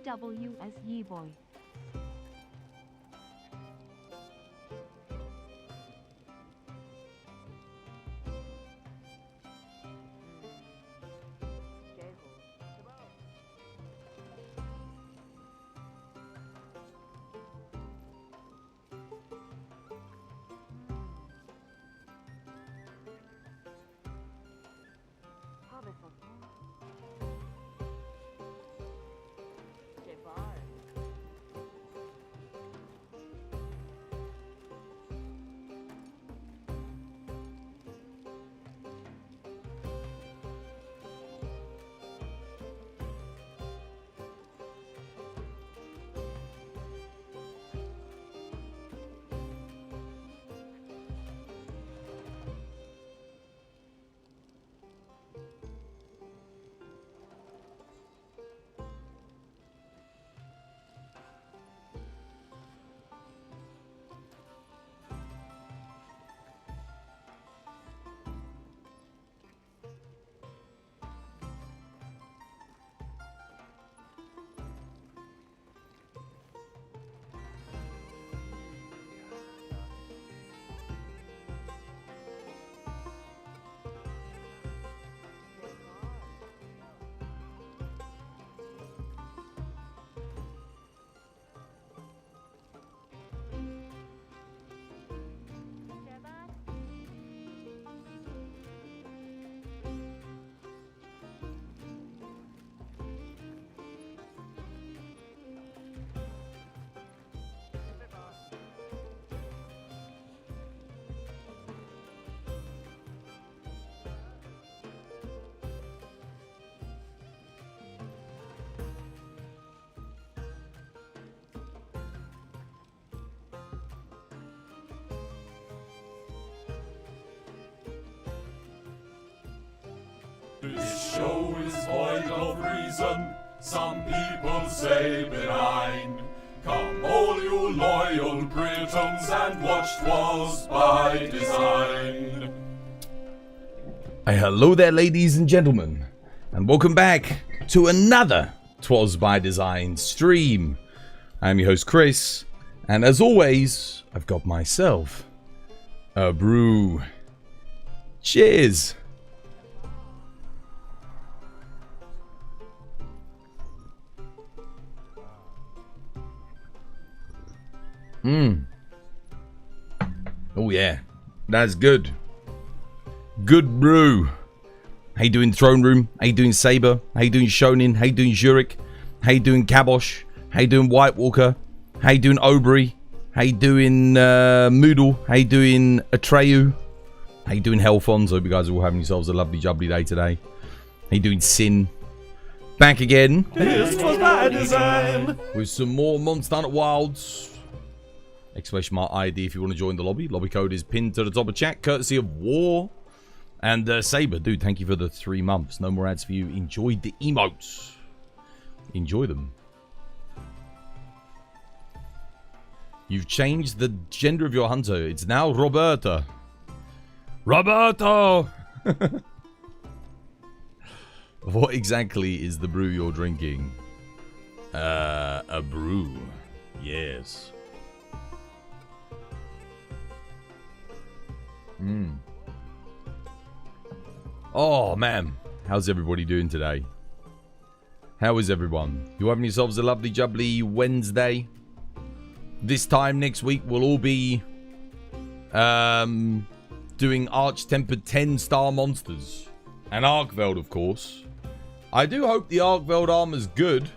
YW as ye boy. This show is void of reason, some people say benign. Come all you loyal Britons and watch 'Twas by Design. Hello there, ladies and gentlemen, and welcome back to another 'Twas by Design stream. I'm your host Chris, and as always, I've got myself a brew. Cheers! Oh yeah, that's good. Good brew. How you doing, Throne Room? How you doing, Saber? How you doing, Shonin? How you doing, Zurich? How you doing, Kabosh? How you doing, White Walker? How you doing, Aubrey? How you doing, Moodle? How you doing, Atreyu? How you doing, Hellfons? Hope you guys are all having yourselves a lovely jubbly day today. How you doing, Sin? Back again. This was by design. With some more Monster Hunter Wilds. Exclamation mark ID if you want to join the lobby. Lobby code is pinned to the top of chat, courtesy of War. And Saber, dude, thank you for the 3 months. No more ads for you. Enjoy the emotes. Enjoy them. You've changed the gender of your hunter. It's now Roberta. Roberto! What exactly is the brew you're drinking? A brew. Yes. Oh man, how's everybody doing today? How is everyone? You having yourselves a lovely jubbly Wednesday? This time next week we'll all be doing Arch-Tempered 10-star monsters. And Arkveld, of course. I do hope the Arkveld armor's good.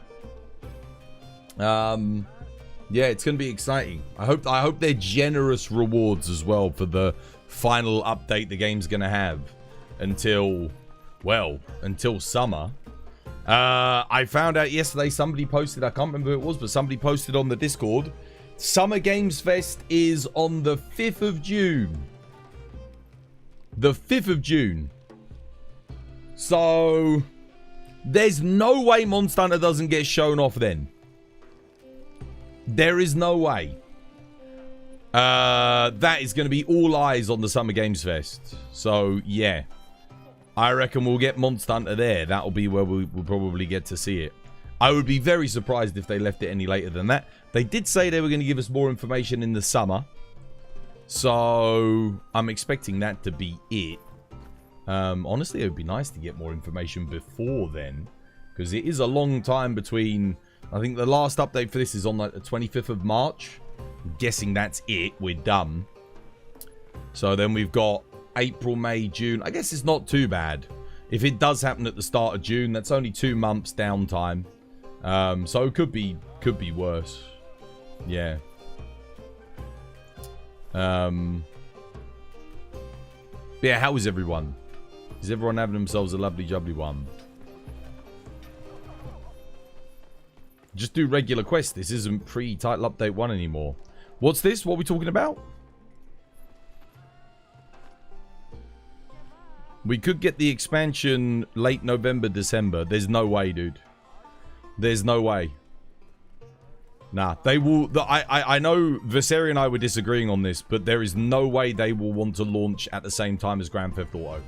Yeah, it's going to be exciting. I hope they're generous rewards as well for the final update the game's going to have until summer. I found out yesterday, somebody posted, I can't remember who it was, but somebody posted on the Discord, Summer Games Fest is on the 5th of June. The 5th of June. So, there's no way Monster Hunter doesn't get shown off then. There is no way. That is going to be all eyes on the Summer Games Fest. So, yeah. I reckon we'll get Monster Hunter there. That'll be where we'll probably get to see it. I would be very surprised if they left it any later than that. They did say they were going to give us more information in the summer. So I'm expecting that to be it. Honestly, it would be nice to get more information before then. Because it is a long time between... I think the last update for this is on like the 25th of March. I'm guessing that's it. We're done. So then we've got April, May, June. I guess it's not too bad. If it does happen at the start of June, that's only 2 months downtime. So it could be worse. Yeah. Yeah, how is everyone? Is everyone having themselves a lovely jubbly one? Just do regular quests. This isn't pre-title update 1 anymore. What's this? What are we talking about? We could get the expansion late November, December. There's no way, dude. There's no way. Nah, they will... I know Viseria and I were disagreeing on this, but there is no way they will want to launch at the same time as Grand Theft Auto.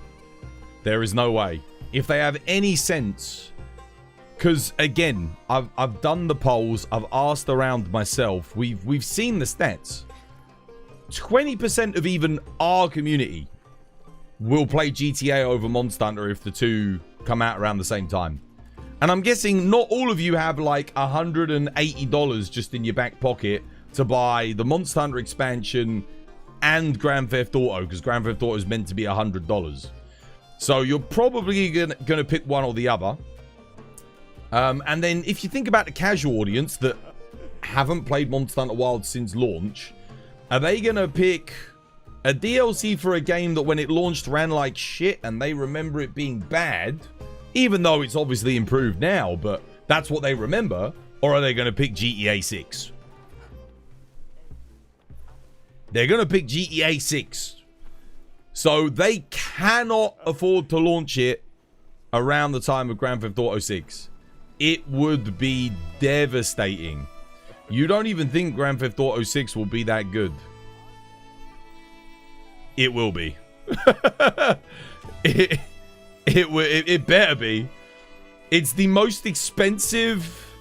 There is no way. If they have any sense... Because, again, I've done the polls. I've asked around myself. We've seen the stats. 20% of even our community will play GTA over Monster Hunter if the two come out around the same time. And I'm guessing not all of you have like $180 just in your back pocket to buy the Monster Hunter expansion and Grand Theft Auto, because Grand Theft Auto is meant to be $100. So you're probably gonna pick one or the other. And then if you think about the casual audience that haven't played Monster Hunter Wilds since launch, are they gonna pick a DLC for a game that when it launched ran like shit and they remember it being bad, even though it's obviously improved now, but that's what they remember? Or are they going to pick GTA 6? They're going to pick GTA 6. So they cannot afford to launch it around the time of Grand Theft Auto 6. It would be devastating. You don't even think Grand Theft Auto 6 will be that good. It will be. It better be. It's the most expensive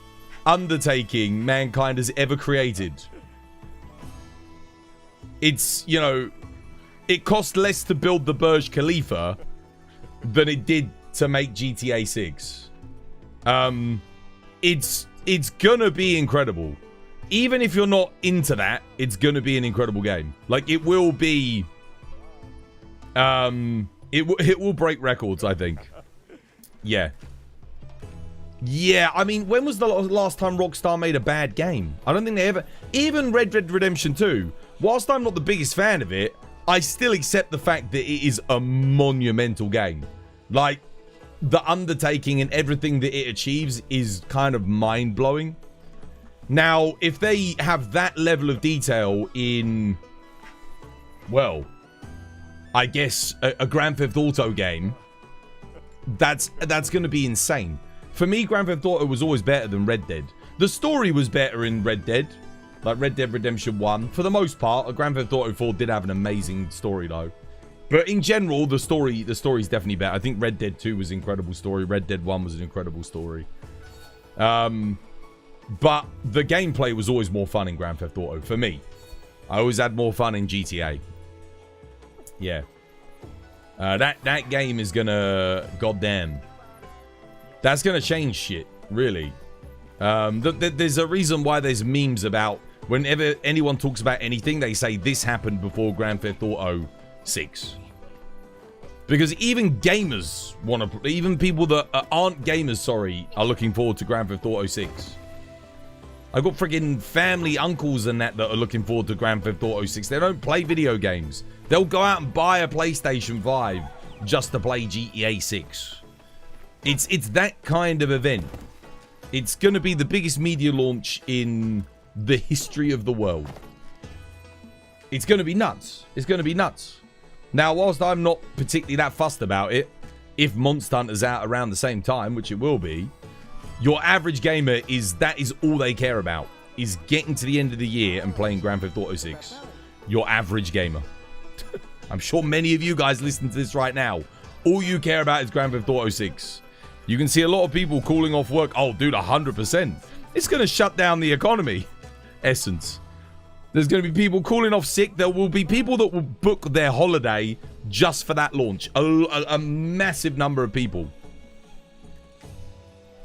undertaking mankind has ever created. It's, you know, it cost less to build the Burj Khalifa than it did to make GTA 6. It's gonna be incredible. Even if you're not into that, it's gonna be an incredible game. Like, it will be... It will break records, I think. Yeah. Yeah, I mean, when was the last time Rockstar made a bad game? I don't think they ever... Even Red Dead Redemption 2, whilst I'm not the biggest fan of it, I still accept the fact that it is a monumental game. Like, the undertaking and everything that it achieves is kind of mind-blowing. Now, if they have that level of detail in... Well... I guess a Grand Theft Auto game, that's going to be insane. For me, Grand Theft Auto was always better than Red Dead. The story was better in Red Dead, like Red Dead Redemption 1. For the most part, Grand Theft Auto 4 did have an amazing story though. But in general, the story is definitely better. I think Red Dead 2 was an incredible story. Red Dead 1 was an incredible story. But the gameplay was always more fun in Grand Theft Auto, for me. I always had more fun in GTA. Yeah. That game is gonna... Goddamn. That's gonna change shit, really. There's a reason why there's memes about... Whenever anyone talks about anything, they say this happened before Grand Theft Auto 6. Because even gamers want to... Even people that aren't gamers, sorry, are looking forward to Grand Theft Auto 6. I've got friggin' family uncles and that are looking forward to Grand Theft Auto 6. They don't play video games. They'll go out and buy a PlayStation 5 just to play GTA 6. It's that kind of event. It's going to be the biggest media launch in the history of the world. It's going to be nuts. It's going to be nuts. Now, whilst I'm not particularly that fussed about it, if Monster Hunter's out around the same time, which it will be, your average gamer that is all they care about, is getting to the end of the year and playing Grand Theft Auto 6. Your average gamer. I'm sure many of you guys listening to this right now, all you care about is Grand Theft Auto 6. You can see a lot of people calling off work. Oh, dude, 100%. It's going to shut down the economy. Essence. There's going to be people calling off sick. There will be people that will book their holiday just for that launch. A massive number of people.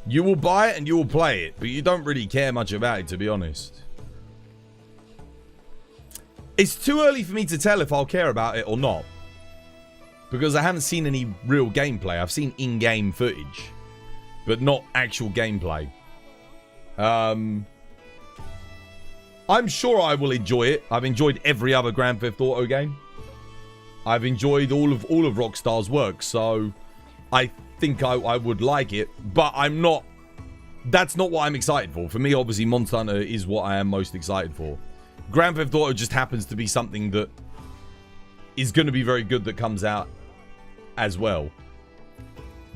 You will buy it and you will play it, but you don't really care much about it, to be honest. It's too early for me to tell if I'll care about it or not. Because I haven't seen any real gameplay. I've seen in-game footage, but not actual gameplay. I'm sure I will enjoy it. I've enjoyed every other Grand Theft Auto game. I've enjoyed all of Rockstar's work, so I think I would like it, but I'm not. That's not what I'm excited for. For me, obviously, Monster Hunter is what I am most excited for. Grand Theft Auto just happens to be something that is going to be very good that comes out as well.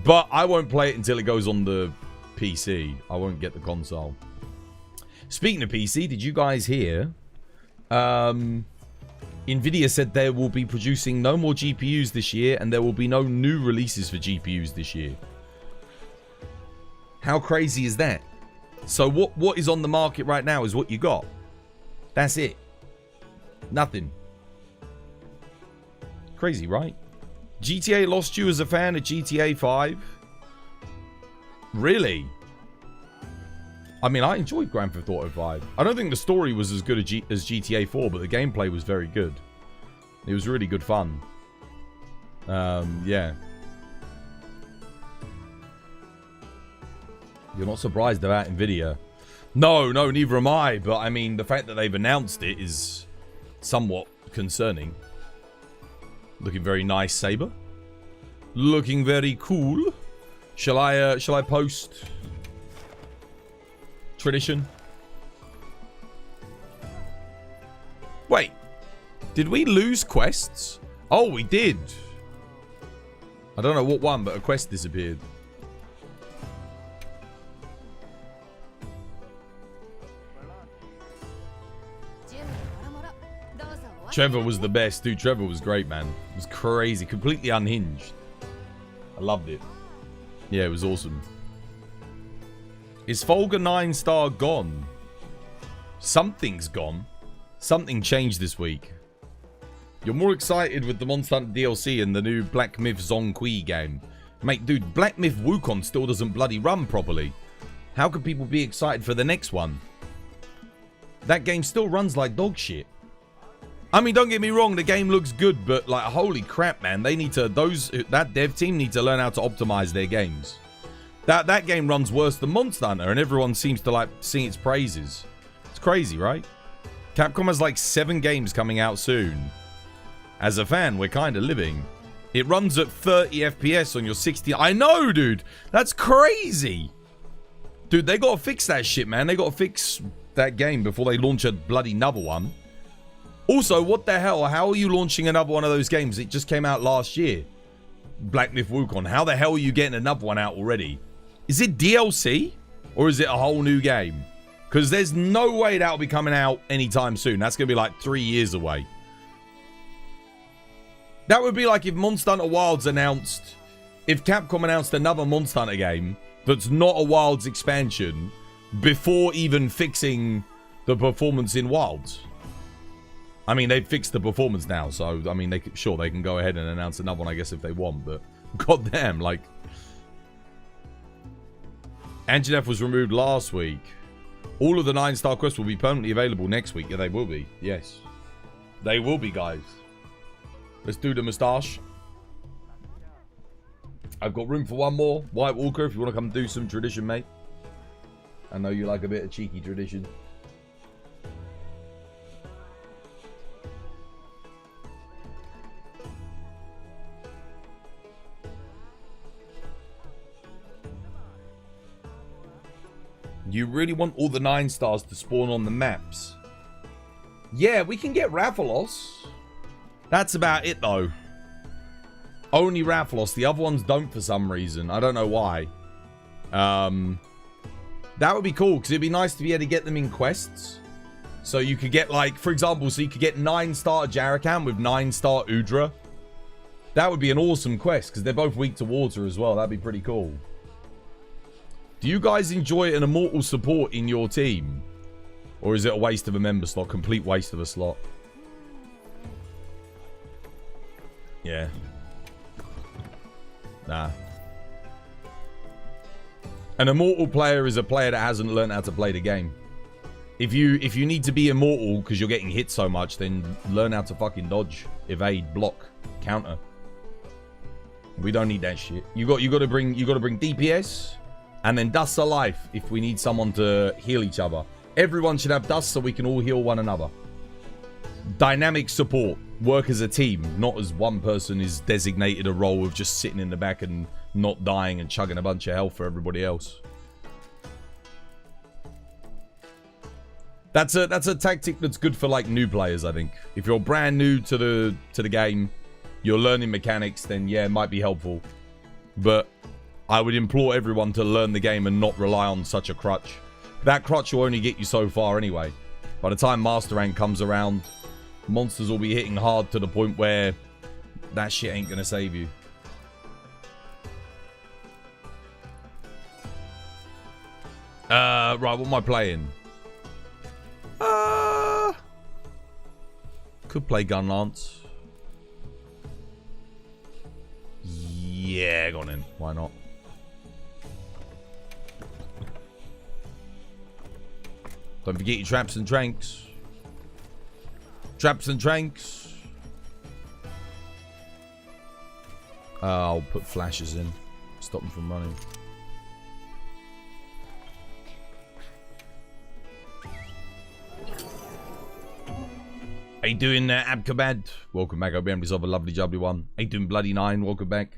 But I won't play it until it goes on the PC. I won't get the console. Speaking of PC, did you guys hear? Nvidia said they will be producing no more GPUs this year, and there will be no new releases for GPUs this year. How crazy is that? So what is on the market right now is what you got. That's it. Nothing. Crazy, right? GTA lost you as a fan of GTA 5? Really? I mean, I enjoyed Grand Theft Auto 5. I don't think the story was as good as GTA 4, but the gameplay was very good. It was really good fun. Yeah. You're not surprised about Nvidia? No, neither am I. But, I mean, the fact that they've announced it is somewhat concerning. Looking very nice, Saber. Looking very cool. Shall I post... Tradition? Wait. Did we lose quests? Oh, we did. I don't know what one, but a quest disappeared. Trevor was the best. Dude, Trevor was great, man. It was crazy. Completely unhinged. I loved it. Yeah, it was awesome. Is Folger 9-star gone? Something's gone. Something changed this week. You're more excited with the Monster Hunter DLC and the new Black Myth Zhongqi game. Mate, dude, Black Myth Wukong still doesn't bloody run properly. How could people be excited for the next one? That game still runs like dog shit. I mean, don't get me wrong, the game looks good, but like, holy crap, man. They need to, that dev team need to learn how to optimize their games. That game runs worse than Monster Hunter, and everyone seems to like sing its praises. It's crazy, right? Capcom has like 7 games coming out soon. As a fan, we're kind of living. It runs at 30 FPS on your 60. I know, dude. That's crazy. Dude, they got to fix that shit, man. They got to fix that game before they launch a bloody another one. Also, what the hell? How are you launching another one of those games? It just came out last year. Black Myth Wukong. How the hell are you getting another one out already? Is it DLC? Or is it a whole new game? Because there's no way that'll be coming out anytime soon. That's going to be like 3 years away. That would be like if Monster Hunter Wilds announced... If Capcom announced another Monster Hunter game that's not a Wilds expansion before even fixing the performance in Wilds. I mean, they've fixed the performance now, so, I mean, they can go ahead and announce another one, I guess, if they want, but goddamn, like... Anjanath was removed last week. All of the 9-star quests will be permanently available next week. Yeah, they will be. Yes. They will be, guys. Let's do the moustache. I've got room for one more. White Walker, if you want to come do some tradition, mate. I know you like a bit of cheeky tradition. You really want all the 9-stars to spawn on the maps? Yeah, we can get Rathalos. That's about it, though. Only Rathalos. The other ones don't for some reason. I don't know why. That would be cool, because it'd be nice to be able to get them in quests. So you could get, like, for example, so you could get 9-star Jarakan with 9-star Udra. That would be an awesome quest, because they're both weak to water as well. That'd be pretty cool. Do you guys enjoy an Immortal support in your team? Or is it a waste of a member slot? Complete waste of a slot. Yeah. Nah. An Immortal player is a player that hasn't learned how to play the game. If you need to be Immortal because you're getting hit so much, then learn how to fucking dodge, evade, block, counter. We don't need that shit. You got to bring DPS and then Dust of Life if we need someone to heal each other. Everyone should have Dust so we can all heal one another. Dynamic support. Work as a team, not as one person is designated a role of just sitting in the back and not dying and chugging a bunch of health for everybody else. That's a tactic that's good for like new players, I think. If you're brand new to the game, you're learning mechanics, then yeah, it might be helpful. But I would implore everyone to learn the game and not rely on such a crutch. That crutch will only get you so far anyway. By the time Master Rank comes around, monsters will be hitting hard to the point where that shit ain't gonna save you. Right, what am I playing? Could play Gunlance. Yeah, go on in. Why not? Don't forget your traps and tranks. Traps and tranks. I'll put flashes in. Stop them from running. How you doing, Arkveld? Welcome back. I hope you have yourself a lovely, jubbly one. How you doing, Bloody Nine? Welcome back.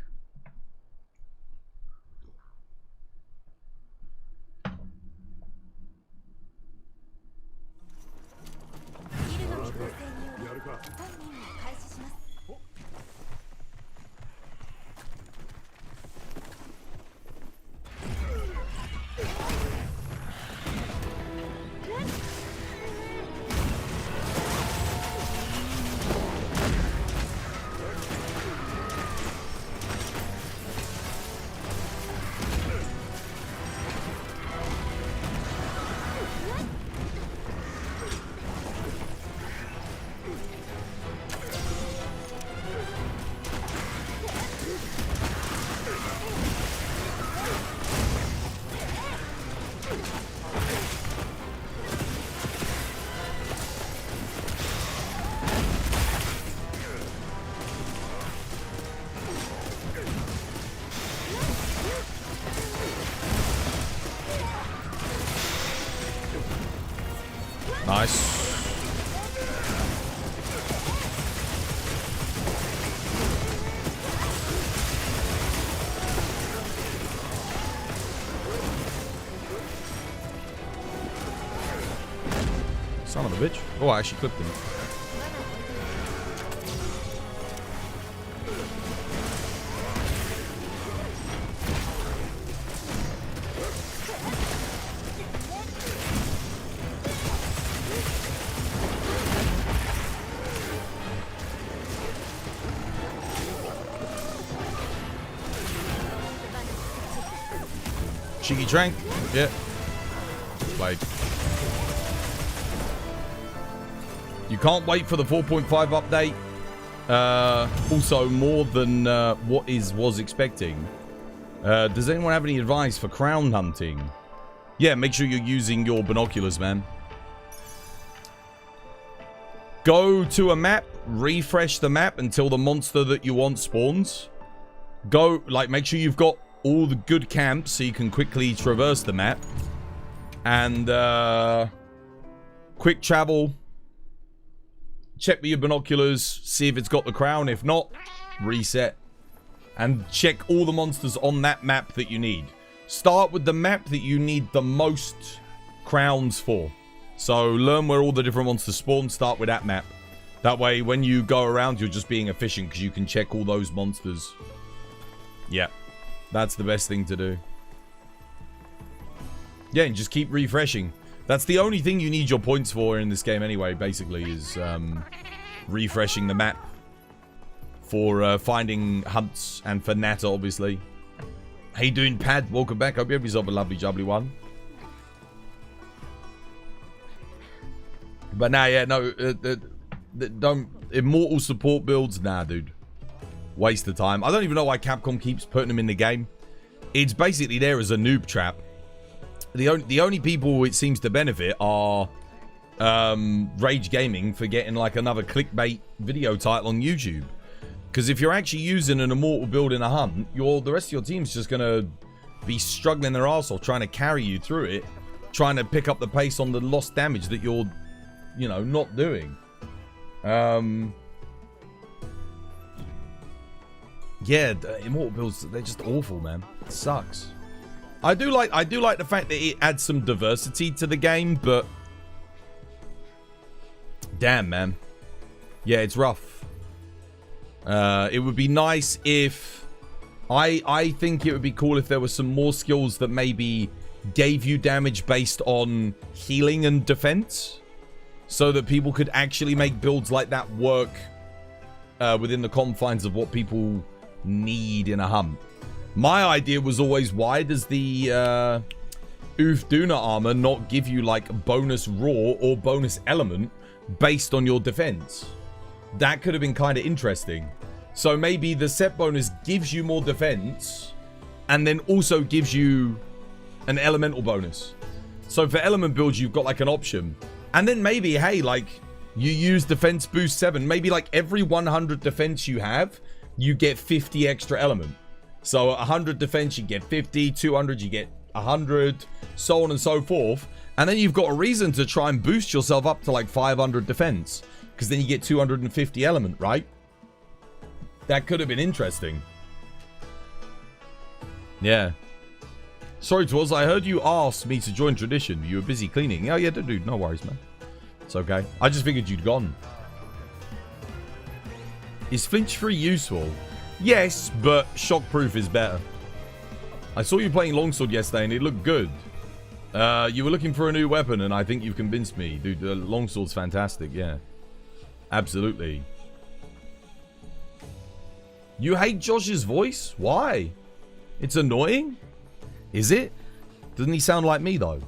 Nice. Son of a bitch. Oh, I actually clipped him. Cheeky Trank. Yeah. Like. You can't wait for the 4.5 update. Also, more than what was expecting. Does anyone have any advice for crown hunting? Yeah, make sure you're using your binoculars, man. Go to a map, refresh the map until the monster that you want spawns. Go, like, make sure you've got all the good camps so you can quickly traverse the map. And, quick travel. Check with your binoculars, see if it's got the crown. If not, reset. And check all the monsters on that map that you need. Start with the map that you need the most crowns for. So learn where all the different monsters spawn, start with that map. That way, when you go around, you're just being efficient because you can check all those monsters. Yeah. That's the best thing to do. Yeah, and just keep refreshing. That's the only thing you need your points for in this game anyway, basically, is refreshing the map. For finding hunts and for Natter, obviously. How you doing, Pad? Welcome back. Hope you have yourself a lovely, jubbly one. But nah, yeah, no, don't Immortal support builds. Nah, dude, waste of time. I don't even know why Capcom keeps putting them in the game. It's basically there as a noob trap. The only people it seems to benefit are Rage Gaming for getting like another clickbait video title on YouTube. Because if you're actually using an Immortal build in a hunt, the rest of your team's just gonna be struggling their arse off trying to carry you through it, trying to pick up the pace on the lost damage that you're, you know, not doing. Yeah, the Immortal builds, they're just awful, man. It sucks. I do like the fact that it adds some diversity to the game, but damn, man. Yeah, it's rough. It would be nice if I think it would be cool if there were some more skills that maybe gave you damage based on healing and defense, so that people could actually make builds like that work within the confines of what people need in a hunt. My idea was always, why does the Duna armor not give you like bonus raw or bonus element based on your defense? That could have been kind of interesting. So maybe the set bonus gives you more defense and then also gives you an elemental bonus. So for element builds, you've got like an option. And then maybe, hey, like you use defense boost 7. Maybe like every 100 defense you have, you get 50 extra element. So 100 defense, you get 50, 200, you get 100, so on and so forth. And then you've got a reason to try and boost yourself up to like 500 defense, because then you get 250 element, right? That could have been interesting. Yeah. Sorry, Twas, I heard you asked me to join Tradition. You were busy cleaning. Oh, yeah, dude, no worries, man. It's okay. I just figured you'd gone. Is flinch free useful? Yes, but shockproof is better. I saw you playing longsword yesterday and it looked good. You were looking for a new weapon and I think you've convinced me. Dude, the longsword's fantastic, yeah. Absolutely. You hate Josh's voice? Why? It's annoying? Is it? Doesn't he sound like me though?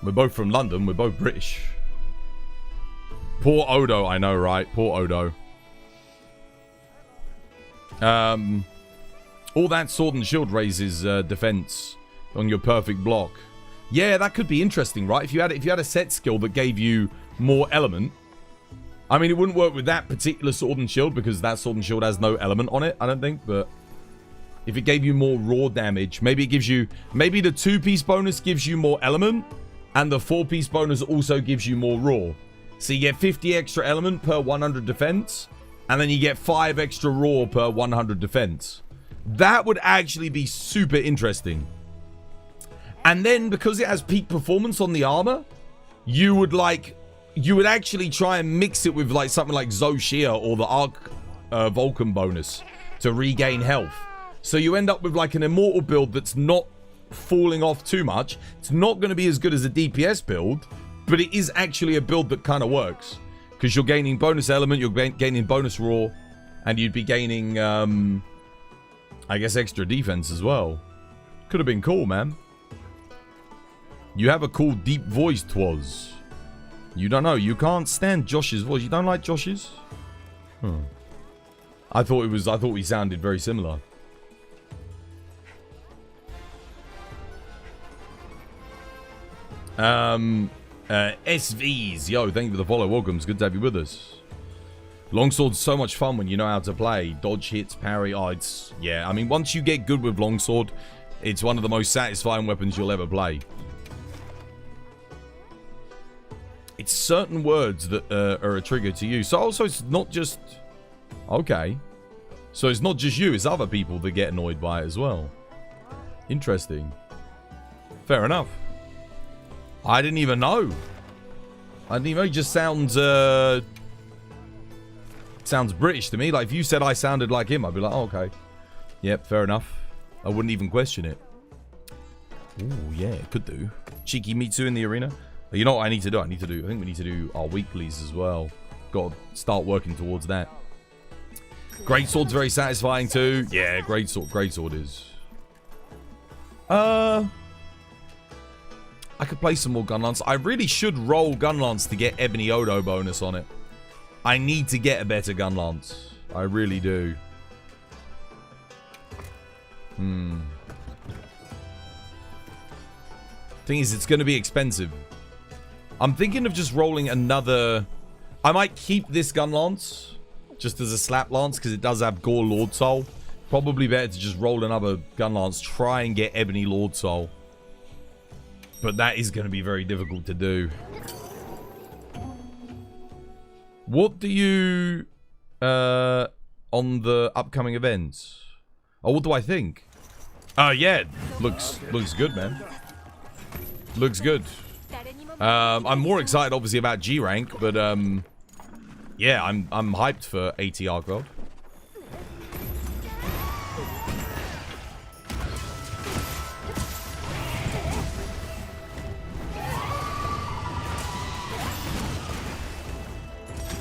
We're both from London, we're both British. Poor Odo, I know, right? Poor Odo. All that sword and shield raises defense on your perfect block. Yeah, that could be interesting, right? If you had a set skill that gave you more element. I mean, it wouldn't work with that particular sword and shield because that sword and shield has no element on it, I don't think. But if it gave you more raw damage, maybe it gives you... Maybe the 2-piece bonus gives you more element and the 4-piece bonus also gives you more raw. So you get 50 extra element per 100 defense, and then you get 5 extra raw per 100 defense. That would actually be super interesting. And then, because it has peak performance on the armor, you would actually try and mix it with like something like Zoshia or the Arc Vulcan bonus to regain health. So you end up with like an Immortal build that's not falling off too much. It's not going to be as good as a DPS build, but it is actually a build that kind of works. Because you're gaining bonus element, you're gaining bonus raw, and you'd be gaining, I guess, extra defense as well. Could have been cool, man. You have a cool deep voice, Twas. You don't know. You can't stand Josh's voice. You don't like Josh's? I thought we sounded very similar. SVs, yo, thank you for the follow. Welcome. It's good to have you with us. Longsword's so much fun when you know how to play. Dodge hits, parry. Oh, it's... Yeah, I mean, once you get good with longsword, it's one of the most satisfying weapons you'll ever play. It's certain words that are a trigger to you. So also, it's not just... Okay. So it's not just you, it's other people that get annoyed by it as well. Interesting. Fair enough. I didn't even know. I didn't even know. It just sounds sounds British to me. Like if you said I sounded like him, I'd be like, oh, okay. Yep, fair enough. I wouldn't even question it. Ooh, yeah, could do. Cheeky Mitsu in the arena. You know what I need to do? I think we need to do our weeklies as well. Got to start working towards that. Greatsword's very satisfying too. Yeah, Greatsword is. I could play some more Gunlance. I really should roll Gunlance to get Ebony Odo bonus on it. I need to get a better Gunlance. I really do. Thing is, it's going to be expensive. I'm thinking of just rolling another... I might keep this Gunlance just as a slap lance because it does have Gore Lord Soul. Probably better to just roll another Gunlance, try and get Ebony Lord Soul. But that is going to be very difficult to do. What do you... on the upcoming events? Oh, what do I think? Yeah, looks good, man. Looks good. I'm more excited, obviously, about G rank, but yeah, I'm hyped for AT Arkveld.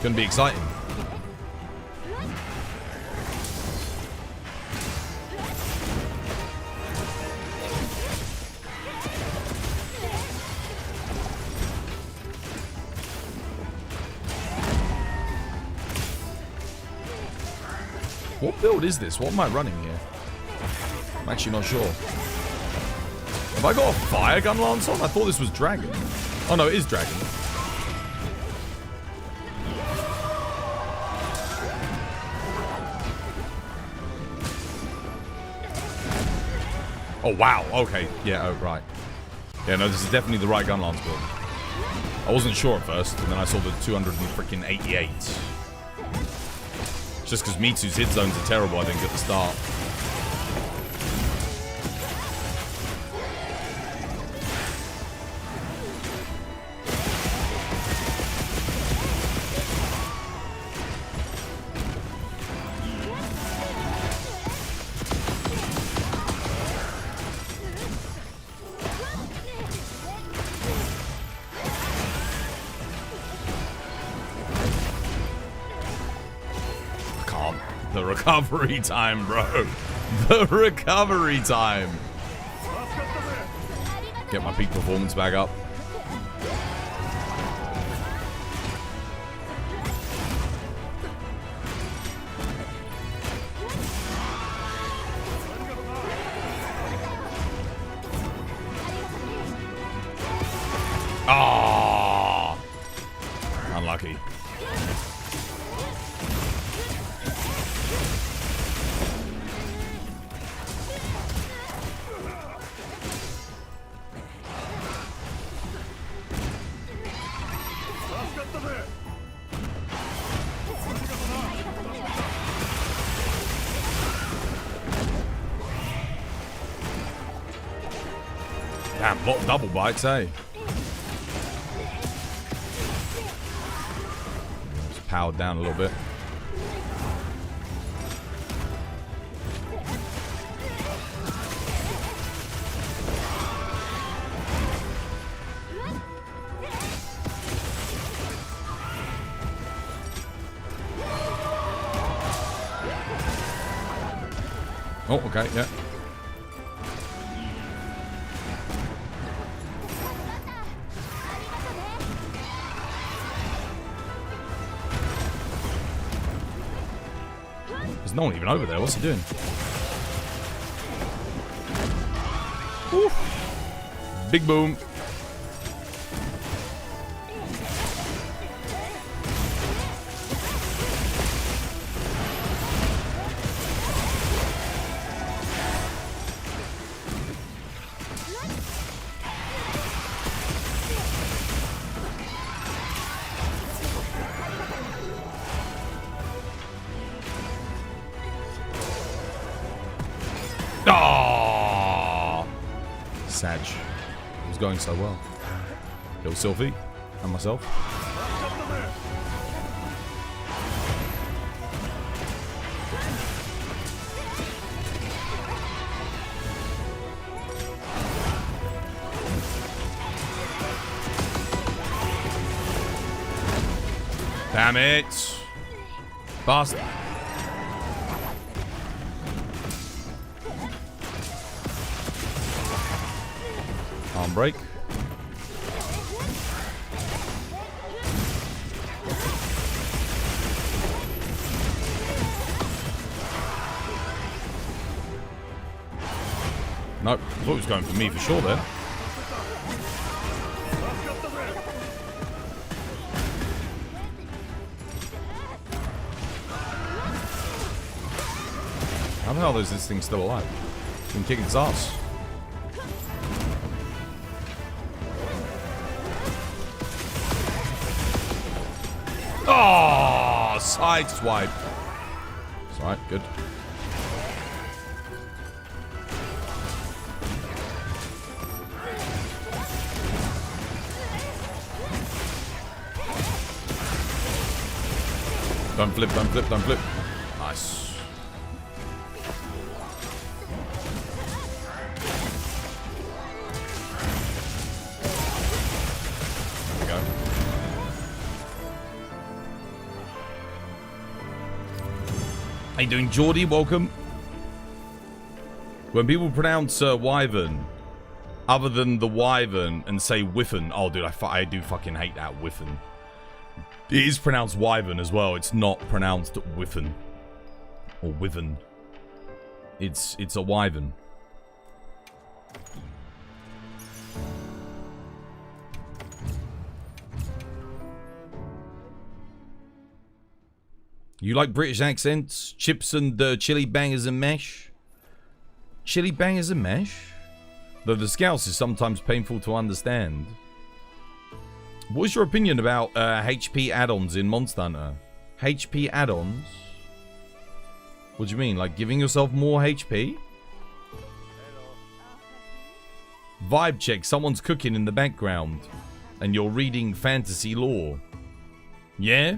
Gonna be exciting. What build is this? What am I running here? I'm actually not sure. Have I got a fire gun lance on? I thought this was dragon. Oh no, it is dragon. Oh wow, okay. Yeah, oh right. Yeah, no, this is definitely the right gun lance build. I wasn't sure at first, and then I saw the 288. Just because Mitsu's hit zones are terrible, I think, at the start. The recovery time, bro. The recovery time. Get my peak performance back up. Ah, unlucky. Damn, lot of double bites, eh? Just powered down a little bit. Oh, okay, yeah. There's no one even over there. What's he doing? Oof. Big boom. Sag. It was going so well. Little Sylphie and myself. Damn it. Bastard. Arm break. Nope, I thought he was going for me for sure there. How the hell is this thing still alive? It's been kicking its ass. Oh, side swipe. It's alright, good. Don't flip, don't flip, don't flip. Nice. There we go. How you doing, Geordie? Welcome. When people pronounce wyvern other than the wyvern and say whiffin, oh dude, I do fucking hate that whiffin. It is pronounced wyvern as well. It's not pronounced whiffin or wyvern. It's a wyvern. You like British accents? Chips and chili bangers and mash? Chili bangers and mash? Though the Scouse is sometimes painful to understand. What's your opinion about HP add-ons in Monster Hunter? HP add-ons? What do you mean? Like giving yourself more HP? Vibe check. Someone's cooking in the background. And you're reading fantasy lore. Yeah?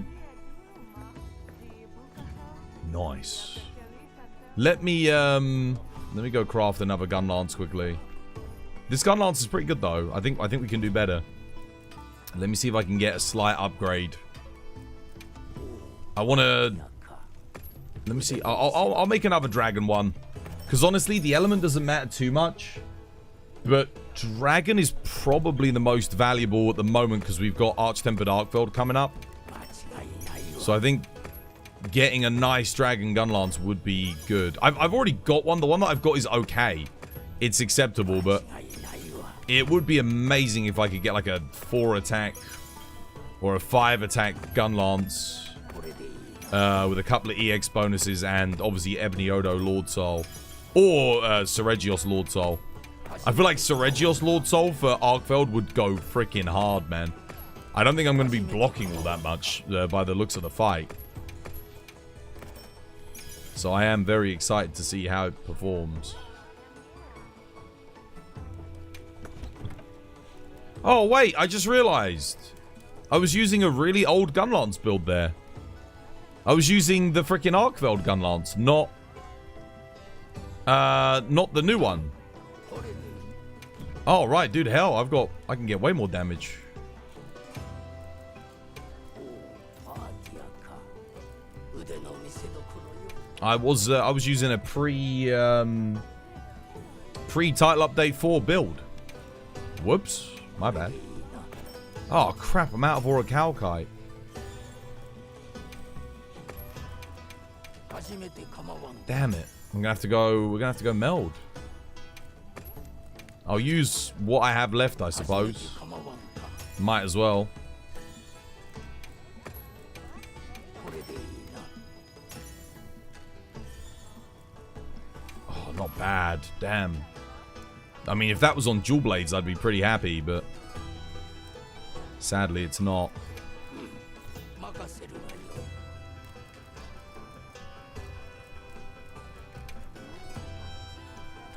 Nice. Let me go craft another Gunlance quickly. This Gunlance is pretty good though. I think we can do better. Let me see if I can get a slight upgrade. I want to... Let me see. I'll make another dragon one. Because honestly, the element doesn't matter too much. But dragon is probably the most valuable at the moment because we've got Arch-Tempered Arkfeld coming up. So I think getting a nice dragon Gunlance would be good. I've already got one. The one that I've got is okay. It's acceptable, but... it would be amazing if I could get like a 4 attack or a 5 attack Gunlance with a couple of EX bonuses and obviously Ebony Odo Lord Soul or Seregios Lord Soul. I feel like Seregios Lord Soul for Arkfeld would go freaking hard, man. I don't think I'm going to be blocking all that much by the looks of the fight. So I am very excited to see how it performs. Oh, wait, I just realized. I was using a really old Gunlance build there. I was using the freaking Arkfeld Gunlance, not the new one. Oh, right, dude, hell, I can get way more damage. I was using a pre-title update 4 build. Whoops. My bad. Oh crap, I'm out of Orichalcite. Damn it. We're gonna have to go meld. I'll use what I have left, I suppose. Might as well. Oh, not bad. Damn. I mean, if that was on Dual Blades, I'd be pretty happy, but sadly, it's not.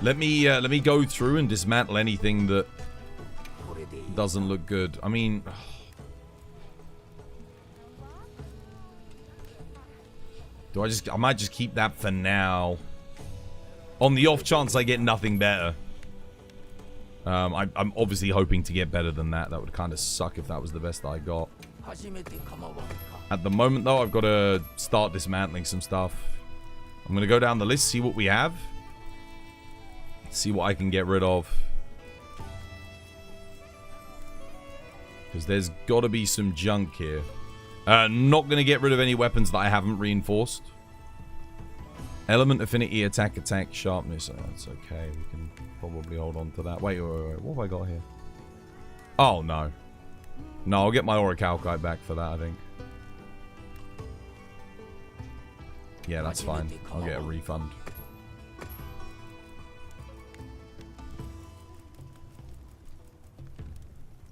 Let me go through and dismantle anything that doesn't look good. I mean, I might just keep that for now. On the off chance I get nothing better. I'm obviously hoping to get better than that. That would kind of suck if that was the best I got. At the moment, though, I've got to start dismantling some stuff. I'm going to go down the list, see what we have. See what I can get rid of. Because there's got to be some junk here. Not going to get rid of any weapons that I haven't reinforced. Element, affinity, attack, sharpness. That's okay. We can probably hold on to that. Wait. What have I got here? Oh, no. No, I'll get my Orichalcite back for that, I think. Yeah, that's fine. I'll get a refund.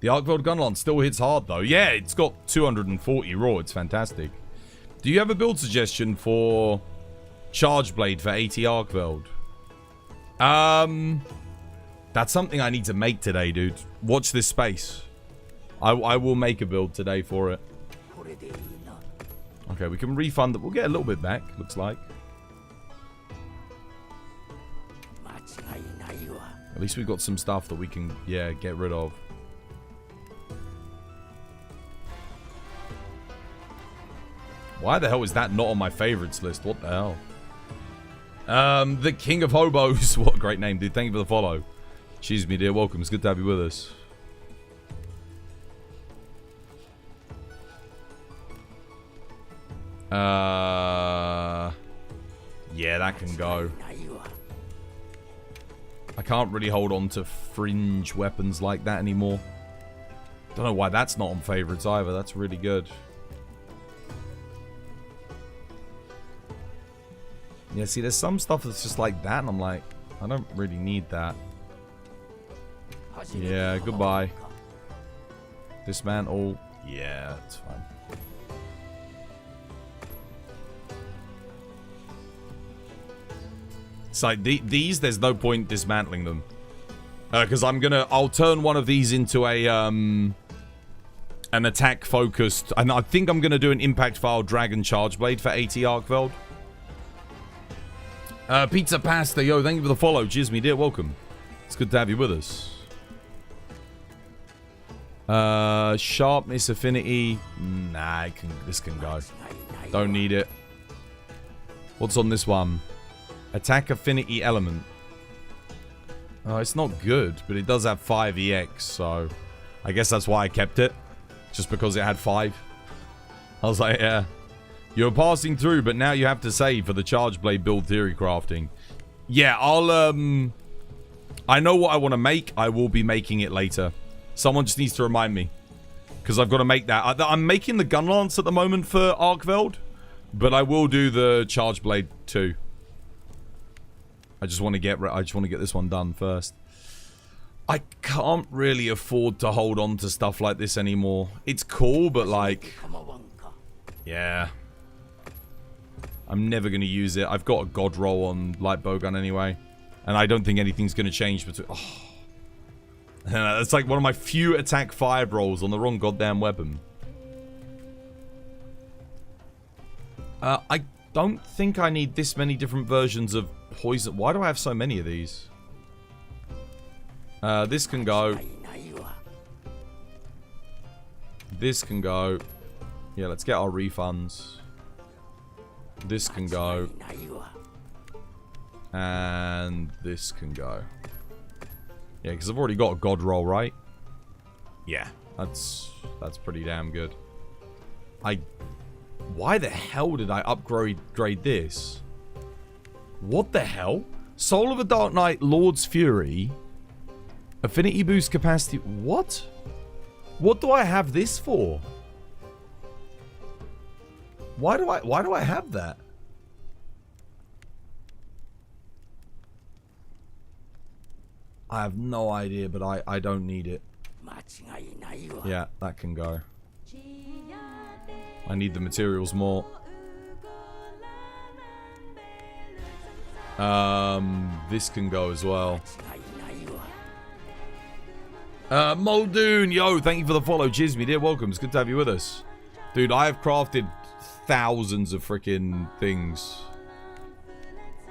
The Arkfeld Gunlance still hits hard, though. Yeah, it's got 240 raw. It's fantastic. Do you have a build suggestion for Charge Blade for AT Arkveld? That's something I need to make today, dude. Watch this space. I will make a build today for it. Okay, we can refund it. We'll get a little bit back, looks like. At least we've got some stuff that we can, yeah, get rid of. Why the hell is that not on my favorites list? What the hell? The King of Hobos. What a great name, dude. Thank you for the follow. Cheers, me dear. Welcome. It's good to have you with us. Yeah, that can go. I can't really hold on to fringe weapons like that anymore. Don't know why that's not on favorites either. That's really good. Yeah, see, there's some stuff that's just like that, and I'm like, I don't really need that. Yeah, goodbye. Dismantle. Yeah, it's fine. It's like, these, there's no point dismantling them. Because I'll turn one of these into a, an attack-focused, and I think I'm gonna do an Impact File Dragon Charge Blade for AT Arkveld. Pizza Pasta, yo, thank you for the follow. Cheers, me dear, welcome. It's good to have you with us. Sharpness, affinity. Nah, this can go. Don't need it. What's on this one? Attack, affinity, element. Oh, it's not good, but it does have 5 EX, so I guess that's why I kept it. Just because it had 5. I was like, yeah. You're passing through, but now you have to save for the Charge Blade build theory crafting. Yeah, I know what I want to make. I will be making it later. Someone just needs to remind me. Because I've got to make that. I'm making the Gunlance at the moment for Arkveld. But I will do the Charge Blade too. I just want to get this one done first. I can't really afford to hold on to stuff like this anymore. It's cool, but like... yeah. I'm never going to use it. I've got a God roll on light bowgun anyway. And I don't think anything's going to change between... oh. That's like one of my few attack fire rolls on the wrong goddamn weapon. I don't think I need this many different versions of poison. Why do I have so many of these? This can go. This can go. Yeah, let's get our refunds. This can go. And this can go. Yeah, because I've already got a God roll, right? Yeah, that's pretty damn good. Why the hell did I upgrade this? What the hell? Soul of a Dark Knight, Lord's Fury, affinity boost capacity. What? What do I have this for? Why do I have that? I have no idea, but I don't need it. Yeah, that can go. I need the materials more. This can go as well. Muldoon, yo, thank you for the follow. Cheers, me dear, welcome. It's good to have you with us. Dude, I have crafted thousands of freaking things.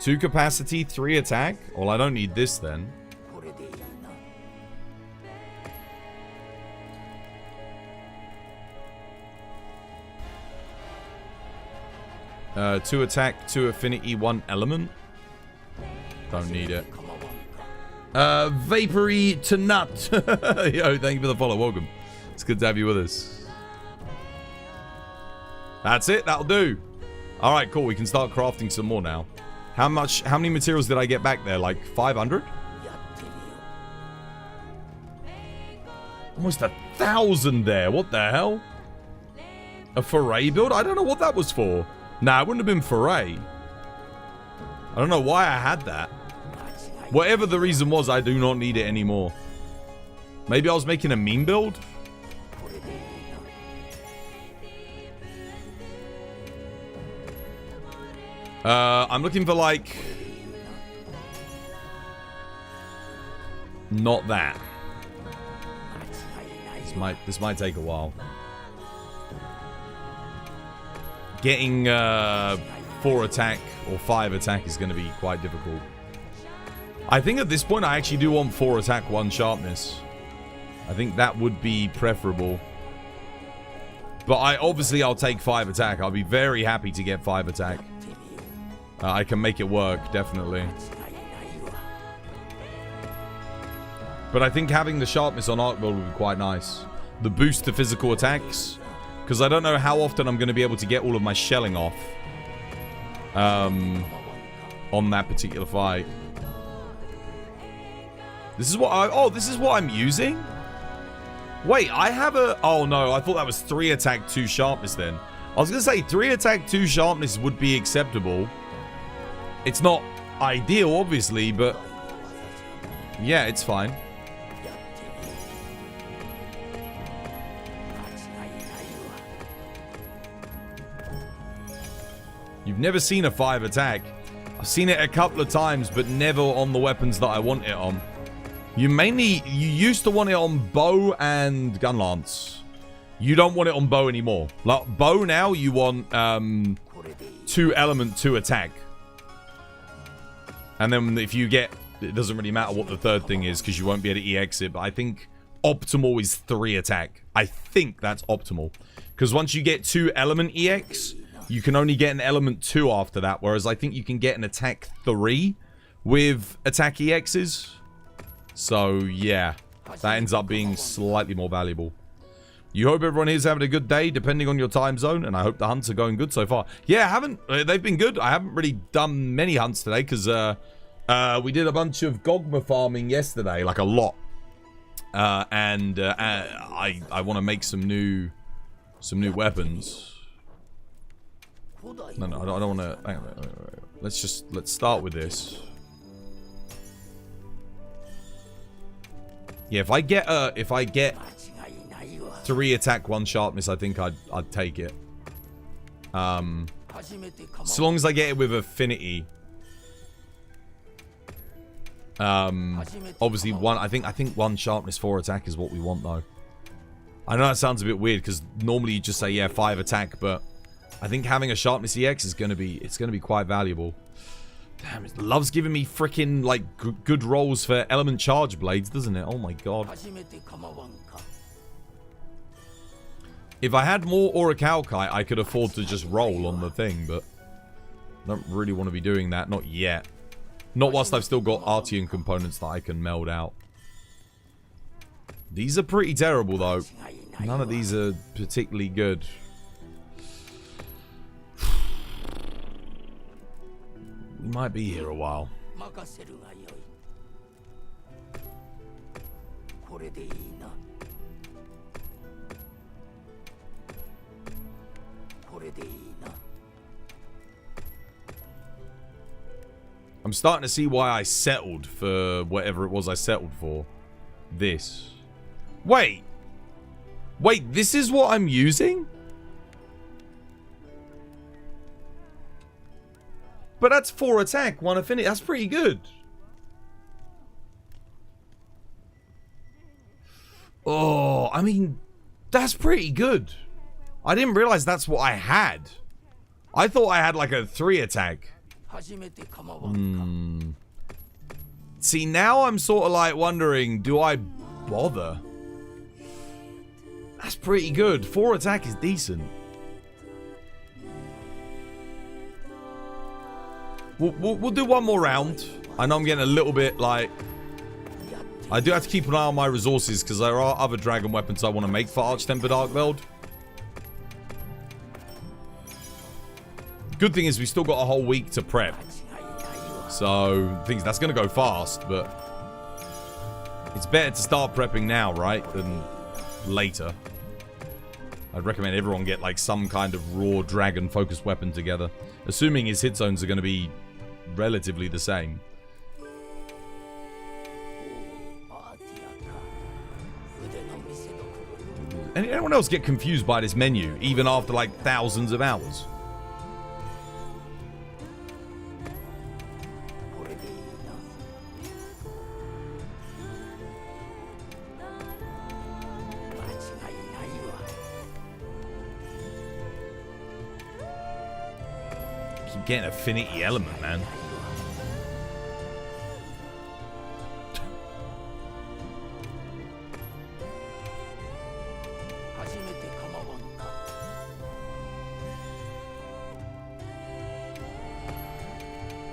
2 capacity, 3 attack. Well, I don't need this then. Two attack, 2 affinity, 1 element. Don't need it. Vapory to nut. Yo, thank you for the follow. Welcome. It's good to have you with us. That's it. That'll do. All right, cool. We can start crafting some more now. How many materials did I get back there? Like 500? Almost 1,000 there. What the hell? A foray build? I don't know what that was for. Nah, it wouldn't have been foray. I don't know why I had that. Whatever the reason was, I do not need it anymore. Maybe I was making a meme build? I'm looking for like... Not that. This might take a while. Getting 4 attack or 5 attack is going to be quite difficult. I think at this point I actually do want 4 attack, 1 sharpness. I think that would be preferable. But I'll take 5 attack. I'll be very happy to get 5 attack. I can make it work, definitely. But I think having the sharpness on Arkfeld would be quite nice. The boost to physical attacks. Because I don't know how often I'm going to be able to get all of my shelling off. On that particular fight. This is what this is what I'm using? Wait, I have a... Oh, no. I thought that was 3 attack, 2 sharpness then. I was going to say 3 attack, 2 sharpness would be acceptable. It's not ideal, obviously, but... Yeah, it's fine. You've never seen a 5 attack. I've seen it a couple of times, but never on the weapons that I want it on. You used to want it on bow and gunlance. You don't want it on bow anymore. Like, bow now, you want 2 element, 2 attack. And then if you get... It doesn't really matter what the third thing is, because you won't be able to EX it. But I think optimal is 3 attack. I think that's optimal. Because once you get 2 element EX, you can only get an element 2 after that. Whereas I think you can get an attack 3 with attack EXs. So, yeah. That ends up being slightly more valuable. You hope everyone here's having a good day, depending on your time zone. And I hope the hunts are going good so far. Yeah, they've been good. I haven't really done many hunts today, because we did a bunch of Gogma farming yesterday. Like, a lot. I want to make some new weapons. No, I don't want to... Hang on. Let's start with this. Yeah, if I get 3 attack, 1 sharpness, I think I'd take it. So long as I get it with affinity. Obviously I think 1 sharpness, 4 attack is what we want though. I know that sounds a bit weird because normally you just say yeah 5 attack, but I think having a sharpness EX is gonna be quite valuable. Damn, it loves giving me freaking like good rolls for element charge blades, doesn't it? Oh my god. If I had more Orichalcite, I could afford to just roll on the thing, but I don't really want to be doing that, not yet. Not whilst I've still got Artian components that I can meld out. These are pretty terrible though. None of these are particularly good. We might be here a while. I'm starting to see why I settled for whatever it was I settled for. This. Wait, this is what I'm using? But that's 4 attack, 1 affinity. That's pretty good. Oh, I mean, that's pretty good. I didn't realize that's what I had. I thought I had like a 3 attack. See, now I'm sort of like wondering, do I bother? That's pretty good. 4 attack is decent. We'll do one more round. I know I'm getting a little bit like I do have to keep an eye on my resources because there are other dragon weapons I want to make for Arch-Tempered Arkveld. Good thing is we still got a whole week to prep. So, that's going to go fast, but it's better to start prepping now, right, than later. I'd recommend everyone get, like, some kind of raw dragon-focused weapon together. Assuming his hit zones are going to be relatively the same. Anyone else get confused by this menu, even after, like, thousands of hours? Keep getting affinity element, man.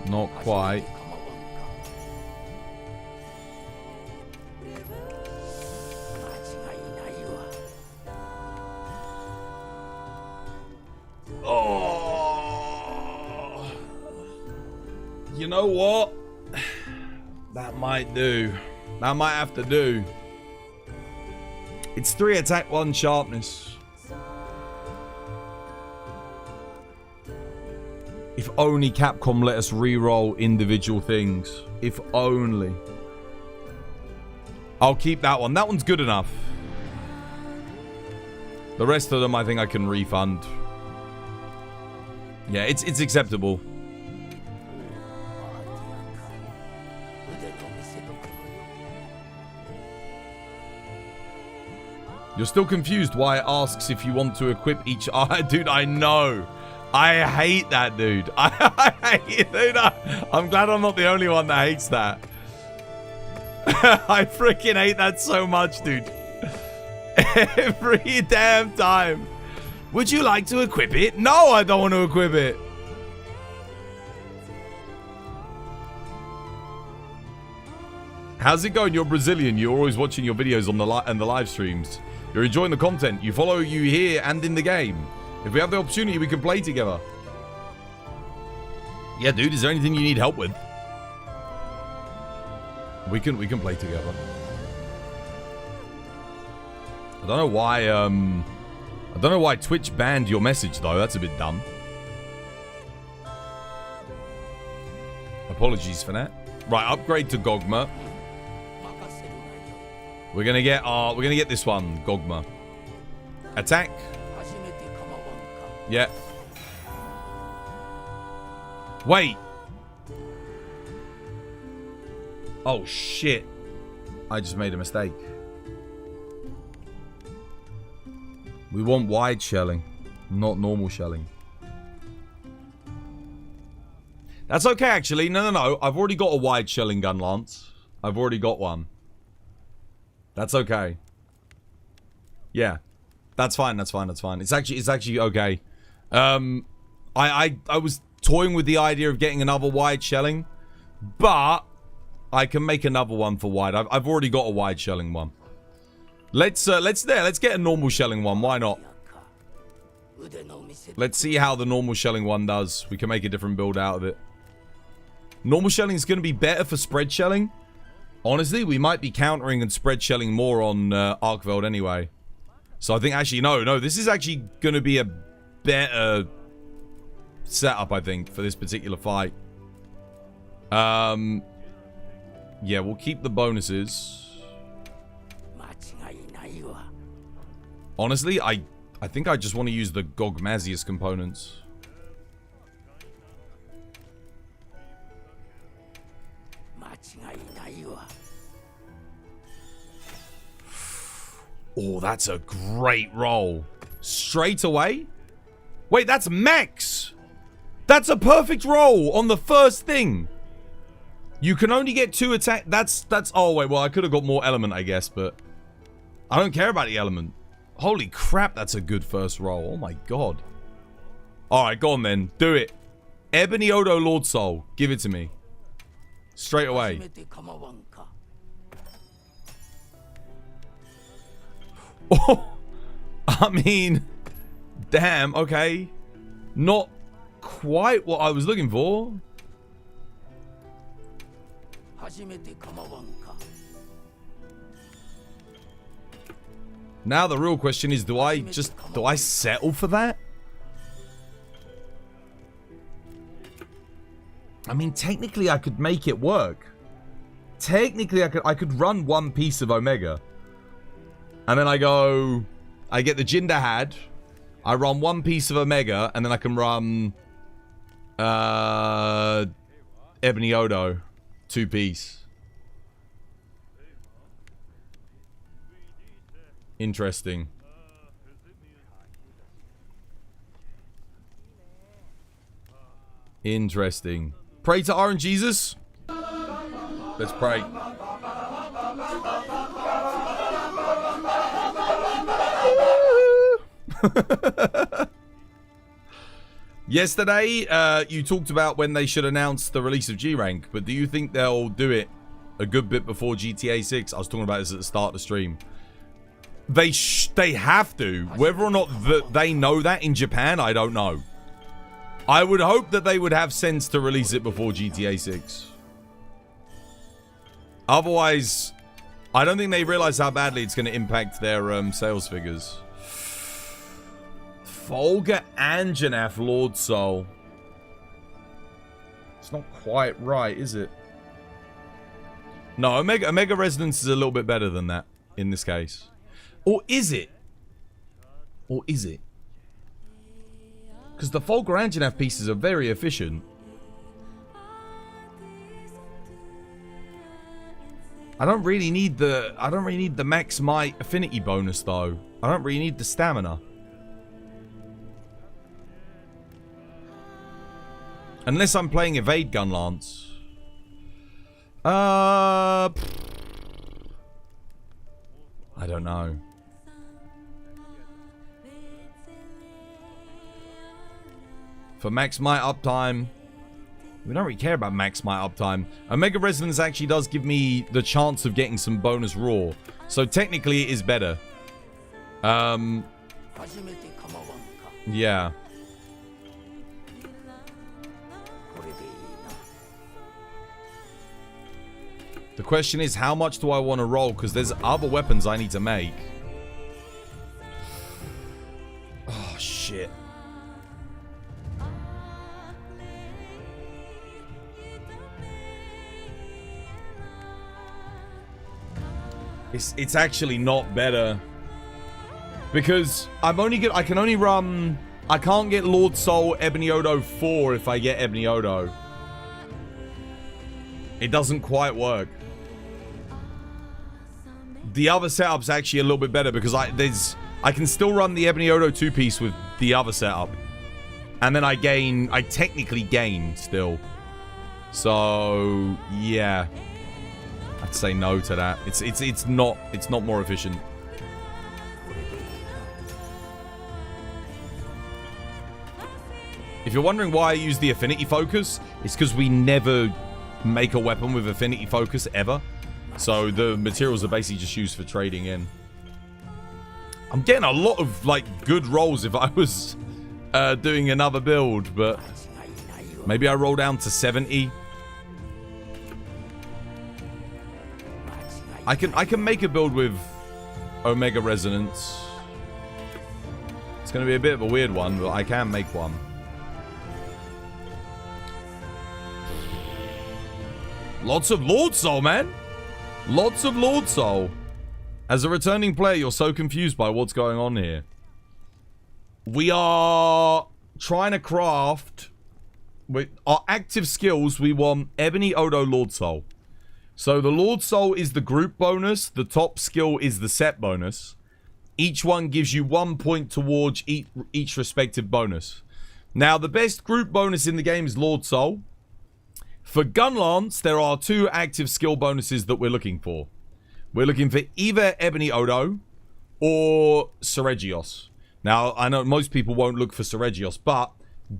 Not quite. Oh, you know what? That might do. That might have to do. It's 3 attack, 1 sharpness. If only Capcom let us re-roll individual things. If only. I'll keep that one. That one's good enough. The rest of them I think I can refund. Yeah, it's acceptable. You're still confused why it asks if you want to equip each... Dude, I know. I hate that, dude. I hate it, dude. I'm glad I'm not the only one that hates that. I freaking hate that so much, dude. Every damn time. Would you like to equip it? No, I don't want to equip it. How's it going? You're Brazilian. You're always watching your videos on the live streams. You're enjoying the content. You follow you here and in the game. If we have the opportunity, we can play together. Yeah, dude, is there anything you need help with? We can play together. I don't know why Twitch banned your message though. That's a bit dumb. Apologies for that. Right, upgrade to Gogma. We're gonna get this one, Gogma. Attack. Yeah. Wait. Oh, shit. I just made a mistake. We want wide shelling, not normal shelling. That's okay, actually. No. I've already got a wide shelling Gunlance. I've already got one. That's okay. Yeah. That's fine. It's actually okay. I was toying with the idea of getting another wide shelling, but I can make another one for wide. I've already got a wide shelling one. Let's get a normal shelling one. Why not? Let's see how the normal shelling one does. We can make a different build out of it. Normal shelling is going to be better for spread shelling. Honestly, we might be countering and spread shelling more on Arkfeld anyway. So I think actually, no, this is actually going to be a better setup, I think, for this particular fight. Yeah, we'll keep the bonuses. Honestly, I think I just want to use the Gogmazios components. Oh, that's a great roll. Straight away? Wait, that's max! That's a perfect roll on the first thing. You can only get 2 attack. That's. Oh, wait, well, I could have got more element, I guess, but I don't care about the element. Holy crap, that's a good first roll. Oh, my God. Alright, go on, then. Do it. Ebony Odo Lord Soul. Give it to me. Straight away. Oh, I mean, damn, okay. Not quite what I was looking for. Now the real question is, do I settle for that? I mean, technically I could make it work. Technically I could run one piece of Omega. And then I get the Jinder Had, I run one piece of Omega, and then I can run Ebony Odo, 2-piece. Interesting. Interesting. Pray to Orange Jesus. Let's pray. Yesterday, you talked about when they should announce the release of G-Rank, but do you think they'll do it a good bit before GTA 6? I was talking about this at the start of the stream. They have to. Whether or not they know that in Japan, I don't know. I would hope that they would have sense to release it before GTA 6. Otherwise, I don't think they realize how badly it's going to impact their sales figures. Folga Anjanath Lord Soul. It's not quite right, is it? No, Omega Resonance is a little bit better than that in this case. Or is it? Or is it? Because the Folga Anjanath pieces are very efficient. I don't really need the max might affinity bonus though. I don't really need the stamina. Unless I'm playing Evade Gunlance. I don't know. For max might uptime, we don't really care about max might uptime. Omega Resonance actually does give me the chance of getting some bonus raw. So technically it is better. Yeah. The question is, how much do I want to roll? Because there's other weapons I need to make. Oh, shit. It's actually not better. Because I can only run... I can't get Lord Soul Ebony Odo 4 if I get Ebony Odo. It doesn't quite work. The other setup's actually a little bit better because I can still run the Ebony Odo 2-piece with the other setup. And then I technically gain still. So, yeah. I'd say no to that. It's not more efficient. If you're wondering why I use the affinity focus, it's because we never make a weapon with affinity focus ever. So the materials are basically just used for trading in. I'm getting a lot of like good rolls if I was doing another build, but maybe I roll down to 70. I can make a build with Omega Resonance. It's going to be a bit of a weird one, but I can make one. Lots of Lord Soul, man. Lots of Lord Soul. As a returning player, you're so confused by what's going on here. We are trying to craft... With our active skills, we want Ebony Odo Lord Soul. So the Lord Soul is the group bonus. The top skill is the set bonus. Each one gives you 1 point towards each respective bonus. Now, the best group bonus in the game is Lord Soul. For Gunlance, there are 2 active skill bonuses that we're looking for. We're looking for either Ebony Odo or Seregios. Now, I know most people won't look for Seregios, but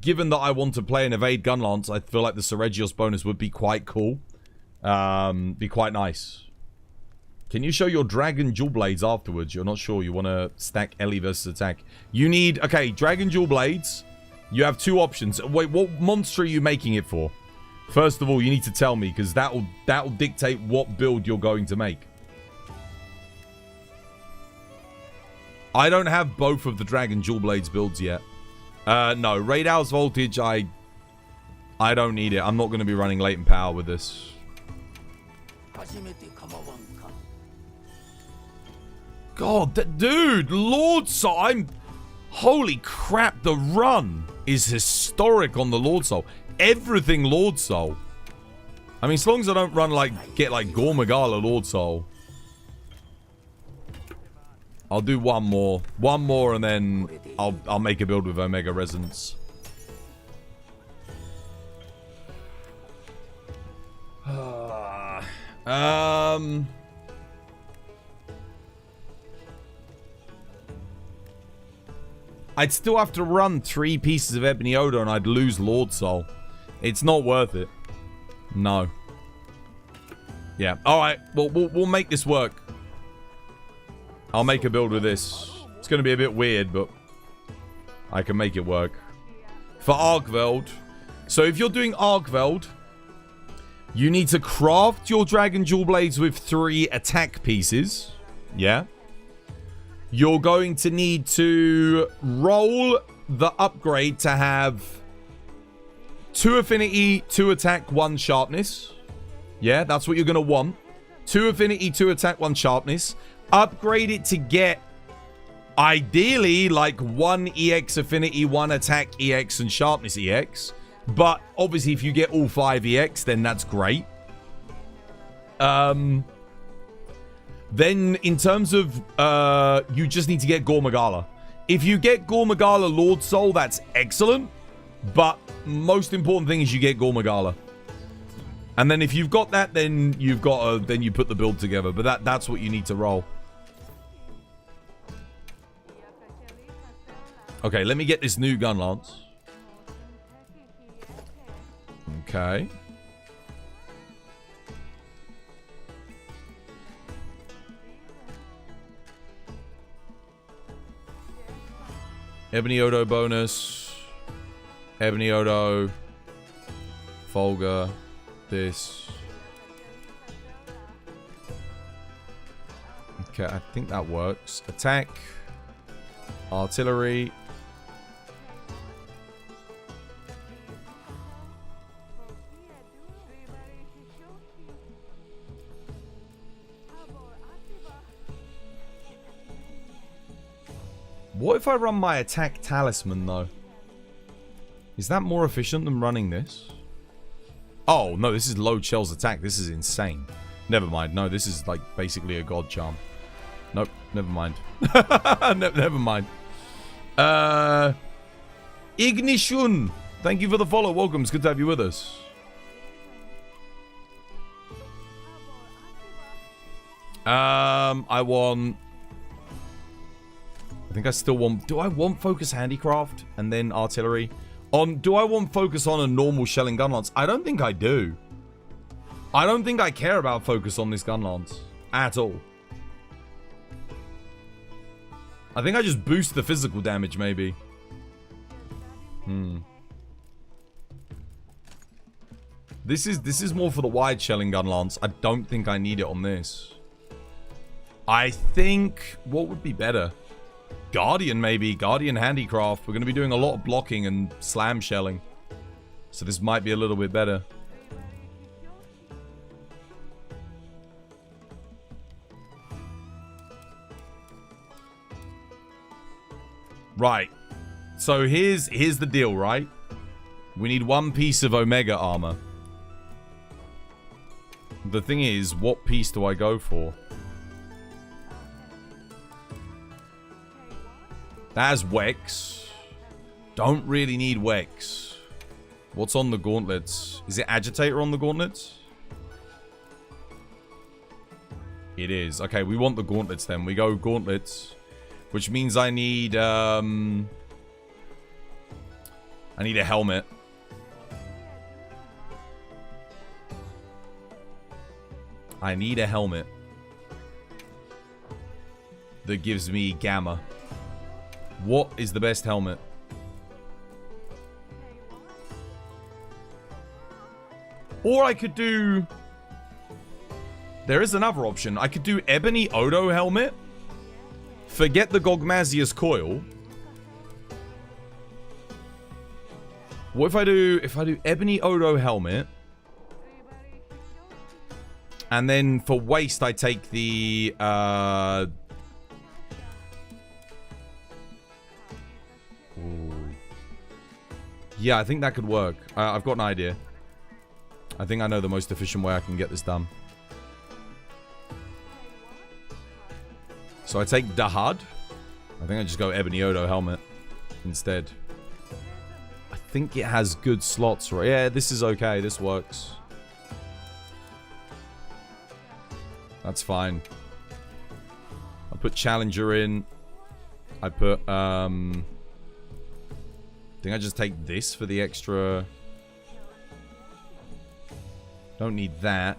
given that I want to play an Evade Gunlance, I feel like the Seregios bonus would be quite cool. Be quite nice. Can you show your dragon jewel blades afterwards? You're not sure. You want to stack Ellie versus attack. You need... Okay, dragon jewel blades. You have two options. Wait, what monster are you making it for? First of all, you need to tell me, because that'll dictate what build you're going to make. I don't have both of the dragon jewel blades builds yet. No, Raid House Voltage, I don't need it. I'm not going to be running latent power with this. God, dude, Lord Soul, holy crap, the run is historic on the Lord Soul. Everything Lord Soul. I mean, as long as I don't run get Gore Magala Lord Soul. I'll do one more. One more and then I'll make a build with Omega Resonance. I'd still have to run 3 pieces of Ebony Odo and I'd lose Lord Soul. It's not worth it. No. Yeah. Alright. Well, we'll make this work. I'll make a build with this. It's going to be a bit weird, but I can make it work. For Arkveld. So if you're doing Arkveld, you need to craft your Dragon Jewel Blades with 3 attack pieces. Yeah. You're going to need to roll the upgrade to have 2 affinity, 2 attack, 1 sharpness. Yeah, that's what you're going to want. 2 affinity, 2 attack, 1 sharpness. Upgrade it to get, ideally, like 1 EX affinity, 1 attack EX, and sharpness EX. But, obviously, if you get all 5 EX, then that's great. Then, in terms of, you just need to get Gore Magala. If you get Gore Magala Lord Soul, that's excellent. But, most important thing is you get Gore Magala. And then if you've got that, then you've got then you put the build together. But that's what you need to roll. Okay, let me get this new Gunlance. Okay. Ebony Odo bonus. Ebony Odo. Folga. This. Okay, I think that works. Attack. Artillery. What if I run my attack Talisman, though? Is that more efficient than running this? Oh, no, this is load shells attack. This is insane. Never mind. No, this is like basically a god charm. Nope, never mind. Never mind. Ignition. Thank you for the follow. Welcome. It's good to have you with us. I want... I think I still want... Do I want Focus Handicraft and then Artillery? Do I want Focus on a normal Shelling Gunlance? I don't think I do. I don't think I care about Focus on this Gunlance. At all. I think I just boost the physical damage, maybe. This is more for the wide Shelling Gunlance. I don't think I need it on this. I think... What would be better? Guardian, maybe. Guardian Handicraft. We're going to be doing a lot of blocking and slam shelling. So this might be a little bit better. Right. So here's the deal, right? We need 1 piece of Omega armor. The thing is, what piece do I go for? That has Wex. Don't really need Wex. What's on the gauntlets? Is it Agitator on the gauntlets? It is. Okay, we want the gauntlets then. We go gauntlets. Which means I need a helmet. I need a helmet. that gives me gamma. What is the best helmet? Or I could do... There is another option. I could do Ebony Odo helmet. Forget the Gogmazios coil. What if I do Ebony Odo helmet? And then for waist, I take the yeah, I think that could work. I've got an idea. I think I know the most efficient way I can get this done. So I take Dahad. I think I just go Ebony Odo helmet instead. I think it has good slots, right? Yeah, this is okay. This works. That's fine. I put Challenger in. I put, I think I just take this for the extra. Don't need that.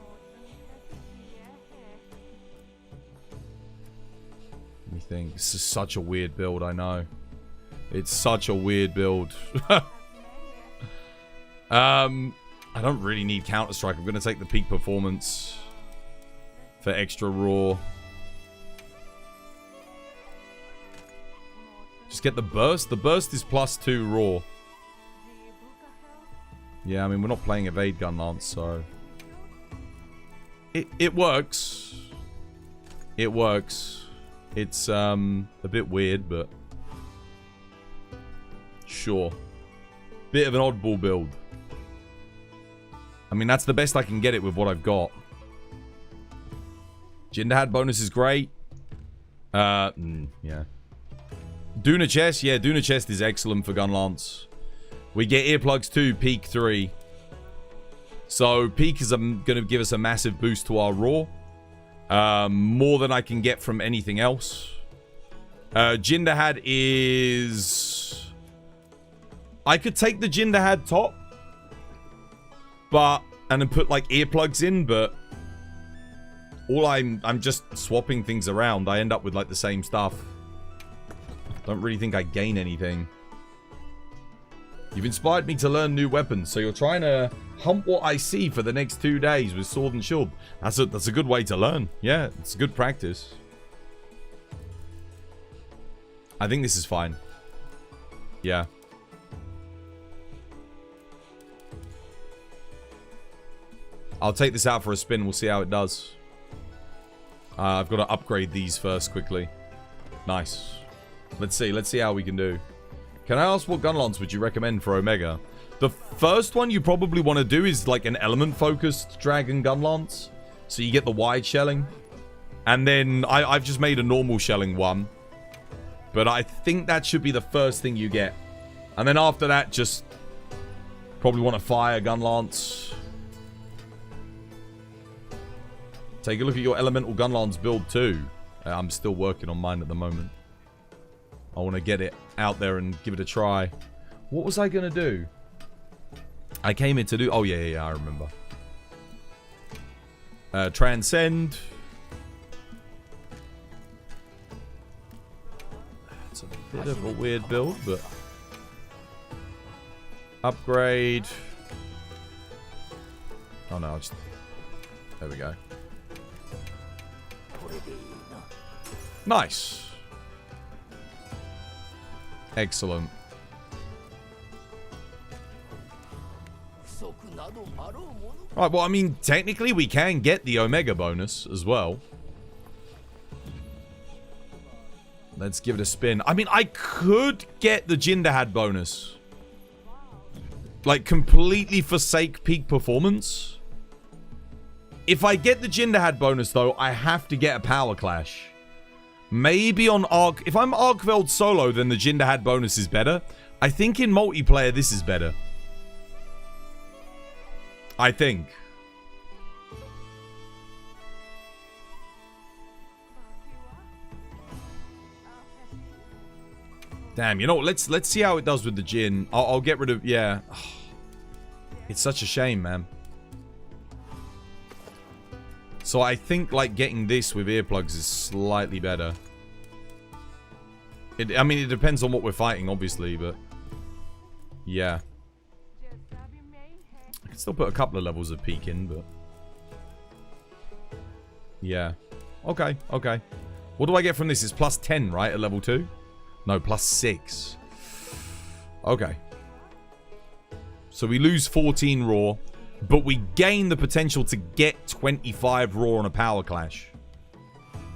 Let me think. This is such a weird build, I know. It's such a weird build. I don't really need Counter-Strike. I'm going to take the peak performance for extra raw. Just get the burst. The burst is +2 raw. Yeah, I mean, we're not playing Evade Gunlance, so... It works. It works. It's, a bit weird, but... Sure. Bit of an oddball build. I mean, that's the best I can get it with what I've got. Jinderhad bonus is great. Yeah. Duna Chest. Yeah, Duna Chest is excellent for Gunlance. We get earplugs too, Peak 3. So, Peak is going to give us a massive boost to our Raw. More than I can get from anything else. Jinderhad is... I could take the Jinderhad top. But... And then put, like, earplugs in, but... All I'm just swapping things around. I end up with, like, the same stuff. Don't really think I gain anything. You've inspired me to learn new weapons, so you're trying to hump what I see for the next 2 days with Sword and Shield. That's a good way to learn. Yeah, it's good practice. I think this is fine. Yeah. I'll take this out for a spin. We'll see how it does. I've got to upgrade these first quickly. Nice. Let's see how we can do. Can I ask what Gunlance would you recommend for Omega? The first one you probably want to do is like an element-focused Dragon Gunlance. So you get the wide shelling. And then I've just made a normal shelling one. But I think that should be the first thing you get. And then after that, just probably want a fire Gunlance. Take a look at your Elemental Gunlance build too. I'm still working on mine at the moment. I want to get it out there and give it a try. What was I going to do? I came in to do... Oh, yeah, I remember. Transcend. It's a bit of a weird build, but... Upgrade. Oh, no. There we go. Nice. Excellent. Right, well, I mean, technically we can get the Omega bonus as well. Let's give it a spin. I mean, I could get the Jinderhad bonus. Like, completely forsake peak performance. If I get the Jinderhad bonus, though, I have to get a Power Clash. Maybe on Ark... If I'm Arkveld solo, then the Jinderhad bonus is better. I think in multiplayer, this is better. I think. Damn, you know what? Let's see how it does with the Jin. I'll get rid of... Yeah. It's such a shame, man. So I think, like, getting this with earplugs is slightly better. I mean, it depends on what we're fighting, obviously, but... Yeah. I can still put a couple of levels of peak in, but... Yeah. Okay, okay. What do I get from this? It's plus 10, right, at level 2? No, plus 6. Okay. So we lose 14 raw, but we gain the potential to get 25 raw on a power clash.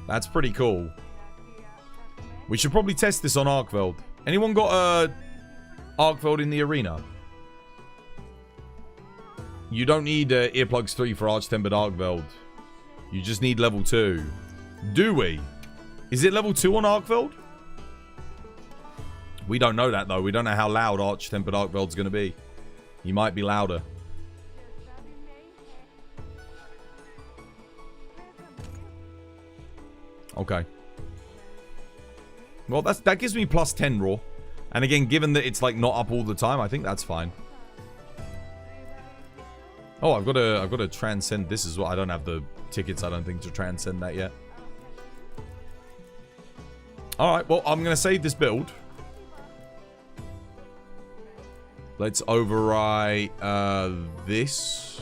That's pretty cool. We should probably test this on Arkveld. Anyone got Arkveld in the arena? You don't need earplugs 3 for Arch-Tempered Arkveld. You just need level 2. Do we? Is it level 2 on Arkveld? We don't know that, though. We don't know how loud Arch-Tempered Arkveld's going to be. He might be louder. Okay. Well, that gives me plus 10 raw. And again, given that it's like not up all the time, I think that's fine. Oh, I've got to transcend this as well. I don't have the tickets, I don't think, to transcend that yet. Alright, well, I'm going to save this build. Let's overwrite this.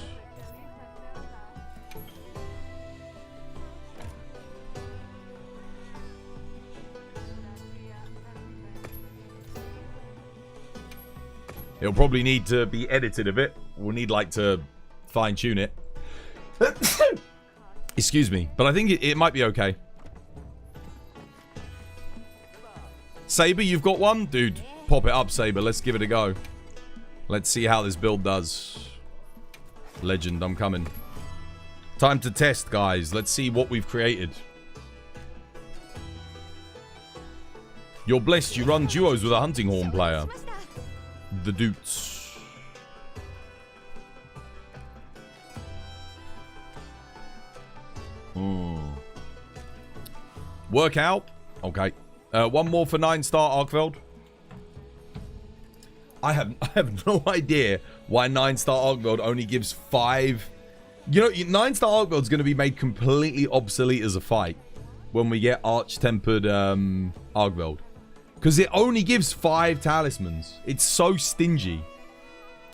It'll probably need to be edited a bit. We'll need, like, to fine-tune it. Excuse me. But I think it might be okay. Saber, you've got one? Dude, pop it up, Saber. Let's give it a go. Let's see how this build does. Legend, I'm coming. Time to test, guys. Let's see what we've created. You're blessed. You run duos with a hunting horn player. The Doots. Workout. Okay. One more for 9-star Arkfeld. I have no idea why 9-star Arkveld only gives 5. You know, 9-star Arkveld's going to be made completely obsolete as a fight when we get Arch-Tempered Arkveld. Because it only gives 5 talismans. It's so stingy.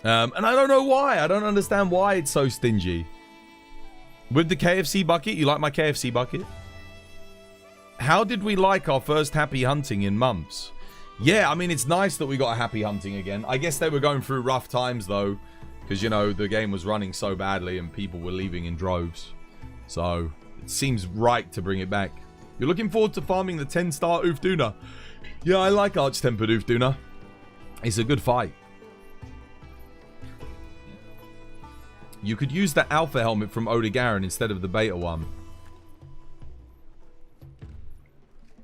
And I don't know why. I don't understand why it's so stingy. With the KFC bucket, you like my KFC bucket? How did we like our first happy hunting in months? Yeah, I mean, it's nice that we got a happy hunting again. I guess they were going through rough times, though. Because, you know, the game was running so badly and people were leaving in droves. So, it seems right to bring it back. You're looking forward to farming the 10-star Oofduna. Yeah, I like Arch-Tempered Oofduna. It's a good fight. You could use the Alpha helmet from Odegaran instead of the Beta one.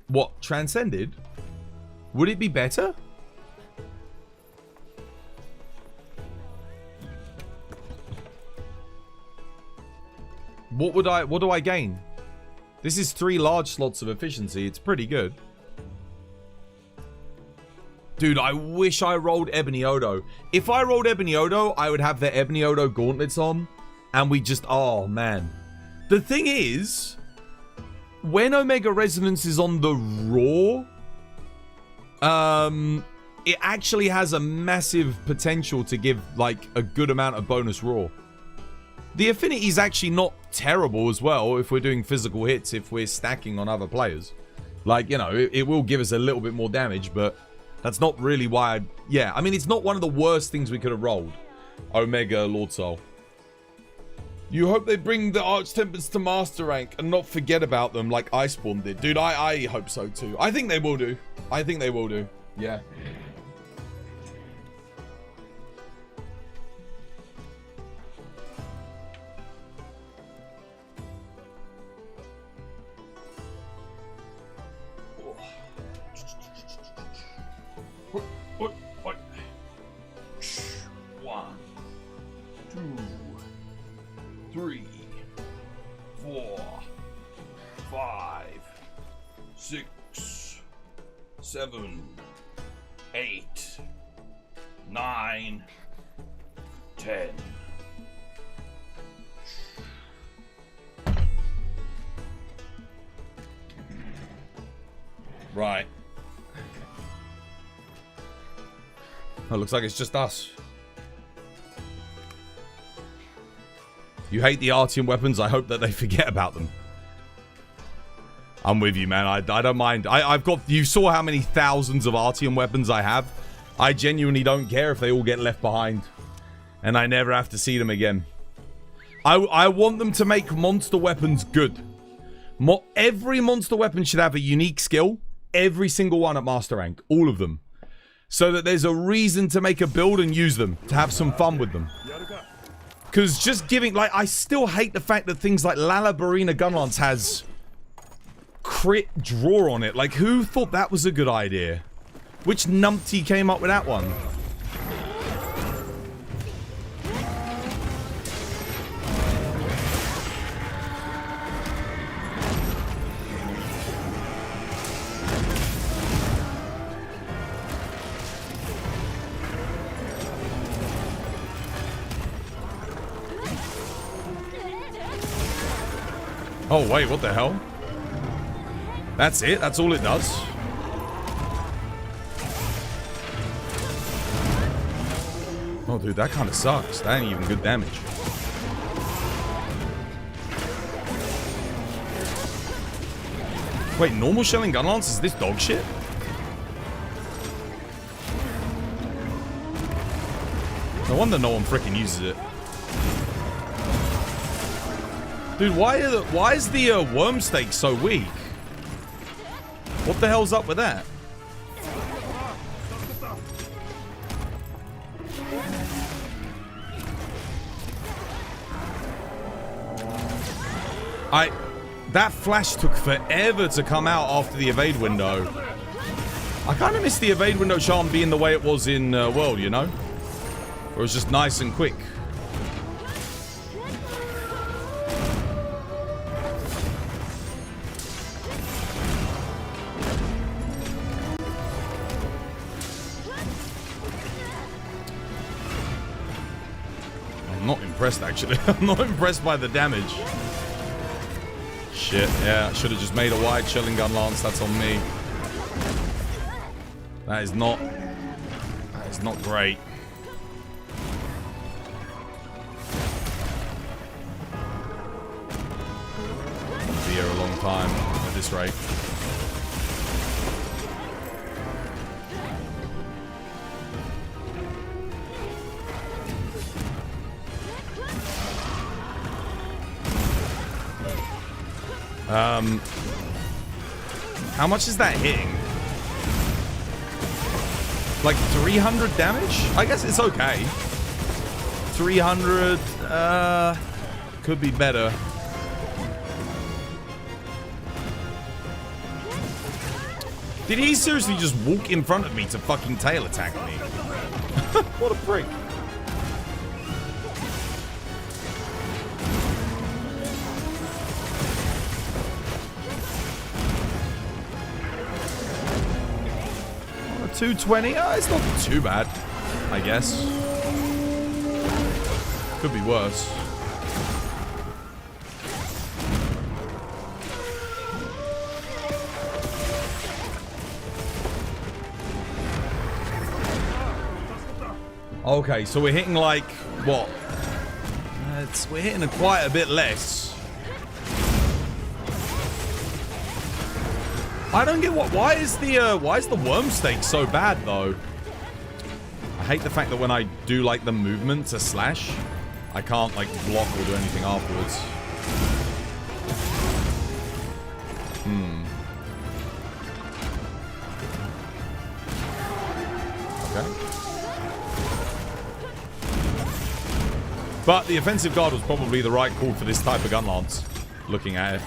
What? Transcended? Would it be better? What do I gain? This is 3 large slots of efficiency. It's pretty good. Dude, I wish I rolled Ebony Odo. If I rolled Ebony Odo, I would have the Ebony Odo gauntlets on. And we just... Oh, man. The thing is... When Omega Resonance is on the Raw... it actually has a massive potential to give, like, a good amount of bonus Raw. The Affinity is actually not terrible as well if we're doing physical hits, if we're stacking on other players. Like, you know, it will give us a little bit more damage, but... That's not really why yeah, I mean, it's not one of the worst things we could have rolled. Omega Lord Soul. You hope they bring the Arch-Tempers to Master Rank and not forget about them like Iceborne did. Dude, I hope so too. I think they will do. I think they will do. Yeah. Seven, 8, 9, 10. Right. Oh, looks like it's just us. You hate the Artium weapons. I hope that they forget about them. I'm with you, man. I don't mind. I've got... You saw how many thousands of Artium weapons I have. I genuinely don't care if they all get left behind. And I never have to see them again. I want them to make monster weapons good. Every monster weapon should have a unique skill. Every single one at Master Rank. All of them. So that there's a reason to make a build and use them. To have some fun with them. Because just giving... Like, I still hate the fact that things like Lalabarina Gunlance has... crit draw on it. Like, who thought that was a good idea? Which numpty came up with that one? Oh, wait, what the hell? That's it? That's all it does? Oh, dude, that kind of sucks. That ain't even good damage. Wait, normal shelling Gunlance? Is this dog shit? No wonder no one freaking uses it. Dude, why is the worm stake so weak? What the hell's up with that? That flash took forever to come out after the evade window. I kind of miss the evade window charm being the way it was in World, you know? Where it was just nice and quick. I'm not impressed, actually. I'm not impressed by the damage. Shit, yeah, I should have just made a wide shelling Gunlance. That's on me. That is not great. I'll be here a long time at this rate. How much is that hitting? Like 300 damage? I guess it's okay. 300, could be better. Did he seriously just walk in front of me to fucking tail attack me? What a prick. $220? Oh, it's not too bad, I guess. Could be worse. Okay, so we're hitting like what? We're hitting quite a bit less. I don't get why is the worm stake so bad though? I hate the fact that when I do like the movement to slash, I can't like block or do anything afterwards. Okay. But the offensive guard was probably the right call for this type of Gunlance, looking at it.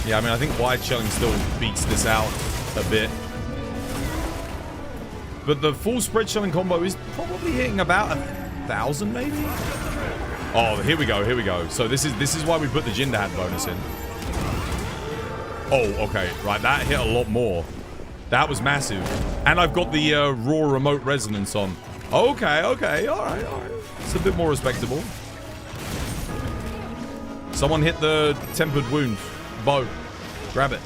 Yeah, I mean, I think wide shelling still beats this out a bit. But the full spread shelling combo is probably hitting about 1,000 maybe? Oh, here we go, here we go. So this is why we put the Jindahan bonus in. Oh, okay. Right, that hit a lot more. That was massive. And I've got the raw remote resonance on. Okay, okay. All right, all right. It's a bit more respectable. Someone hit the tempered wound. Bo. Grab it.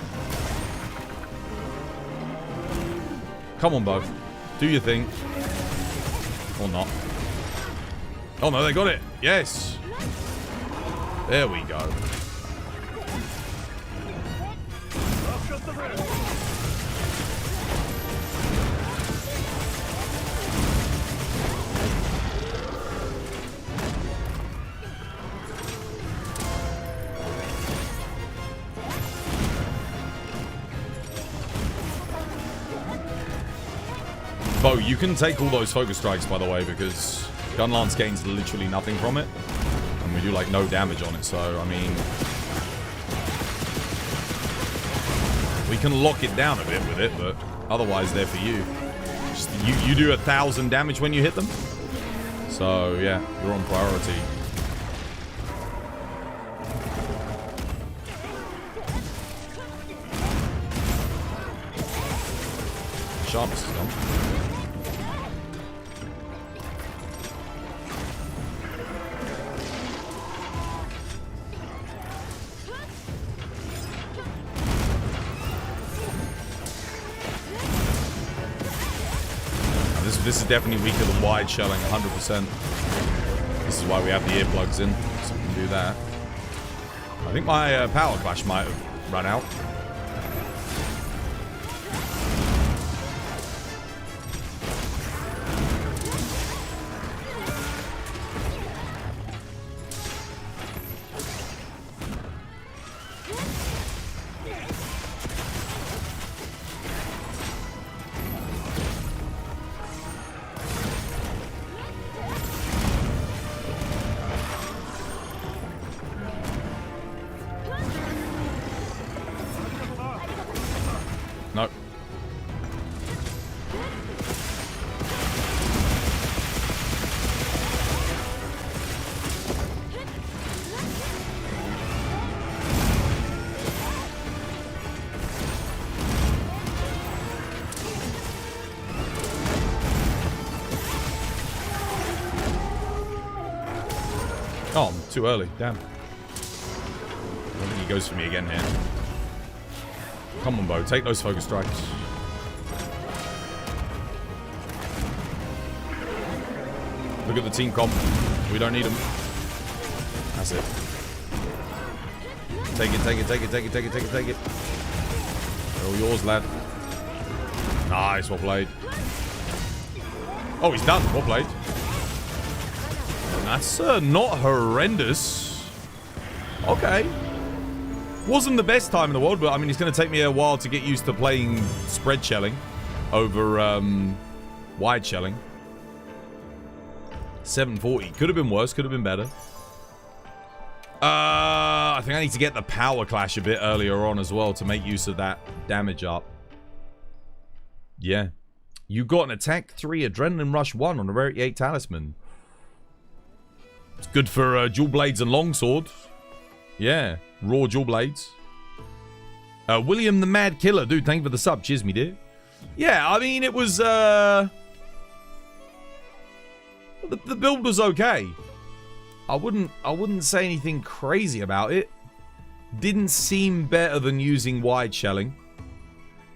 Come on, Bo. Do your thing. Or not. Oh, no, they got it. Yes. There we go. Bo, you can take all those focus strikes, by the way, because Gunlance gains literally nothing from it. And we do, like, no damage on it, so, I mean... we can lock it down a bit with it, but otherwise they're for you. Just, you do 1,000 damage when you hit them. So, yeah, you're on priority. Sharpness is gone. This is definitely weaker than wide shelling, 100%. This is why we have the earplugs in, so we can do that. I think my power clash might have run out. Nope. Oh, I'm too early. Damn. I don't think he goes for me again here. Come on, Bo. Take those focus strikes. Look at the team comp. We don't need them. That's it. Take it, take it, take it, take it, take it, take it, take it. They're all yours, lad. Nice, well played. Oh, he's done. Well played. That's not horrendous. Okay. Wasn't the best time in the world, but I mean, it's going to take me a while to get used to playing spread shelling over wide shelling. 740. Could have been worse. Could have been better. I think I need to get the power clash a bit earlier on as well to make use of that damage up. Yeah. You got an attack 3 adrenaline rush 1 on a rarity 8 talisman. It's good for dual blades and longsword. Yeah. Raw dual blades. William the Mad Killer. Dude, thank you for the sub. Cheers, me dear. Yeah, I mean, it was... The build was okay. I wouldn't say anything crazy about it. Didn't seem better than using wide shelling.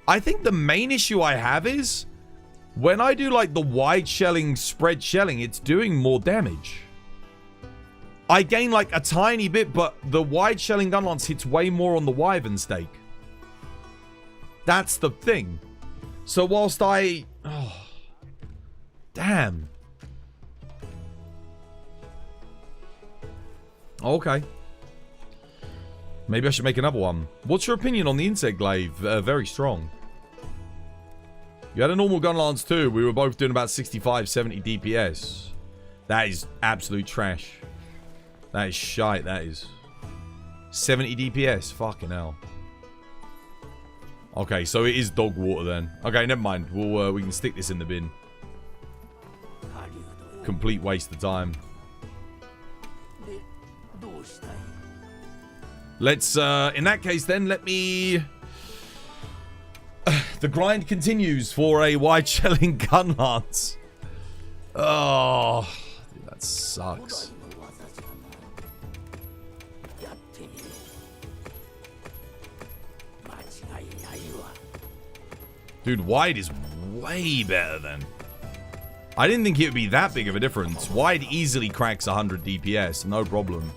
I think the main issue I have is... when I do, like, the wide shelling, spread shelling, it's doing more damage. I gain like a tiny bit, but the wide shelling Gunlance hits way more on the wyvern stake. That's the thing. So whilst I... oh, damn. Okay. Maybe I should make another one. What's your opinion on the insect glaive? Very strong. You had a normal Gunlance too. We were both doing about 65, 70 DPS. That is absolute trash. That is shite, that is. 70 DPS, fucking hell. Okay, so it is dog water then. Okay, never mind. We can stick this in the bin. Complete waste of time. Let's, in that case then, let me... the grind continues for a wide shelling Gunlance. Oh, dude, that sucks. Dude, wide is way better then. I didn't think it would be that big of a difference. Wide easily cracks 100 DPS, no problem.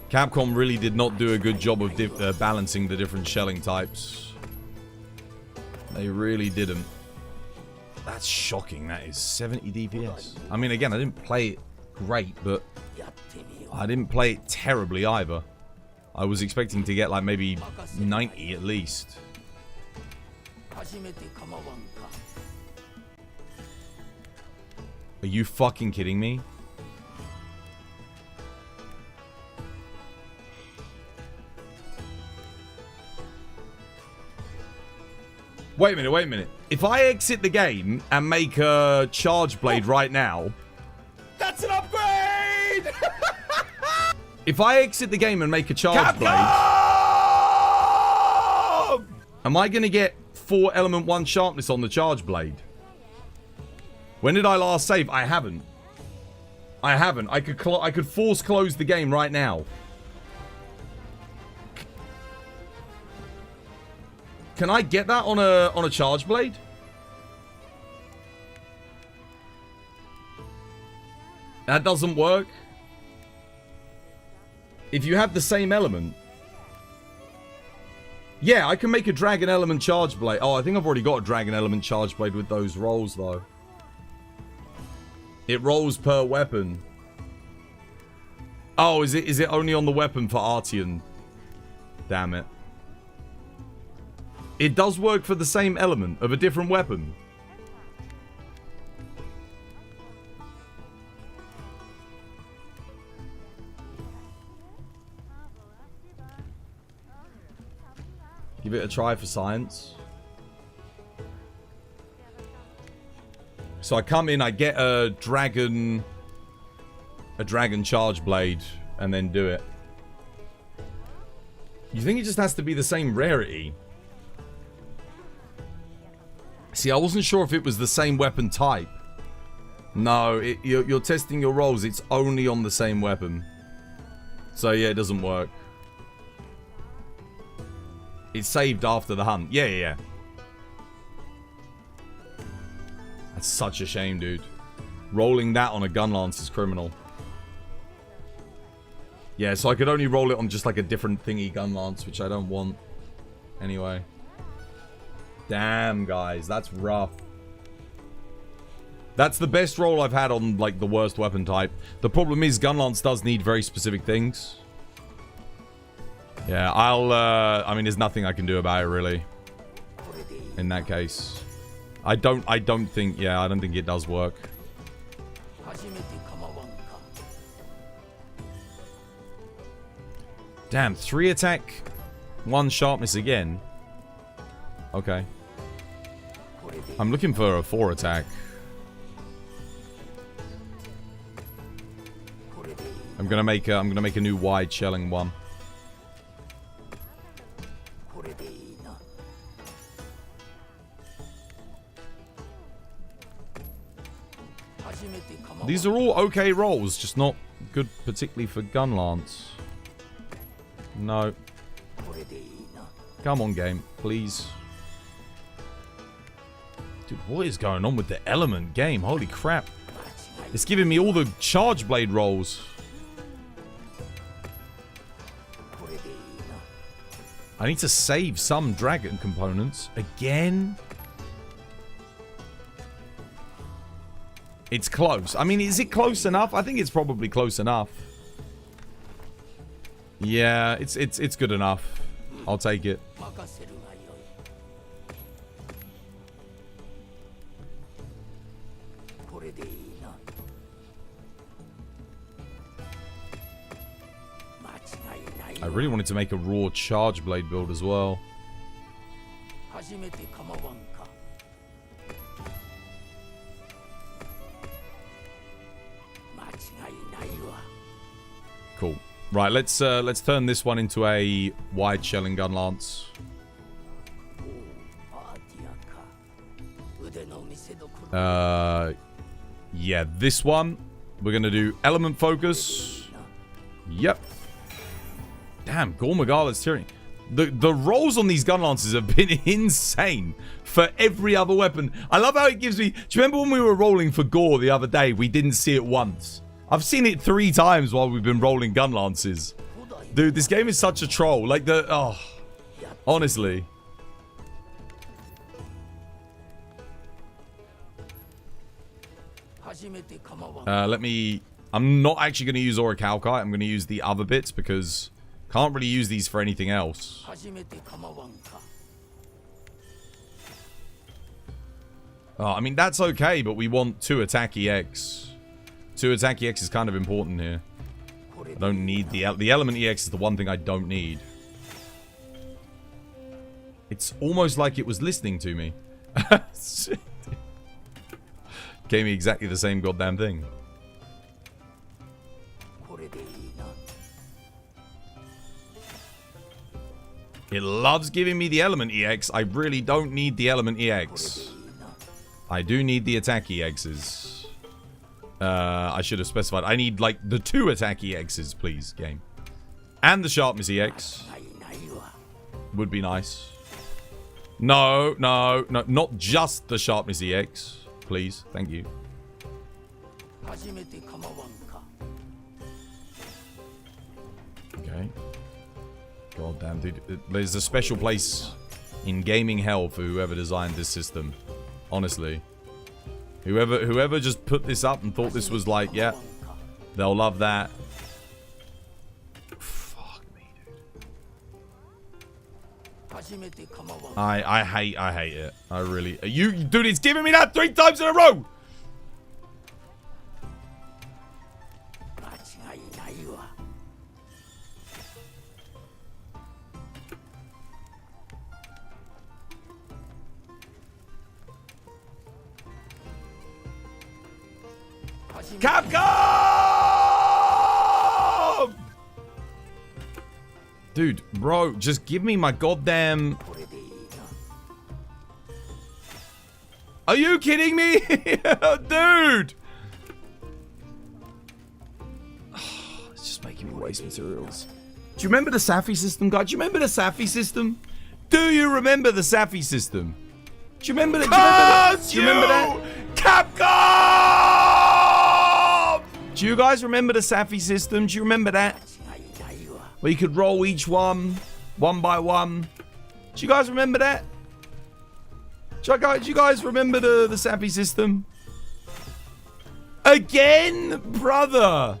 Capcom really did not do a good job of balancing the different shelling types. They really didn't. That's shocking. That is 70 DPS. I mean, again, I didn't play it great, but I didn't play it terribly either. I was expecting to get like maybe 90 at least. Are you fucking kidding me? Wait a minute, wait a minute. If I exit the game and make a charge blade right now... That's an upgrade! If I exit the game and make a charge blade... Am I going to get 4 element 1 sharpness on the charge blade? When did I last save? I haven't. I haven't. I could force close the game right now. Can I get that on a charge blade? That doesn't work. If you have the same element. Yeah, I can make a dragon element charge blade. Oh, I think I've already got a dragon element charge blade with those rolls though. It rolls per weapon. Oh, is it only on the weapon for Artian? Damn it. It does work for the same element of a different weapon. Give it a try for science. So I come in, I get a dragon charge blade, and then do it. You think it just has to be the same rarity? See, I wasn't sure if it was the same weapon type. No, you're testing your rolls. It's only on the same weapon. So yeah, it doesn't work. It's saved after the hunt. Yeah. That's such a shame, dude. Rolling that on a Gunlance is criminal. Yeah, so I could only roll it on just like a different thingy Gunlance, which I don't want. Anyway. Damn, guys. That's rough. That's the best roll I've had on, like, the worst weapon type. The problem is Gunlance does need very specific things. Yeah, I mean, there's nothing I can do about it, really. In that case. I don't think it does work. Damn, 3 attack, 1 sharpness again. Okay. I'm looking for a 4 attack. I'm gonna make a new wide shelling one. These are all okay rolls, just not good particularly for Gunlance. No. Come on, game, please. Dude, what is going on with the element game? Holy crap. It's giving me all the charge blade rolls. I need to save some dragon components. Again? It's close. I mean, is it close enough? I think it's probably close enough. Yeah, it's good enough. I'll take it. I really wanted to make a raw charge blade build as well. Cool. Right, let's turn this one into a wide shelling Gunlance. Yeah, this one we're gonna do element focus. Yep. Damn, Gogmazios Tyranny. The rolls on these Gunlances have been insane for every other weapon. I love how it gives me... Do you remember when we were rolling for Gore the other day? We didn't see it once. I've seen it 3 times while we've been rolling Gunlances. Dude, this game is such a troll. Like the... Oh. Honestly. Let me... I'm not actually going to use Orichalcite. I'm going to use the other bits because... Can't really use these for anything else. Oh, I mean, that's okay, but we want 2 attack EX. 2 attack EX is kind of important here. I don't need the element EX is the one thing I don't need. It's almost like it was listening to me. Gave me exactly the same goddamn thing. It loves giving me the element EX. I really don't need the element EX. I do need the attack EXs. I should have specified. I need, like, the 2 attack EXs, please, game. And the sharpness EX. Would be nice. No, no, no. Not just the sharpness EX. Please. Thank you. Okay. God damn, dude. There's a special place in gaming hell for whoever designed this system. Honestly. Whoever just put this up and thought this was like, yeah, they'll love that. Fuck me, dude. I hate it. I really... Dude, it's giving me that 3 times in a row! Capcom! Dude, bro, just give me my goddamn... Are you kidding me? Dude! It's just making me waste materials. Do you remember the Safi system, guys? Do you remember the Safi system? Do you remember the Safi system? Do you remember that? Do you remember that? Capcom! Do you guys remember the Safi system? Do you remember that? Where you could roll each one by one. Do you guys remember that? Do you guys remember the Safi system? Again, brother!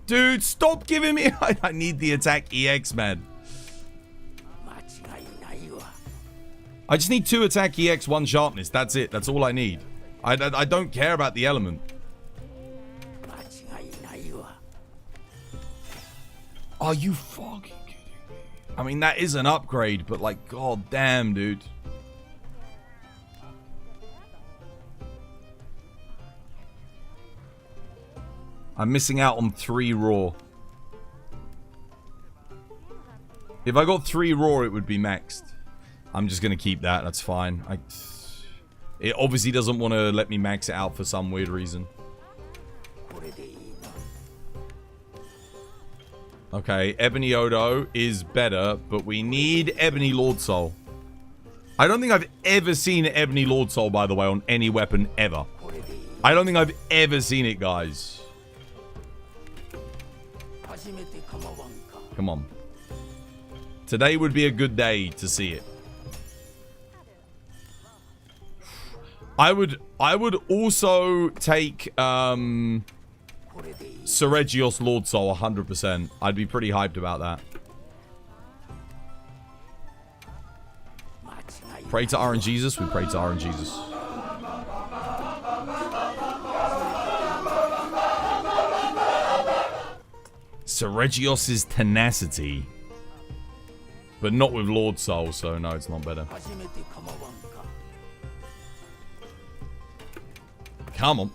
Dude, stop giving me... I need the attack EX, man. I just need 2 attack EX, 1 sharpness. That's it. That's all I need. I don't care about the element. Are you fucking kidding me? I mean, that is an upgrade, but like, god damn, dude. I'm missing out on 3 raw. If I got 3 raw, it would be maxed. I'm just going to keep that. That's fine. It obviously doesn't want to let me max it out for some weird reason. Okay, Ebony Odo is better, but we need Ebony Lord Soul. I don't think I've ever seen Ebony Lord Soul, by the way, on any weapon ever. I don't think I've ever seen it, guys. Come on. Today would be a good day to see it. I would also take Seregios Lord Soul 100%. I'd be pretty hyped about that. Pray to RNGesus, we pray to RNGesus. Seregios' tenacity. But not with Lord Soul, so no, it's not better. Come on.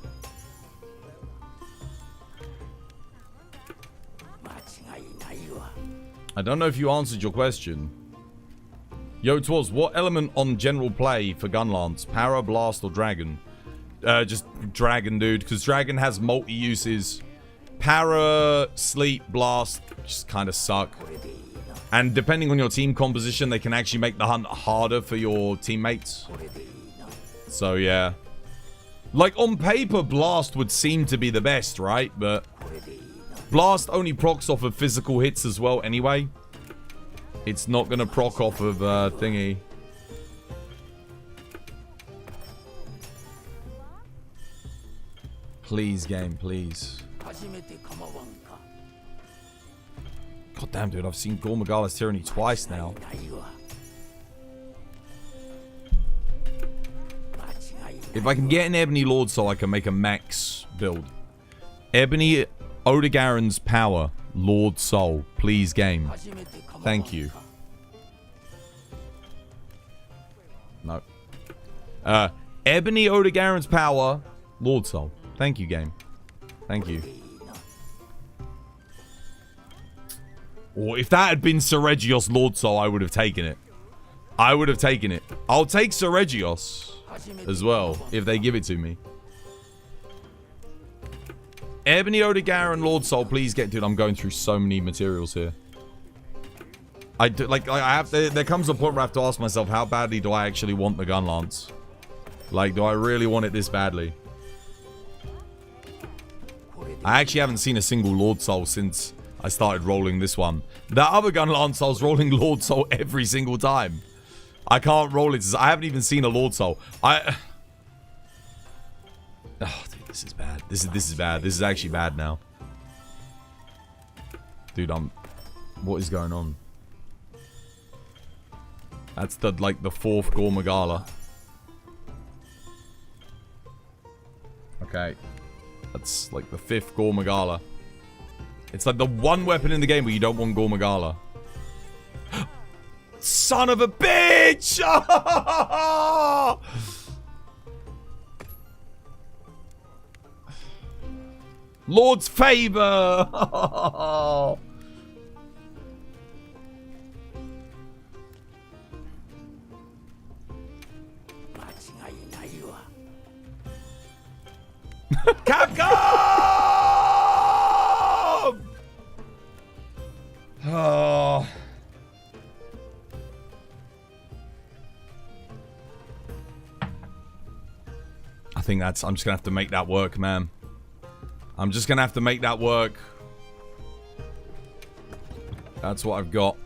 I don't know if you answered your question. Yo, Twas, what element on general play for Gunlance? Para, Blast, or Dragon? Just Dragon, dude, because Dragon has multi-uses. Para, Sleep, Blast just kind of suck. And depending on your team composition, they can actually make the hunt harder for your teammates. So, yeah. Like, on paper, Blast would seem to be the best, right? But Blast only procs off of physical hits as well anyway. It's not going to proc off of thingy. Please, game, please. God damn, dude, I've seen Gogmazios Tyranny twice now. If I can get an Ebony Lord Soul, I can make a max build. Ebony Odegaren's power, Lord Soul. Please, game. Thank you. No. Ebony Odegaren's power, Lord Soul. Thank you, game. Thank you. Or if that had been Seregios Lord Soul, I would have taken it. I would have taken it. I'll take Seregios as well, if they give it to me. Ebony Odegaren Lord Soul, please get... Dude, I'm going through so many materials here. There comes a point where I have to ask myself, how badly do I actually want the Gunlance? Like, do I really want it this badly? I actually haven't seen a single Lord Soul since I started rolling this one. That other Gunlance, I was rolling Lord Soul every single time. I can't roll it. I haven't even seen a Lord Soul. Oh, dude, this is bad. This is bad. This is actually bad now. Dude, what is going on? That's the fourth Gogmazios. Okay. That's like the fifth Gogmazios. It's like the one weapon in the game where you don't want Gogmazios. Son of a bitch! Lord's favor! Capcom! Oh. I think I'm just gonna have to make that work, man. I'm just gonna have to make that work. That's what I've got.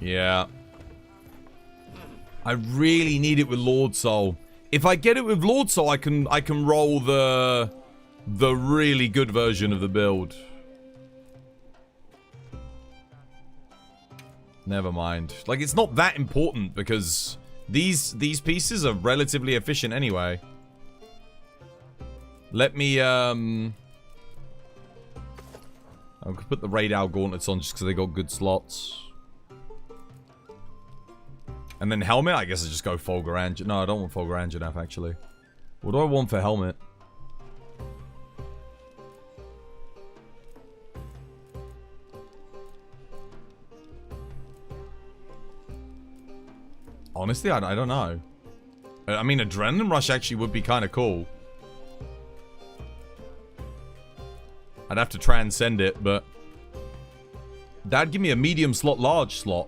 Yeah. I really need it with Lord Soul. If I get it with Lord Soul, I can roll the really good version of the build. Never mind. Like, it's not that important because these pieces are relatively efficient anyway. Let me I'll put the Radar gauntlets on just because they got good slots. And then helmet, I guess I just go Fulgurant. No, I don't want Fulgurant enough, actually. What do I want for helmet? Honestly, I don't know. I mean, Adrenaline Rush actually would be kind of cool. I'd have to transcend it, but... that'd give me a medium slot, large slot.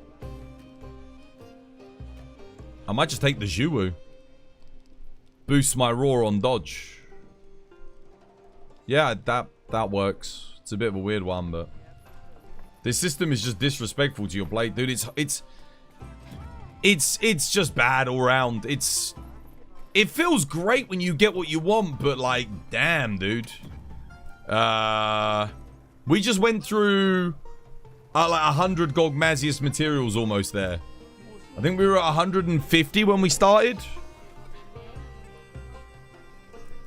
I might just take the Zhuwu. Boost my roar on dodge. Yeah, that works. It's a bit of a weird one, but... this system is just disrespectful to your blade. Dude, it's just bad all around. It feels great when you get what you want, but like, damn, dude. We just went through like 100 Gogmazios materials almost there. I think we were at 150 when we started.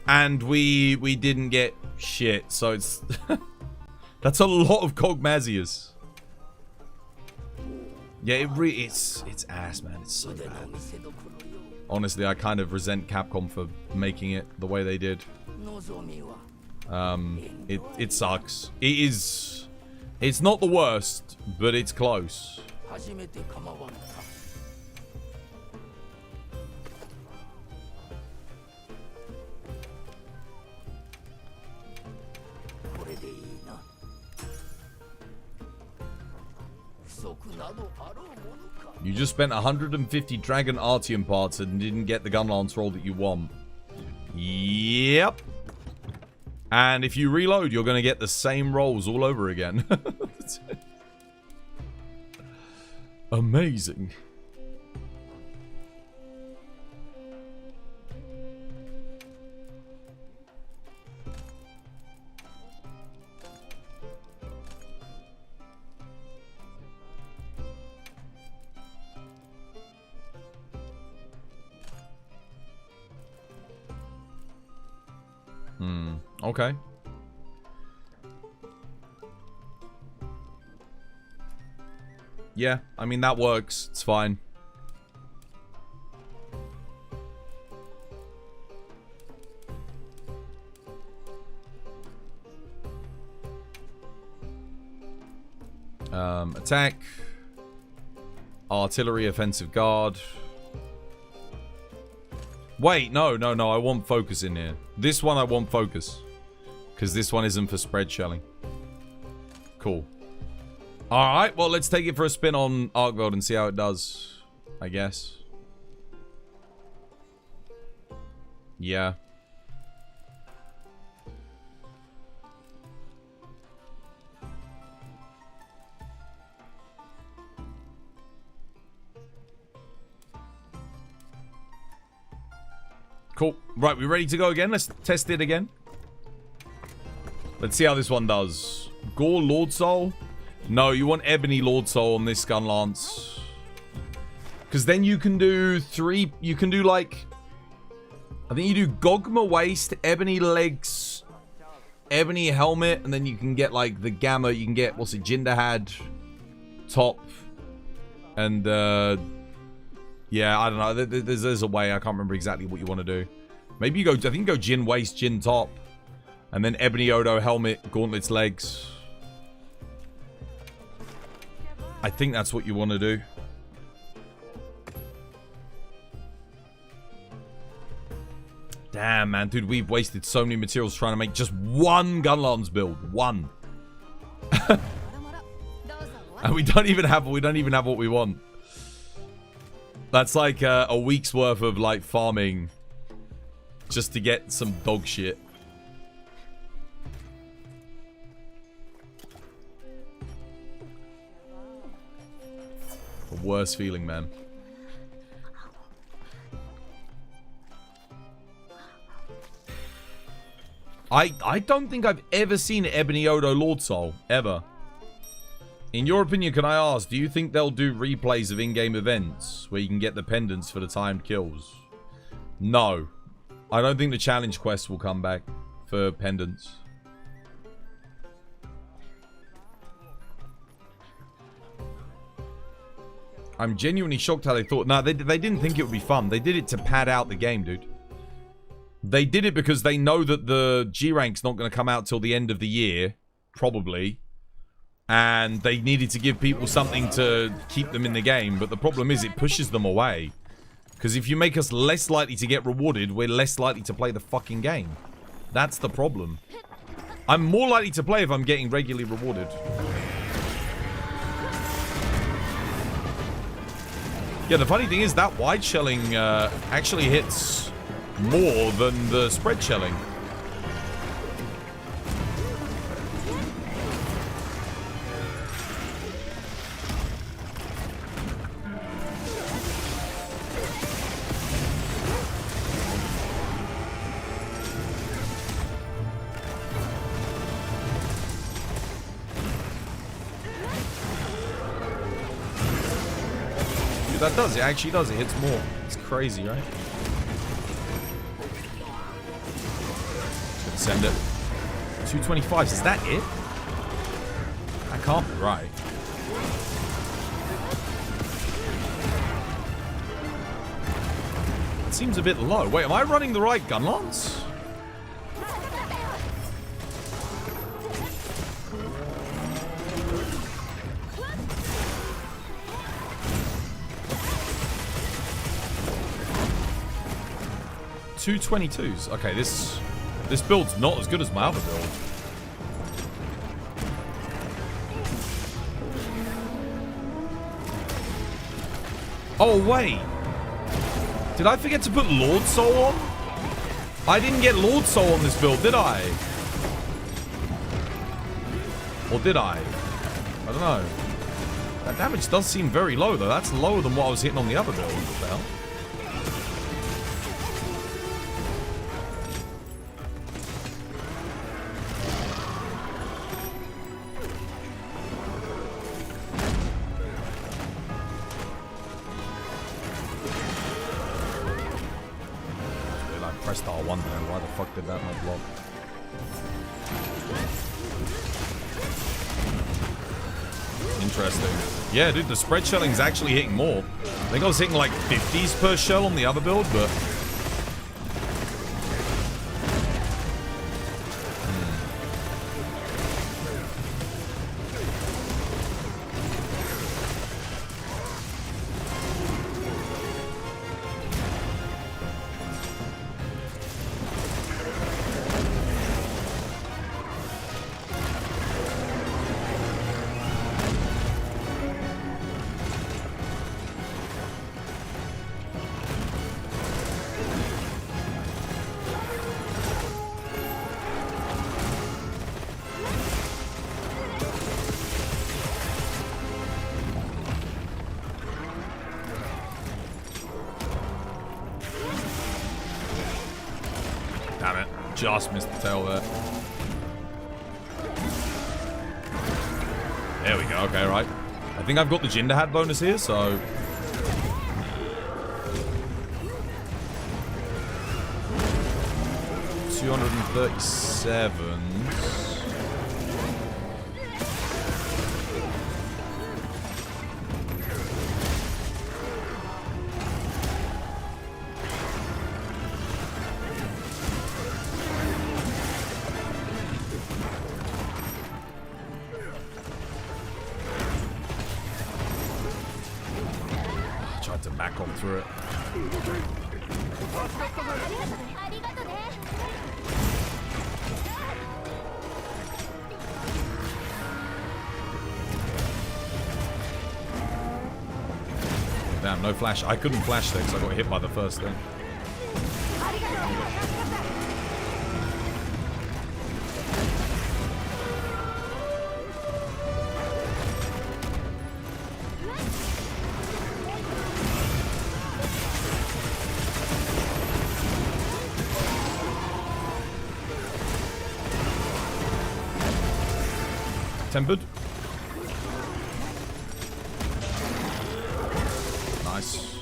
And we didn't get shit, so it's... That's a lot of Gogmazios. Yeah, it's ass, man. It's so bad. Honestly, I kind of resent Capcom for making it the way they did. It sucks. It's not the worst, but it's close. You just spent 150 Dragon Artium parts and didn't get the Gunlance roll that you want. Yep. And if you reload, you're going to get the same rolls all over again. Amazing. Okay. Yeah, I mean, that works. It's fine. Attack. Artillery, offensive guard. Wait, no, I want focus in here. This one I want focus. Because this one isn't for spread shelling. Cool. Alright, well, let's take it for a spin on Arkveld and see how it does. I guess. Yeah. Cool. Right, we ready to go again? Let's test it again. Let's see how this one does. Gore Lord Soul? No, you want Ebony Lord Soul on this Gunlance. Because then you can do three... You can do like... I think you do Gogma Waist, Ebony Legs, Ebony Helmet, and then you can get like the Gamma. You can get, what's it, Jinderhad Top. And, yeah, I don't know. There's a way. I can't remember exactly what you want to do. Maybe you go... I think you go Jin Waist, Jin Top. And then Ebony Odo Helmet, Gauntlet's Legs. I think that's what you want to do. Damn, man. Dude, we've wasted so many materials trying to make just one Gunlance build. One. And we don't even have what we want. That's like a week's worth of like farming just to get some dog shit. The worst feeling, man. I don't think I've ever seen Ebony Odo Lord Soul. Ever. In your opinion, can I ask, do you think they'll do replays of in-game events where you can get the pendants for the timed kills? No. I don't think the challenge quest will come back for pendants. I'm genuinely shocked how they thought... No, they didn't think it would be fun. They did it to pad out the game, dude. They did it because they know that the G rank's not going to come out till the end of the year. Probably. And they needed to give people something to keep them in the game. But the problem is it pushes them away. Because if you make us less likely to get rewarded, we're less likely to play the fucking game. That's the problem. I'm more likely to play if I'm getting regularly rewarded. Yeah, the funny thing is that wide shelling actually hits more than the spread shelling. That does, it actually does, it hits more. It's crazy, right? send it. 225, is that it? That can't be right. It seems a bit low. Wait, am I running the right Gunlance? $222s. Okay, this build's not as good as my other build. Oh, wait. Did I forget to put Lord Soul on? I didn't get Lord Soul on this build, did I? Or did I? I don't know. That damage does seem very low, though. That's lower than what I was hitting on the other build. What the hell? R1 there. Why the fuck did that not block? Interesting. Yeah, dude, the spread shelling is actually hitting more. I think I was hitting like 50s per shell on the other build, but... Just missed the tail there. There we go. Okay, right. I think I've got the Jinderhat bonus here, so... $237. Through it. Damn, no flash. I couldn't flash there because I got hit by the first thing. Tempered. Nice.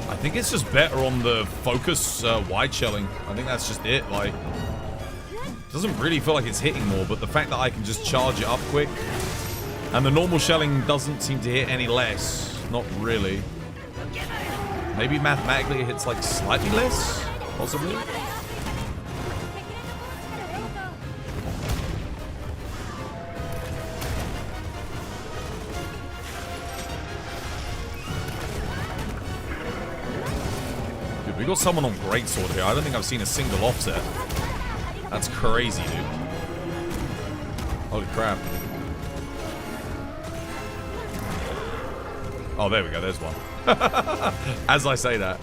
I think it's just better on the focus wide shelling. I think that's just it. Like, doesn't really feel like it's hitting more, but the fact that I can just charge it up quick, and the normal shelling doesn't seem to hit any less. Not really. Maybe mathematically it hits like slightly less, possibly. Dude, we got someone on greatsword here. I don't think I've seen a single offset. That's crazy, dude. Holy crap. Oh, there we go. There's one. As I say that.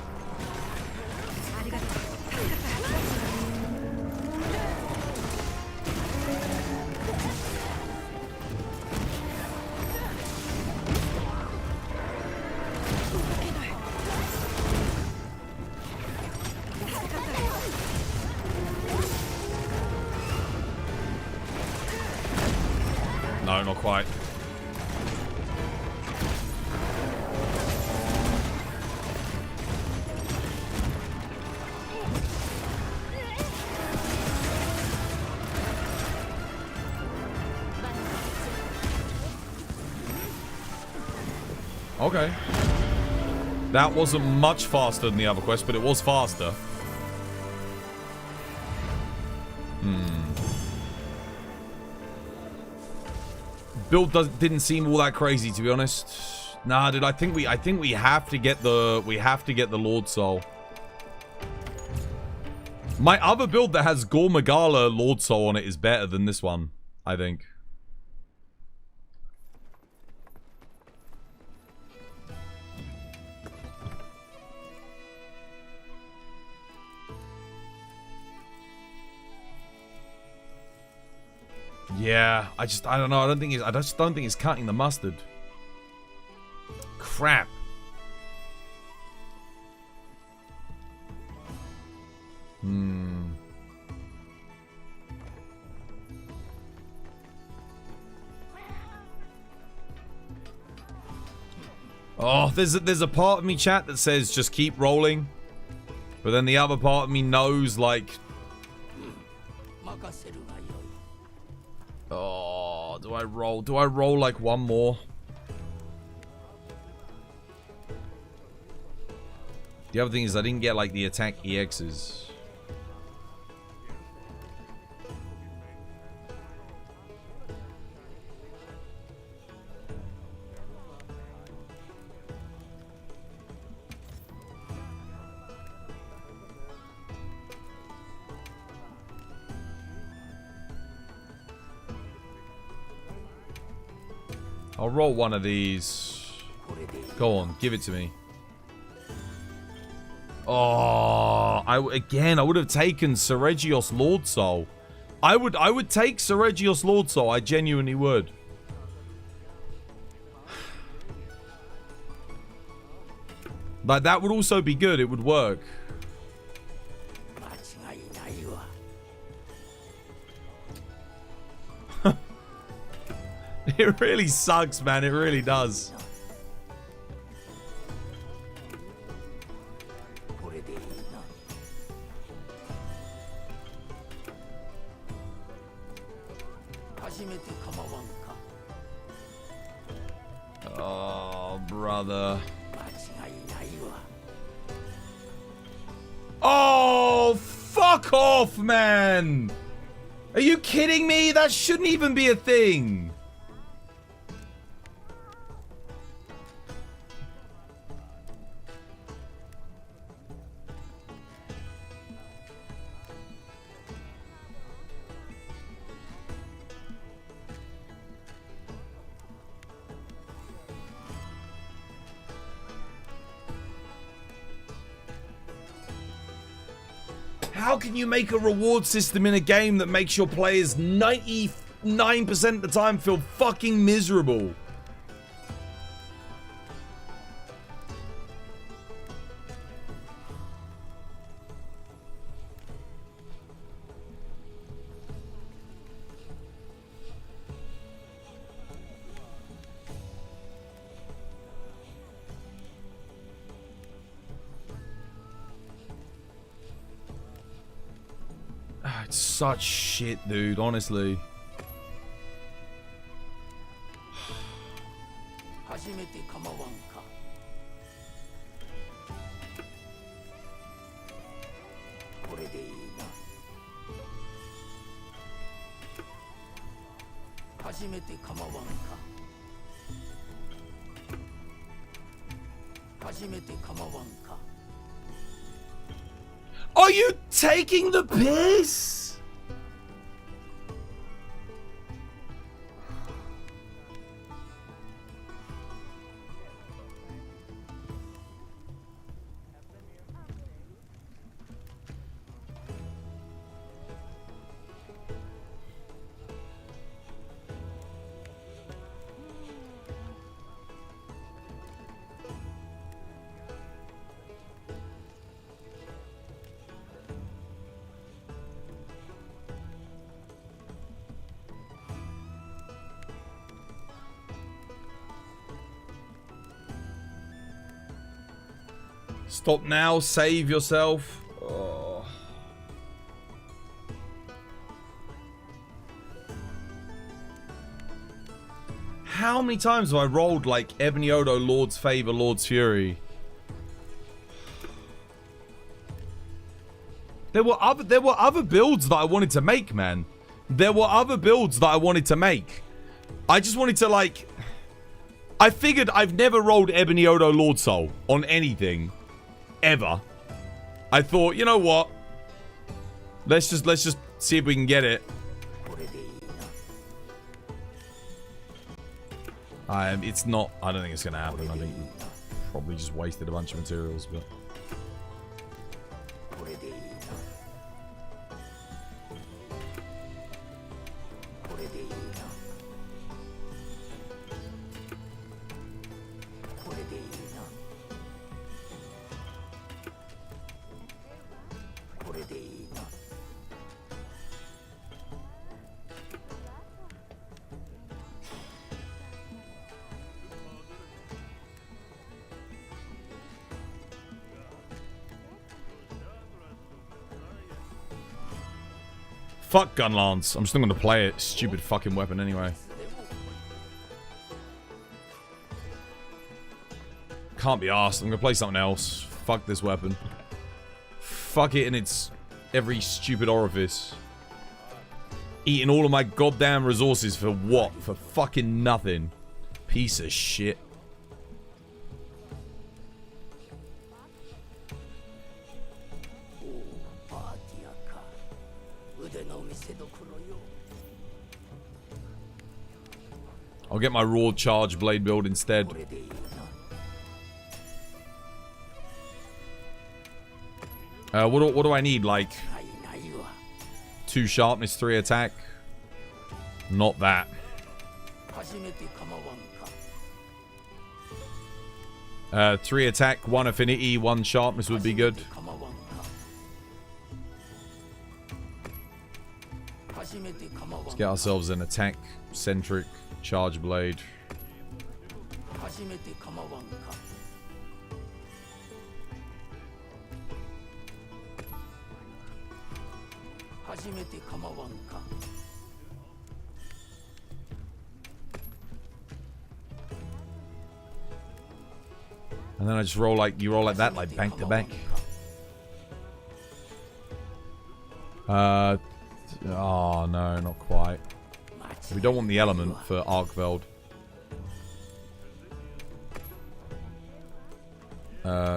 No, not quite. Okay. That wasn't much faster than the other quest, but it was faster. Build didn't seem all that crazy, to be honest. Nah, dude, I think we have to get the Lord Soul. My other build that has Gore Magala Lord Soul on it is better than this one, I think. Yeah, I don't know. I just don't think it's cutting the mustard. Crap. Oh, there's a part of me, chat, that says just keep rolling. But then the other part of me knows, like... Oh, do I roll? Do I roll like one more? The other thing is I didn't get like the attack EXs. I'll roll one of these. Go on, give it to me. Oh, I would have taken Seregios Lord Soul. I would take Seregios Lord Soul. I genuinely would. Like, that would also be good. It would work. It really sucks, man. It really does. Oh, brother. Oh, fuck off, man. Are you kidding me? That shouldn't even be a thing. How can you make a reward system in a game that makes your players 99% of the time feel fucking miserable? It's such shit, dude, honestly. Are you taking the piss? Stop now. Save yourself. Oh. How many times have I rolled like Ebony Odo, Lord's Favor, Lord's Fury? There were other builds that I wanted to make, man. There were other builds that I wanted to make. I just wanted to like... I figured I've never rolled Ebony Odo Lord Soul on anything. Ever. I thought, you know what? Let's just see if we can get it. It's not... I don't think it's going to happen. I think we probably just wasted a bunch of materials, but... Fuck Gunlance. I'm just not going to play it. Stupid fucking weapon anyway. Can't be arsed. I'm going to play something else. Fuck this weapon. Fuck it in its every stupid orifice. Eating all of my goddamn resources for what? For fucking nothing. Piece of shit. I'll get my raw charge blade build instead. What do I need? Like 2 sharpness, 3 attack. Not that. 3 attack, 1 affinity, 1 sharpness would be good. Let's get ourselves an attack centric charge blade. And then I just roll like, you roll like that, like bank to bank. Oh no, not quite. We don't want the element for Arkfeld.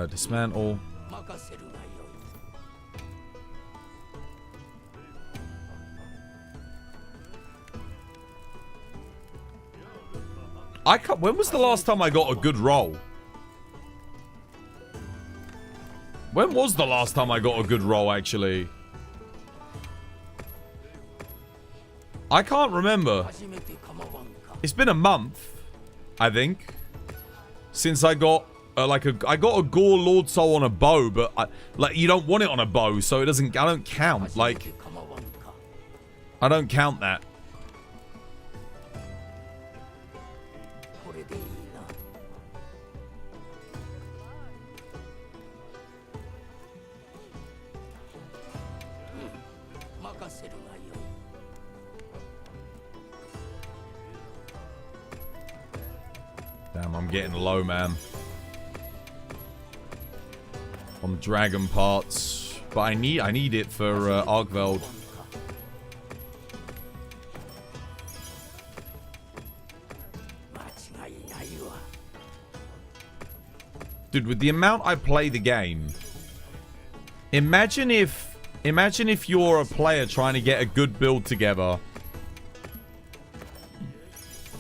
Dismantle. When was the last time I got a good roll? When was the last time I got a good roll, actually? I can't remember. It's been a month, I think, since I got I got a Gore Lord Soul on a bow, but like you don't want it on a bow, so it doesn't. I don't count. Like I don't count that. Damn, I'm getting low, man. On dragon parts, but I need it for Arkveld. Dude, with the amount I play the game, imagine if you're a player trying to get a good build together,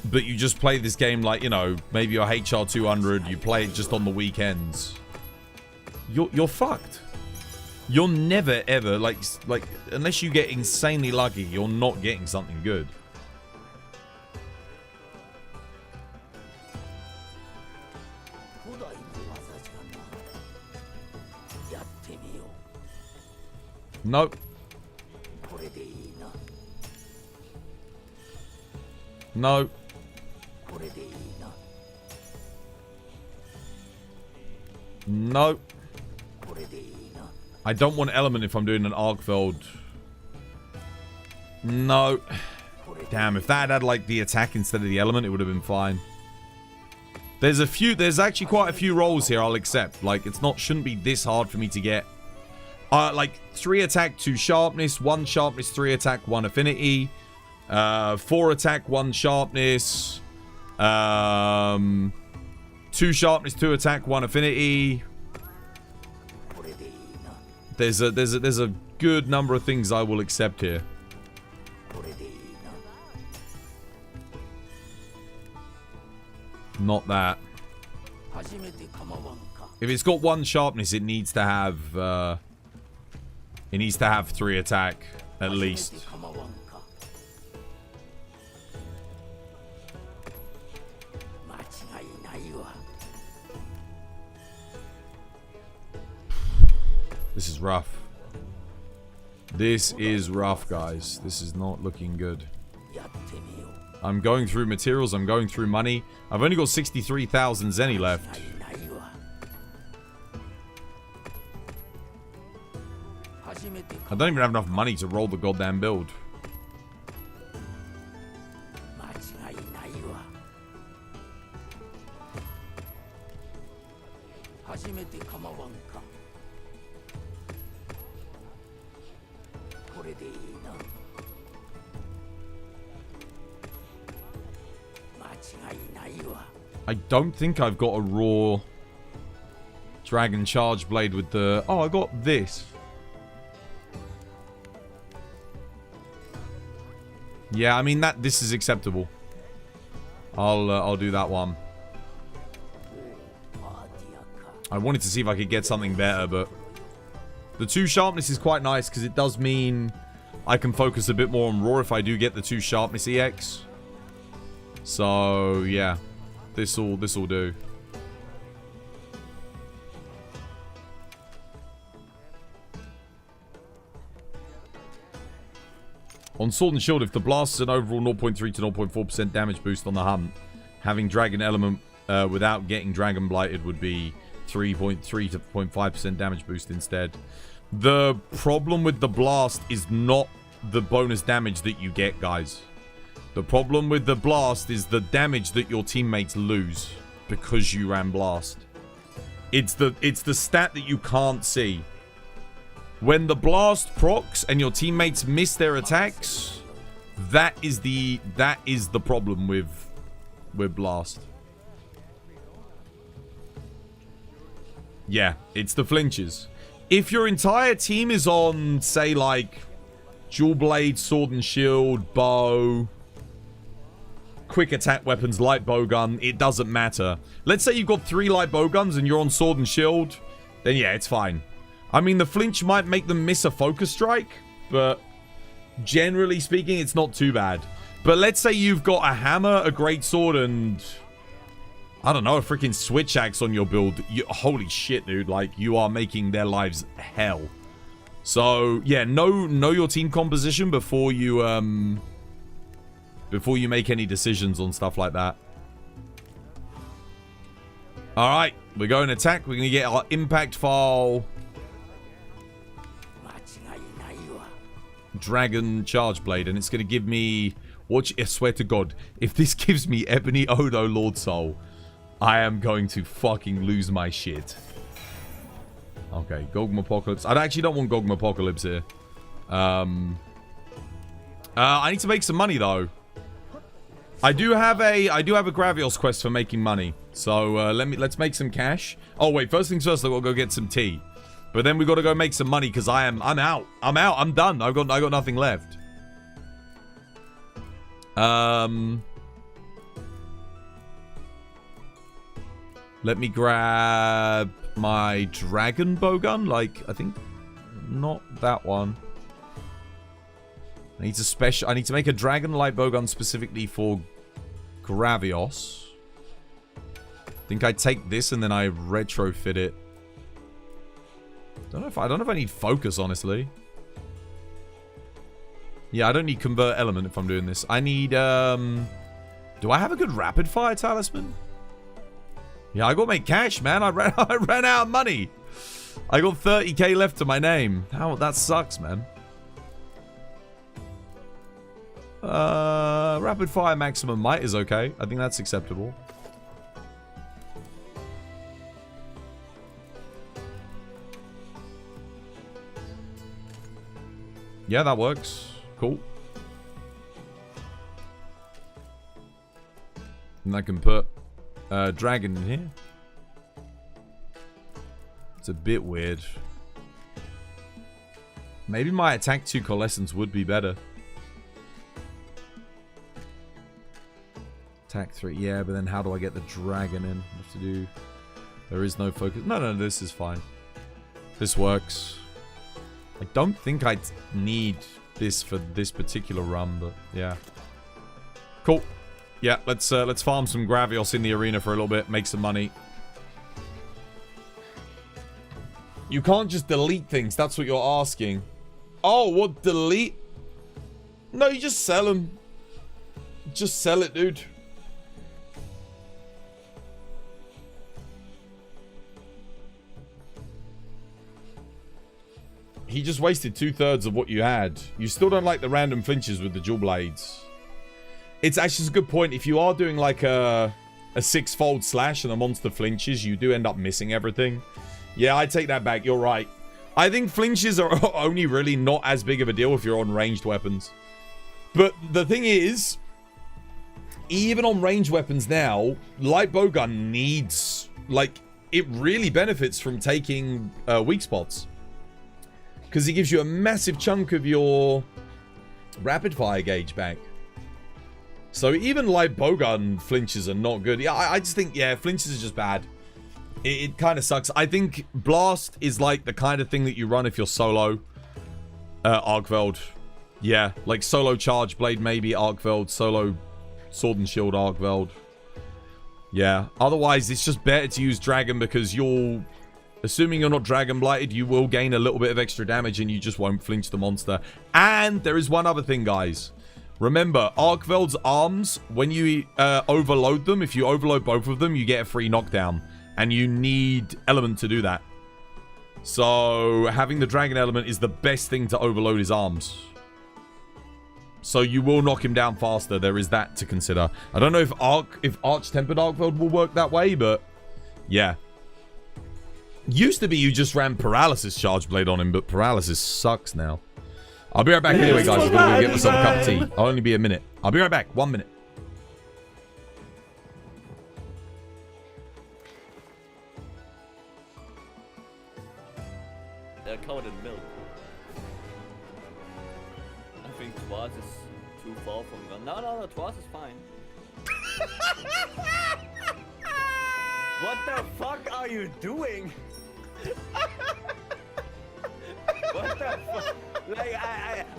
but you just play this game like, you know, maybe you're HR 200, you play it just on the weekends. You're fucked. You're never ever like unless you get insanely lucky, you're not getting something good. Nope. No. No. I don't want element if I'm doing an Arkfeld. No. Damn, if that had like the attack instead of the element, it would have been fine. There's actually quite a few rolls here I'll accept. Like, shouldn't be this hard for me to get. Like, 3 attack, 2 sharpness, 1 sharpness, 3 attack, 1 affinity. 4 attack, 1 sharpness. 2 sharpness, 2 attack, 1 affinity. There's a good number of things I will accept here. Not that. If it's got 1 sharpness, it needs to have 3 attack at least. This is rough. This is rough, guys. This is not looking good. I'm going through materials. I'm going through money. I've only got 63,000 zenny left. I don't even have enough money to roll the goddamn build. I don't think I've got a raw dragon charge blade with the... Oh, I got this. Yeah, I mean, this is acceptable. I'll do that one. I wanted to see if I could get something better, but... The 2 sharpness is quite nice, because it does mean I can focus a bit more on raw if I do get the 2 sharpness EX. So, yeah. This'll do. On Sword and Shield, if the blast is an overall 0.3 to 0.4% damage boost on the hunt, having Dragon Element without getting Dragon Blighted would be 3.3 to 0.5% damage boost instead. The problem with the blast is not the bonus damage that you get, guys. The problem with the blast is the damage that your teammates lose because you ran blast. It's the stat that you can't see. When the blast procs and your teammates miss their attacks, that is the problem with blast. Yeah, it's the flinches. If your entire team is on, say, like, dual blade, sword and shield, bow, quick attack weapons, light bowgun, it doesn't matter. Let's say you've got 3 light bowguns and you're on sword and shield, then yeah, it's fine. I mean, the flinch might make them miss a focus strike, but generally speaking, it's not too bad. But let's say you've got a hammer, a greatsword, and I don't know, a freaking switch axe on your build. Holy shit, dude. Like, you are making their lives hell. So, yeah, know your team composition before you make any decisions on stuff like that. Alright, we're going attack. We're going to get our impact file. Dragon Charge Blade. And it's going to give me... I swear to God, if this gives me Ebony Odo Lord Soul, I am going to fucking lose my shit. Okay, Gogmapocalypse. I actually don't want Gogmapocalypse here. I need to make some money though. I do have a Gravios quest for making money. So let's make some cash. Oh wait, first things first, I gotta go get some tea. But then we gotta go make some money because I'm out. I'm done. I got nothing left. Let me grab my dragon bowgun. Like, I think not that one. I need to make a dragon light bowgun specifically for Gravios. I think I take this and then I retrofit it. I don't know if I need focus, honestly. Yeah, I don't need convert element if I'm doing this. I need do I have a good rapid fire talisman? Yeah, I gotta make cash, man. I ran out of money. I got 30k left to my name. How that sucks, man. Rapid fire maximum might is okay. I think that's acceptable. Yeah, that works. Cool. And I can put dragon in here. It's a bit weird. Maybe my attack 2 coalescence would be better. Attack 3, yeah, but then how do I get the dragon in? I have to do... There is no focus. No, this is fine. This works. I don't think I'd need this for this particular run, but yeah. Cool. Yeah, let's farm some Gravios in the arena for a little bit, make some money. You can't just delete things, that's what you're asking. Oh, what, delete? No, you just sell them. Just sell it, dude. He just wasted 2/3 of what you had. You still don't like the random flinches with the dual blades. It's actually a good point. If you are doing like a 6-fold slash and the monster flinches, you do end up missing everything. Yeah, I take that back. You're right. I think flinches are only really not as big of a deal if you're on ranged weapons. But the thing is, even on ranged weapons now, light bowgun needs, like, it really benefits from taking weak spots. Because it gives you a massive chunk of your rapid fire gauge back. So even light bowgun flinches are not good. Yeah, I just think, yeah, flinches are just bad. It kind of sucks. I think blast is like the kind of thing that you run if you're solo. Arkveld. Yeah, like solo charge blade maybe Arkveld. Solo sword and shield Arkveld. Yeah, otherwise it's just better to use dragon because you'll... Assuming you're not dragon blighted, you will gain a little bit of extra damage and you just won't flinch the monster. And there is one other thing, guys. Remember, Arkveld's arms, when you overload them, if you overload both of them, you get a free knockdown. And you need element to do that. So, having the dragon element is the best thing to overload his arms. So, you will knock him down faster. There is that to consider. I don't know if Arch-Tempered Arkveld will work that way, but yeah. Used to be you just ran Paralysis Charge Blade on him, but Paralysis sucks now. I'll be right back anyway, guys. I'm going to get myself a cup of tea. I'll only be a minute. I'll be right back. 1 minute. They're covered in milk. I think twice is too far from them. No, twice is fine. What the fuck are you doing? What the fuck? Like,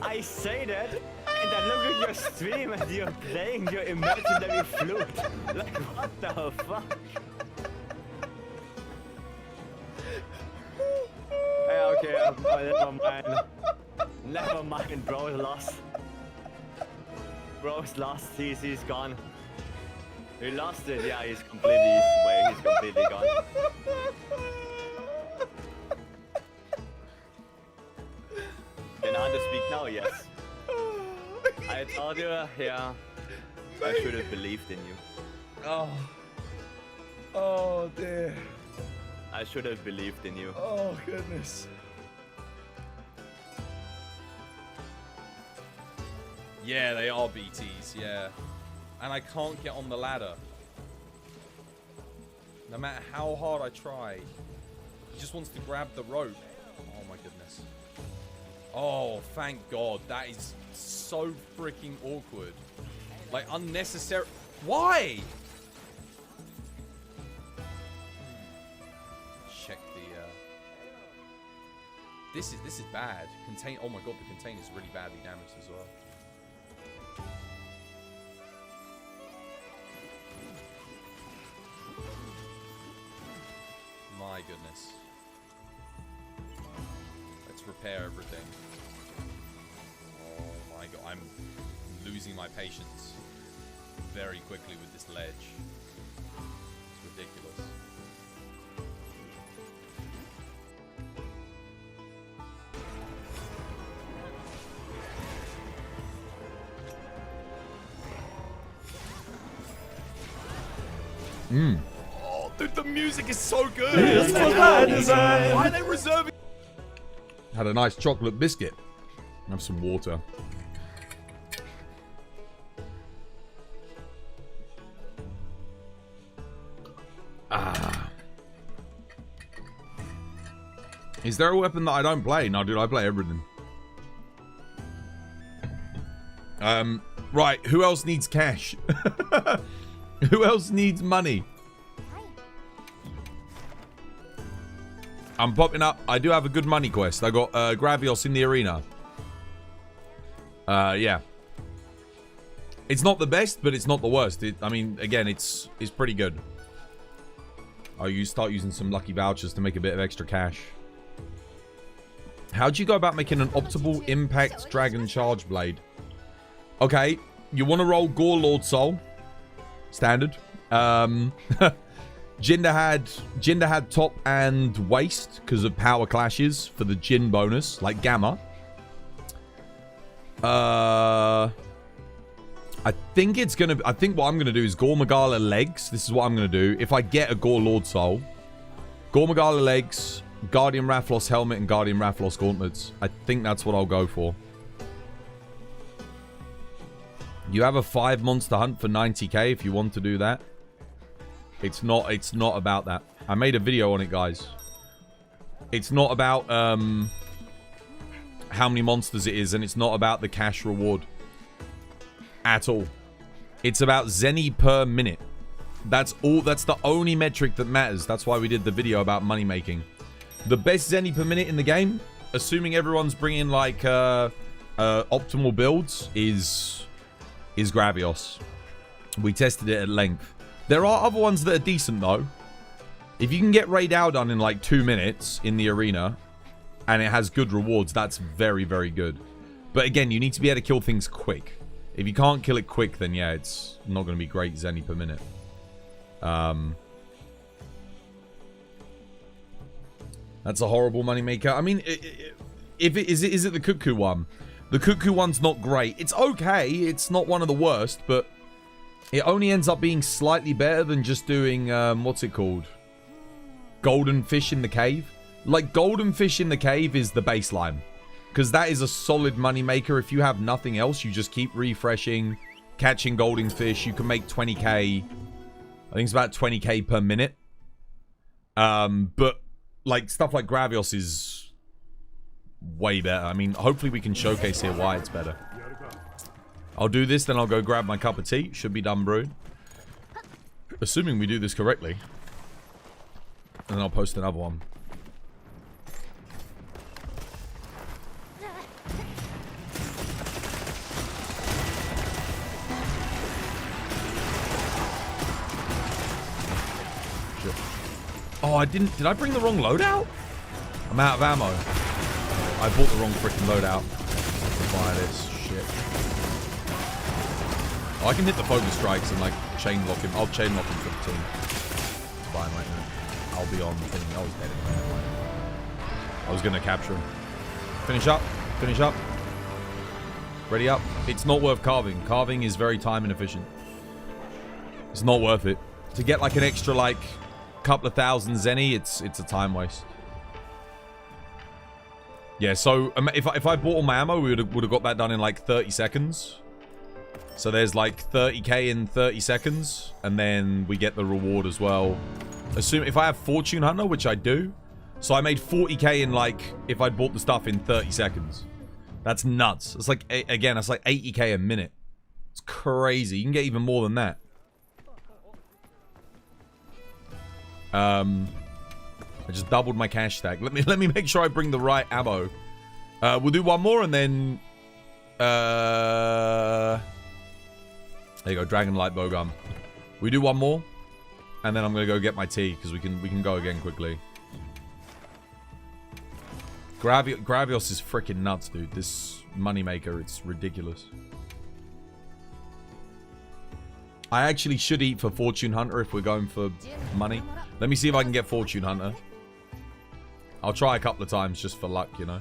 I say that, and I look at your stream and you're playing your imaginary flute. Like, what the fuck? Yeah, okay, never mind. Never mind, bro's lost. Bro's lost, he's gone. He lost it, yeah, he's completely gone. Can I speak now? Yes. I told you, yeah. I should have believed in you. Oh dear. I should have believed in you. Oh goodness. Yeah, they are BTs, yeah. And I can't get on the ladder. No matter how hard I try. He just wants to grab the rope. Oh my goodness. Oh, thank God. That is so freaking awkward. Like, unnecessary. Why? Check the, This is bad. Oh my God, the contain is really badly damaged as well. My goodness. Let's repair everything. Oh my God, I'm losing my patience very quickly with this ledge. It's ridiculous. Oh, dude, the music is so good. This was my design. Why are they reserving? Had a nice chocolate biscuit. Have some water. Ah. Is there a weapon that I don't play? No, dude, I play everything. Right, who else needs cash? Who else needs money? I'm popping up. I do have a good money quest. I got Gravios in the arena. Yeah. It's not the best, but it's not the worst. I mean, again, it's pretty good. Oh, you start using some lucky vouchers to make a bit of extra cash. How'd you go about making an optimal impact dragon charge blade? Okay, you want to roll Gore Lord Soul. Standard. Jinder had top and waist because of power clashes for the Jin bonus, like Gamma. I think what I'm gonna do is Gore Magala legs. This is what I'm gonna do. If I get a Gore Lord Soul, Gore Magala legs, Guardian Rathlos helmet, and Guardian Rathlos gauntlets. I think that's what I'll go for. You have a 5 monster hunt for 90k if you want to do that. It's not about that. I made a video on it, guys. It's not about how many monsters it is, and it's not about the cash reward at all. It's about Zenny per minute. That's all. That's the only metric that matters. That's why we did the video about money making. The best Zenny per minute in the game, assuming everyone's bringing like optimal builds, is Gravios. We tested it at length. There are other ones that are decent though. If you can get Raid Owl done in like 2 minutes in the arena, and it has good rewards, that's very, very good. But again, you need to be able to kill things quick. If you can't kill it quick, then yeah, it's not going to be great Zenny per minute. That's a horrible moneymaker. I mean, is it the Cuckoo one? The Cuckoo one's not great. It's okay. It's not one of the worst, but it only ends up being slightly better than just doing, what's it called? Golden Fish in the Cave. Like, Golden Fish in the Cave is the baseline. Because that is a solid moneymaker. If you have nothing else, you just keep refreshing, catching golden fish. You can make 20k. I think it's about 20k per minute. But, like, stuff like Gravios is way better. I mean, hopefully we can showcase here why it's better. I'll do this, then I'll go grab my cup of tea. Should be done brewed. Assuming we do this correctly. And then I'll post another one. Shit. Oh, did I bring the wrong loadout? I'm out of ammo. I bought the wrong freaking loadout. Buy this shit. Oh, I can hit the focus strikes and like chain lock him. I'll chain lock him for the team. It's fine right now. I'll be on the thing. I was dead. I was gonna capture him. Finish up. Finish up. Ready up. It's not worth carving. Carving is very time inefficient. It's not worth it. To get like an extra like couple of thousand Zenny, it's a time waste. Yeah, so if I bought all my ammo, we would have got that done in like 30 seconds. So there's like 30k in 30 seconds, and then we get the reward as well. Assume if I have Fortune Hunter, which I do, so I made 40k in like if I'd bought the stuff in 30 seconds. That's nuts. It's like again, that's like 80k a minute. It's crazy. You can get even more than that. I just doubled my cash stack. Let me make sure I bring the right ammo. We'll do one more and then there you go, Dragon Light Bowgun. We do one more, and then I'm gonna go get my tea because we can go again quickly. Gravios is freaking nuts, dude. This moneymaker, it's ridiculous. I actually should eat for Fortune Hunter if we're going for money. Let me see if I can get Fortune Hunter. I'll try a couple of times just for luck, you know.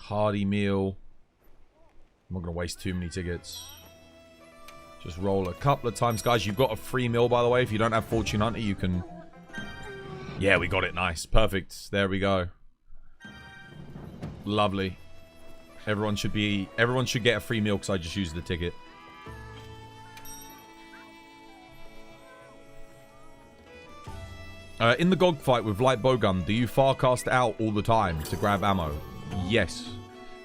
Hearty meal. I'm not going to waste too many tickets. Just roll a couple of times. Guys, you've got a free meal, by the way. If you don't have Fortune Hunter, you can... Yeah, we got it. Nice. Perfect. There we go. Lovely. Everyone should get a free meal because I just used the ticket. In the Gog fight with light bowgun, do you farcast out all the time to grab ammo? Yes.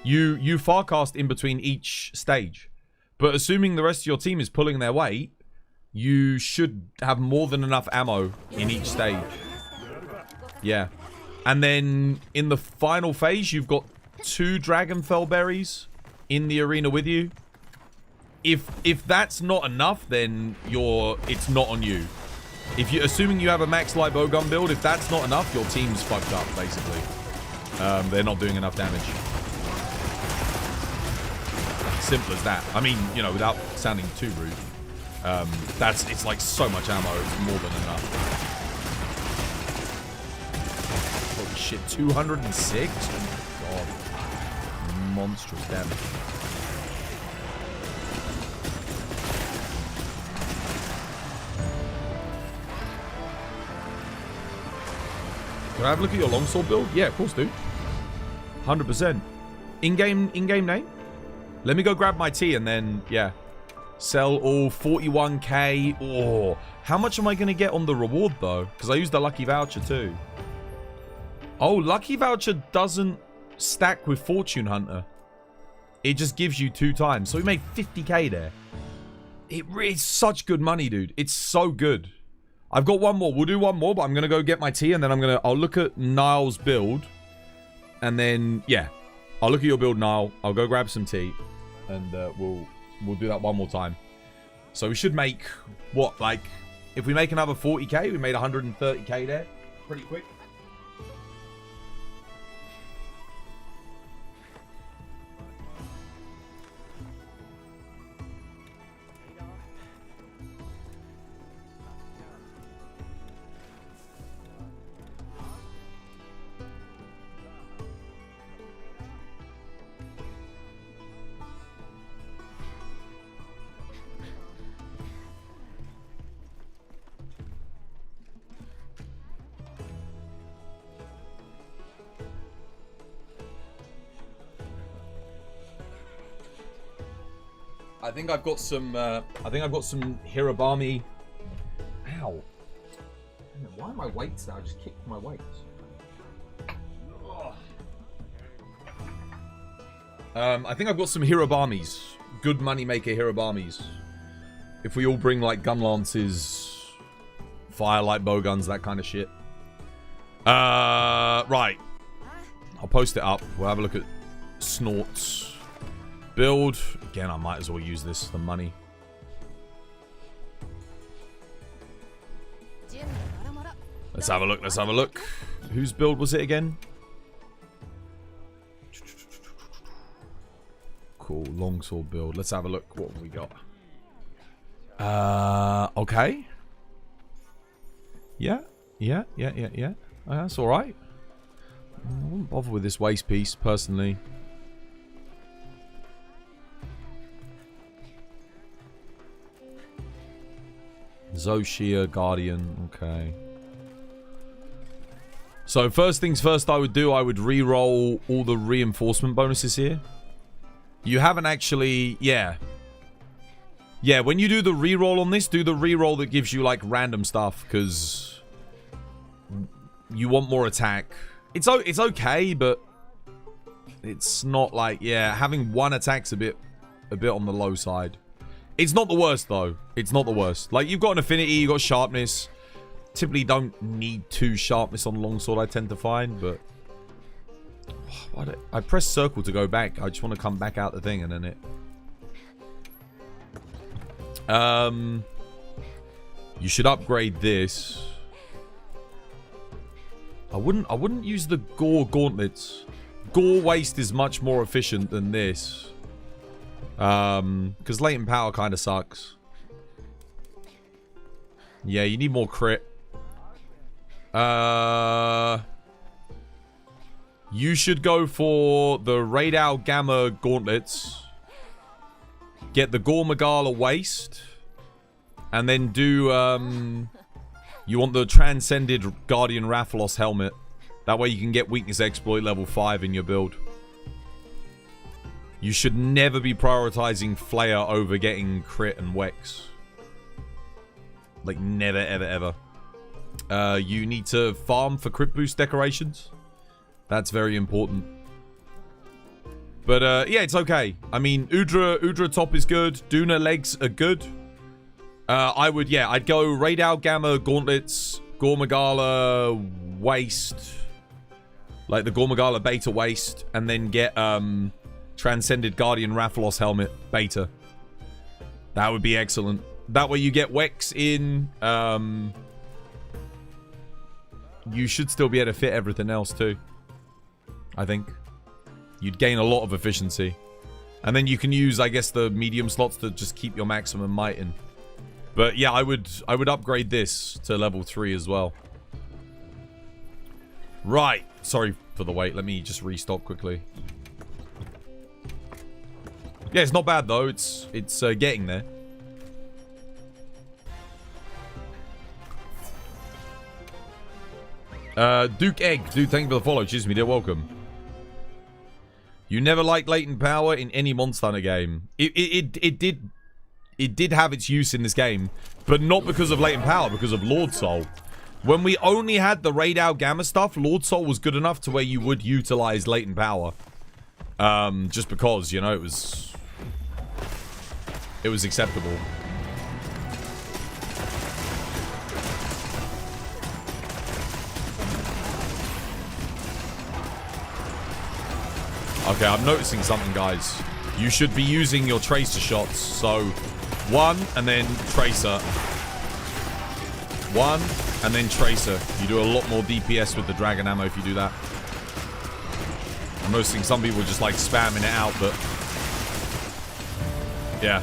You farcast in between each stage. But assuming the rest of your team is pulling their weight, you should have more than enough ammo in each stage. Yeah. And then in the final phase, you've got 2 Dragonfell berries in the arena with you. If that's not enough, then it's not on you. If you assuming you have a max light bowgun build, if that's not enough, your team's fucked up, basically. They're not doing enough damage. Simple as that. I mean, you know, without sounding too rude. It's like so much ammo, it's more than enough. Holy shit, 206? Oh my god. Monstrous damage. Can I have a look at your longsword build? Yeah, of course, dude. 100%. In-game name? Let me go grab my tea and then, yeah. Sell all 41k. Oh, how much am I going to get on the reward, though? Because I used the lucky voucher, too. Oh, lucky voucher doesn't stack with Fortune Hunter. It just gives you 2 times. So we made 50k there. It's such good money, dude. It's so good. I've got one more. We'll do one more, but I'm going to go get my tea, and then I'll look at Niall's build. And then, yeah. I'll look at your build, Niall. I'll go grab some tea. And we'll do that one more time. So we should make, what, like, if we make another 40k, we made 130k there. Pretty quick. I think I've got some Hirabami. Ow. Why are my weights now? I just kicked my weights. I think I've got some Hirabamis. Good money maker Hirabamis. If we all bring like Gunlances, firelight bowguns, that kind of shit. Right. I'll post it up. We'll have a look at Snort's build. Again, I might as well use this for money. Let's have a look. Let's have a look. Whose build was it again? Cool. Longsword build. Let's have a look. What have we got? Okay. Yeah. That's alright. I wouldn't bother with this waist piece, personally. Zoshia, Guardian, okay. So first things first I would re-roll all the reinforcement bonuses here. You haven't actually, yeah. Yeah, when you do the re-roll on this, do the re-roll that gives you like random stuff, because you want more attack. It's okay, but it's not like, yeah, having 1 attack's a bit on the low side. It's not the worst, though. It's not the worst. Like, you've got an affinity, you've got sharpness. Typically don't need 2 sharpness on longsword, I tend to find, but... I press circle to go back. I just want to come back out the thing, and then it... You should upgrade this. I wouldn't use the Gore gauntlets. Gore waste is much more efficient than this. Because latent power kind of sucks. Yeah, you need more crit. You should go for the Radau Gamma Gauntlets. Get the Gore Magala Waist. And then do, you want the Transcended Guardian Rathalos Helmet. That way you can get Weakness Exploit level 5 in your build. You should never be prioritizing Flare over getting Crit and Wex. Like, never, ever, ever. You need to farm for Crit Boost decorations. That's very important. But, yeah, it's okay. I mean, Udra top is good. Duna legs are good. I'd go Radau Gamma Gauntlets, Gore Magala Waist. Like the Gore Magala Beta Waist. And then get, Transcended Guardian Rathalos Helmet Beta. That would be excellent. That way you get Wex in. You should still be able to fit everything else too. I think. You'd gain a lot of efficiency. And then you can use, I guess, the medium slots to just keep your maximum might in. But yeah, I would upgrade this to level 3 as well. Right. Sorry for the wait. Let me just restock quickly. Yeah, it's not bad though. It's getting there. Duke Egg. Dude, thank you for the follow. Cheers, me dear. Welcome. You never liked latent power in any Monster Hunter game. It did have its use in this game, but not because of latent power, because of Lord Soul. When we only had the Radau Gamma stuff, Lord Soul was good enough to where you would utilize latent power. Just because, you know, it was acceptable. Okay, I'm noticing something, guys. You should be using your tracer shots. So, 1 and then tracer. 1 and then tracer. You do a lot more DPS with the dragon ammo if you do that. I'm noticing some people just like spamming it out, but yeah.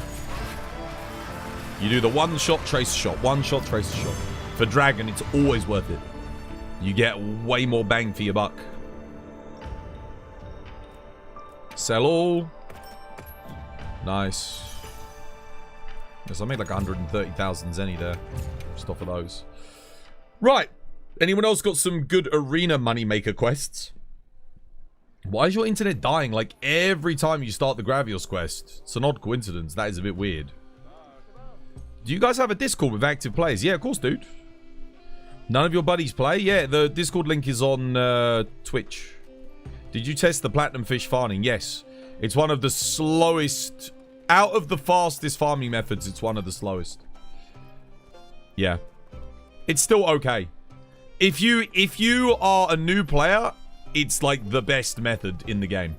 You do the 1-shot tracer shot. 1-shot tracer shot. For dragon, it's always worth it. You get way more bang for your buck. Sell all. Nice. Yes, I made like 130,000 zenny there. Just off of those. Right. Anyone else got some good arena moneymaker quests? Why is your internet dying like every time you start the Gravios quest? It's an odd coincidence. That is a bit weird. Do you guys have a Discord with active players? Yeah, of course, dude. None of your buddies play? Yeah, the Discord link is on Twitch. Did you test the platinum fish farming? Yes. It's one of the slowest. Out of the fastest farming methods, it's one of the slowest. Yeah. It's still okay. If you are a new player, it's like the best method in the game.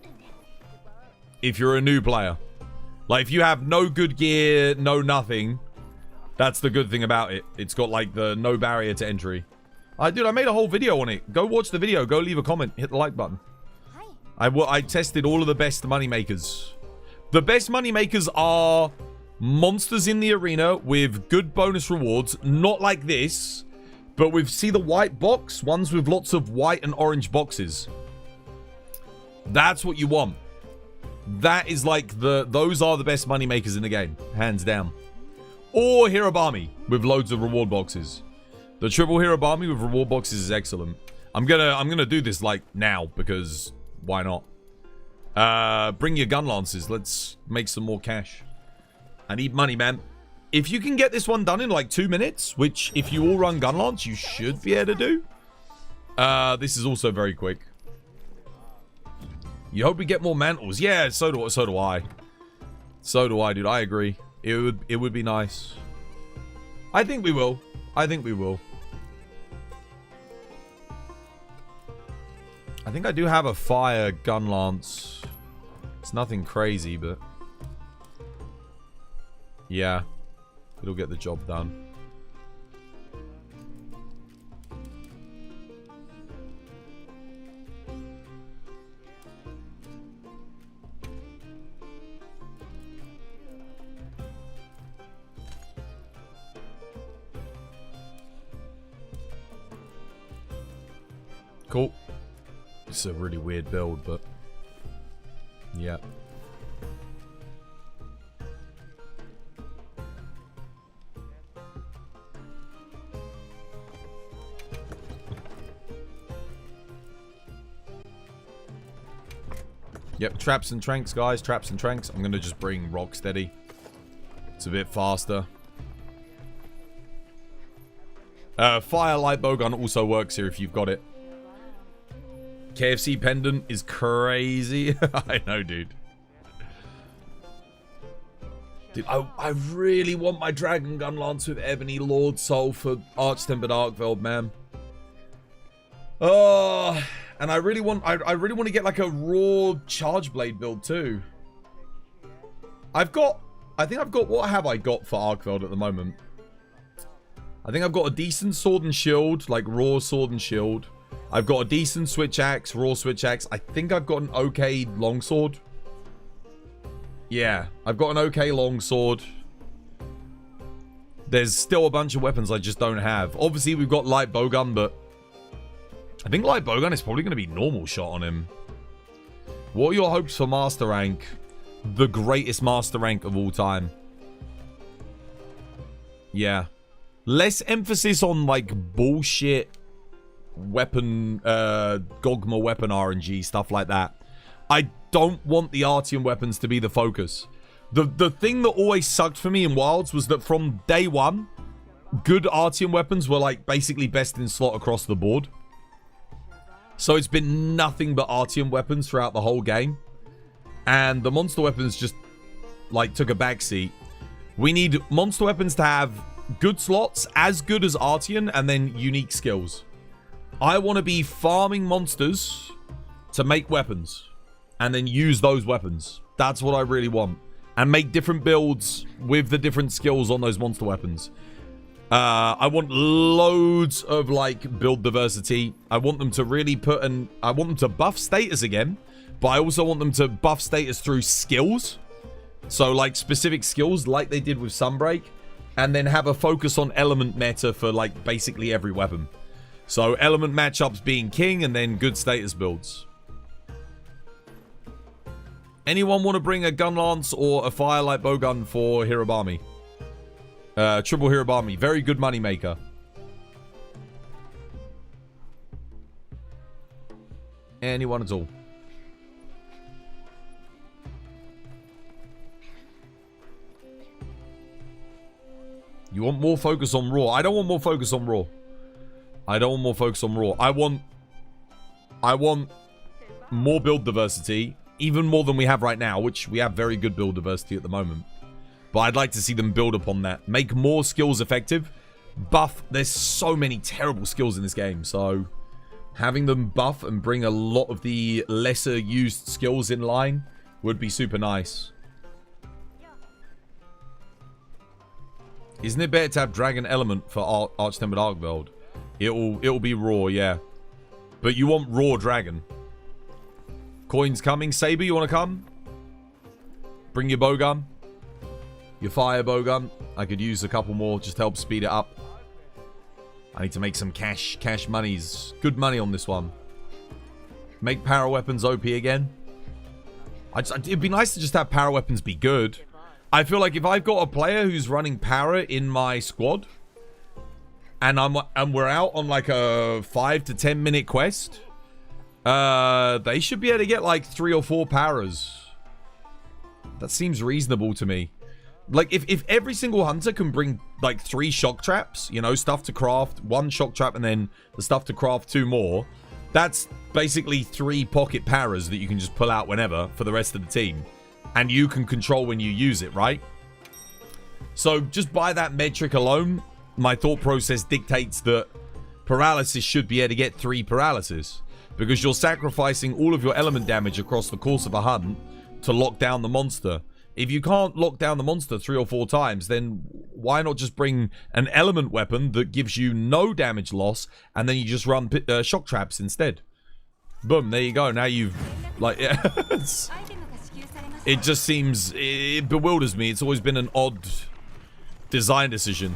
If you're a new player. Like if you have no good gear, no nothing, that's the good thing about it. It's got like the no barrier to entry. Dude, I made a whole video on it. Go watch the video. Go leave a comment. Hit the like button. I tested all of the best moneymakers. The best moneymakers are monsters in the arena with good bonus rewards. Not like this, but with, see the white box? Ones with lots of white and orange boxes. That's what you want. That is like those are the best moneymakers in the game. Hands down. Or Hirobami with loads of reward boxes. The triple Hirobami with reward boxes is excellent. I'm gonna do this like now because why not? Bring your Gunlances. Let's make some more cash. I need money, man. If you can get this one done in like 2 minutes, which if you all run Gunlance, you should be able to do. This is also very quick. You hope we get more mantles. Yeah, so do I. So do I, dude. I agree. It would be nice. I think we will. I think we will. I think I do have a fire Gunlance. It's nothing crazy, but yeah, it'll get the job done. Cool. It's a really weird build, but yeah. Yep, traps and tranks, guys. Traps and tranks. I'm going to just bring Rocksteady. It's a bit faster. Fire light bowgun also works here if you've got it. KFC pendant is crazy. I know, dude. Dude, I really want my Dragon Gunlance with Ebony Lord Soul for Arch-Tempered Arkveld, man. Oh, and I really want to get like a raw Charge Blade build too. I think I've got, what have I got for Arkfeld at the moment? I think I've got a decent sword and shield, like raw sword and shield. I've got a decent switch axe, raw switch axe. I think I've got an okay longsword. Yeah, I've got an okay longsword. There's still a bunch of weapons I just don't have. Obviously, we've got light bowgun, but I think light bowgun is probably going to be normal shot on him. What are your hopes for master rank? The greatest master rank of all time. Yeah. Less emphasis on, like, bullshit weapon, Gogma weapon RNG, stuff like that. I don't want the Artium weapons to be the focus. The thing that always sucked for me in Wilds was that from day one, good Artium weapons were, like, basically best in slot across the board. So it's been nothing but Artium weapons throughout the whole game. And the monster weapons just, like, took a backseat. We need monster weapons to have good slots, as good as Artian, and then unique skills. I want to be farming monsters to make weapons, and then use those weapons. That's what I really want. And make different builds with the different skills on those monster weapons. I want loads of, like, build diversity. I want them to really I want them to buff status again, but I also want them to buff status through skills. So, like, specific skills, like they did with Sunbreak. And then have a focus on element meta for, like, basically every weapon. So, element matchups being king, and then good status builds. Anyone want to bring a Gunlance or a Firelight Bowgun for Hirobami? Triple Hirobami. Very good money maker. Anyone at all? You want more focus on Raw? I don't want more focus on Raw. I don't want more focus on Raw. I want more build diversity, even more than we have right now, which we have very good build diversity at the moment. But I'd like to see them build upon that. Make more skills effective. Buff. There's so many terrible skills in this game, so having them buff and bring a lot of the lesser used skills in line would be super nice. Isn't it better to have Dragon Element for Arch-Tempered Arkveld? It'll be raw, yeah. But you want raw Dragon. Coins coming. Saber, you want to come? Bring your bowgun. Your fire bowgun. I could use a couple more just to help speed it up. I need to make some cash monies. Good money on this one. Make power weapons OP again. It'd be nice to just have power weapons be good. I feel like if I've got a player who's running para in my squad, and we're out on like a 5 to 10 minute quest, they should be able to get like 3 or 4 paras. That seems reasonable to me. Like if every single hunter can bring like 3 shock traps, you know, stuff to craft, 1 shock trap, and then the stuff to craft 2 more, that's basically 3 pocket paras that you can just pull out whenever for the rest of the team. And you can control when you use it, right? So just by that metric alone, my thought process dictates that paralysis should be able to get 3 paralysis. Because you're sacrificing all of your element damage across the course of a hunt to lock down the monster. If you can't lock down the monster 3 or 4 times, then why not just bring an element weapon that gives you no damage loss, and then you just run shock traps instead? Boom, there you go. Now you've, like, it just seems, it bewilders me. It's always been an odd design decision.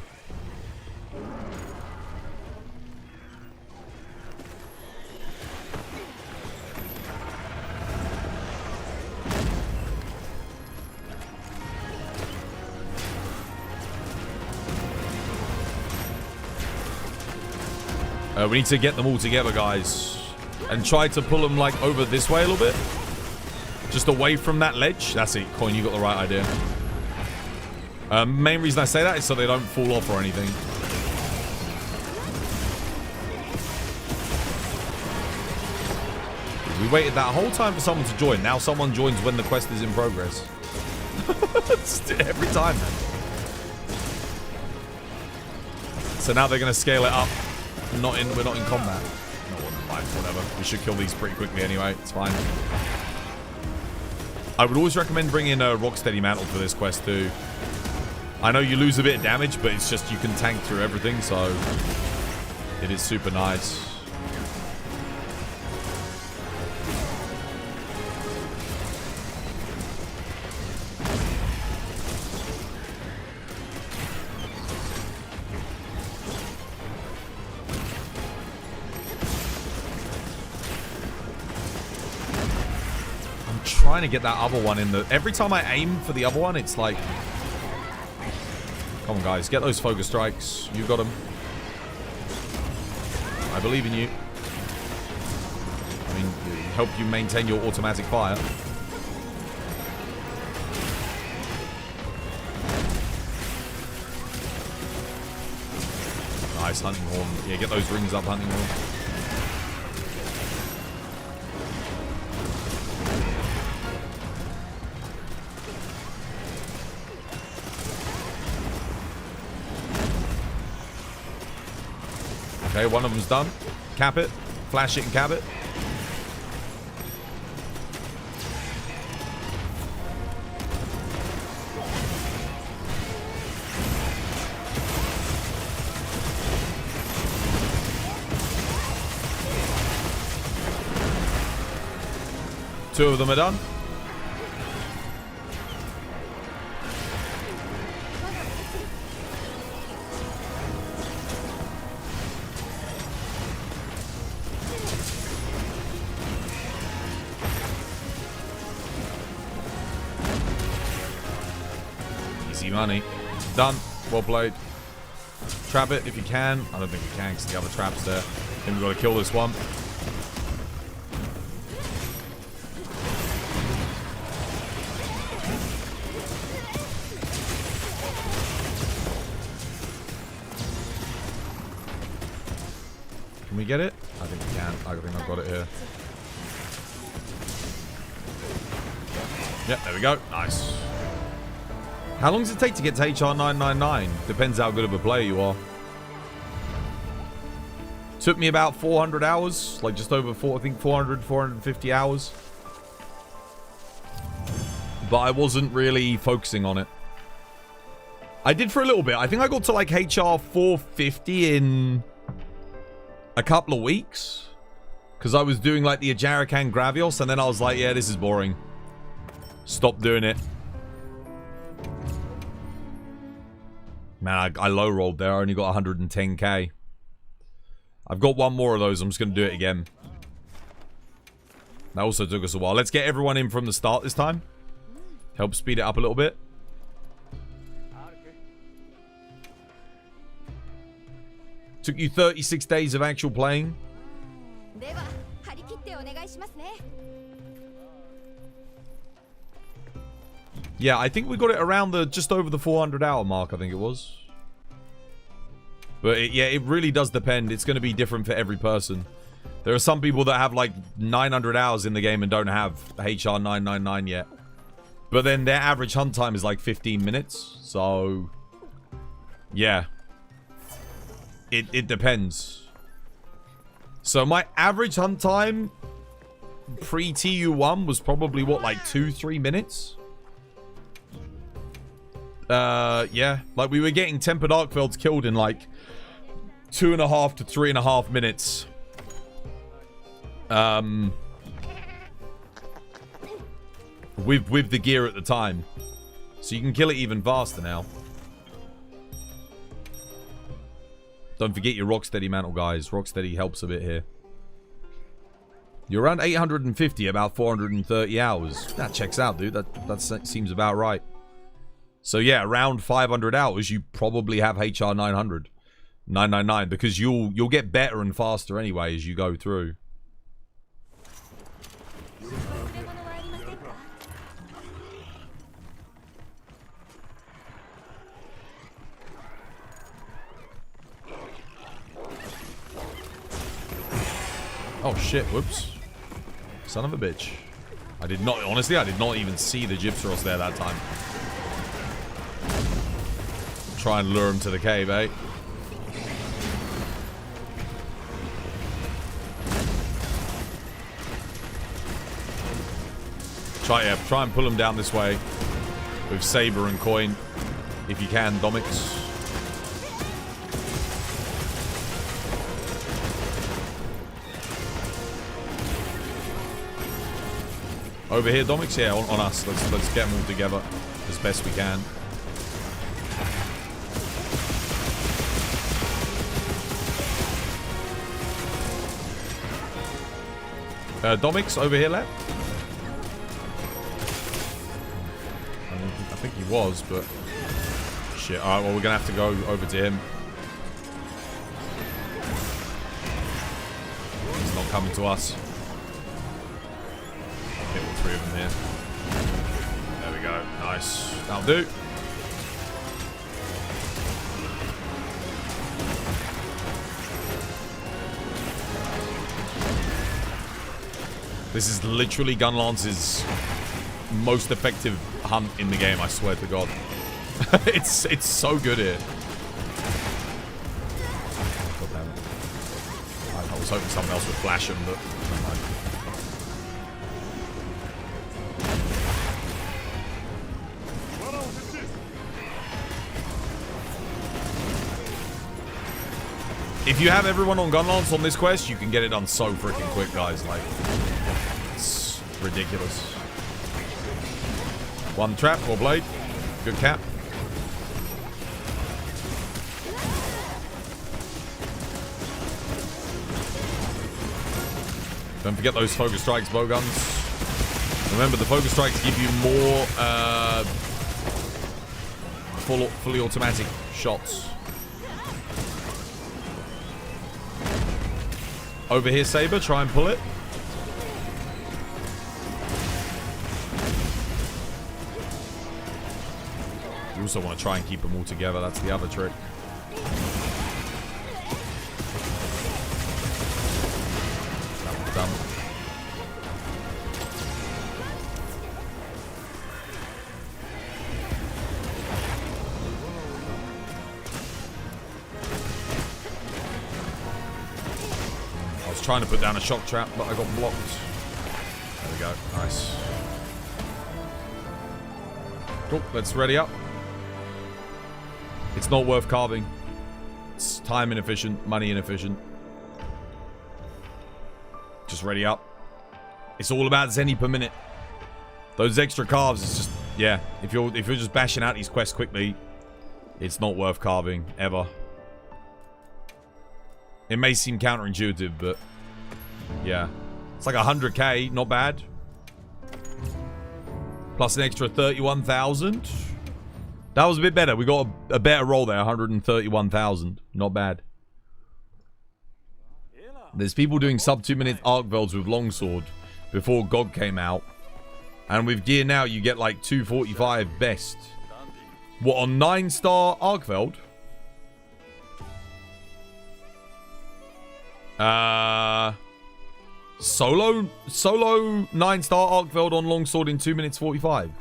We need to get them all together, guys. And try to pull them, like, over this way a little bit. Just away from that ledge. That's it, Coin. You got the right idea. Main reason I say that is so they don't fall off or anything. We waited that whole time for someone to join. Now someone joins when the quest is in progress. Every time, man. So now they're going to scale it up. We're not in combat. No, whatever. We should kill these pretty quickly anyway. It's fine. I would always recommend bringing a Rocksteady Mantle for this quest too. I know you lose a bit of damage, but it's just you can tank through everything, so it is super nice. Trying to get that other one in the... Every time I aim for the other one, it's like... Come on, guys. Get those focus strikes. You got them. I believe in you. I mean, help you maintain your automatic fire. Nice, Hunting Horn. Yeah, get those rings up, Hunting Horn. Okay, one of them's done. Cap it. Flash it and cap it. Two of them are done. Money. Done. Well played. Trap it if you can. I don't think we can because the other trap's there. I think we've got to kill this one. Can we get it? I think we can. I think I've got it here. Yep, there we go. Nice. How long does it take to get to HR 999? Depends how good of a player you are. Took me about 400 hours. Like just over 450 hours. But I wasn't really focusing on it. I did for a little bit. I think I got to like HR 450 in a couple of weeks. Because I was doing like the Ajarakan Gravios. And then I was like, yeah, this is boring. Stop doing it. Man, I low rolled there. I only got 110k. I've got one more of those. I'm just going to do it again. That also took us a while. Let's get everyone in from the start this time. Help speed it up a little bit. Took you 36 days of actual playing. Yeah, I think we got it around the just over the 400 hour mark, I think it was. But yeah, it really does depend. It's going to be different for every person. There are some people that have like 900 hours in the game and don't have HR 999 yet. But then their average hunt time is like 15 minutes. So, yeah. It depends. So my average hunt time pre-TU1 was probably, what, like 2-3 minutes? Yeah. Like, we were getting Tempered Arkfelds killed in, like, 2.5 to 3.5 minutes. With the gear at the time. So you can kill it even faster now. Don't forget your Rocksteady mantle, guys. Rocksteady helps a bit here. You're around 850, about 430 hours. That checks out, dude. That seems about right. So yeah, around 500 hours, you probably have HR 900. 999, because you'll get better and faster anyway as you go through. Oh shit, whoops. Son of a bitch. I did not, honestly, I did not even see the Gypseros there that time. Try and lure him to the cave, eh? Try and pull him down this way with Saber and Coin, if you can, Domix. Over here, Domix? Yeah, on us. Let's get them all together as best we can. Domix, over here, left. I think he was, but... Shit, alright, well, we're gonna have to go over to him. He's not coming to us. Hit all three of them here. There we go. Nice. That'll do. This is literally Gunlance's most effective hunt in the game, I swear to God. It's so good here. God damn it. I was hoping someone else would flash him, but never mind. If you have everyone on Gunlance on this quest, you can get it done so freaking quick, guys. Like, it's ridiculous. One trap or blade. Good cap. Don't forget those focus strikes, bow guns. Remember, the focus strikes give you more fully automatic shots. Over here, Saber. Try and pull it. You also want to try and keep them all together. That's the other trick. That one's done. Trying to put down a shock trap, but I got blocked. There we go. Nice. Cool. Let's ready up. It's not worth carving. It's time inefficient, money inefficient. Just ready up. It's all about Zenny per minute. Those extra carves is just, yeah. If you're just bashing out these quests quickly, it's not worth carving ever. It may seem counterintuitive, but yeah. It's like 100k, not bad. Plus an extra 31,000. That was a bit better. We got a better roll there, 131,000. Not bad. There's people doing sub 2 minute Arkvelds with longsword before GOG came out. And with gear now, you get like 245 best. What, on 9-star Arkveld? Solo 9-star Arkveld on longsword in 2 minutes 45.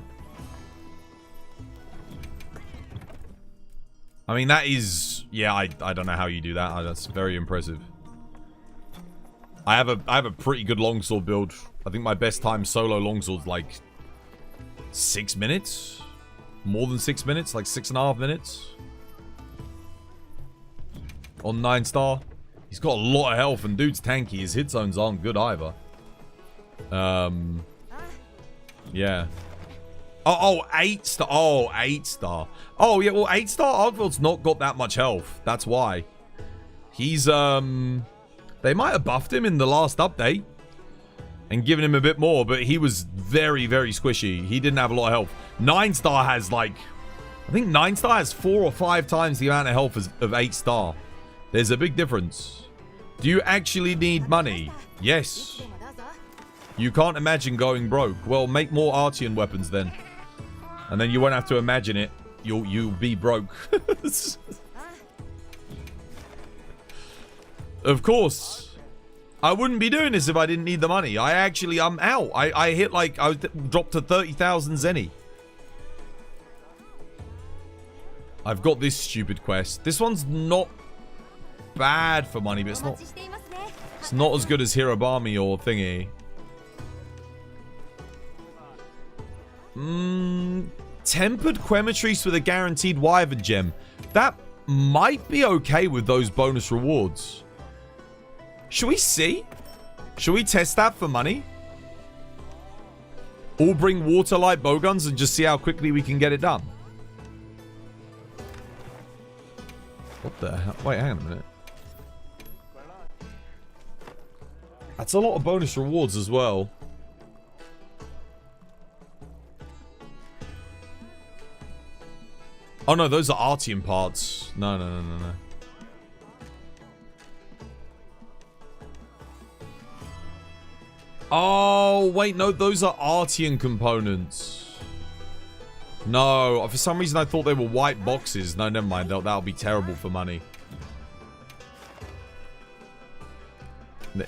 I mean, that is, yeah, I don't know how you do that. That's very impressive. I have a pretty good longsword build. I think my best time solo longsword's like 6 minutes. More than 6 minutes, like 6.5 minutes. On 9-star. He's got a lot of health, and dude's tanky. His hit zones aren't good either. Yeah. Oh, 8-star. Oh, 8-star. Oh, yeah, well, 8-star Arkveld's not got that much health. That's why. He's, they might have buffed him in the last update and given him a bit more, but he was very, very squishy. He didn't have a lot of health. 9-star has, like, I think 9-star has 4 or 5 times the amount of health of 8-star. There's a big difference. Do you actually need money? Yes. You can't imagine going broke. Well, make more Artian weapons then. And then you won't have to imagine it. You'll be broke. Of course. I wouldn't be doing this if I didn't need the money. I'm out. I hit like, I dropped to 30,000 zenny. I've got this stupid quest. This one's not bad for money, but it's not as good as Hirobami or thingy. Tempered Quematrice with a guaranteed Wyvern gem. That might be okay with those bonus rewards. Should we see? Should we test that for money? All bring water light bowguns and just see how quickly we can get it done. What the hell? Wait, hang on a minute. That's a lot of bonus rewards as well. Oh no, those are Artian parts. No. Oh, wait, no, those are Artian components. No, for some reason I thought they were white boxes. No, never mind. That'll be terrible for money.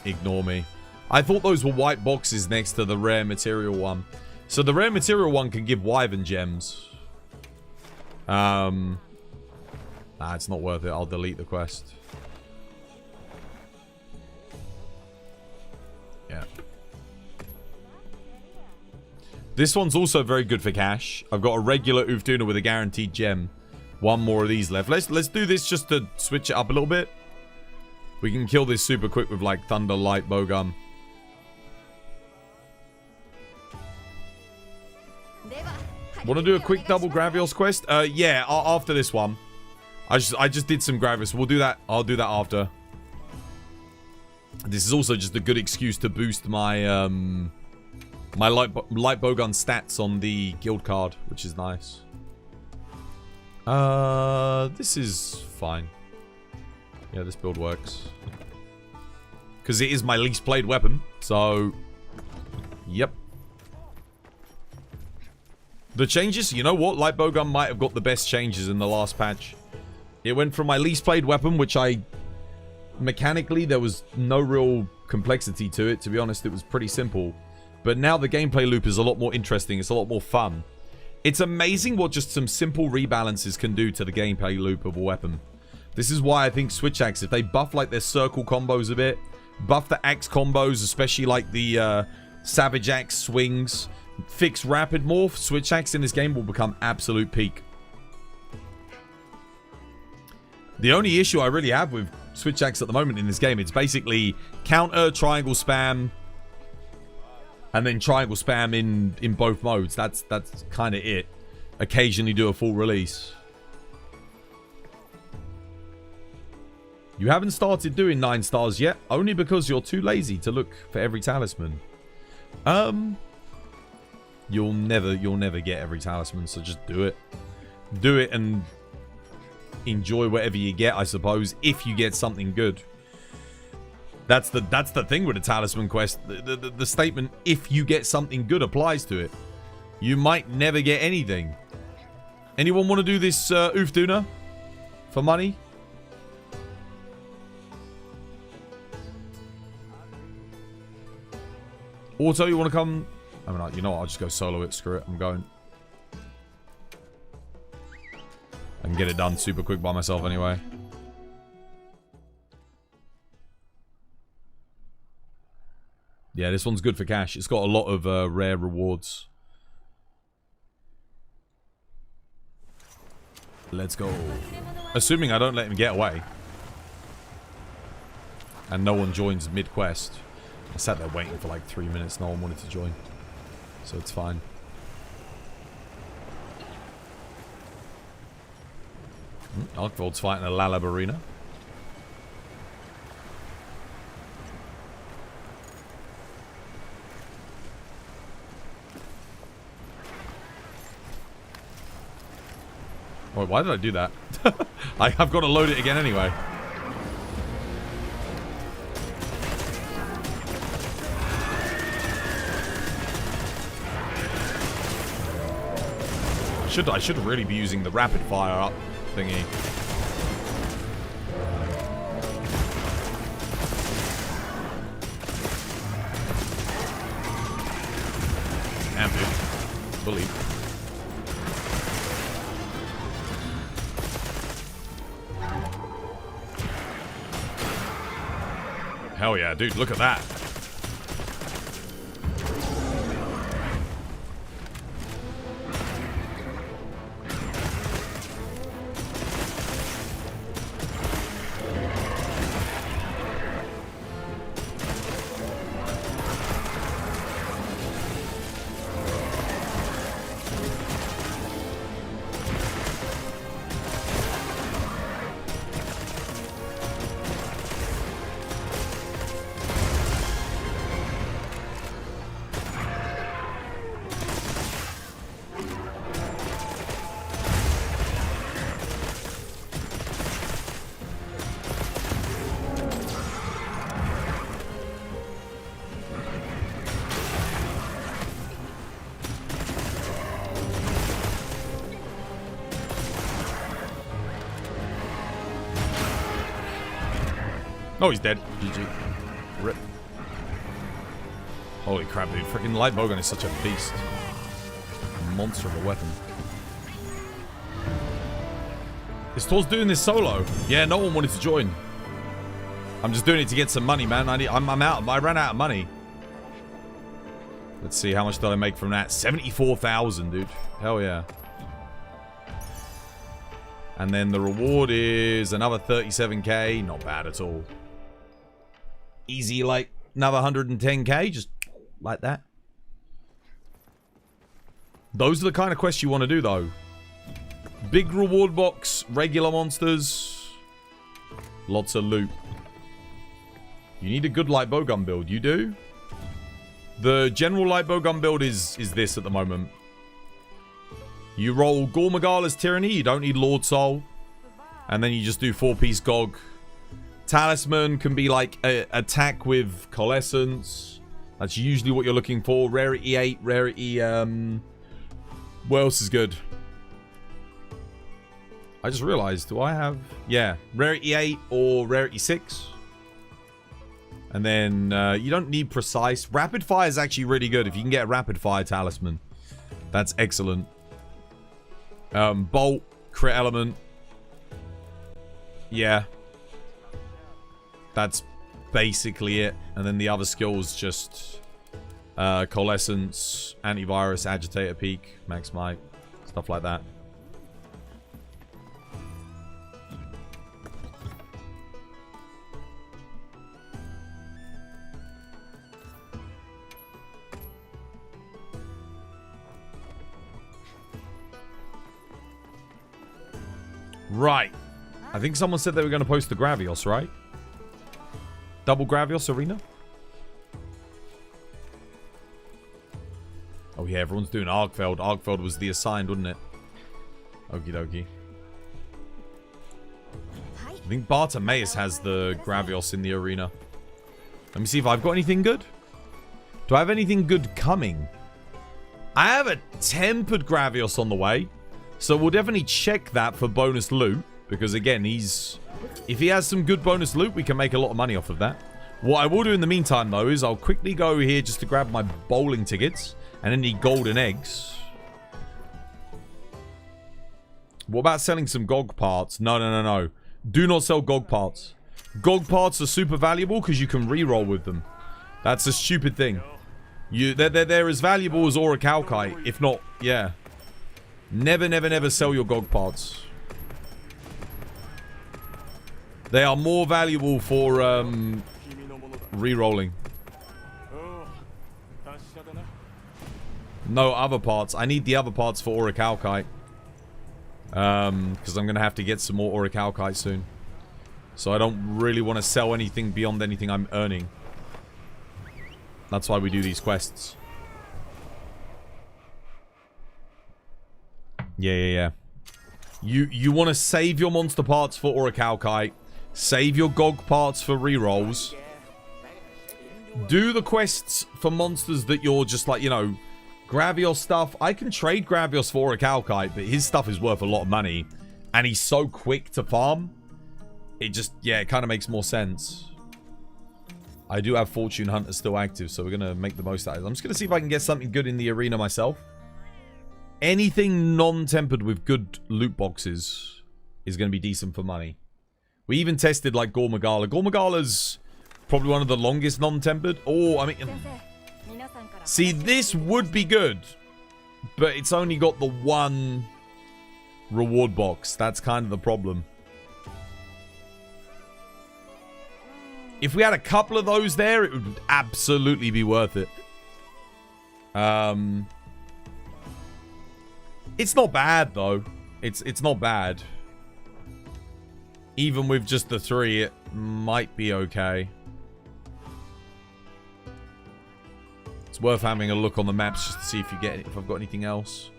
Ignore me. I thought those were white boxes next to the rare material one. So the rare material one can give Wyvern gems. Nah, it's not worth it. I'll delete the quest. Yeah. This one's also very good for cash. I've got a regular Ufduna with a guaranteed gem. One more of these left. Let's do this just to switch it up a little bit. We can kill this super quick with like Thunder Light Bowgun. Want to do a quick double Gravios quest? Yeah, after this one. I just did some Gravios. We'll do that. I'll do that after. This is also just a good excuse to boost my my light bowgun stats on the guild card, which is nice. This is fine. Yeah, this build works. Because it is my least played weapon, so yep. The changes, you know what? Light bowgun might have got the best changes in the last patch. It went from my least played weapon, which mechanically, there was no real complexity to it. To be honest, it was pretty simple. But now the gameplay loop is a lot more interesting. It's a lot more fun. It's amazing what just some simple rebalances can do to the gameplay loop of a weapon. This is why I think Switch Axe, if they buff like their circle combos a bit, buff the axe combos, especially like the Savage Axe swings, fix Rapid Morph, Switch Axe in this game will become absolute peak. The only issue I really have with Switch Axe at the moment in this game, it's basically counter, triangle spam, and then triangle spam in both modes. That's kind of it. Occasionally do a full release. You haven't started doing 9 stars yet, only because you're too lazy to look for every talisman. You'll never get every talisman, so just do it. Do it and enjoy whatever you get, I suppose, if you get something good. That's the thing with a talisman quest. The statement, if you get something good, applies to it. You might never get anything. Anyone want to do this Ufduna for money? Auto, you want to come? I mean, you know what? I'll just go solo it. Screw it. I'm going. I can get it done super quick by myself anyway. Yeah, this one's good for cash. It's got a lot of rare rewards. Let's go. Assuming I don't let him get away. And no one joins mid-quest. I sat there waiting for like 3 minutes. No one wanted to join. So it's fine. Arkveld's fighting a Lalab arena. Wait, why did I do that? I've got to load it again anyway. I should really be using the rapid fire up thingy. Damn, dude. Bully. Hell yeah, dude, look at that. Oh, he's dead. GG. Rip. Holy crap, dude. Freaking light bowgun is such a beast. Monster of a weapon. Is Tor's doing this solo? Yeah, no one wanted to join. I'm just doing it to get some money, man. I'm out. I ran out of money. Let's see, how much did I make from that? 74,000, dude. Hell yeah. And then the reward is another 37k. Not bad at all. Easy, like another 110k, just like that. Those are the kind of quests you want to do, though. Big reward box, regular monsters, lots of loot. You need a good light bowgun build. You do? The general light bowgun build is this at the moment. You roll Gore as Tyranny. You don't need Lord Soul. And then you just do 4-piece Gog. Talisman can be like a attack with Coalescence. That's usually what you're looking for. Rarity 8, rarity... What else is good? I just realized, do I have... Yeah, rarity 8 or rarity 6. And then you don't need precise. Rapid fire is actually really good if you can get a rapid fire talisman. That's excellent. Bolt, crit element. Yeah. That's basically it. And then the other skills just Coalescence, Antivirus, Agitator Peak, Max Might, stuff like that. Right. I think someone said they were going to post the Gravios, right? Double Gravios arena? Oh yeah, everyone's doing Arkfeld. Arkfeld was the assigned, wasn't it? Okie dokie. I think Bartimaeus has the Gravios in the arena. Let me see if I've got anything good. Do I have anything good coming? I have a tempered Gravios on the way. So we'll definitely check that for bonus loot. Because again, if he has some good bonus loot, we can make a lot of money off of that. What I will do in the meantime, though, is I'll quickly go here just to grab my bowling tickets. And any golden eggs. What about selling some GOG parts? No. Do not sell GOG parts. GOG parts are super valuable because you can reroll with them. That's a stupid thing. They're as valuable as Orichalcite. If not, yeah. Never sell your GOG parts. They are more valuable for rerolling. No other parts. I need the other parts for Orichalcite. Because I'm going to have to get some more Orichalcite soon. So I don't really want to sell anything beyond anything I'm earning. That's why we do these quests. Yeah. You want to save your monster parts for Orichalcite. Save your GOG parts for rerolls. Do the quests for monsters that you're just like, you know, Gravios stuff. I can trade Gravios for a Calcite, but his stuff is worth a lot of money. And he's so quick to farm. It just, yeah, it kind of makes more sense. I do have Fortune Hunter still active, so we're going to make the most out of it. I'm just going to see if I can get something good in the arena myself. Anything non-tempered with good loot boxes is going to be decent for money. We even tested like Gormagala. Gormagala's probably one of the longest non-tempered. Oh, I mean... See, this would be good. But it's only got the one reward box. That's kind of the problem. If we had a couple of those there, it would absolutely be worth it. It's not bad, though. It's not bad. Even with just the 3, it might be okay. It's worth having a look on the maps just to see if I've got anything else.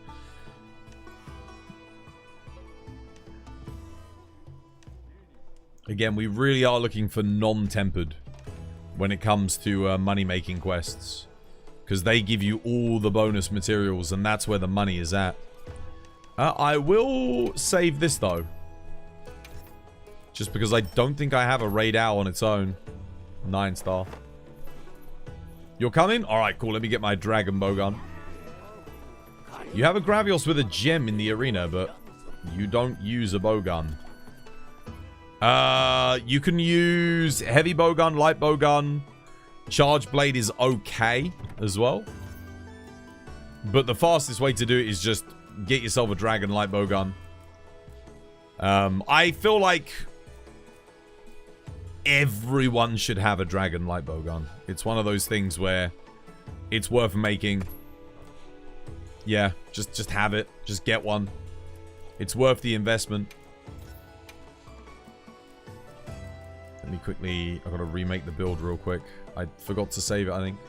Again, we really are looking for non-tempered when it comes to money-making quests. Because they give you all the bonus materials, and that's where the money is at. I will save this, though. Just because I don't think I have a raid owl on its own. 9-star. You're coming? Alright, cool. Let me get my dragon bowgun. You have a Gravios with a gem in the arena, but you don't use a bowgun. You can use heavy bowgun, light bowgun. Charge blade is okay as well. But the fastest way to do it is just get yourself a dragon light bowgun. I feel like everyone should have a dragon light bowgun. It's one of those things where it's worth making. Yeah, just have it. Just get one. It's worth the investment. Let me quickly... I've got to remake the build real quick. I forgot to save it, I think.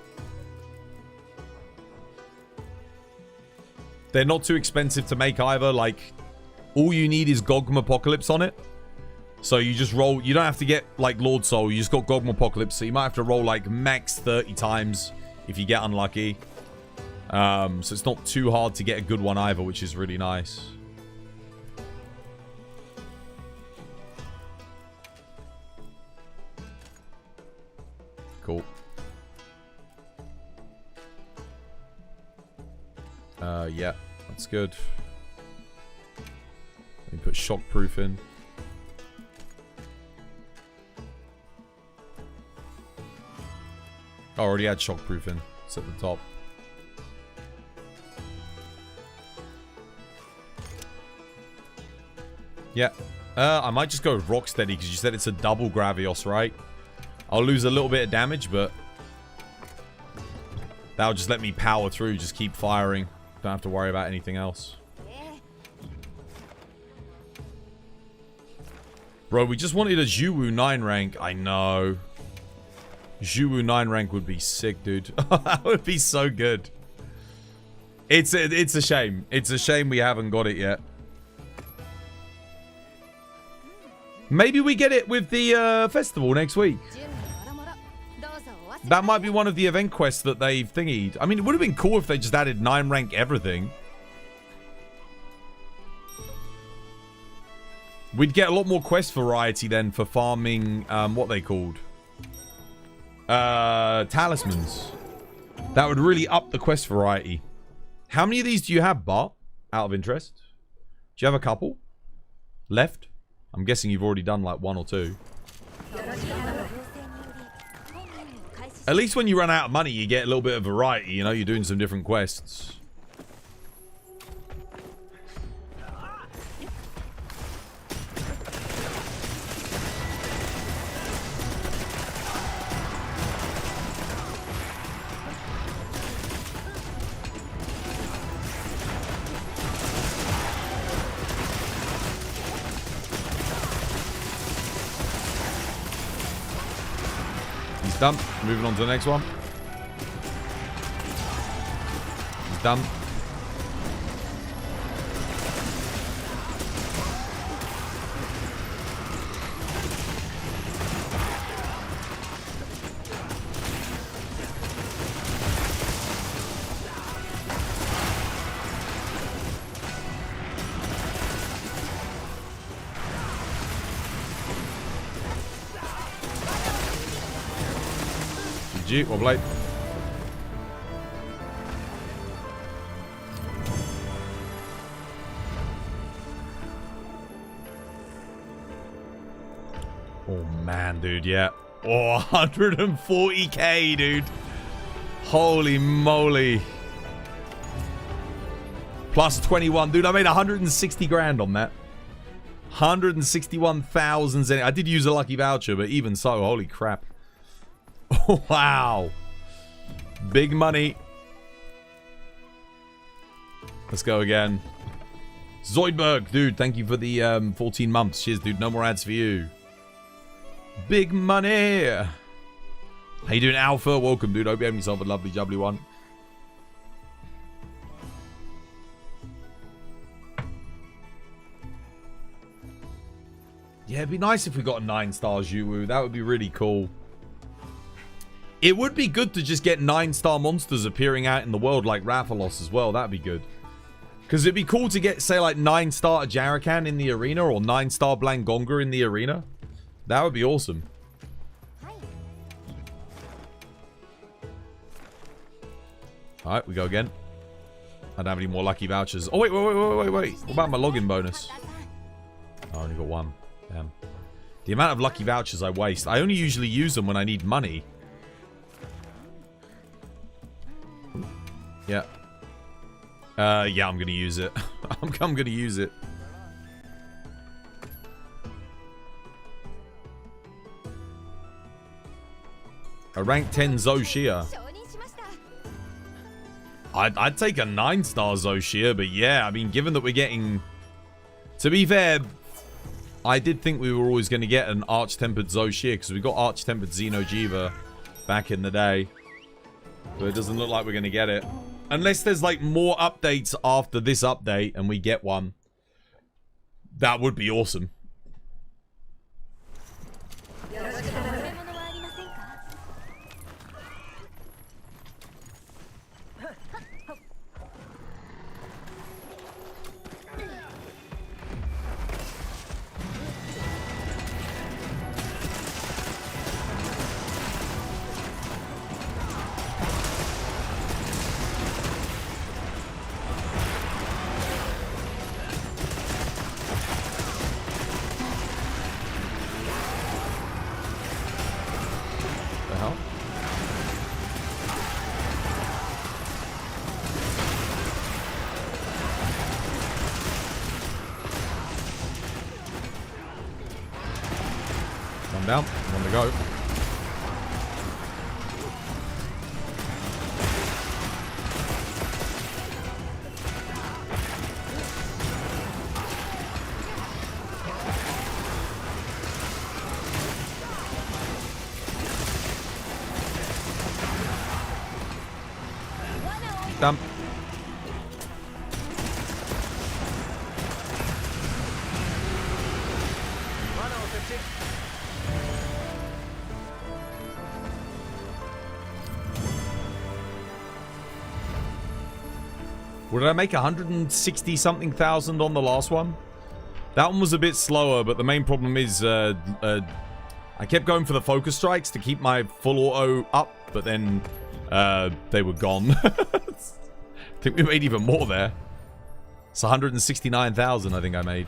They're not too expensive to make either. Like, all you need is Gogmapocalypse on it. So you just roll... You don't have to get, like, Lord Soul. You just got Gogmapocalypse. So you might have to roll, like, max 30 times if you get unlucky. So it's not too hard to get a good one either, which is really nice. Cool. Yeah, that's good. Let me put shockproof in. I already had shockproof in. It's at the top. Yeah. I might just go with Rocksteady because you said it's a double Gravios, right? I'll lose a little bit of damage, but that'll just let me power through. Just keep firing. Don't have to worry about anything else. Bro, we just wanted a Zhuwu 9 rank. I know. Zhuwu 9 rank would be sick, dude. That would be so good. It's a shame. It's a shame we haven't got it yet. Maybe we get it with the festival next week. That might be one of the event quests that they've thingied. I mean, it would have been cool if they just added 9 rank everything. We'd get a lot more quest variety then for farming, what they called. Talismans. That would really up the quest variety. How many of these do you have, Bart? Out of interest. Do you have a couple left? I'm guessing you've already done like 1 or 2. At least when you run out of money, you get a little bit of variety, you know? You're doing some different quests. Done. Moving on to the next one. Done. G, well played. Oh man, dude, yeah. Oh, 140k, dude. Holy moly. Plus 21. Dude, I made 160 grand on that. 161,000. I did use a lucky voucher, but even so, holy crap. Oh, wow. Big money. Let's go again. Zoidberg, dude, thank you for the 14 months. Cheers, dude. No more ads for you. Big money. How you doing, Alpha? Welcome, dude. Hope you have yourself a lovely, jubbly one. Yeah, it'd be nice if we got a 9 stars, Yuwu. That would be really cool. It would be good to just get 9-star monsters appearing out in the world like Rathalos as well. That'd be good. Because it'd be cool to get, say, like 9-star Jarakan in the arena or 9-star Blangonga in the arena. That would be awesome. Alright, we go again. I don't have any more lucky vouchers. Oh, wait. What about my login bonus? I only got one. Damn. The amount of lucky vouchers I waste. I only usually use them when I need money. Yeah. Yeah, I'm gonna use it. I'm gonna use it. A rank 10 Zoshia. I'd take a 9-star Zoshia, but yeah, I mean, given that we're getting... To be fair, I did think we were always going to get an Arch-Tempered Zoshia, because we got Arch-Tempered Xenojiva back in the day. But it doesn't look like we're going to get it. Unless there's, like, more updates after this update, and we get one. That would be awesome. Down. On the go. Done. What did I make? 160 something thousand on the last one? That one was a bit slower, but the main problem is I kept going for the focus strikes to keep my full auto up, but then they were gone. I think we made even more there. It's 169,000 I think I made.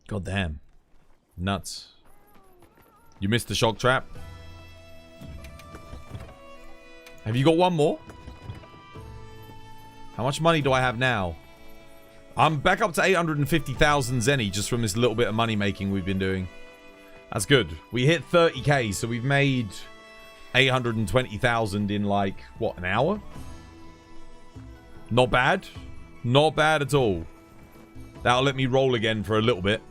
God damn. Nuts. You missed the shock trap? Have you got one more? How much money do I have now? I'm back up to 850,000 Zenny just from this little bit of money making we've been doing. That's good. We hit 30k, so we've made 820,000 in like, what, an hour? Not bad. Not bad at all. That'll let me roll again for a little bit.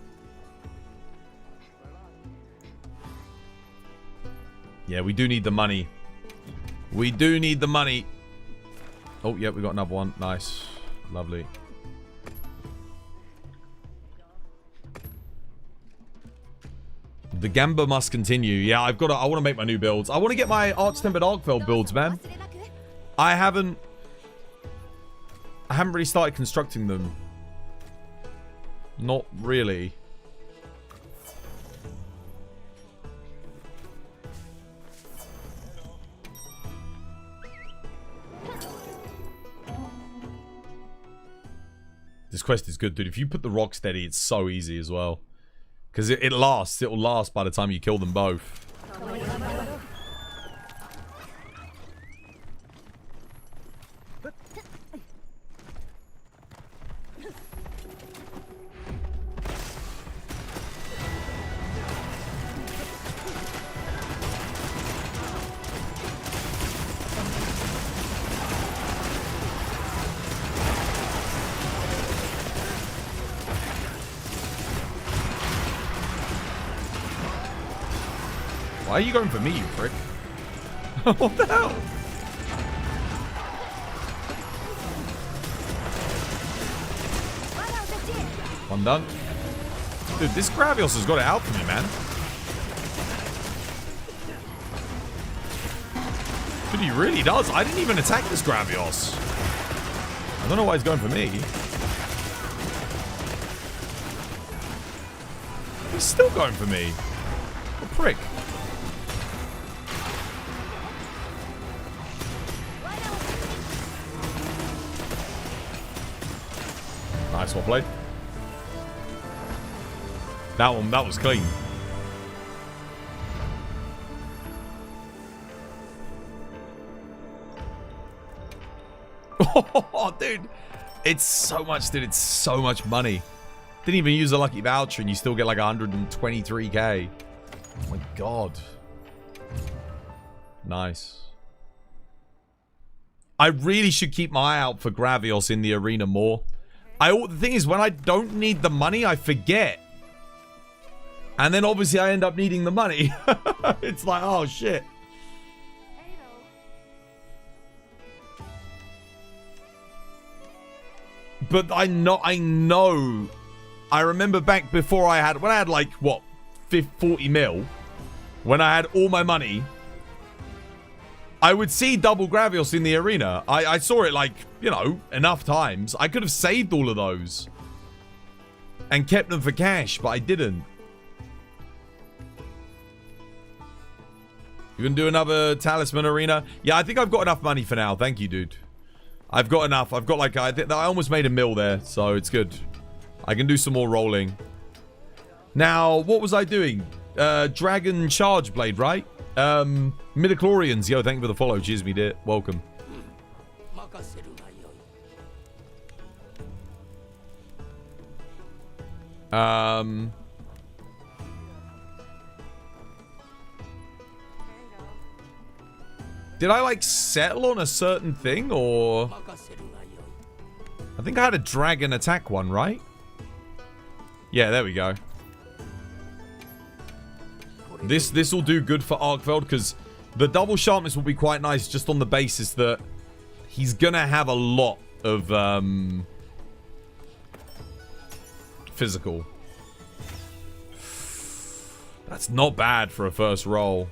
Yeah, we do need the money. We do need the money. Oh, yeah, we got another one. Nice. Lovely. The Gamba must continue. Yeah, I want to make my new builds. I want to get my Arch-Tempered Arkfeld builds, man. I haven't really started constructing them. Not really. This quest is good, dude. If you put the rock steady, it's so easy as well. Because it lasts. It will last by the time you kill them both. Why are you going for me, you prick? What the hell? One done. Dude, this Gravios has got it out for me, man. Dude, he really does. I didn't even attack this Gravios. I don't know why he's going for me. He's still going for me. What a prick. Nice, well played. That was clean. Oh, dude. It's so much, dude. It's so much money. Didn't even use a lucky voucher and you still get like 123k. Oh my god. Nice. I really should keep my eye out for Gravios in the arena more. The thing is, when I don't need the money, I forget. And then obviously I end up needing the money. It's like, oh shit. But I know. I remember back before when I had like, what, 40 mil, when I had all my money, I would see double Gravios in the arena. I saw it like, you know, enough times. I could have saved all of those and kept them for cash, but I didn't. You gonna do another Talisman arena? Yeah, I think I've got enough money for now. Thank you, dude. I've got enough. I've got like, I almost made a mil there, so it's good. I can do some more rolling. Now, what was I doing? Dragon Charge Blade, right? Midichlorians, yo, thank you for the follow. Cheers, me dear. Welcome. Did I like settle on a certain thing, or I think I had a dragon attack one, right? Yeah, there we go. This will do good for Arkfeld because the double sharpness will be quite nice just on the basis that he's gonna have a lot of physical. That's not bad for a first roll.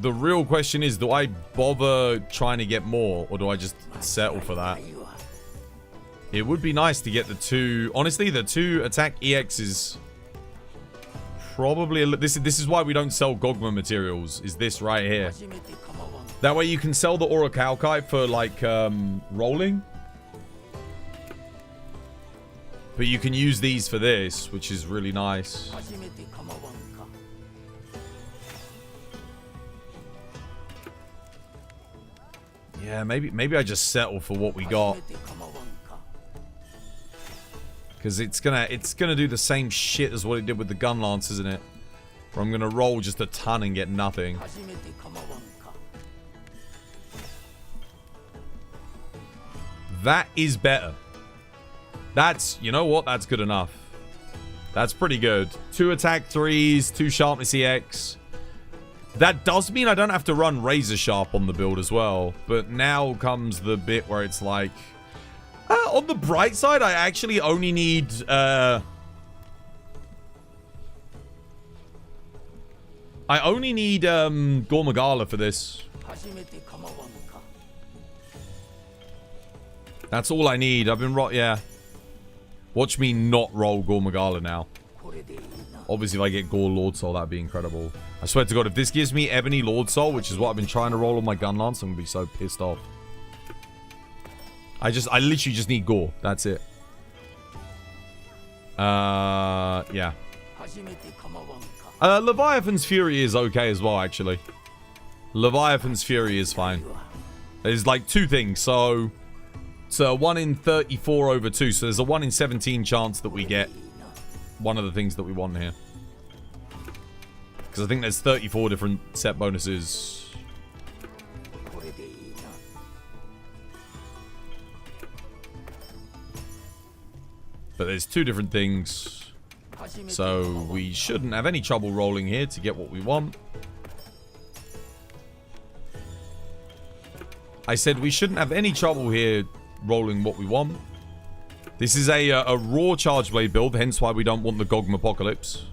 The real question is, do I bother trying to get more, or do I just settle for that? It would be nice to get the two. Honestly, the 2 attack EX is probably this is why we don't sell Gogma materials. Is this right here? That way you can sell the Orichalcite for like rolling, but you can use these for this, which is really nice. Yeah, maybe I just settle for what we got. Because it's gonna do the same shit as what it did with the Gunlance, isn't it? Where I'm gonna roll just a ton and get nothing. That is better. That's, you know what? That's good enough. That's pretty good. 2 attack 3s, 2 sharpness EX. That does mean I don't have to run Razor Sharp on the build as well. But now comes the bit where it's like... on the bright side, I actually only need... I only need Gore for this. That's all I need. I've been yeah. Watch me not roll Gore now. Obviously, if I get Gore Lord Soul, that'd be incredible. I swear to God, if this gives me Ebony Lord Soul, which is what I've been trying to roll on my Gunlance, I'm gonna be so pissed off. I literally just need Gore. That's it. Yeah. Leviathan's Fury is okay as well, actually. Leviathan's Fury is fine. There's like two things. So it's a 1 in 34 over 2. So there's a 1 in 17 chance that we get one of the things that we want here. Because I think there's 34 different set bonuses. But there's two different things. So we shouldn't have any trouble rolling here to get what we want. I said we shouldn't have any trouble here rolling what we want. This is a raw charge blade build, hence why we don't want the Gogm Apocalypse.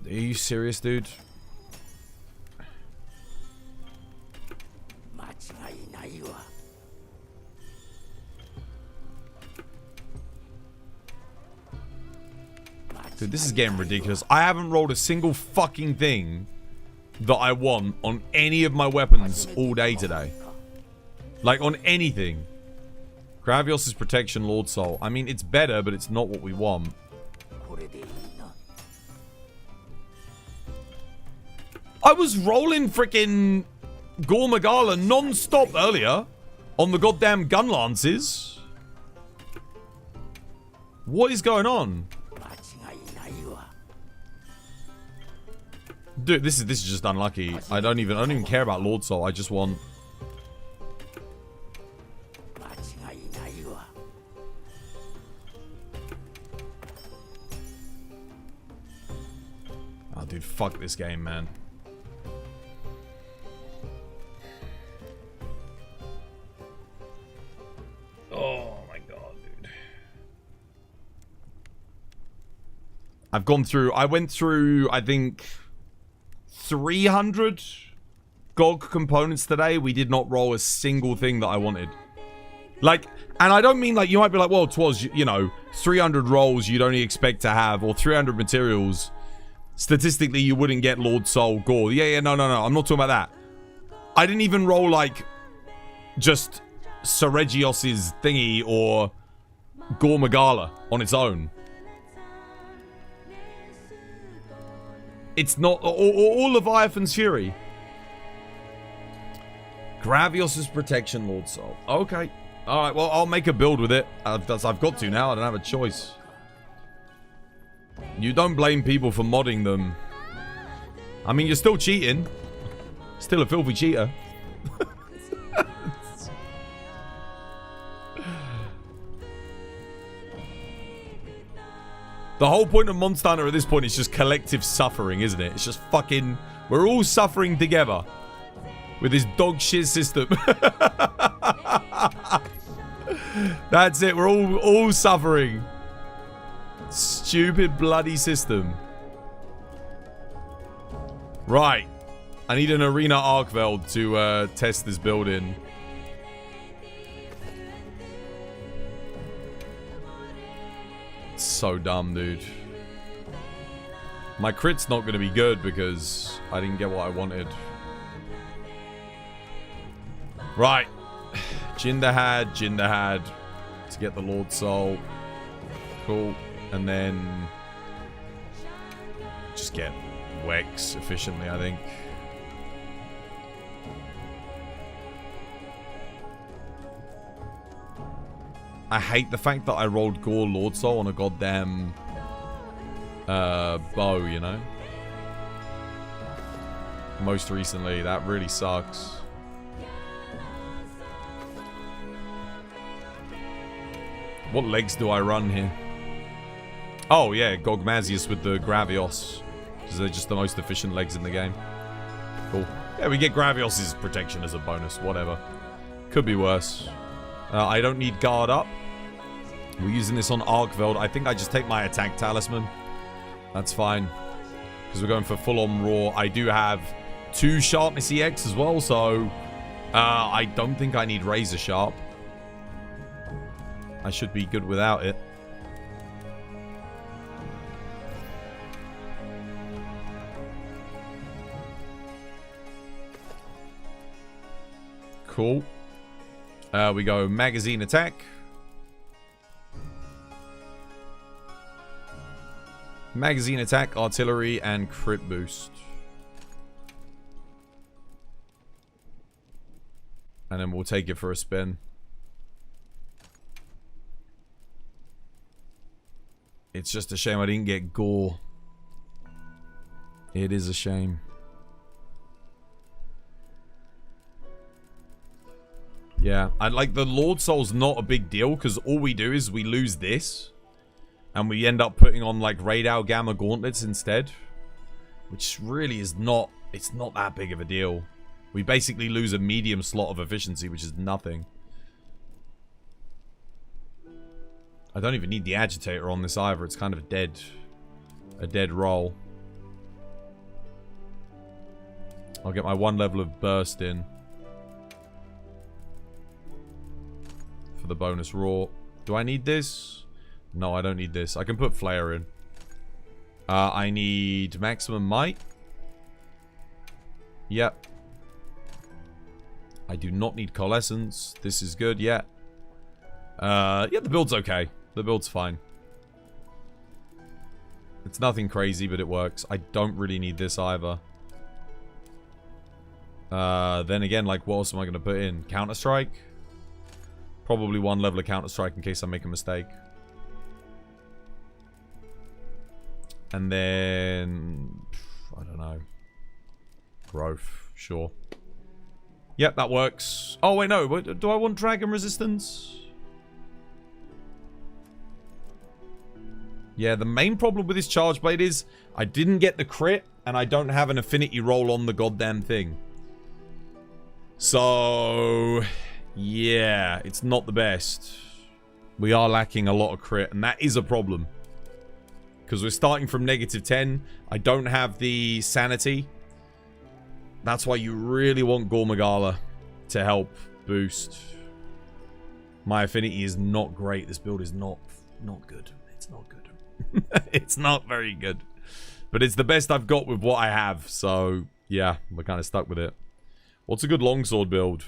Are you serious, dude? Dude, this is getting ridiculous. I haven't rolled a single fucking thing that I want on any of my weapons all day today. Like, on anything. Gravios' Protection, Lord Soul. I mean, it's better, but it's not what we want. I was rolling freaking Gore Magala non-stop earlier on the goddamn Gunlances. What is going on? Dude, this is just unlucky. I don't even care about Lord Soul. I just want... Oh, dude, fuck this game, man. Oh my god, dude. I've gone through... I went through, I think... 300 GOG components today. We did not roll a single thing that I wanted. Like, and I don't mean like, you might be like, well, 'twas, you know, 300 rolls you'd only expect to have, or 300 materials. Statistically, you wouldn't get Lord Soul, Gore. Yeah, no. I'm not talking about that. I didn't even roll like just Seregios' thingy or Gore Magala on its own. It's not... Or Leviathan's Fury. Gravios' Protection, Lord Soul. Okay. Alright, well, I'll make a build with it. I've got to now. I don't have a choice. You don't blame people for modding them. I mean, you're still cheating. Still a filthy cheater. The whole point of Monster Hunter at this point is just collective suffering, isn't it? It's just fucking... We're all suffering together. With this dog shit system. That's it. We're all suffering. Stupid bloody system. Right. I need an Arena Arkveld to test this build in. So dumb, dude. My crit's not going to be good because I didn't get what I wanted. Right. Jindahad to get the Lord Soul. Cool. And then just get Wex efficiently, I think. I hate the fact that I rolled Gore Lord Soul on a goddamn bow, you know? Most recently, that really sucks. What legs do I run here? Oh yeah, Gogmazios with the Gravios. Because they're just the most efficient legs in the game. Cool. Yeah, we get Gravios' protection as a bonus, whatever. Could be worse. I don't need guard up. We're using this on Arkveld. I think I just take my attack talisman. That's fine. Because we're going for full-on raw. I do have 2 sharpness EX as well, so I don't think I need razor sharp. I should be good without it. Cool. We go magazine attack. Magazine attack, artillery, and crit boost. And then we'll take it for a spin. It's just a shame I didn't get Gore. It is a shame. Yeah, I like the Lord Soul's not a big deal because all we do is we lose this and we end up putting on like radar gamma gauntlets instead, which really is not, it's not that big of a deal. We basically lose a medium slot of efficiency, which is nothing. I don't even need the agitator on this either. It's kind of a dead roll. I'll get my 1 level of burst in for the bonus raw. Do I need this? No, I don't need this. I can put flare in. I need maximum might. Yep. I do not need coalescence. This is good. Yeah. Yeah, the build's okay. The build's fine. It's nothing crazy, but it works. I don't really need this either. Then again, like, what else am I going to put in? Counter-Strike? Probably 1 level of Counter-Strike in case I make a mistake. And then... I don't know. Growth. Sure. Yep, that works. Oh, wait, no. Do I want Dragon Resistance? Yeah, the main problem with this Charge Blade is I didn't get the crit, and I don't have an affinity roll on the goddamn thing. So, yeah, it's not the best. We are lacking a lot of crit, and that is a problem. Because we're starting from -10. I don't have the sanity. That's why you really want Gogmazios to help boost. My affinity is not great. This build is not good. It's not good. It's not very good. But it's the best I've got with what I have. So, yeah, we're kind of stuck with it. What's a good longsword build?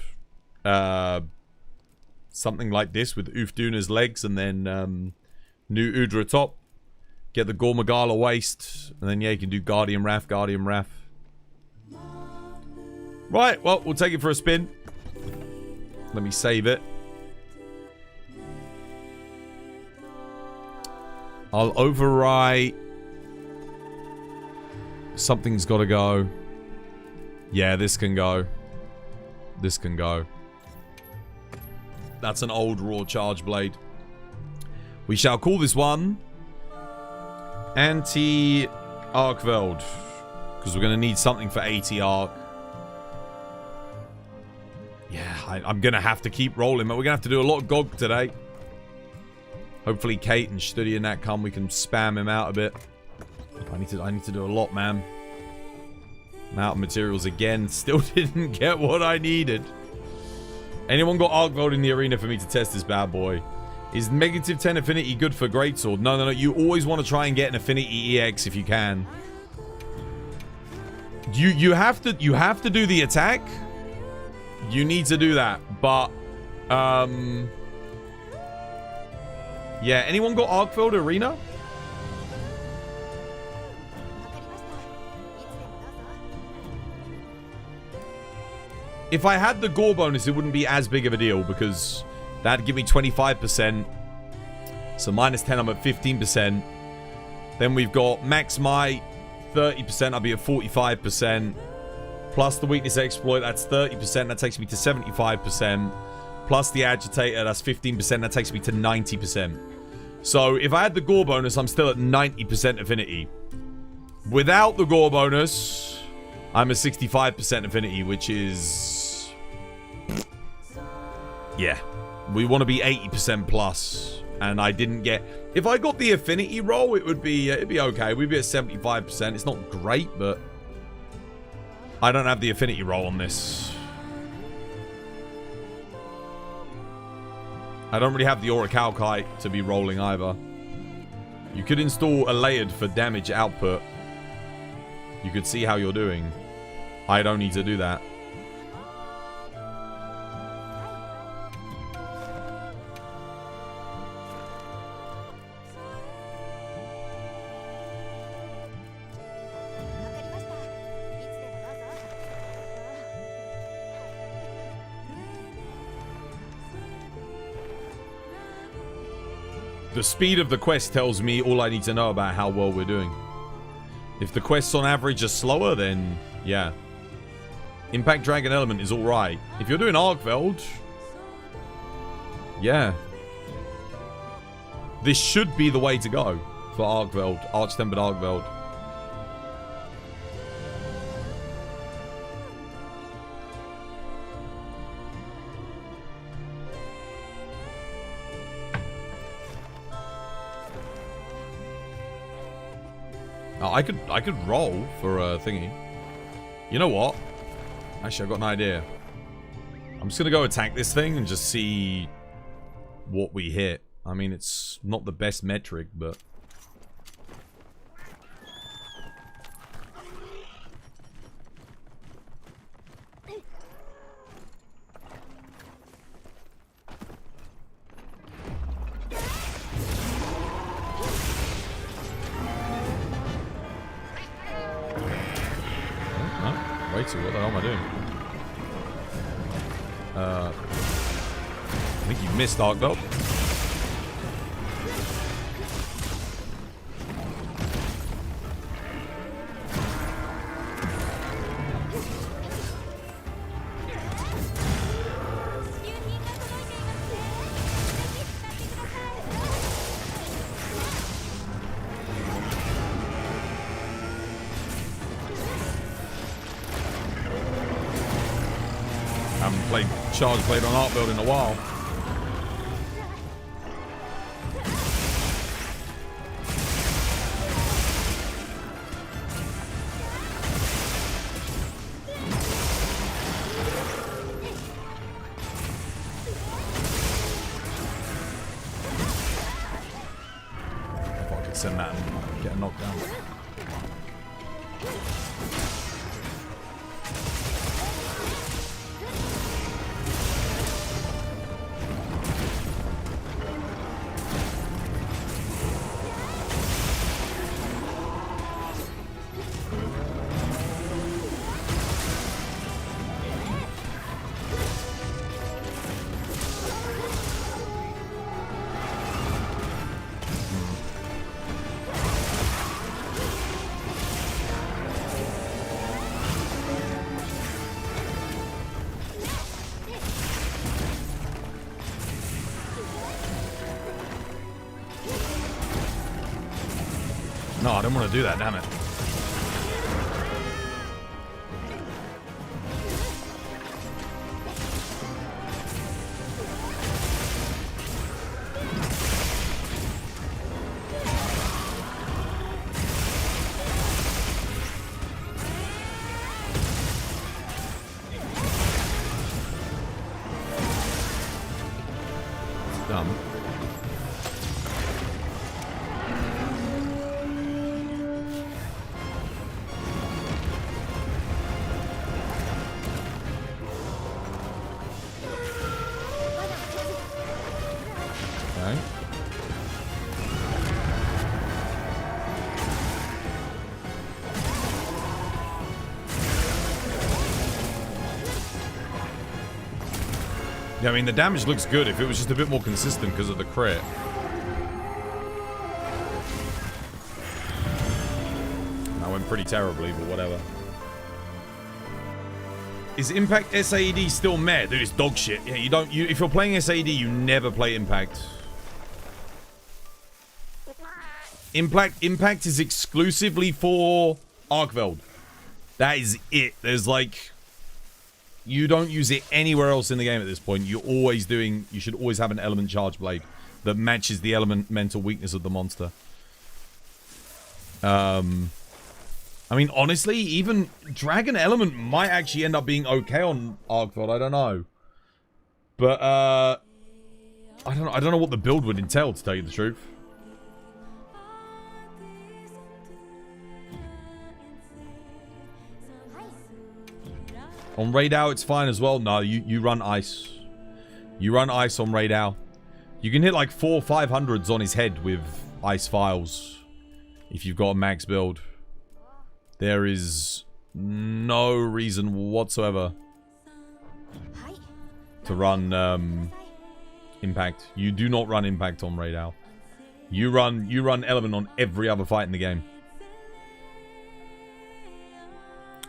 Something like this with Ufduna's legs and then New Udra top. Get the Gogmazios waist. And then, yeah, you can do Guardian Wrath, Guardian Wrath. Right, well, we'll take it for a spin. Let me save it. I'll overwrite. Something's got to go. Yeah, this can go. This can go. That's an old raw charge blade. We shall call this one AT Arkveld. Because we're going to need something for AT Ark. Yeah, I'm going to have to keep rolling, but we're going to have to do a lot of GOG today. Hopefully Kate and Studi and that come, we can spam him out a bit. I need to do a lot, man. I'm out of materials again. Still didn't get what I needed. Anyone got Arkfeld in the arena for me to test this bad boy? Is -10 affinity good for greatsword? No. You always want to try and get an affinity EX if you can. You have to do the attack. You need to do that, but yeah, anyone got Arkfeld arena? If I had the Gore bonus, it wouldn't be as big of a deal because that'd give me 25%. So -10, I'm at 15%. Then we've got max might, 30%, I'll be at 45%. Plus the weakness exploit, that's 30%, that takes me to 75%. Plus the agitator, that's 15%, that takes me to 90%. So if I had the Gore bonus, I'm still at 90% affinity. Without the Gore bonus, I'm at 65% affinity, which is... yeah. We want to be 80% plus. And I didn't get... if I got the affinity roll, it'd be okay. We'd be at 75%. It's not great, but... I don't have the affinity roll on this. I don't really have the Orichalcite to be rolling either. You could install a layered for damage output. You could see how you're doing. I don't need to do that. The speed of the quest tells me all I need to know about how well we're doing. If the quests on average are slower, then yeah. Impact Dragon Element is alright. If you're doing Arkveld, yeah. This should be the way to go for Arkveld, Arch-Tempered Arkveld. Oh, I could roll for a thingy. You know what? Actually, I've got an idea. I'm just gonna go attack this thing and just see what we hit. I mean, it's not the best metric, but... Wait, what the hell am I doing? I think you missed Arkfeld. Charge played on Arkfeld in a while. I thought I could send that and get a knockdown. No, I don't want to do that, damn it. Dumb. Yeah, I mean, the damage looks good if it was just a bit more consistent because of the crit. That went pretty terribly, but whatever. Is Impact SAED still meh? Dude, it's dog shit. Yeah, if you're playing SAED, you never play Impact. Impact is exclusively for Arkfeld. That is it. There's like... You don't use it anywhere else in the game at this point. You should always have an element charge blade that matches the elemental weakness of the monster. I mean, honestly, even Dragon Element might actually end up being okay on Arkfeld. I don't know. But, I don't know what the build would entail, to tell you the truth. On Raidao, it's fine as well. No, you run ice. You run ice on Raidao. You can hit like 400 or 500s on his head with ice files if you've got a max build. There is no reason whatsoever to run Impact. You do not run Impact on Raidao. You run element on every other fight in the game.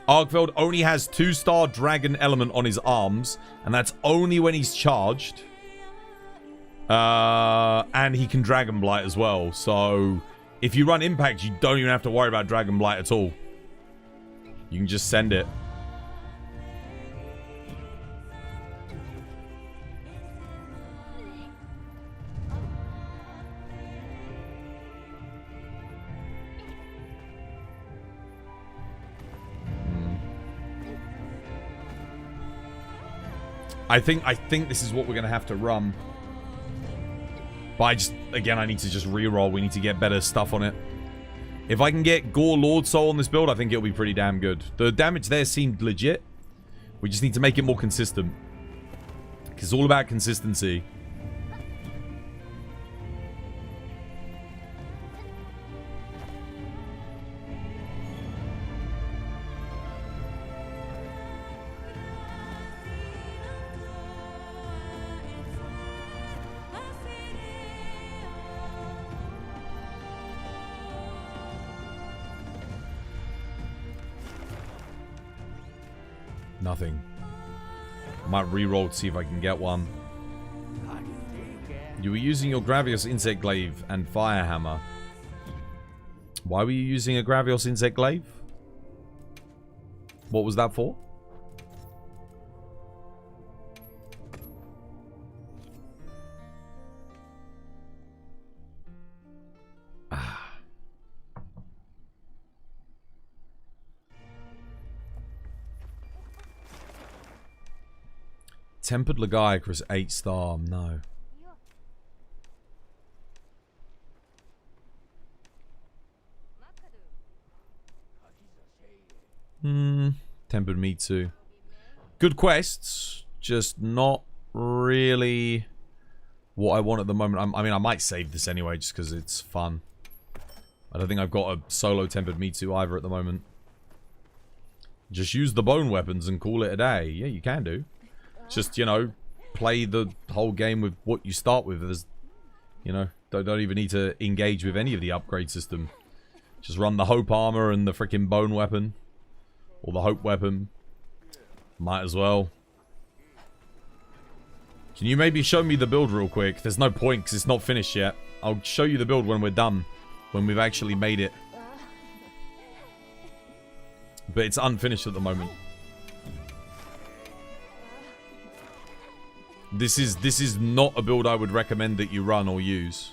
Arkfeld only has 2-star dragon element on his arms, and that's only when he's charged. And he can Dragon Blight as well. So if you run Impact, you don't even have to worry about Dragon Blight at all. You can just send it. I think this is what we're going to have to run. But again, I need to just reroll. We need to get better stuff on it. If I can get Gore Lord Soul on this build, I think it'll be pretty damn good. The damage there seemed legit. We just need to make it more consistent. Because it's all about consistency. Nothing. I might reroll to see if I can get one. You were using your Gravios Insect Glaive and Fire Hammer. Why were you using a Gravios Insect Glaive? What was that for? Tempered Legiacrus 8-star. No. Tempered me too. Good quests, just not really what I want at the moment. I mean, I might save this anyway just because it's fun. I don't think I've got a solo Tempered Me Too either at the moment. Just use the bone weapons and call it a day. Yeah, you can do. Just, you know, play the whole game with what you start with. As, you know, don't even need to engage with any of the upgrade system. Just run the Hope Armor and the freaking Bone Weapon. Or the Hope Weapon. Might as well. Can you maybe show me the build real quick? There's no point because it's not finished yet. I'll show you the build when we're done. When we've actually made it. But it's unfinished at the moment. This is not a build I would recommend that you run or use.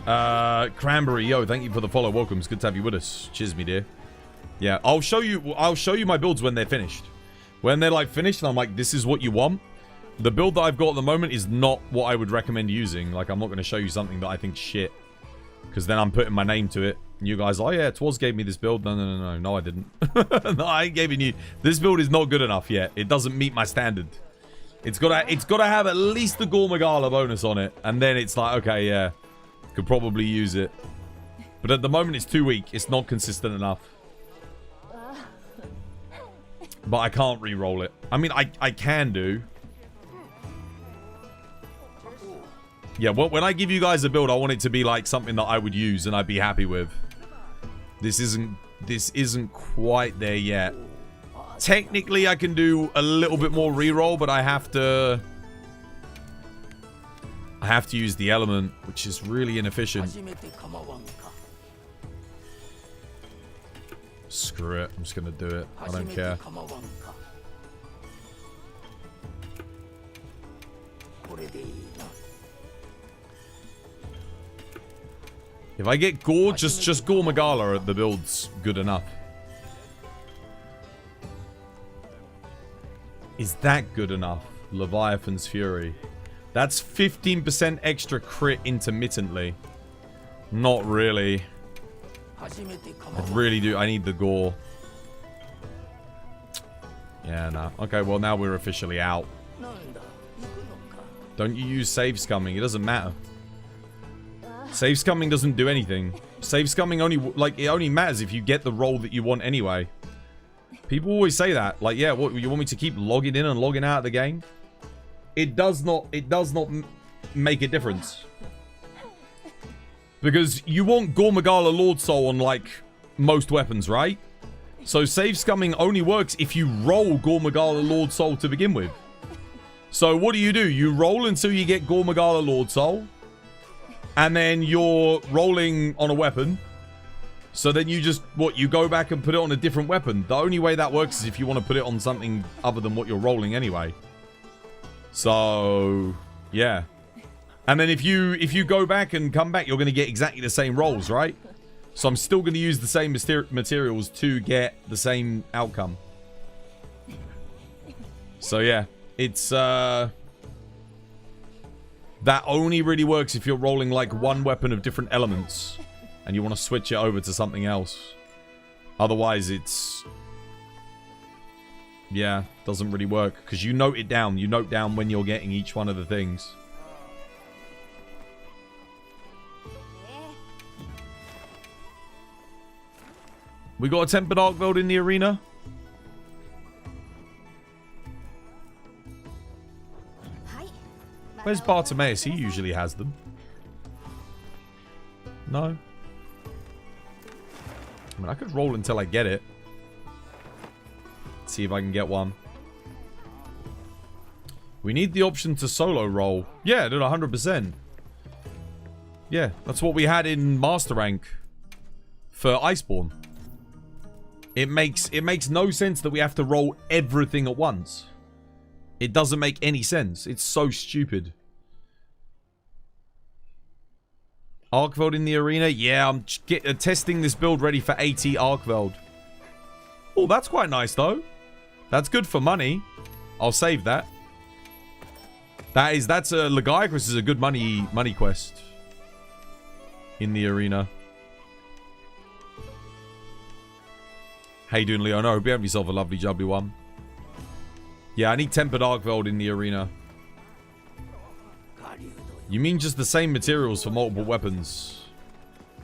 Cranberry, yo, thank you for the follow. Welcome. It's good to have you with us. Cheers, me dear. Yeah, I'll show you my builds when they're finished. When they're like finished and I'm like, this is what you want. The build that I've got at the moment is not what I would recommend using. Like, I'm not going to show you something that I think shit. Because then I'm putting my name to it. And you guys, oh yeah, Twas gave me this build. No, I didn't. No, I ain't giving you. This build is not good enough yet. It doesn't meet my standard. It's gotta have at least the Gore Magala bonus on it. And then it's like, okay, yeah. Could probably use it. But at the moment it's too weak. It's not consistent enough. But I can't re-roll it. I mean, I can do. Yeah, well, when I give you guys a build, I want it to be like something that I would use and I'd be happy with. This isn't quite there yet. Technically, I can do a little bit more re-roll, but I have to use the element, which is really inefficient. Screw it. I'm just going to do it. I don't care. If I get Gore, just Gore Magala, the build's good enough. Is that good enough? Leviathan's Fury. That's 15% extra crit intermittently. Not really. I really do. I need the Gore. Yeah, no. Okay, well, now we're officially out. Don't you use save scumming? It doesn't matter. Save scumming doesn't do anything. Save scumming only, like, it only matters if you get the roll that you want anyway. People always say that. Like, yeah, what, you want me to keep logging in and logging out of the game? it does not make a difference. Because you want Gore Magala Lord Soul on, like, most weapons, right? So save scumming only works if you roll Gore Magala Lord Soul to begin with. So what do? You roll until you get Gore Magala Lord Soul. And then you're rolling on a weapon. So then you just, you go back and put it on a different weapon. The only way that works is if you want to put it on something other than what you're rolling anyway. So, yeah. And then if you go back and come back, you're going to get exactly the same rolls, right? So I'm still going to use the same materials to get the same outcome. So yeah, it's, that only really works if you're rolling like one weapon of different elements. And you want to switch it over to something else. Otherwise, it's... yeah, doesn't really work. Because you note it down. You note down when you're getting each one of the things. We got a Tempered Arkveld in the arena. Where's Bartimaeus? He usually has them. No. I mean, I could roll until I get it. See if I can get one. We need the option to solo roll. Yeah, dude, 100%. Yeah, that's what we had in Master Rank for Iceborne. It makes no sense that we have to roll everything at once. It doesn't make any sense. It's so stupid. Arkveld in the arena? Yeah, I'm testing this build ready for AT Arkveld. Oh, that's quite nice, though. That's good for money. I'll save that. That's a Lagiacrus is a good money quest in the arena. How you doing, Leona? Hope you have yourself a lovely jubbly one. Yeah, I need Tempered Arkveld in the arena. You mean just the same materials for multiple weapons?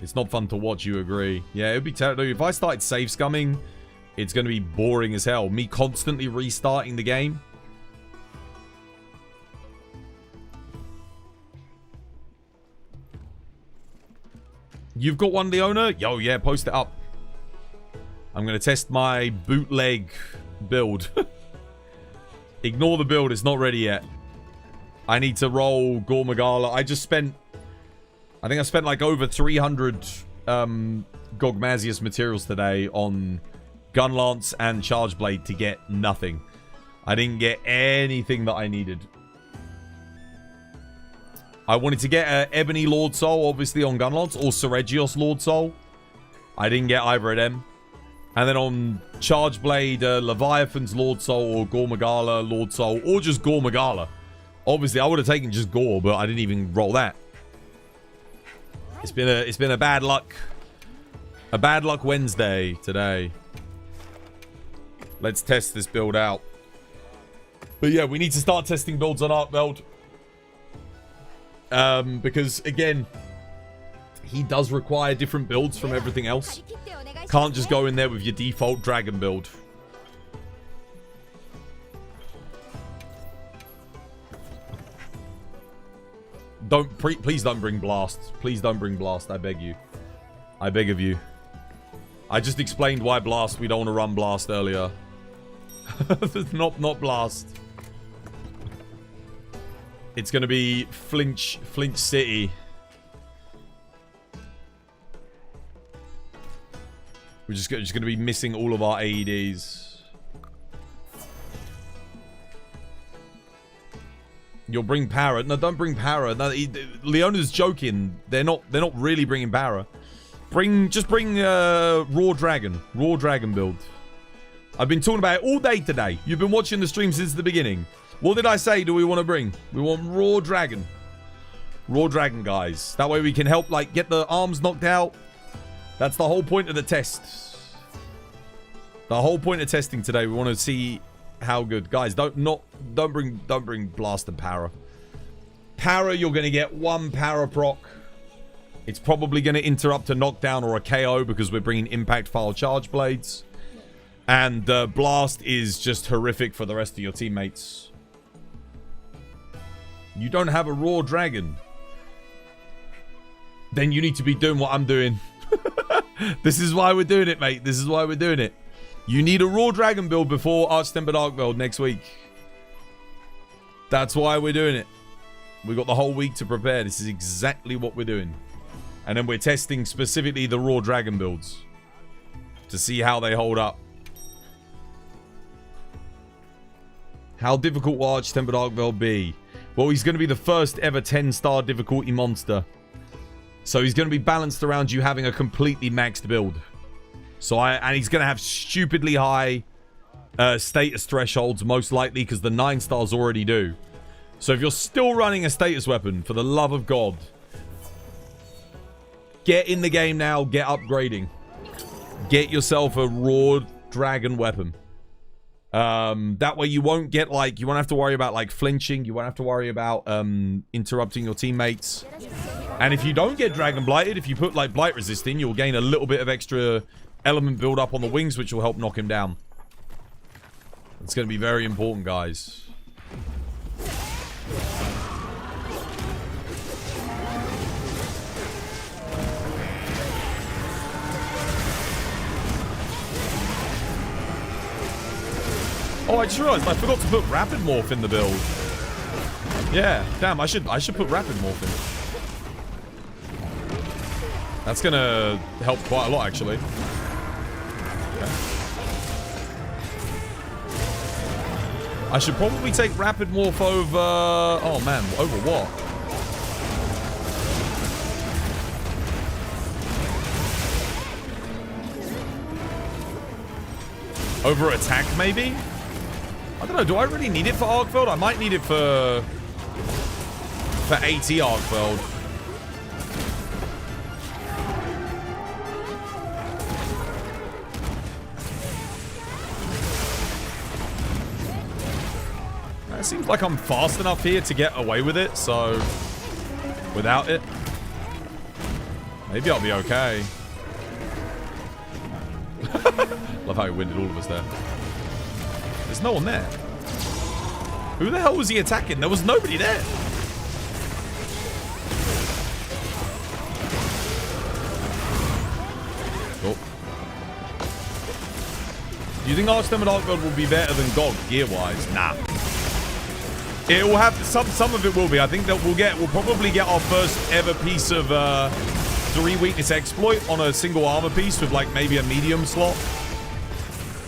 It's not fun to watch, you agree. Yeah, it would be terrible. If I started save scumming, it's going to be boring as hell. Me constantly restarting the game. You've got one, Leona? Yo, yeah, post it up. I'm going to test my bootleg build. Ignore the build, it's not ready yet. I need to roll Gore Magala. I think I spent like over 300 Gogmazios materials today on Gunlance and Charge Blade to get nothing. I didn't get anything that I needed. I wanted to get Ebony Lord Soul, obviously, on Gunlance, or Seregios Lord Soul. I didn't get either of them. And then on Charge Blade, Leviathan's Lord Soul, or Gore Magala Lord Soul, or just Gore Magala. Obviously, I would have taken just Gore, but I didn't even roll that. It's been a bad luck Wednesday today. Let's test this build out. But yeah, we need to start testing builds on Arkfeld. Because again, he does require different builds from everything else. Can't just go in there with your default dragon build. Please don't bring Blast. Please don't bring Blast, I beg you. I beg of you. I just explained why Blast, we don't want to run Blast earlier. not Blast. It's going to be Flinch City. We're just going to be missing all of our AEDs. You'll bring Para. No, don't bring Para. No, Leona's joking. They're not really bringing Para. Just bring Raw Dragon. Raw Dragon build. I've been talking about it all day today. You've been watching the stream since the beginning. What did I say do we want to bring? We want Raw Dragon. Raw Dragon, guys. That way we can help, like, get the arms knocked out. That's the whole point of the test. The whole point of testing today. We want to see how good. Guys, don't bring Blast and Para. Para, you're going to get one Para proc. It's probably going to interrupt a knockdown or a KO because we're bringing Impact File Charge Blades. And Blast is just horrific for the rest of your teammates. You don't have a raw dragon. Then you need to be doing what I'm doing. This is why we're doing it, mate. This is why we're doing it. You need a raw dragon build before Arch-Tempered Arkveld next week. That's why we're doing it. We got the whole week to prepare. This is exactly what we're doing. And then we're testing specifically the raw dragon builds to see how they hold up. How difficult will Arch-Tempered Arkveld be? Well, he's going to be the first ever 10-star difficulty monster. So he's going to be balanced around you having a completely maxed build. And he's going to have stupidly high status thresholds, most likely, because the 9 stars already do. So if you're still running a status weapon, for the love of God, get in the game now, get upgrading. Get yourself a raw dragon weapon. That way you won't get, like, you won't have to worry about, like, flinching. You won't have to worry about interrupting your teammates. And if you don't get dragon blighted, if you put, like, blight resisting, you'll gain a little bit of extra element build up on the wings, which will help knock him down. It's going to be very important, guys. Oh, I just realized I forgot to put rapid morph in the build. Yeah, damn, I should put rapid morph in. That's gonna help quite a lot, actually. Okay. I should probably take rapid morph over... Oh, man, over what? Over attack, maybe? I don't know, do I really need it for Arkfeld? I might need it for AT Arkveld. It seems like I'm fast enough here to get away with it, so without it, maybe I'll be okay. Love how he winded all of us there. There's no one there. Who the hell was he attacking? There was nobody there. Oh. Do you think Arch-Tempered Arkveld will be better than Gog gear-wise? Nah. It will have some of it will be. I think that we'll probably get our first ever piece of 3 weakness exploit on a single armor piece with like maybe a medium slot.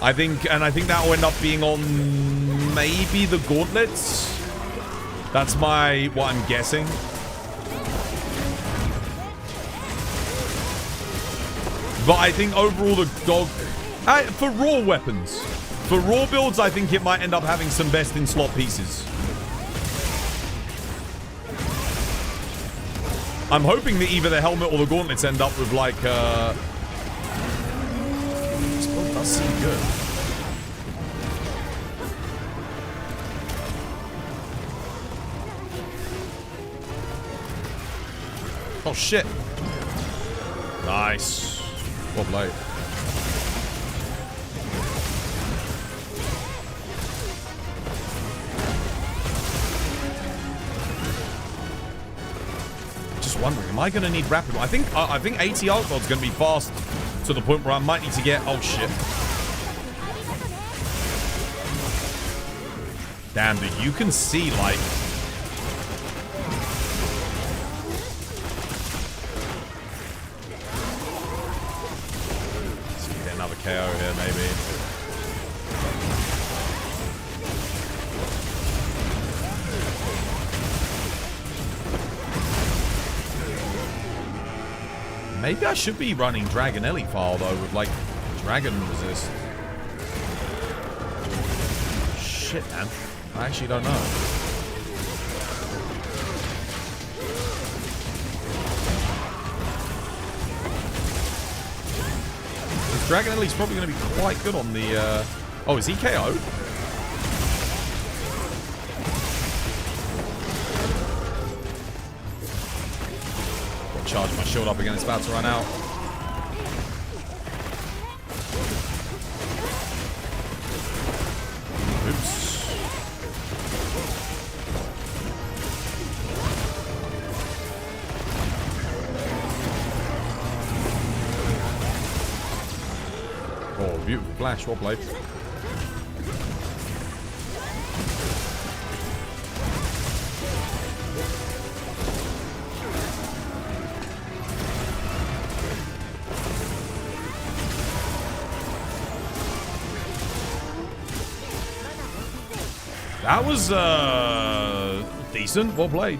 I think that will end up being on maybe the gauntlets. That's what I'm guessing. But I think overall the Gog for raw weapons, for raw builds, I think it might end up having some best in slot pieces. I'm hoping that either the helmet or the gauntlets end up with like this build does seem good. Oh shit. Nice. Well played. Wondering, am I going to need rapid? I think AT Arkveld's going to be fast to the point where I might need to get... Oh, shit. Damn, dude, you can see, like... Let's get another KO here, maybe. Maybe I should be running Dragon Ellie file though with like dragon resist. Shit, man. I actually don't know. This Dragon Ellie's probably going to be quite good on the... Oh, is he KO'd? Charge my shield up again, it's about to run out. Oops. beautiful flash. Well played. That was decent. Well played.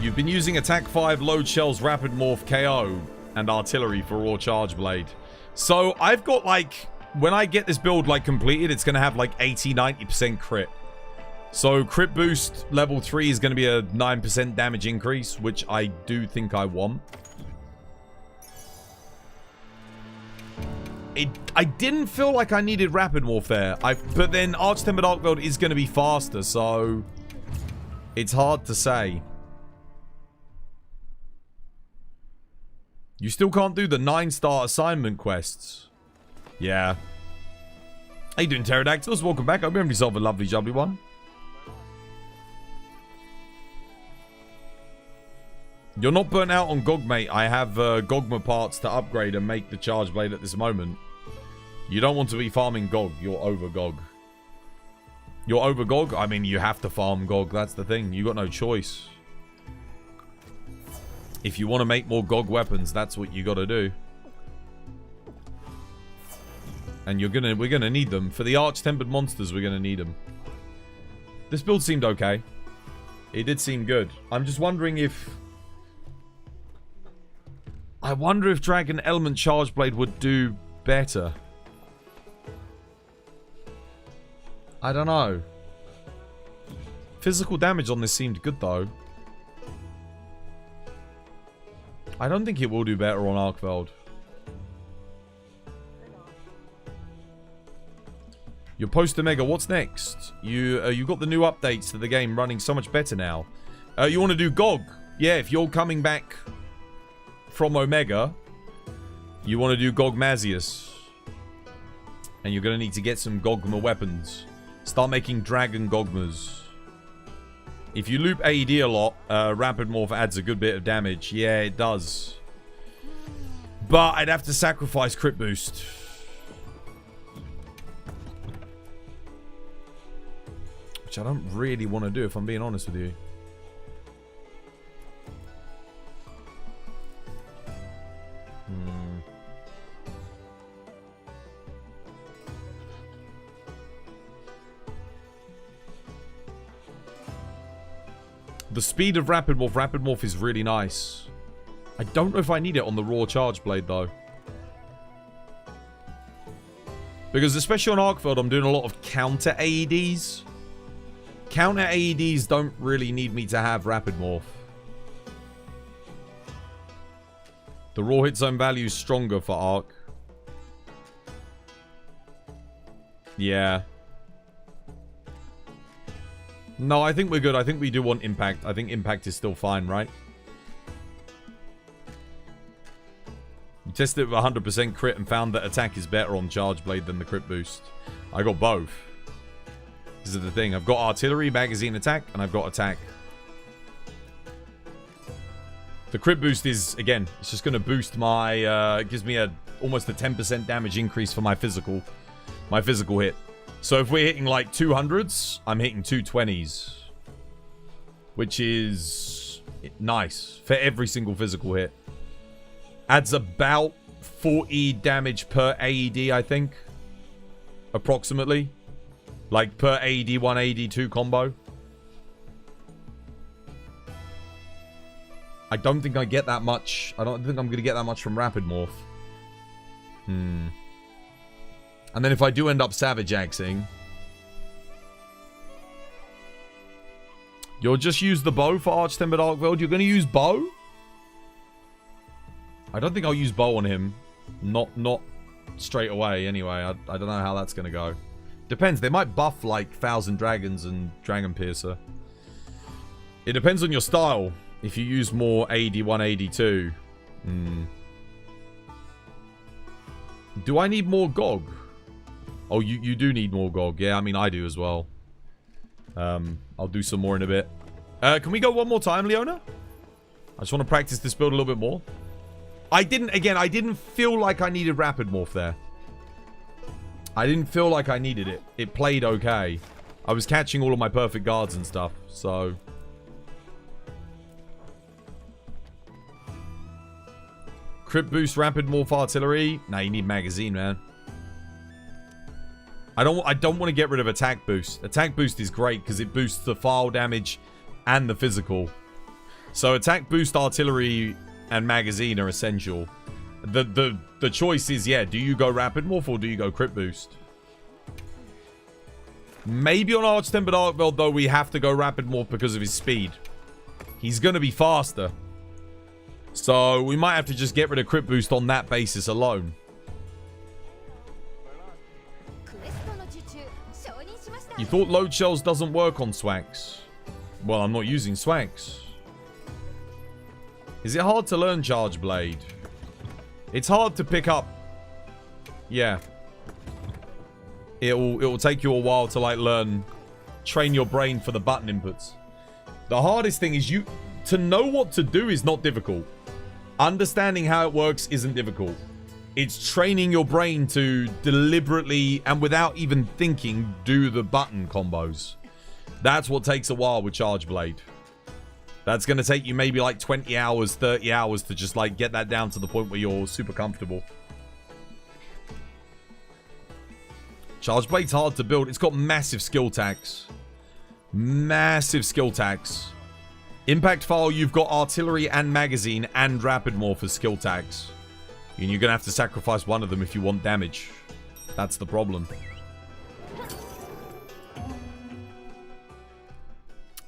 You've been using attack 5, load shells, rapid morph, KO, and artillery for raw charge blade. So I've got like, when I get this build like completed, it's going to have like 80-90% crit. So crit boost level 3 is going to be a 9% damage increase, which I do think I want. I didn't feel like I needed rapid morph there. But then Arch-Tempered Arkveld is going to be faster, so it's hard to say. You still can't do the 9-star assignment quests. Yeah. How you doing, Pterodactyls? Welcome back. I hope you have yourself a lovely, jubbly one. You're not burnt out on Gog, mate. I have Gogma parts to upgrade and make the charge blade at this moment. You don't want to be farming Gog. You're over Gog. You're over Gog? I mean, you have to farm Gog. That's the thing. You got no choice. If you want to make more Gog weapons, that's what you got to do. And we're gonna need them. For the Arch-Tempered monsters, we're gonna need them. This build seemed okay. It did seem good. I'm just wondering if... I wonder if Dragon Element Charge Blade would do better. I don't know. Physical damage on this seemed good, though. I don't think it will do better on Arkfeld. Your post-Omega, what's next? You got the new updates to the game running so much better now. You want to do Gog? Yeah, if you're coming back from Omega, you want to do Gogmazios. And you're going to need to get some Gogma weapons. Start making Dragon Gogmas. If you loop AED a lot, Rapid Morph adds a good bit of damage. Yeah, it does. But I'd have to sacrifice crit boost. Which I don't really want to do, if I'm being honest with you. The speed of Rapid Morph is really nice. I don't know if I need it on the raw charge blade though. Because especially on Arkfeld, I'm doing a lot of counter AEDs. Counter AEDs don't really need me to have Rapid Morph. The raw hit zone value is stronger for Ark. Yeah. No, I think we're good. I think we do want impact. I think impact is still fine, right? You tested it with 100% crit and found that attack is better on charge blade than the crit boost. I got both. This is the thing. I've got artillery, magazine attack, and I've got attack. The crit boost is, again, it's just going to boost my... it gives me almost a 10% damage increase for my physical hit. So if we're hitting like 200s, I'm hitting 220s. Which is nice for every single physical hit. Adds about 40 damage per AED, I think. Approximately. Like per AED 1, AED 2 combo. I don't think I get that much. I don't think I'm going to get that much from Rapid Morph. And then if I do end up Savage Axing, you'll just use the bow for Arch-Tempered Arkveld. You're going to use bow? I don't think I'll use bow on him. Not straight away, anyway. I don't know how that's going to go. Depends. They might buff, like, Thousand Dragons and Dragon Piercer. It depends on your style. If you use more AD1, AD2. Do I need more Gog? Oh, you do need more Gog. Yeah, I mean, I do as well. I'll do some more in a bit. Can we go one more time, Leona? I just want to practice this build a little bit more. I didn't feel like I needed Rapid Morph there. I didn't feel like I needed it. It played okay. I was catching all of my perfect guards and stuff, so... Crit boost, Rapid Morph Artillery. Nah, you need magazine, man. I don't want to get rid of attack boost. Attack boost is great because it boosts the file damage and the physical. So attack boost, artillery, and magazine are essential. The choice is, yeah, do you go Rapid Morph or do you go Crit Boost? Maybe on Arch-Tempered Arkveld, though, we have to go Rapid Morph because of his speed. He's going to be faster. So we might have to just get rid of Crit Boost on that basis alone. You thought load shells doesn't work on Swax? Well, I'm not using Swax. Is it hard to learn Charge Blade? It's hard to pick up. Yeah. It will take you a while to like train your brain for the button inputs. The hardest thing is to know what to do is not difficult. Understanding how it works isn't difficult. It's training your brain to deliberately and without even thinking do the button combos. That's what takes a while with Charge Blade. That's going to take you maybe like 20 hours, 30 hours to just like get that down to the point where you're super comfortable. Charge Blade's hard to build. It's got massive skill tax. Massive skill tax. Impact file, you've got artillery and magazine and Rapid Morph as skill tags. And you're going to have to sacrifice one of them if you want damage. That's the problem.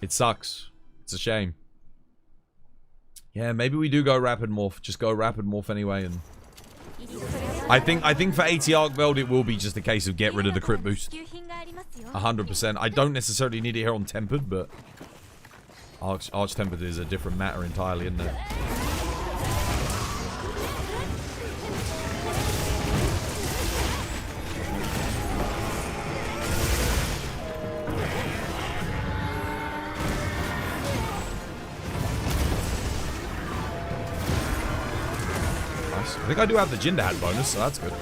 It sucks. It's a shame. Yeah, maybe we do go Rapid Morph. Just go Rapid Morph anyway. And I think for AT Arkveld, it will be just a case of get rid of the crit boost. 100%. I don't necessarily need it here on Tempered, but Arch Tempered is a different matter entirely, isn't it? I think I do have the Jinder hat bonus, so that's good.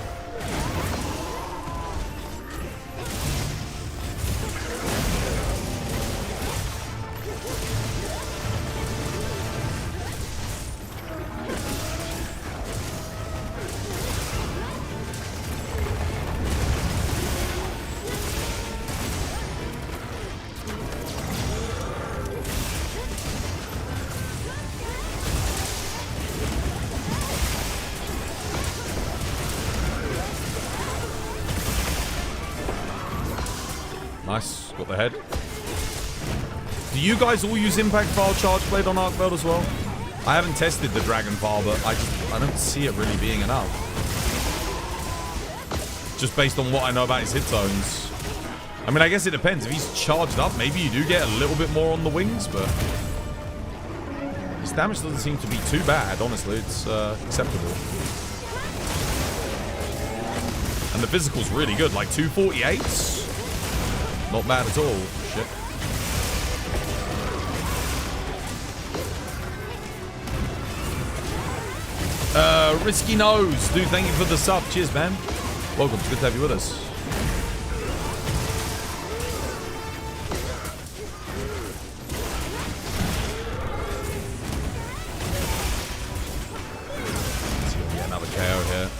Nice, got the head. Do you guys all use Impact File Charge Blade on Arkfeld as well? I haven't tested the Dragon File, but I don't see it really being enough. Just based on what I know about his hit zones. I mean, I guess it depends. If he's charged up, maybe you do get a little bit more on the wings, but his damage doesn't seem to be too bad, honestly. It's acceptable. And the physical's really good, like 248s. Not bad at all. Shit. Risky Nose. Dude, thank you for the sub. Cheers, man. Welcome. It's good to have you with us. Let's see if we get another KO here.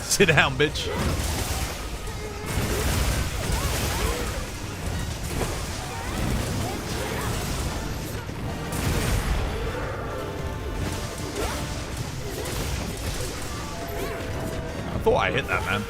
Sit down, bitch. I thought I hit that, man.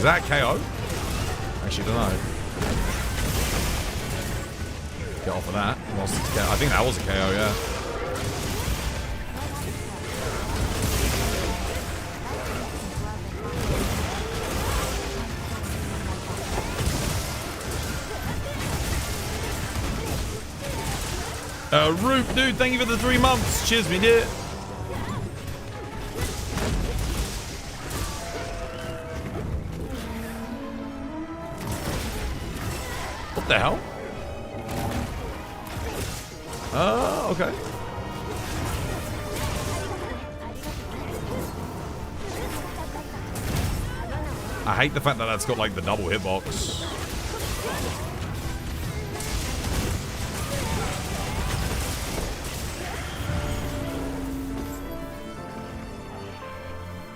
Is that KO? Actually, don't know. Get off of that. I think that was a KO, yeah. Roop, dude, thank you for the 3 months. Cheers, me dear. What the hell? Okay. I hate the fact that that's got like the double hitbox.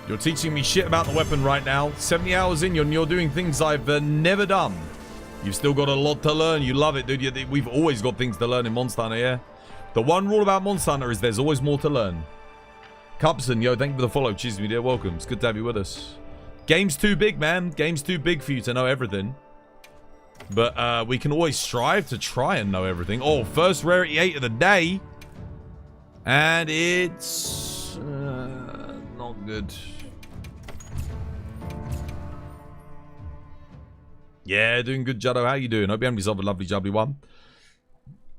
You're teaching me shit about the weapon right now. 70 hours in, you're doing things I've never done. You've still got a lot to learn. You love it, dude. We've always got things to learn in Monster Hunter, yeah? The one rule about Monster Hunter is there's always more to learn. Cupson, yo, thank you for the follow. Cheers, me dear. Welcome. It's good to have you with us. Game's too big, man. Game's too big for you to know everything. But we can always strive to try and know everything. Oh, first rarity 8 of the day. And it's... not good. Yeah, doing good, Juddo. How you doing? Hope you have yourself a lovely, jubbly one.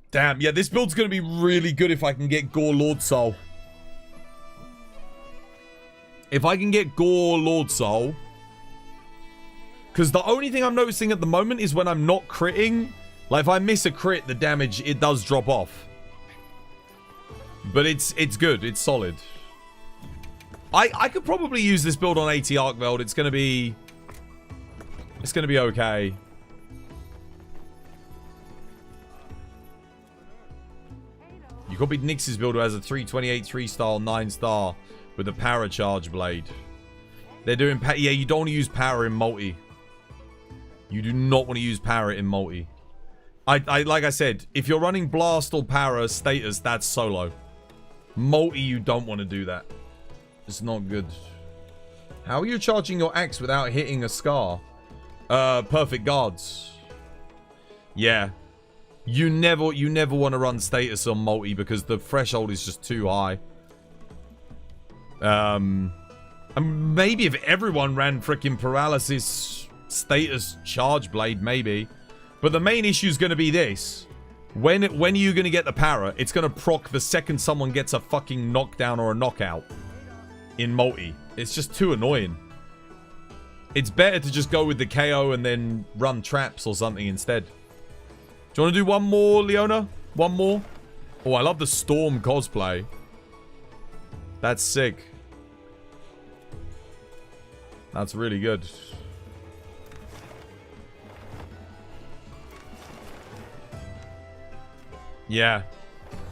Damn, yeah, this build's going to be really good if I can get Gore Lord Soul. If I can get Gore Lord Soul. Because the only thing I'm noticing at the moment is when I'm not critting. Like, if I miss a crit, the damage, it does drop off. But it's good. It's solid. I could probably use this build on AT Arkveld. It's going to be... It's going to be okay. You copied Nix's build who has a 328 3-star 9-star with a power charge blade. They're doing... Yeah, you don't want to use power in multi. You do not want to use power in multi. Like I said, if you're running blast or power status, that's solo. Multi, you don't want to do that. It's not good. How are you charging your axe without hitting a scar? Perfect guards. Yeah. You never want to run status on multi because the threshold is just too high. And maybe if everyone ran freaking paralysis status charge blade, maybe. But the main issue is going to be this. When are you going to get the para? It's going to proc the second someone gets a fucking knockdown or a knockout. In multi. It's just too annoying. It's better to just go with the KO and then run traps or something instead. Do you want to do one more, Leona? One more? Oh, I love the Storm cosplay. That's sick. That's really good. Yeah.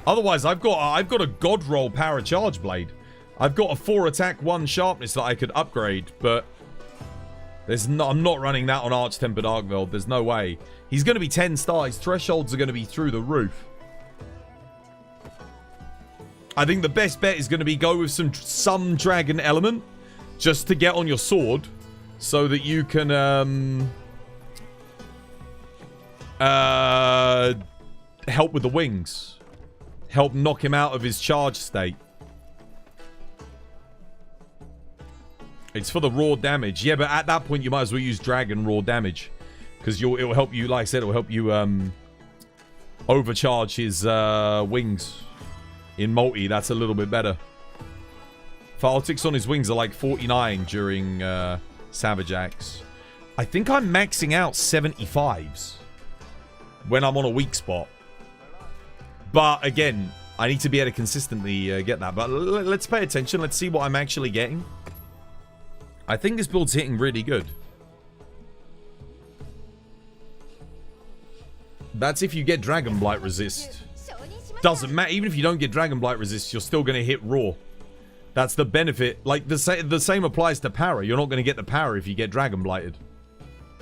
Otherwise, I've got a God Roll power charge blade. I've got a 4 attack, 1 sharpness that I could upgrade, but I'm not running that on Arch-Tempered Arkveld. There's no way. He's going to be 10 star. His thresholds are going to be through the roof. I think the best bet is going to be go with some dragon element just to get on your sword so that you can help with the wings. Help knock him out of his charge state. It's for the raw damage. Yeah, but at that point, you might as well use dragon raw damage. Because it will help you, like I said, it will help you overcharge his wings. In multi, that's a little bit better. Phaltics on his wings are like 49 during Savage Axe. I think I'm maxing out 75s. When I'm on a weak spot. But again, I need to be able to consistently get that. But let's pay attention. Let's see what I'm actually getting. I think this build's hitting really good. That's if you get Dragon Blight resist. Doesn't matter. Even if you don't get Dragon Blight resist, you're still going to hit raw. That's the benefit. Like, the same applies to power. You're not going to get the power if you get Dragon Blighted.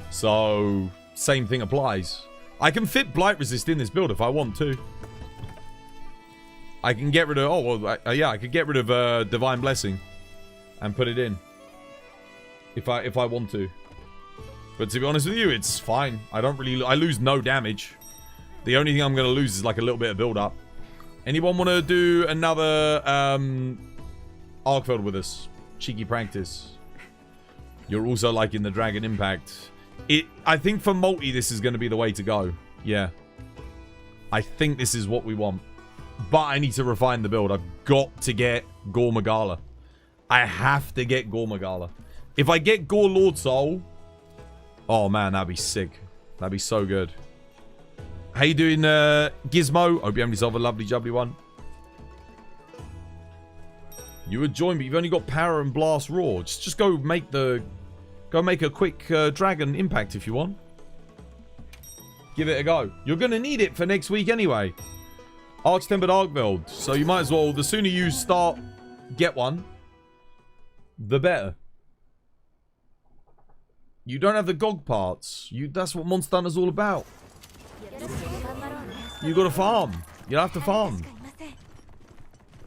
So, same thing applies. I can fit Blight resist in this build if I want to. I can get rid of... Oh, well, yeah, I could get rid of Divine Blessing. And put it in. If I want to. But to be honest with you, it's fine. I lose no damage. The only thing I'm going to lose is like a little bit of build-up. Anyone want to do another Arkfeld with us? Cheeky practice. You're also liking the Dragon Impact. I think for multi, this is going to be the way to go. Yeah. I think this is what we want. But I need to refine the build. I've got to get Gore Magala. I have to get Gore Magala. If I get Gore Lord Soul... Oh, man, that'd be sick. That'd be so good. How you doing, Gizmo? Hope you have yourself a lovely, jubbly one. You would join, but you've only got Power and Blast Raw. Just go make the... Go make a quick Dragon Impact if you want. Give it a go. You're going to need it for next week anyway. Arch-Tempered Arkveld. So you might as well, the sooner you start, get one, the better. You don't have the GOG parts. That's what Monster Hunter's all about. You gotta farm. You have to farm.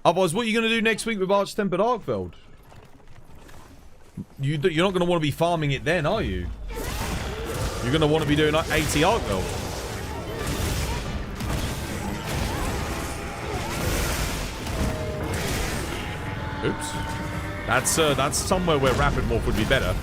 Otherwise, what are you gonna do next week with Arch-Tempered Arkveld? You're not gonna want to be farming it then, are you? You're gonna want to be doing AT Arkveld. Oops. That's somewhere where Rapid Morph would be better.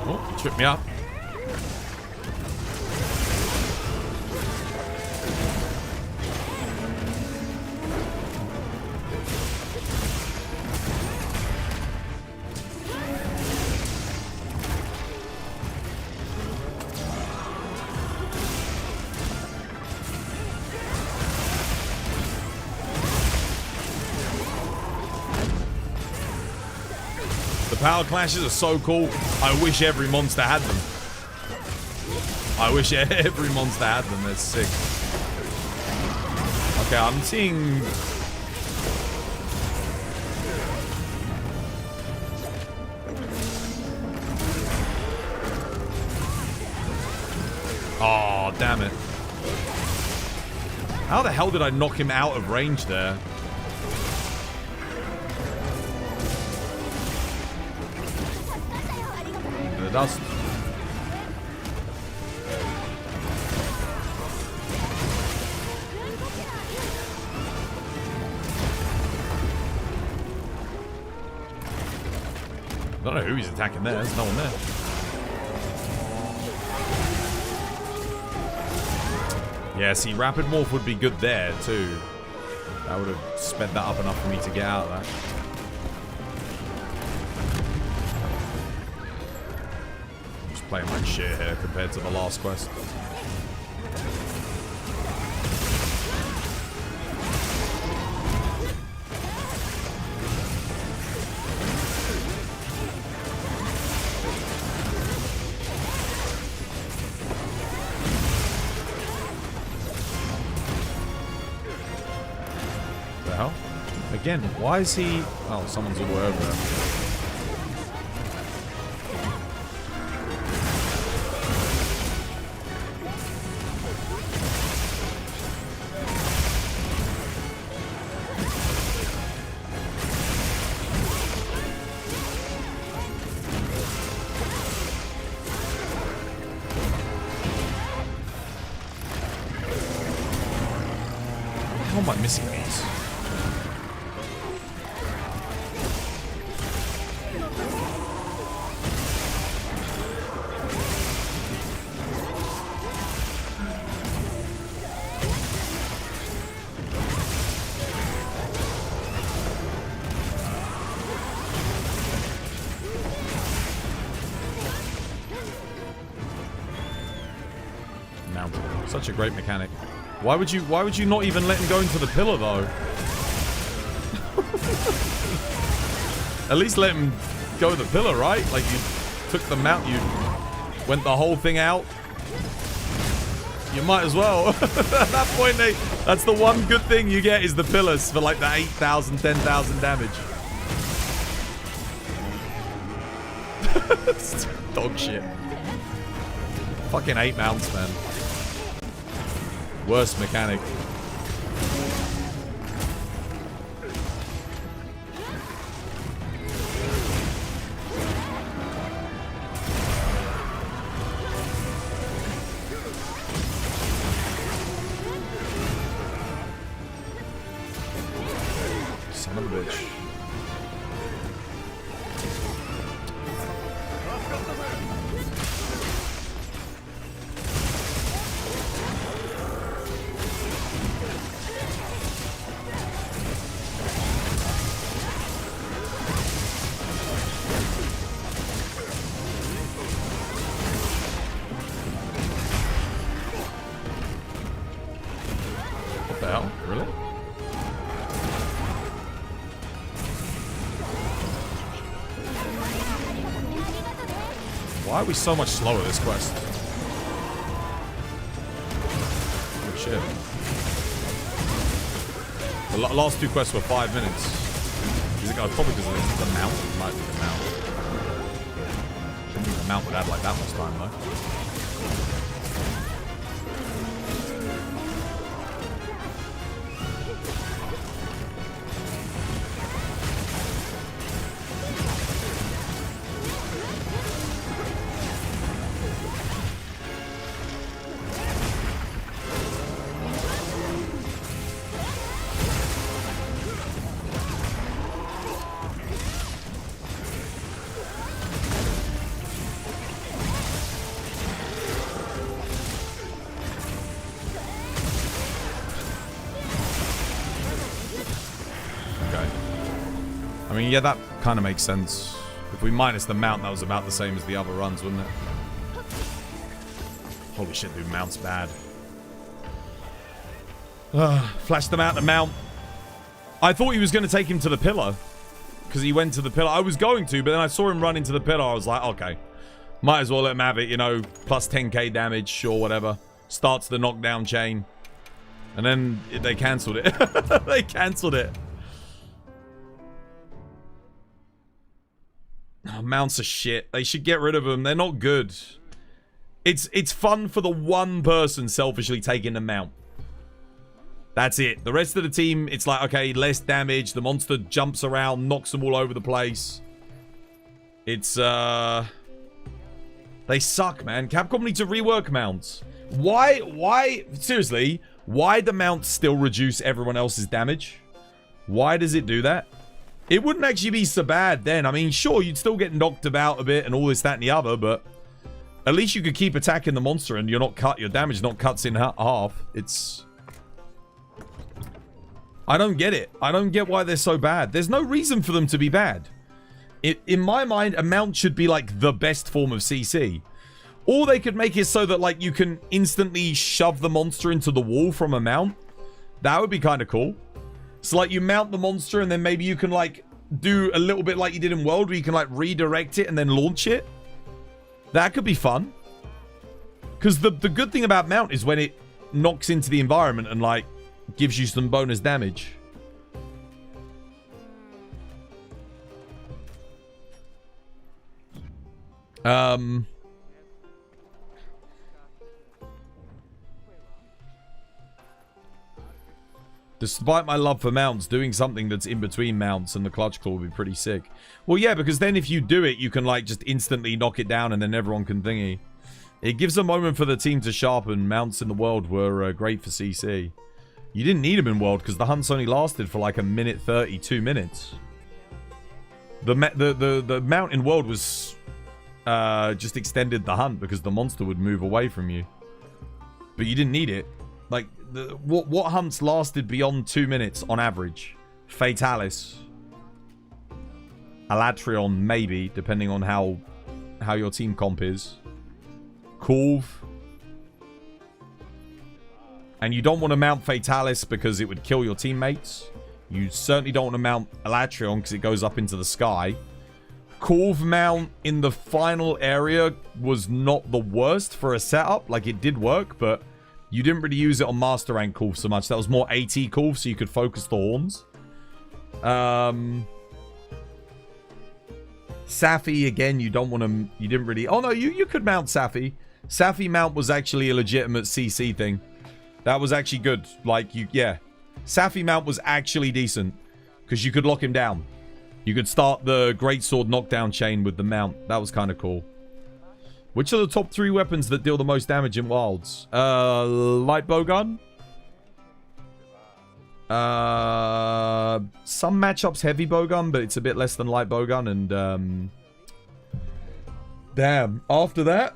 Oh, tripped me up. Power clashes are so cool. I wish every monster had them. I wish every monster had them. They're sick. Okay, I'm seeing... Oh, damn it. How the hell did I knock him out of range there? Dust. I don't know who he's attacking there. There's no one there. Yeah, see, Rapid Morph would be good there, too. That would have sped that up enough for me to get out of that. Playing like shit here compared to the last quest. The hell? Again, why is he... Oh, someone's all the way over there. How am I missing these? Mountain. Such a great mechanic. Why would you not even let him go into the pillar though? At least let him go the pillar, right? Like you took the mount, you went the whole thing out. You might as well. At that point, that's the one good thing you get is the pillars for like the 8,000, 10,000 damage. Dog shit. Fucking 8 mounts, man. Worst mechanic. Son of a bitch. What the hell? Really? Why are we so much slower this quest? Oh shit. The last 2 quests were 5 minutes. Is it probably because of the mount? It might be the mount. Shouldn't think the mount would add like that much time though. I mean, yeah, that kind of makes sense. If we minus the mount, that was about the same as the other runs, wouldn't it? Holy shit, dude, mount's bad. Flashed them out the mount. I thought he was going to take him to the pillar. Because he went to the pillar. I was going to, but then I saw him run into the pillar. I was like, okay. Might as well let him have it, you know. Plus 10k damage or whatever. Starts the knockdown chain. And then they cancelled it. They cancelled it. Oh, mounts are shit. They should get rid of them. They're not good. It's fun for the one person selfishly taking the mount. That's it. The rest of the team, it's like, okay, less damage. The monster jumps around, knocks them all over the place. It's, they suck, man. Capcom need to rework mounts. Why, seriously, why do mounts still reduce everyone else's damage? Why does it do that? It wouldn't actually be so bad then. I mean, sure, you'd still get knocked about a bit and all this, that, and the other, but at least you could keep attacking the monster and you're not cut. Your damage not cuts in half. It's... I don't get it. I don't get why they're so bad. There's no reason for them to be bad. In my mind, a mount should be like the best form of CC. Or they could make it so that like you can instantly shove the monster into the wall from a mount. That would be kind of cool. So like you mount the monster and then maybe you can like do a little bit like you did in World where you can like redirect it and then launch it. That could be fun. Because the good thing about mount is when it knocks into the environment and like gives you some bonus damage. Despite my love for mounts, doing something that's in between mounts and the clutch claw would be pretty sick. Well, yeah, because then if you do it, you can like just instantly knock it down and then everyone can thingy. It gives a moment for the team to sharpen. Mounts in the world were great for CC. You didn't need them in World because the hunts only lasted for like 1:30, 2 minutes. The mount in World was just extended the hunt because the monster would move away from you. But you didn't need it. Like, what hunts lasted beyond 2 minutes on average? Fatalis. Alatreon, maybe, depending on how your team comp is. Corv. And you don't want to mount Fatalis because it would kill your teammates. You certainly don't want to mount Alatreon because it goes up into the sky. Corv mount in the final area was not the worst for a setup. Like, it did work, but you didn't really use it on Master Rank Corv so much. That was more AT Corv, so you could focus the horns. Safi, again, you don't want to... You didn't really... Oh, no, you could mount Safi. Safi mount was actually a legitimate CC thing. That was actually good. Like, yeah. Safi mount was actually decent. Because you could lock him down. You could start the Greatsword knockdown chain with the mount. That was kind of cool. Which are the top 3 weapons that deal the most damage in Wilds? Light bowgun. Some matchups heavy bowgun, but it's a bit less than light bowgun. And damn, after that,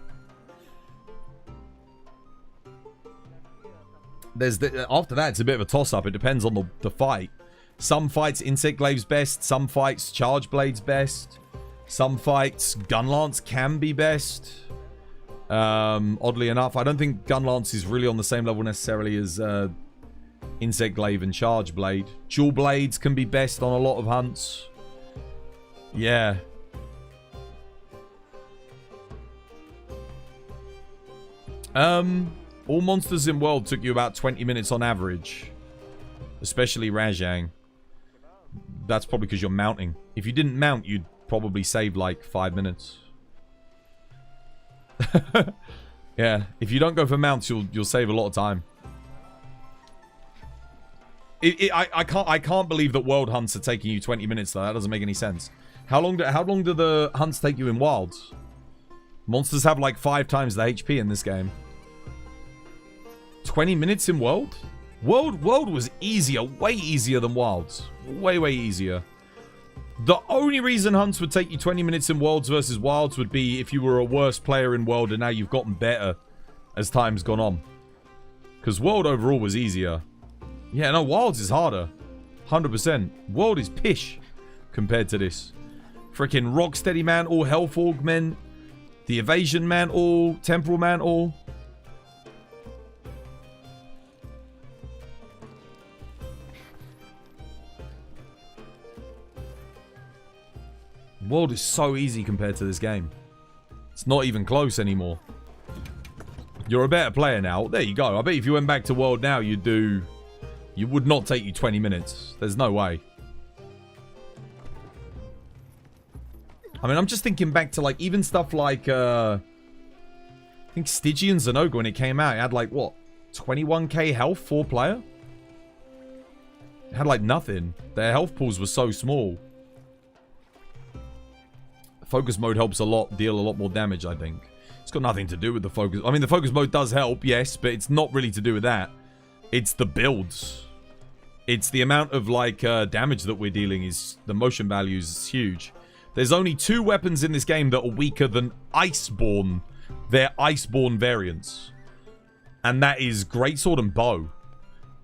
after that it's a bit of a toss-up. It depends on the fight. Some fights Insect Glaive's best. Some fights Charge Blade's best. Some fights Gunlance can be best. Oddly enough, I don't think Gunlance is really on the same level necessarily as Insect Glaive and Charge Blade. Dual Blades can be best on a lot of hunts. Yeah. All monsters in World took you about 20 minutes on average. Especially Rajang. That's probably because you're mounting. If you didn't mount, you'd probably save like 5 minutes. Yeah, if you don't go for mounts, you'll save a lot of time. I can't believe that world hunts are taking you 20 minutes though. That doesn't make any sense. How long do the hunts take you in wilds? Monsters have like 5 times the HP in this game. 20 minutes in world? World was easier, way easier than wilds. Way easier. The only reason hunts would take you 20 minutes in Worlds versus Wilds would be if you were a worse player in World and now you've gotten better as time's gone on. Because World overall was easier. Yeah, no, Wilds is harder. 100%. World is pish compared to this. Freaking Rocksteady Man, all Health Augment. The Evasion Man, all. Temporal Man, all. World is so easy compared to this game. It's not even close anymore. You're a better player now. There you go. I bet if you went back to World now, you'd do... You would not take you 20 minutes. There's no way. I mean, I'm just thinking back to, like, even stuff like, I think Stygian Zenoga, when it came out, it had, like, what? 21k health, 4-player? It had, like, nothing. Their health pools were so small. Focus mode helps a lot, deal a lot more damage, I think. It's got nothing to do with the focus. I mean, the focus mode does help, yes, but it's not really to do with that. It's the builds. It's the amount of, like, damage that we're dealing is... The motion values is huge. There's only 2 weapons in this game that are weaker than Iceborne. They're Iceborne variants. And that is Greatsword and Bow.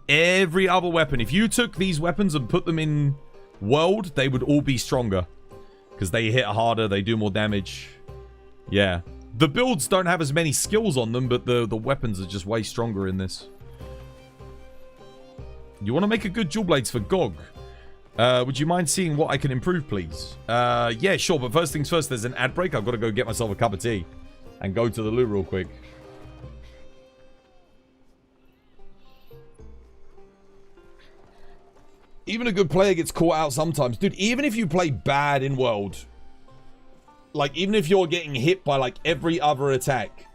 Every other weapon, if you took these weapons and put them in World, they would all be stronger. Because they hit harder, they do more damage. Yeah. The builds don't have as many skills on them, but the weapons are just way stronger in this. You want to make a good dual blades for Gog? Would you mind seeing what I can improve, please? Yeah, sure, but first things first, there's an ad break. I've got to go get myself a cup of tea. And go to the loo real quick. Even a good player gets caught out sometimes. Dude, even if you play bad in World, like, even if you're getting hit by, like, every other attack,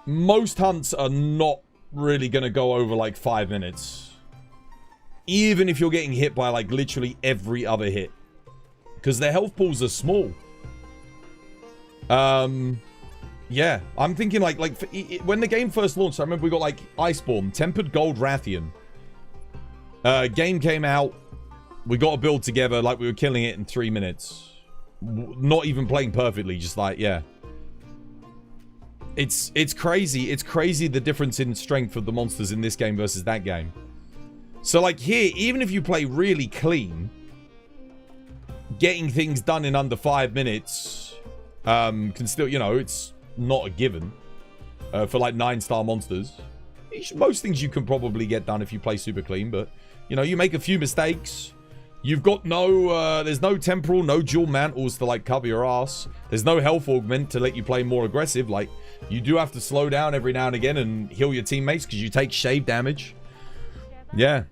most hunts are not really going to go over, like, 5 minutes. Even if you're getting hit by, like, literally every other hit. Because their health pools are small. Yeah. I'm thinking, like when the game first launched, I remember we got, like, Iceborne, Tempered Gold Rathian. Game came out. We got a build together. Like, we were killing it in 3 minutes. Not even playing perfectly. Just like, yeah. It's crazy. It's crazy the difference in strength of the monsters in this game versus that game. So, like, here, even if you play really clean, getting things done in under 5 minutes can still, you know, it's not a given for, like, 9-star monsters. Most things you can probably get done if you play super clean, but, you know, you make a few mistakes. You've got no, there's no temporal, no dual mantles to, like, cover your ass. There's no health augment to let you play more aggressive. Like, you do have to slow down every now and again and heal your teammates because you take shave damage. Yeah.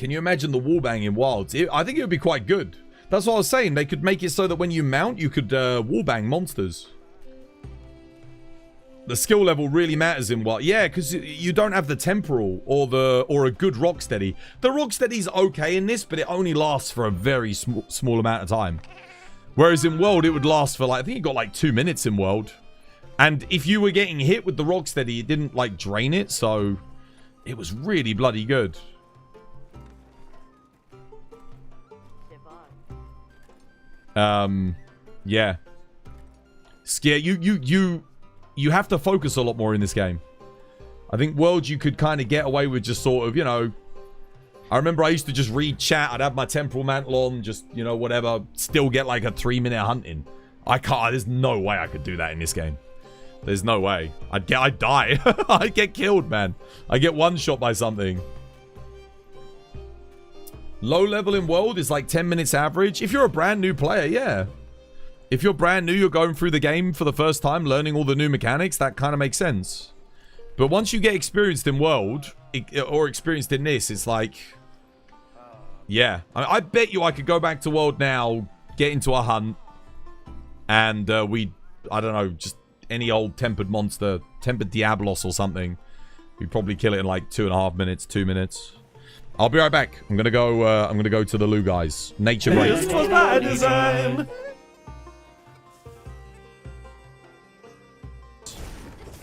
Can you imagine the wallbang in Wilds? I think it would be quite good. That's what I was saying. They could make it so that when you mount, you could wallbang monsters. The skill level really matters in what? Yeah, because you don't have the temporal or a good rocksteady. The rocksteady's okay in this, but it only lasts for a very small amount of time. Whereas in World, it would last for like, I think it got like 2 minutes in World. And if you were getting hit with the rocksteady, it didn't like drain it, so it was really bloody good. Yeah. Scare you have to focus a lot more in this game. I think World you could kind of get away with just sort of, you know, I remember I used to just read chat, I'd have my temporal mantle on, just, you know, whatever, still get like a 3-minute hunting. I can't, there's no way I could do that in this game. There's no way. I'd die. I'd get killed, man. I get one shot by something. Low level in World is like 10 minutes average. If you're a brand new player, yeah. If you're brand new, you're going through the game for the first time, learning all the new mechanics, that kind of makes sense. But once you get experienced in World, or experienced in this, it's like... Yeah. I bet you I could go back to World now, get into a hunt, and I don't know, just any old tempered monster, tempered Diablos or something. We'd probably kill it in like 2.5 minutes, 2 minutes. I'll be right back. I'm gonna go to the loo, guys. Nature break. This was my design.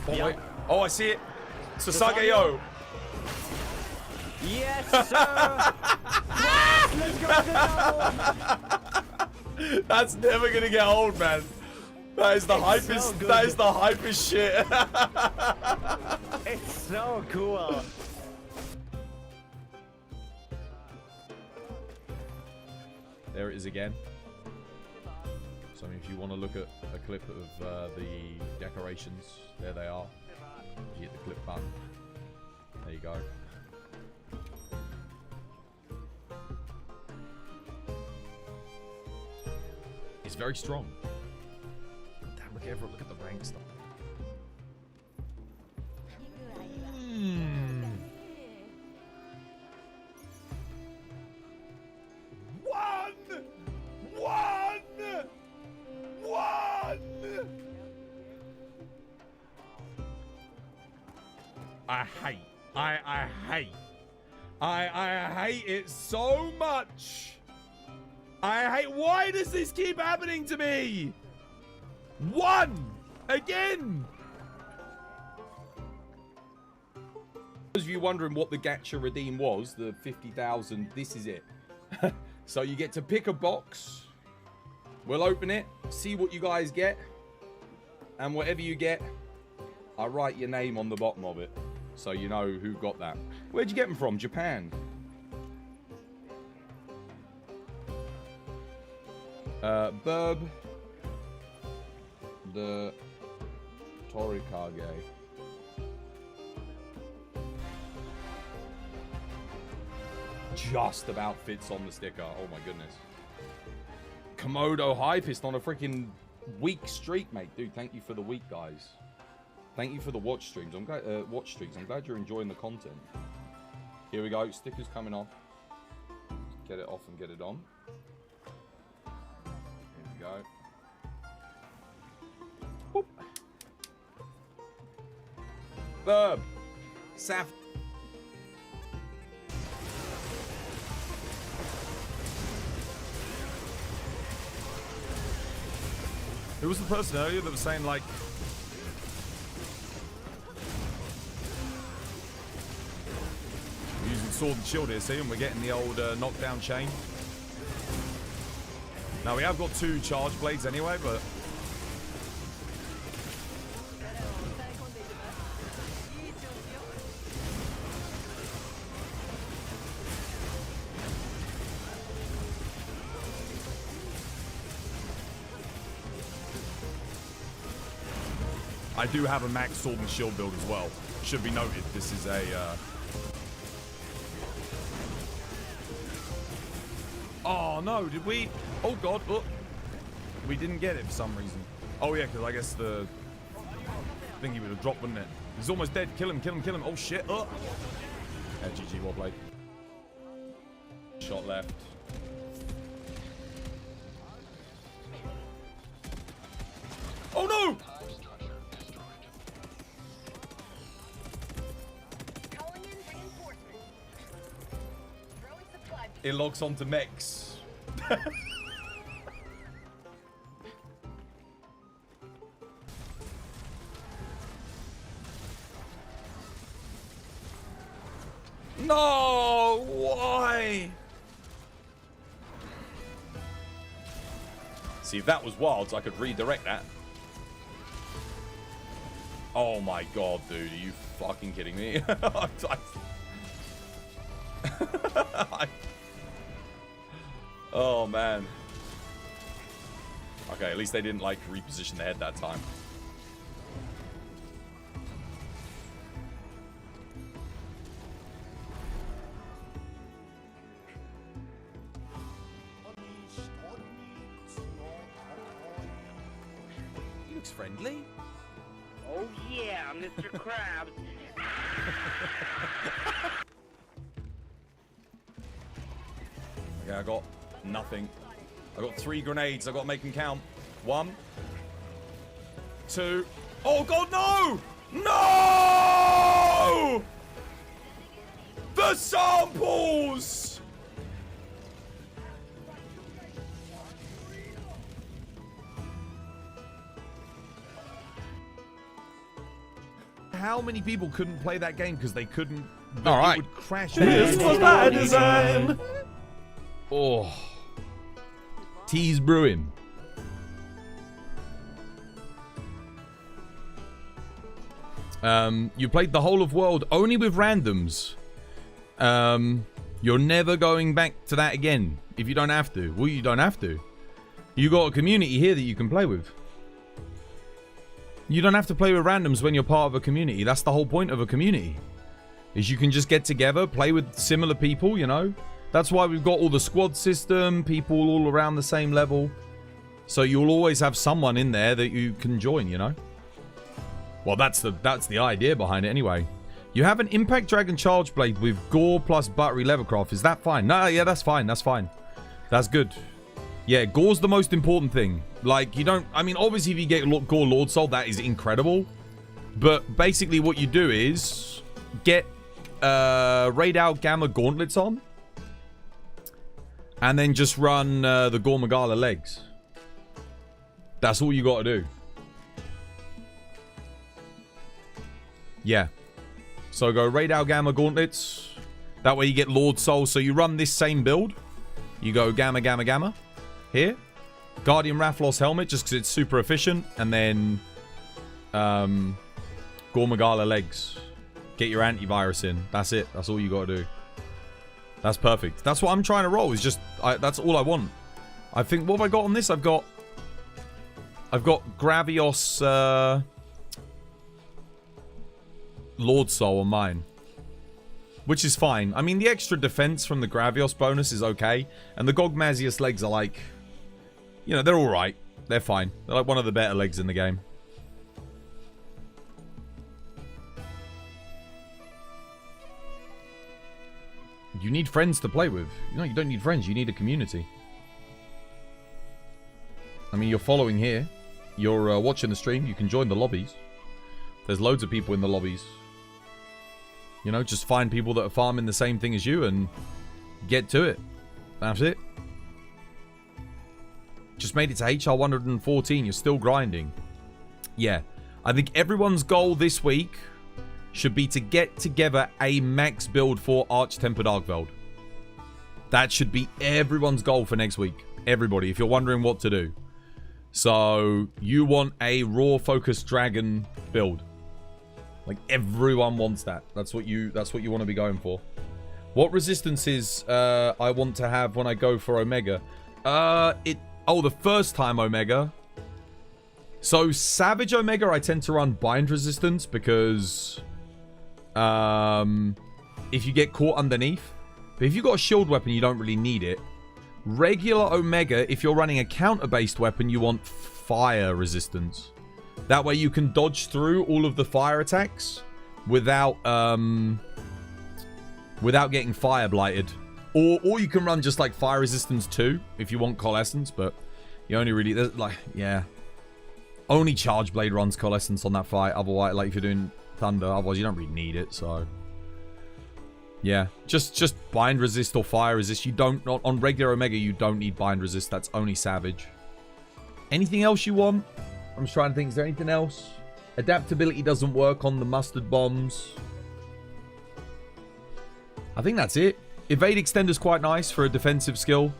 Oh, wait. Oh, I see it. Sasage-yo. Yes, sir. Let's go. That's never gonna get old, man. That is the hypest. So that is the hypest shit. It's so cool. There it is again. So if you want to look at a clip of the decorations, there they are. You hit the clip button. There you go. It's very strong. Damn, look at the rank stuff. I hate it so much. Why does this keep happening to me? One again. Those of you wondering what the Gatcher redeem was, the 50,000, this is it. So you get to pick a box. We'll open it, see what you guys get, and whatever you get, I write your name on the bottom of it, so you know who got that. Where'd you get them from? Japan. Burb. The Torikage. Just about fits on the sticker. Oh my goodness. Komodo Hypist on a freaking week streak, mate. Dude, thank you for the week, guys. Thank you for the watch streams. I'm glad I'm glad you're enjoying the content. Here we go. Stickers coming off. Get it off and get it on. Here we go. Whoop. Verb. Saf. Who was the person earlier that was saying, like, we're using sword and shield here, see, and we're getting the old knockdown chain. Now, we have got 2 charge blades anyway, but I do have a max sword and shield build as well. Should be noted, this is a... Oh no, did we... Oh god, look. We didn't get it for some reason. Oh yeah, because I guess the thingy would have dropped, wouldn't it? He's almost dead. Kill him, kill him, kill him. Oh shit. Oh. Yeah, GG, well played. Shot left. Oh no! It locks onto mechs. No! Why? See, if that was wilds, I could redirect that. Oh my god, dude. Are you fucking kidding me? Oh, man. Okay, at least they didn't, like, reposition the head that time. He looks friendly. Oh yeah, Mr. Krabs. Okay, I got nothing. I got 3 grenades. I got to make them count. 1, 2. Oh god, no! No! The samples! How many people couldn't play that game because they couldn't? All right. It would crash. This was my design. Oh. Tea's brewing. You played the whole of world only with randoms. You're never going back to that again if you don't have to. Well, you don't have to. You got a community here that you can play with. You don't have to play with randoms when you're part of a community. That's the whole point of a community. Is you can just get together, play with similar people, you know. That's why we've got all the squad system, people all around the same level. So you'll always have someone in there that you can join, you know. Well, that's the idea behind it anyway. You have an Impact Dragon Charge Blade with Gore plus Buttery Leathercraft. Is that fine? No, yeah, that's fine. That's fine. That's good. Yeah, Gore's the most important thing. Like, you don't... I mean, obviously, if you get Gore Lord Soul, that is incredible. But basically, what you do is get Raid Out Gamma Gauntlets on. And then just run the Gore Magala legs. That's all you got to do. Yeah. So go Raid Out Gamma Gauntlets. That way you get Lord Soul. So you run this same build. You go Gamma, Gamma, Gamma. Here. Guardian Rathlos Helmet, just because it's super efficient. And then Gore Magala legs. Get your antivirus in. That's it. That's all you got to do. That's perfect. That's what I'm trying to roll. Is just that's all I want. I think what have I got on this? I've got Gravios Lord Soul on mine, which is fine. I mean, the extra defense from the Gravios bonus is okay, and the Gogmazios legs are like, you know, they're all right. They're fine. They're like one of the better legs in the game. You need friends to play with. You know, you don't need friends. You need a community. I mean, you're following here. You're watching the stream. You can join the lobbies. There's loads of people in the lobbies. You know, just find people that are farming the same thing as you and get to it. That's it. Just made it to HR 114. You're still grinding. Yeah. I think everyone's goal this week should be to get together a max build for Arch-Tempered Arkveld. That should be everyone's goal for next week. Everybody, if you're wondering what to do. So, you want a raw focused dragon build. Like, everyone wants that. That's what you want to be going for. What resistances I want to have when I go for Omega? The first time Omega. So, Savage Omega, I tend to run bind resistance because if you get caught underneath. But if you've got a shield weapon, you don't really need it. Regular Omega, if you're running a counter-based weapon, you want fire resistance. That way you can dodge through all of the fire attacks without getting fire blighted. Or you can run just like fire resistance too if you want coalescence, but you only really like, yeah. Only Charge Blade runs Coalescence on that fight. Otherwise, like if you're doing Thunder, otherwise you don't really need it. So yeah, just Bind Resist or Fire Resist. You don't, on regular Omega, you don't need Bind Resist. That's only Savage. Anything else you want? I'm just trying to think. Is there anything else? Adaptability doesn't work on the Mustard Bombs. I think that's it. Evade Extender's quite nice for a defensive skill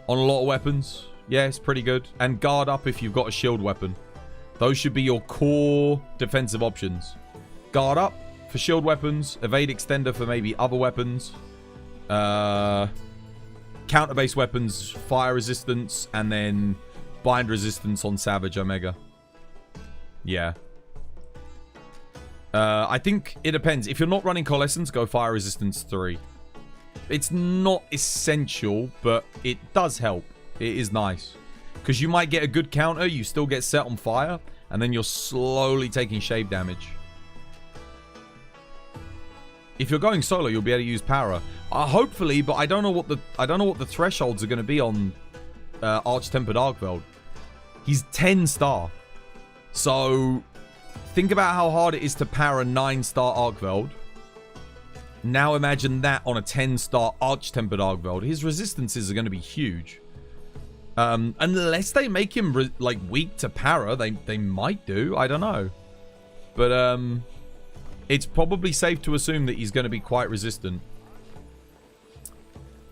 on a lot of weapons. Yeah, it's pretty good. And Guard Up if you've got a shield weapon. Those should be your core defensive options. Guard Up for shield weapons. Evade Extender for maybe other weapons. Counter-based weapons, Fire Resistance, and then Bind Resistance on Savage Omega. Yeah. I think it depends. If you're not running Coalescence, go Fire Resistance 3. It's not essential, but it does help. It is nice. Because you might get a good counter, you still get set on fire, and then you're slowly taking shave damage. If you're going solo, you'll be able to use Para. Hopefully, but I don't know what the thresholds are going to be on Arch-Tempered Arkveld. He's 10 star. So think about how hard it is to Para 9-star Arkveld. Now imagine that on a 10-star Arch-Tempered Arkveld. His resistances are going to be huge. Unless they make him like weak to Para, they might do. I don't know. But it's probably safe to assume that he's going to be quite resistant.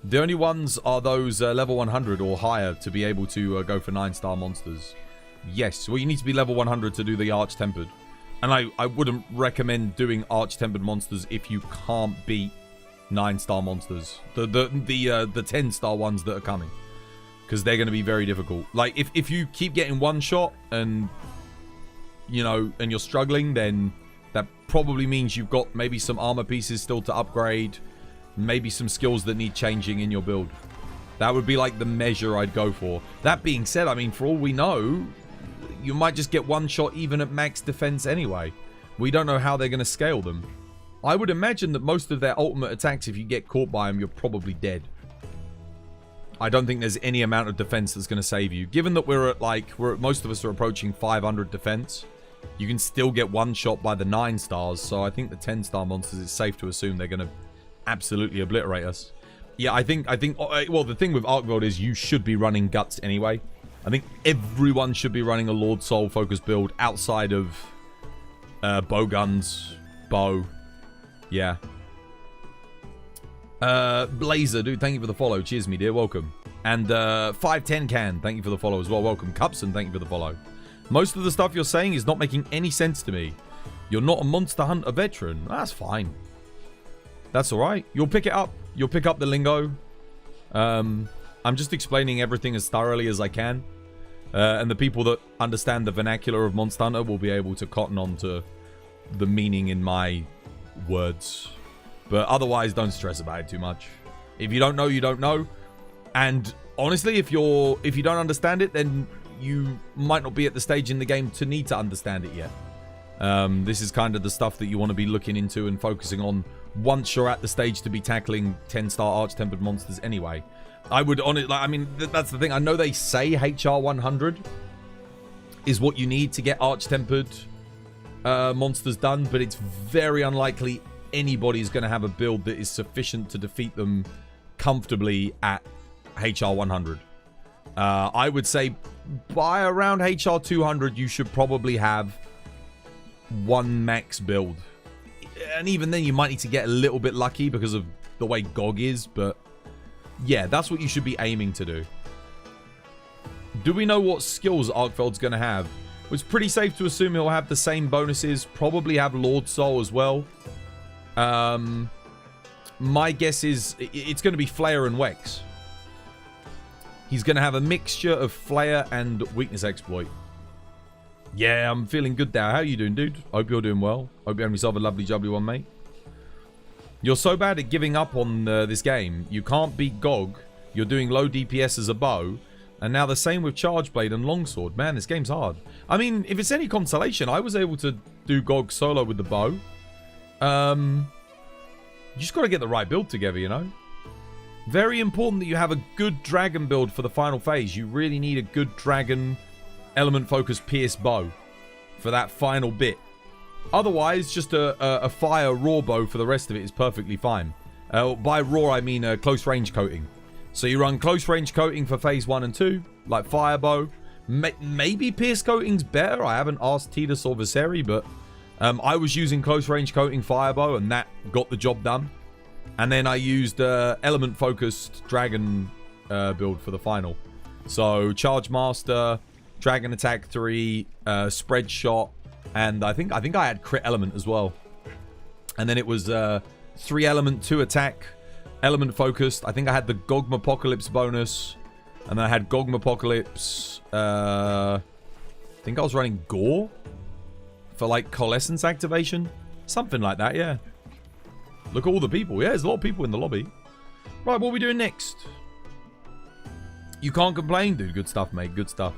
The only ones are those level 100 or higher to be able to go for 9-star monsters. Yes, well you need to be level 100 to do the Arch-Tempered. And I wouldn't recommend doing Arch-Tempered monsters if you can't beat 9-star monsters. The 10-star ones that are coming. Because they're going to be very difficult. Like, if you keep getting one shot and, you know, and you're struggling, then that probably means you've got maybe some armor pieces still to upgrade. Maybe some skills that need changing in your build. That would be like the measure I'd go for. That being said, I mean, for all we know, you might just get one shot even at max defense anyway. We don't know how they're going to scale them. I would imagine that most of their ultimate attacks, if you get caught by them, you're probably dead. I don't think there's any amount of defense that's going to save you. Given that most of us are approaching 500 defense, you can still get one shot by the 9 stars. So I think the 10-star monsters, it's safe to assume they're going to absolutely obliterate us. Yeah, I think, well, the thing with Arkveld is you should be running Guts anyway. I think everyone should be running a Lord Soul focused build outside of bow guns, bow. Yeah. Blazer, dude, thank you for the follow. Cheers, me dear. Welcome. And 510 Can, thank you for the follow as well. Welcome. Cupson, thank you for the follow. Most of the stuff you're saying is not making any sense to me. You're not a Monster Hunter veteran. That's fine. That's alright. You'll pick it up. You'll pick up the lingo. I'm just explaining everything as thoroughly as I can. And the people that understand the vernacular of Monster Hunter will be able to cotton on to the meaning in my words. But otherwise, don't stress about it too much. If you don't know, you don't know. And honestly, if you don't understand it, then you might not be at the stage in the game to need to understand it yet. This is kind of the stuff that you want to be looking into and focusing on once you're at the stage to be tackling 10-star Arch-Tempered monsters anyway. I would honestly, I mean, that's the thing. I know they say HR 100 is what you need to get Arch-Tempered monsters done, but it's very unlikely anybody's going to have a build that is sufficient to defeat them comfortably at HR 100. I would say by around HR 200, you should probably have one max build. And even then, you might need to get a little bit lucky because of the way GOG is, but yeah, that's what you should be aiming to do. Do we know what skills Arkfeld's going to have? Well, it's pretty safe to assume he'll have the same bonuses, probably have Lord Soul as well. My guess is it's going to be Flare and Wex. He's going to have a mixture of Flare and Weakness Exploit. Yeah, I'm feeling good now. How you doing, dude? Hope you're doing well. Hope you have yourself a lovely jubbly one, mate. You're so bad at giving up on this game. You can't beat GOG. You're doing low DPS as a bow. And now the same with Charge Blade and Longsword. Man, this game's hard. I mean, if it's any consolation, I was able to do GOG solo with the bow. You just got to get the right build together, you know? Very important that you have a good dragon build for the final phase. You really need a good dragon element focused pierce bow for that final bit. Otherwise, just a fire raw bow for the rest of it is perfectly fine. By raw, I mean close range coating. So you run close range coating for phase 1 and 2, like fire bow. Maybe pierce coating's better. I haven't asked Tidus or Viseri, but I was using close range coating fire bow, and that got the job done. And then I used element focused dragon build for the final. So charge master, dragon attack 3, spread shot, and I think I had crit element as well. And then it was 3 element 2 attack, element focused. I think I had the Gogmapocalypse bonus, and then I had Gogmapocalypse. I think I was running Gore for like coalescence activation, something like that. Yeah. Look at all the people. Yeah, there's a lot of people in the lobby. Right, what are we doing next? You can't complain, dude. Good stuff, mate. Good stuff.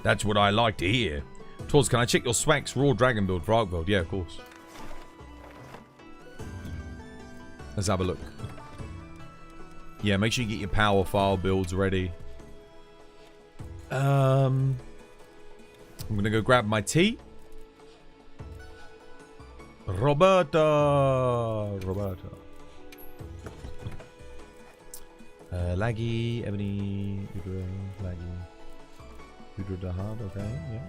That's what I like to hear. Twas, can I check your Swax Raw Dragon build for Arkfeld? Yeah, of course. Let's have a look. Yeah, make sure you get your power file builds ready. I'm going to go grab my tea. Roberta. Laggy, Ebony, Udra, Laggy, Udra Dahad, okay, yeah.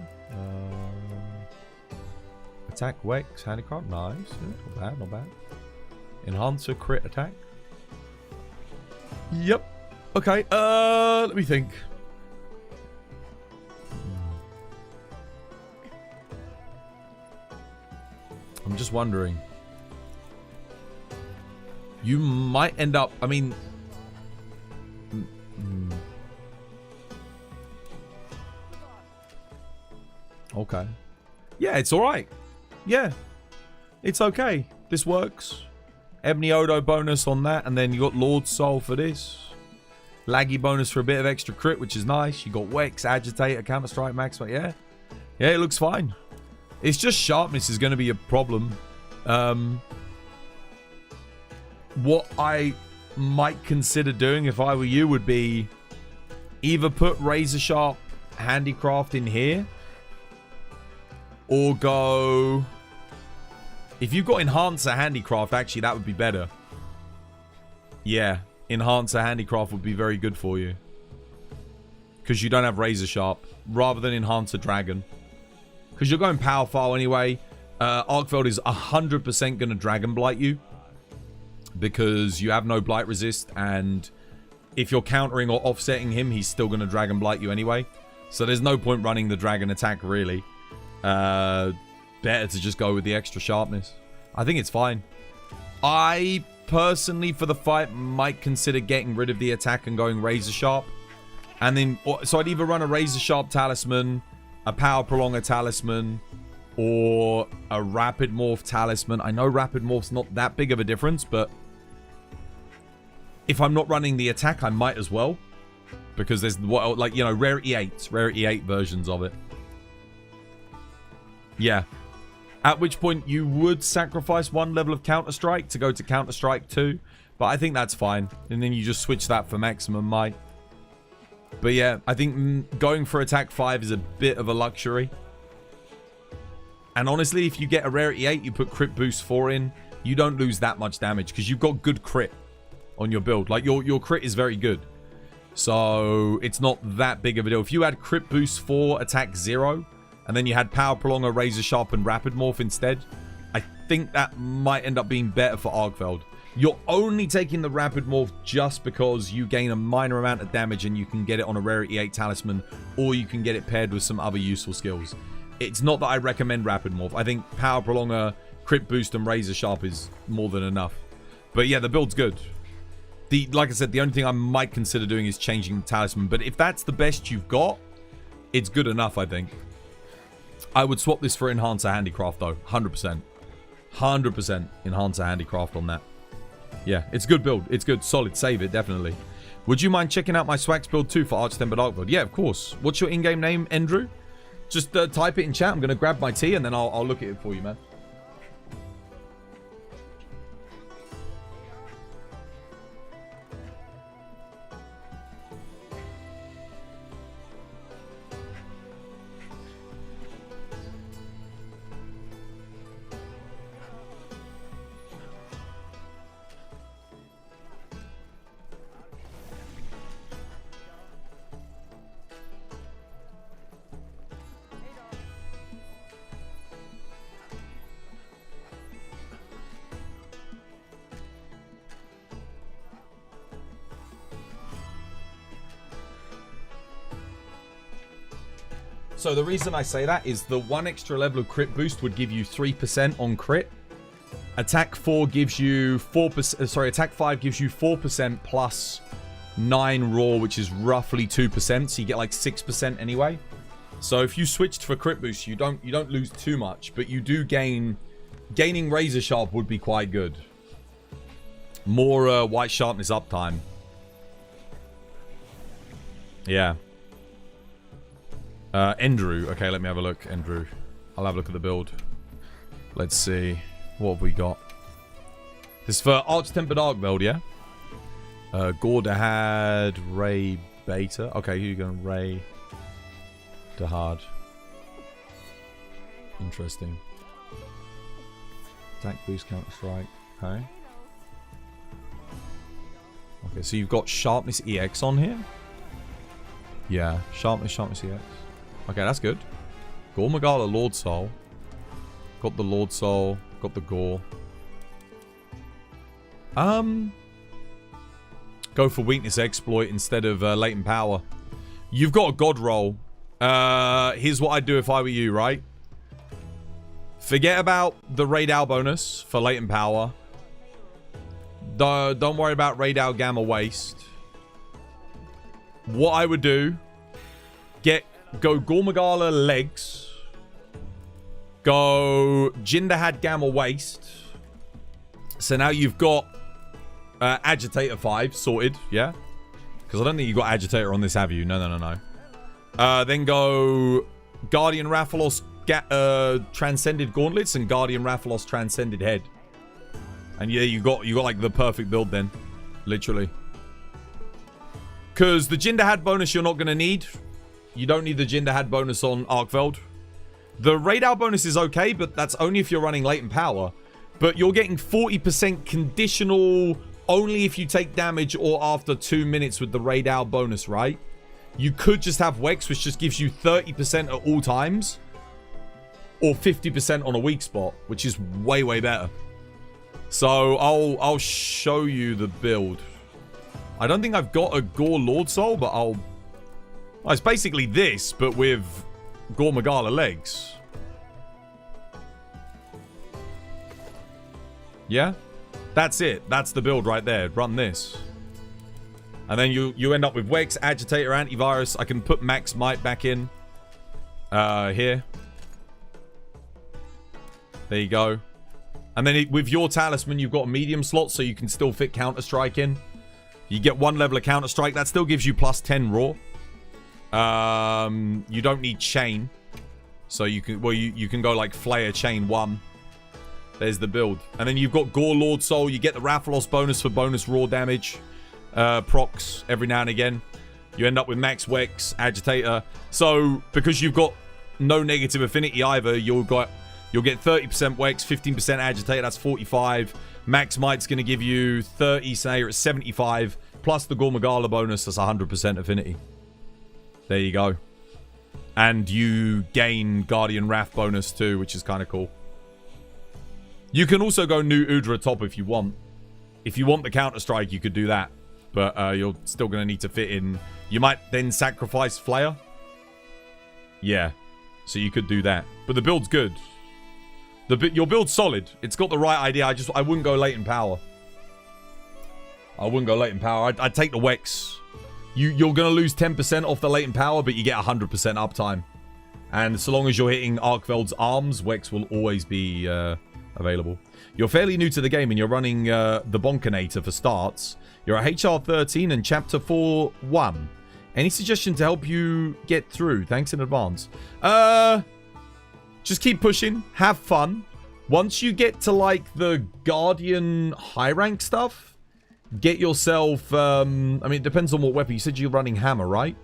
Attack, Wex, Handicraft, nice. Not bad, not bad. Enhancer, crit attack. Yep. Okay, let me think. I'm just wondering. You might end up, I mean... Okay. Yeah, it's alright. Yeah. It's okay. This works. Ebony Odo bonus on that, and then you got Lord Soul for this. Laggy bonus for a bit of extra crit, which is nice. You got Wex, Agitator, Counter-Strike, Max, but yeah. Yeah, it looks fine. It's just sharpness is going to be a problem. What I might consider doing if I were you would be either put Razor Sharp Handicraft in here, or go... If you've got Enhancer Handicraft, actually that would be better. Yeah, Enhancer Handicraft would be very good for you. Because you don't have Razor Sharp, rather than Enhancer Dragon. Because you're going Power File anyway. Arkfeld is 100% going to Dragon Blight you. Because you have no Blight Resist, and if you're countering or offsetting him, he's still going to Dragon Blight you anyway. So there's no point running the Dragon attack, really. Better to just go with the extra sharpness. I think it's fine. I personally, for the fight, might consider getting rid of the attack and going Razor Sharp. And then, so I'd either run a Razor Sharp Talisman, a Power Prolonger Talisman, or a Rapid Morph Talisman. I know Rapid Morph's not that big of a difference, but if I'm not running the attack, I might as well. Because there's, like, you know, Rarity 8 versions of it. Yeah. At which point you would sacrifice one level of Counter-Strike to go to Counter-Strike 2. But I think that's fine. And then you just switch that for maximum might. But yeah, I think going for attack 5 is a bit of a luxury. And honestly, if you get a Rarity 8, you put Crit Boost 4 in, you don't lose that much damage. Because you've got good crit on your build. Like, your crit is very good. So, it's not that big of a deal. If you had Crit Boost 4, attack 0... and then you had Power Prolonger, Razor Sharp, and Rapid Morph instead, I think that might end up being better for Arkfeld. You're only taking the Rapid Morph just because you gain a minor amount of damage and you can get it on a Rarity 8 Talisman, or you can get it paired with some other useful skills. It's not that I recommend Rapid Morph. I think Power Prolonger, Crit Boost, and Razor Sharp is more than enough. But yeah, the build's good. Like I said, the only thing I might consider doing is changing the Talisman. But if that's the best you've got, it's good enough, I think. I would swap this for Enhancer Handicraft, though. 100%. 100% Enhancer Handicraft on that. Yeah, it's a good build. It's good. Solid. Save it, definitely. Would you mind checking out my Swax build, too, for Archtempered Arkfeld? Yeah, of course. What's your in-game name, Andrew? Just type it in chat. I'm going to grab my tea, and then I'll look at it for you, man. So the reason I say that is the 1 extra level of crit boost would give you 3% on crit. Attack 4 gives you 4%. Sorry, attack 5 gives you 4% plus 9 raw, which is roughly 2%. So you get like 6% anyway. So if you switched for crit boost, you don't lose too much, but you do gain. Gaining razor sharp would be quite good. More white sharpness uptime. Yeah. Endrew. Okay, let me have a look. Endrew. I'll have a look at the build. Let's see. What have we got? This is for Arch-Tempered Arkveld, yeah? Gore had Ray Beta. Okay, who are you going? Ray Dahad. Interesting. Attack boost, counter strike. Okay. Okay, so you've got Sharpness EX on here. Yeah, Sharpness EX. Okay, that's good. Gore Magala Lord Soul. Got the Lord Soul. Got the Gore. Go for Weakness Exploit instead of Latent Power. You've got a God roll. Here's what I'd do if I were you, right? Forget about the Raid Owl bonus for Latent Power. Don't worry about Raid Owl Gamma Waste. What I would do, go Gormagala Legs. Go Jindahad Gamma Waste. So now you've got Agitator 5 sorted, yeah? Because I don't think you've got Agitator on this, have you? No. Then go Guardian Rathalos Transcended Gauntlets and Guardian Rathalos Transcended Head. And yeah, you got like the perfect build then. Literally. Because the Jindahad bonus you're not going to need. You don't need the Jindahad bonus on Arkfeld. The Raid Owl bonus is okay, but that's only if you're running Latent Power. But you're getting 40% conditional only if you take damage or after 2 minutes with the Raid Owl bonus, right? You could just have Wex, which just gives you 30% at all times. Or 50% on a weak spot, which is way, way better. So I'll show you the build. I don't think I've got a Gore Lord Soul, but well, it's basically this, but with Gore Magala legs. Yeah? That's it. That's the build right there. Run this. And then you end up with Wex, Agitator, Antivirus. I can put Max Might back in. Here. There you go. And then with your Talisman, you've got a medium slot, so you can still fit Counter-Strike in. You get 1 level of Counter-Strike. That still gives you plus 10 raw. You don't need Chain. So you can, well, you can go like Flayer Chain 1. There's the build. And then you've got Gore Lord Soul. You get the Rathalos bonus for bonus raw damage. Procs every now and again. You end up with Max Wex, Agitator. So, because you've got no negative affinity either, you'll get 30% Wex, 15% Agitator, that's 45. Max Might's going to give you 30, so now you're at 75. Plus the Gore Magala bonus, that's 100% affinity. There you go. And you gain Guardian Wrath bonus too, which is kind of cool. You can also go New Udra top if you want. If you want the Counter-Strike, you could do that. But you're still going to need to fit in. You might then sacrifice Flayer. Yeah. So you could do that. But the build's good. Your build's solid. It's got the right idea. I wouldn't go Latent Power. I wouldn't go Latent Power. I'd take the Wex. You're going to lose 10% off the Latent Power, but you get 100% uptime. And so long as you're hitting Arkveld's arms, Wex will always be available. You're fairly new to the game and you're running the Bonkinator for starts. You're at HR 13 and Chapter 4-1. Any suggestion to help you get through? Thanks in advance. Just keep pushing. Have fun. Once you get to, like, the Guardian high rank stuff, get yourself... I mean, it depends on what weapon. You said you're running Hammer, right?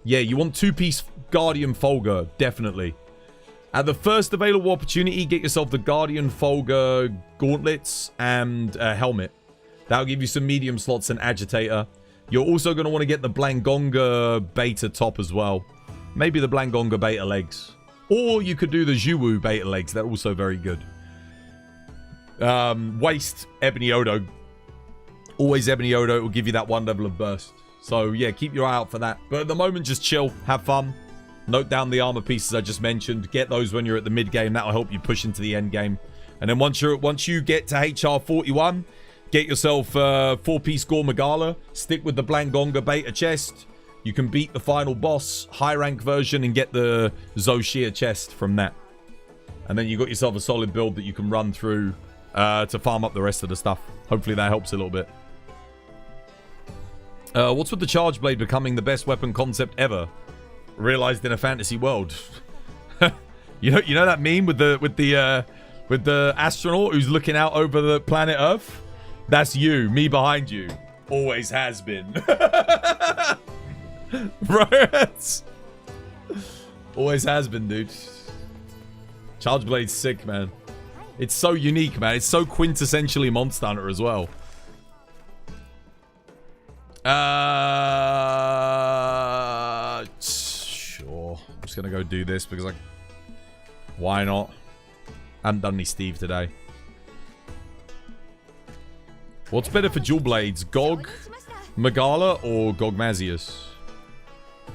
Yeah, you want 2-piece Guardian Folger. Definitely. At the first available opportunity, get yourself the Guardian Folger Gauntlets and Helmet. That'll give you some medium slots and Agitator. You're also going to want to get the Blangonga Beta top as well. Maybe the Blangonga Beta legs. Or you could do the Zhuwu Beta legs. They're also very good. Waste Ebony Odo. Always Ebony Odo. It will give you that 1 level of burst. So, yeah, keep your eye out for that. But at the moment, just chill. Have fun. Note down the armor pieces I just mentioned. Get those when you're at the mid game. That'll help you push into the end game. And then once you get to HR 41, get yourself 4-piece Gore Magala. Stick with the Blangonga beta chest. You can beat the final boss, high rank version, and get the Zoshia chest from that. And then you got yourself a solid build that you can run through to farm up the rest of the stuff. Hopefully that helps a little bit. What's with the Charge Blade becoming the best weapon concept ever? Realized in a fantasy world. you know that meme with the astronaut who's looking out over the planet Earth? That's you, me behind you. Always has been. Right? Always has been, dude. Charge Blade's sick, man. It's so unique, man. It's so quintessentially Monster Hunter as well. Sure. I'm just gonna go do this because why not? I haven't done any Steve today. What's better for dual blades, Gog Magala or Gogmazios?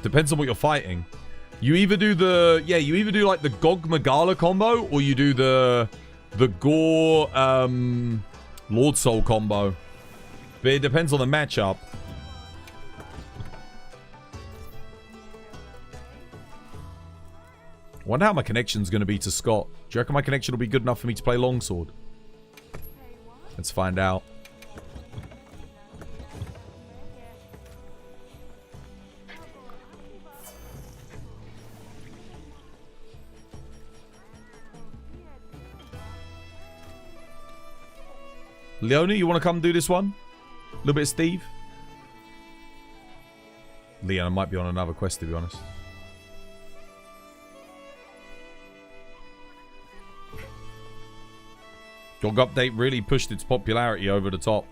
Depends on what you're fighting. You either do like the Gog Magala combo, or you do the Gore Lord Soul combo. But it depends on the matchup. I wonder how my connection's going to be to Scott. Do you reckon my connection will be good enough for me to play Longsword? Let's find out. Leona, you want to come do this one? A little bit of Steve? Leona might be on another quest, to be honest. Gog update really pushed its popularity over the top.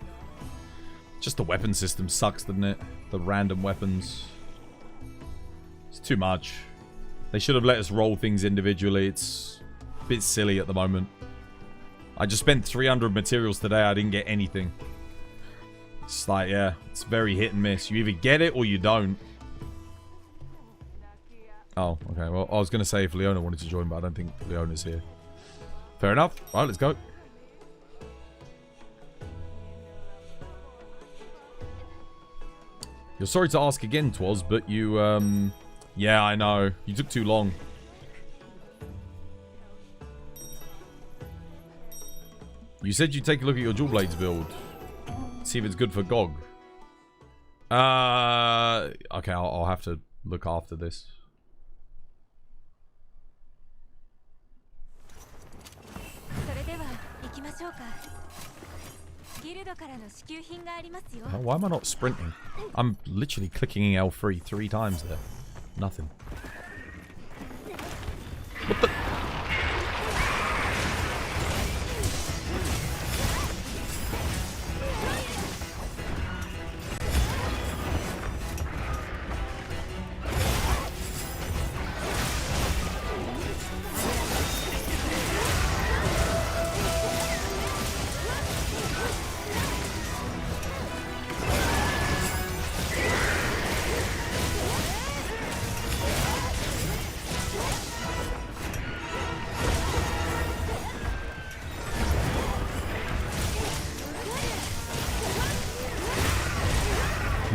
Just the weapon system sucks, doesn't it? The random weapons. It's too much. They should have let us roll things individually. It's a bit silly at the moment. I just spent 300 materials today. I didn't get anything. It's like, yeah, it's very hit and miss. You either get it or you don't. Oh, okay. Well, I was going to say if Leona wanted to join, but I don't think Leona's here. Fair enough. All right, let's go. You're sorry to ask again, Twas, but you, yeah, I know. You took too long. You said you'd take a look at your Dual Blades build. See if it's good for GOG. Okay, I'll have to look after this. Why am I not sprinting? I'm literally clicking L3 3 times there. Nothing. What the?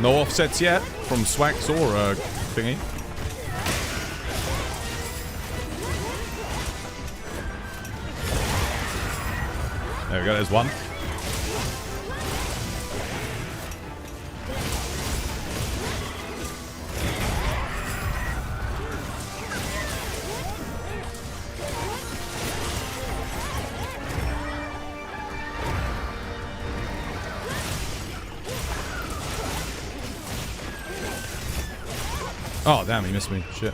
No offsets yet from Swax or thingy. There we go, there's one. Oh, damn, he missed me. Shit.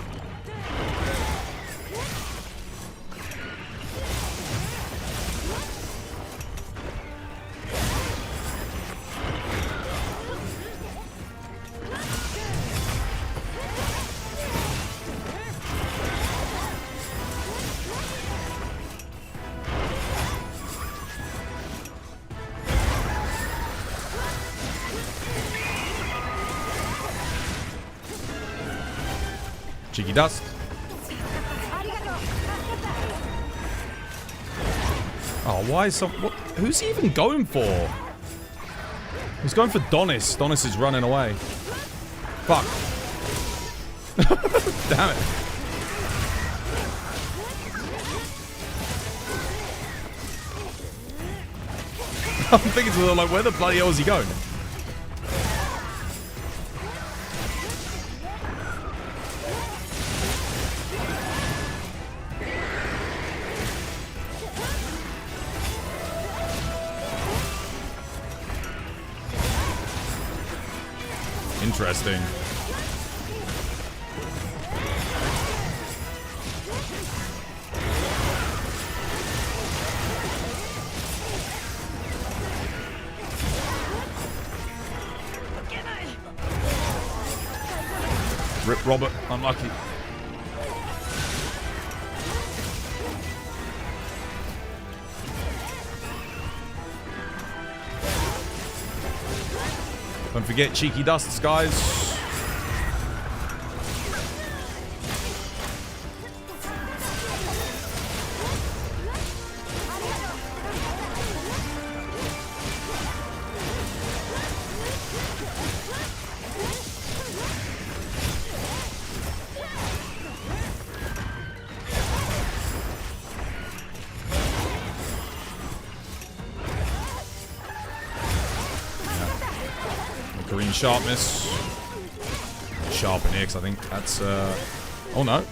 Cheeky dust. Oh, why is some... What, who's he even going for? He's going for Donis. Donis is running away. Fuck. Damn it. I'm thinking to them, like, where the bloody hell is he going? Interesting. Rip Robert, unlucky. Don't forget cheeky dusts, guys. Green sharpness. Sharpen X, I think. That's, oh no.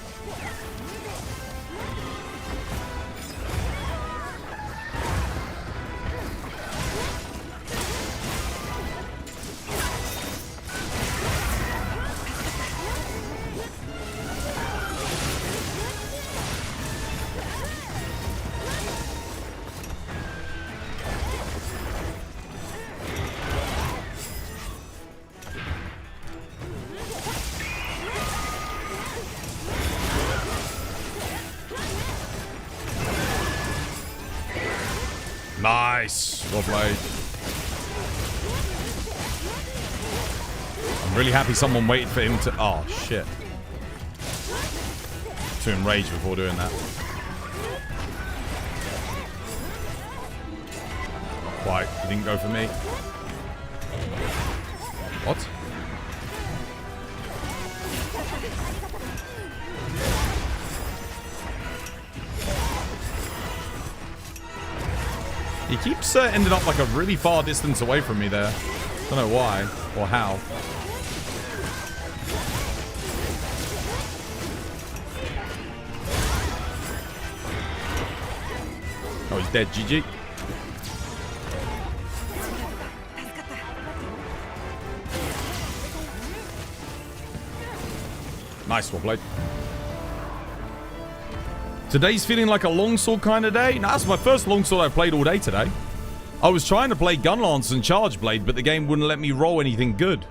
Nice. Well played. I'm really happy someone waited for him to... Oh, shit. To enrage before doing that. Not quite. He didn't go for me. What? He keeps ending up like a really far distance away from me there. Don't know why or how. Oh, he's dead. GG. Nice, well played. Today's feeling like a longsword kind of day. No, that's my first longsword I've played all day today. I was trying to play Gunlance and Charge Blade, but the game wouldn't let me roll anything good.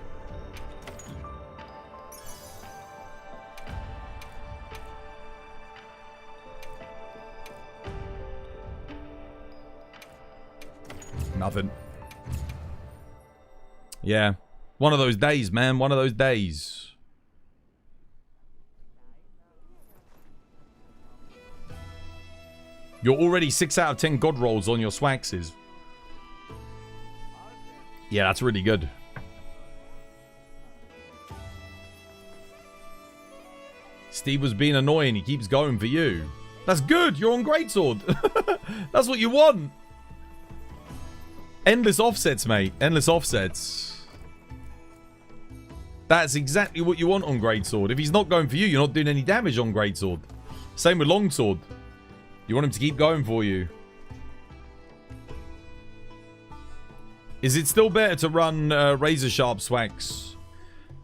Nothing. Yeah. One of those days, man. One of those days. You're already 6 out of 10 god rolls on your swaxes. Yeah, that's really good. Steve was being annoying. He keeps going for you. That's good. You're on Greatsword. That's what you want. Endless offsets, mate. Endless offsets. That's exactly what you want on Greatsword. If he's not going for you, you're not doing any damage on Greatsword. Same with Longsword. You want him to keep going for you. Is it still better to run Razor Sharp Swax?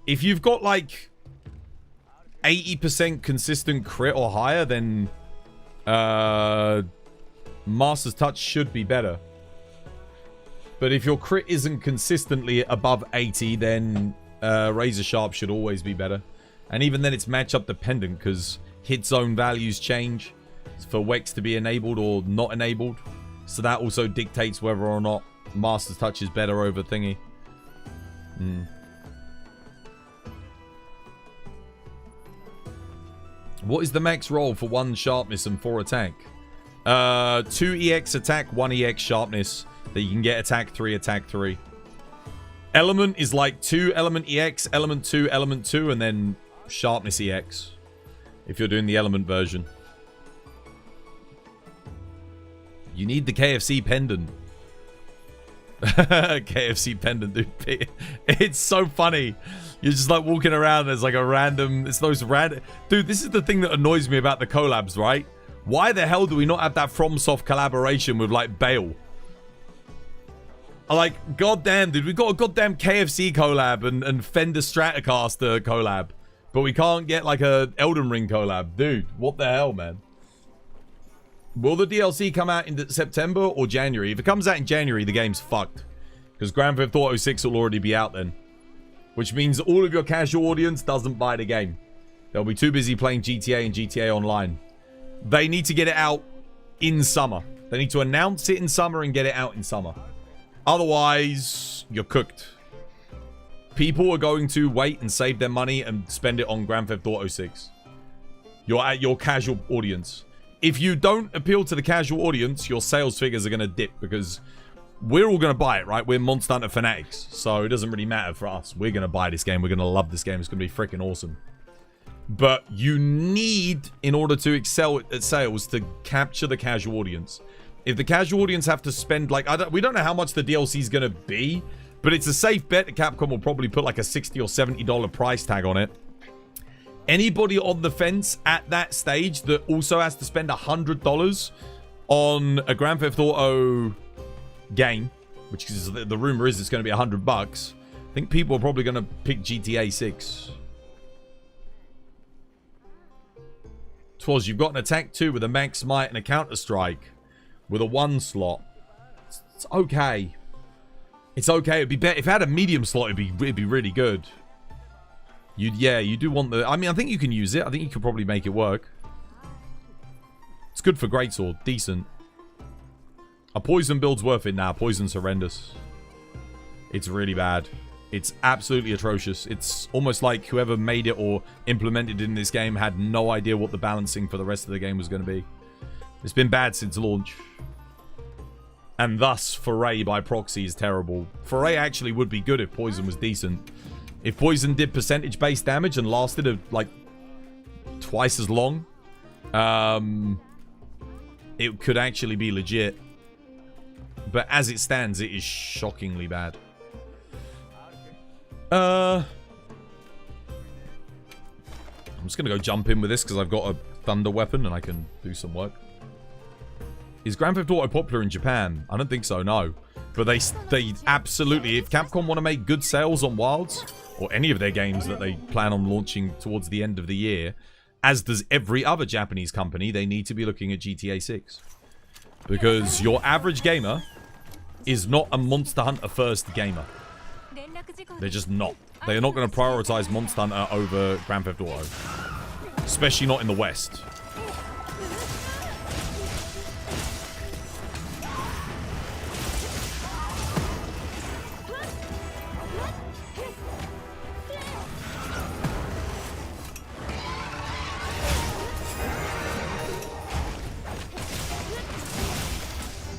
If you've got like 80% consistent crit or higher, then Master's Touch should be better. But if your crit isn't consistently above 80, then Razor Sharp should always be better. And even then it's matchup dependent because hit zone values change for Wex to be enabled or not enabled. So that also dictates whether or not Master's Touch is better over thingy. What is the max roll for 1 sharpness and 4 attack? 2 EX attack, 1 EX sharpness. That you can get attack 3, attack 3. Element is like 2 element EX, element 2, and then sharpness EX. If you're doing the element version. You need the KFC pendant. KFC pendant, dude. It's so funny. You're just like walking around. There's like a random. It's those random. Dude, this is the thing that annoys me about the collabs, right? Why the hell do we not have that FromSoft collaboration with like Bale? Like, goddamn, dude. We got a goddamn KFC collab and Fender Stratocaster collab. But we can't get like a Elden Ring collab. Dude, what the hell, man? Will the DLC come out in September or January? If it comes out in January, the game's fucked. Because Grand Theft Auto 6 will already be out then. Which means all of your casual audience doesn't buy the game. They'll be too busy playing GTA and GTA Online. They need to get it out in summer. They need to announce it in summer and get it out in summer. Otherwise, you're cooked. People are going to wait and save their money and spend it on Grand Theft Auto 6. You're at your casual audience. If you don't appeal to the casual audience, your sales figures are going to dip because we're all going to buy it, right? We're Monster Hunter fanatics, so it doesn't really matter for us. We're going to buy this game. We're going to love this game. It's going to be freaking awesome. But you need, in order to excel at sales, to capture the casual audience. If the casual audience have to spend, like, we don't know how much the DLC is going to be, but it's a safe bet that Capcom will probably put like a $60 or $70 price tag on it. Anybody on the fence at that stage that also has to spend $100 on a Grand Theft Auto game, which is the rumor is it's going to be $100. I think people are probably going to pick GTA 6. Twas, you've got an attack 2 with a max might and a counter strike with a 1 slot. It's okay. It's okay. It'd be better if it had a medium slot. It'd be really good. You do want the... I mean, I think you can use it. I think you could probably make it work. It's good for greatsword. Decent. A poison build's worth it now. Poison's horrendous. It's really bad. It's absolutely atrocious. It's almost like whoever made it or implemented it in this game had no idea what the balancing for the rest of the game was going to be. It's been bad since launch. And thus, Foray by proxy is terrible. Foray actually would be good if Poison was decent. If Poison did percentage-based damage and lasted like twice as long, it could actually be legit. But as it stands, it is shockingly bad. I'm just going to go jump in with this because I've got a thunder weapon and I can do some work. Is Grand Theft Auto popular in Japan? I don't think so, no. But they absolutely, if Capcom want to make good sales on Wilds, or any of their games that they plan on launching towards the end of the year, as does every other Japanese company, they need to be looking at GTA 6. Because your average gamer is not a Monster Hunter first gamer. They're just not. They're not going to prioritize Monster Hunter over Grand Theft Auto. Especially not in the West.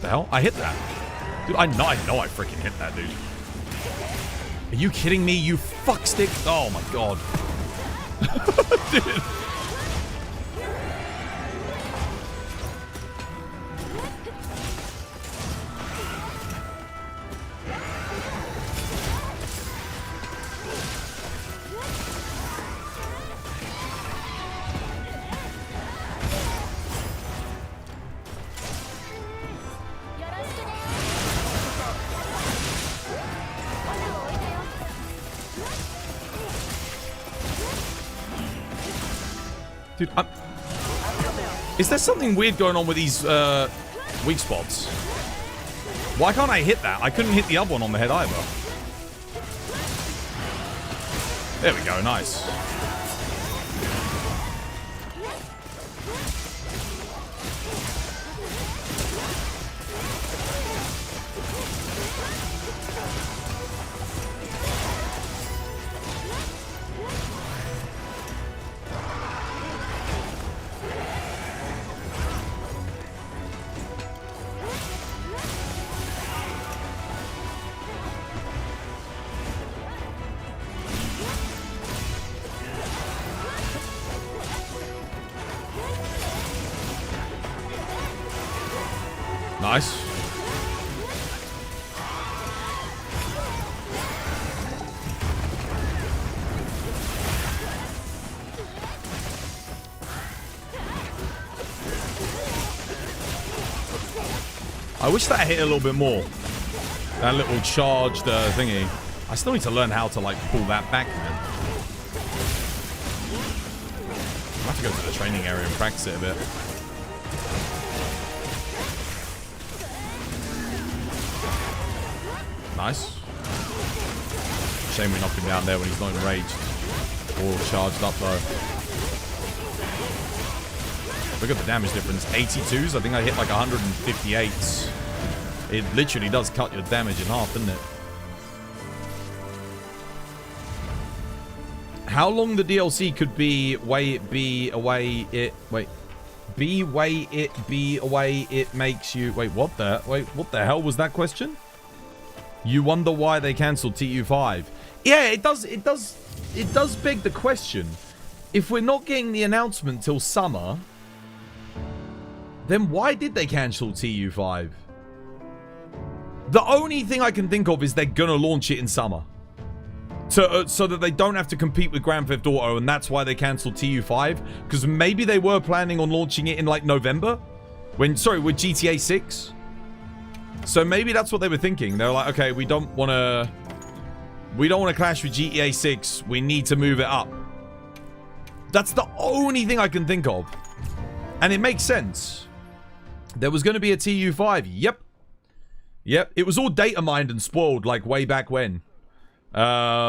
The hell? I hit that. Dude, I know I freaking hit that, dude. Are you kidding me, you fuckstick? Oh my god. Dude. Dude, is there something weird going on with these weak spots? Why can't I hit that? I couldn't hit the other one on the head either. There we go, nice. Nice. I wish that hit a little bit more. That little charged thingy. I still need to learn how to, like, pull that back, man. I have to go to the training area and practice it a bit. Nice. Shame we knocked him down there when he's not enraged. All charged up, though. Look at the damage difference. 82s. I think I hit like 158s. It literally does cut your damage in half, doesn't it? How long the DLC could be way it be away it... Wait. Be way it be away it makes you... Wait, what the hell was that question? You wonder why they cancelled TU5. Yeah, it does beg the question. If we're not getting the announcement till summer, then why did they cancel TU5? The only thing I can think of is they're gonna launch it in summer. So that they don't have to compete with Grand Theft Auto, and that's why they cancelled TU5. Because maybe they were planning on launching it in like November. With GTA 6. So maybe that's what they were thinking. They were like, okay, we don't want to clash with GTA 6. We need to move it up. That's the only thing I can think of. And it makes sense. There was going to be a TU5. Yep. It was all data mined and spoiled like way back when. Yeah,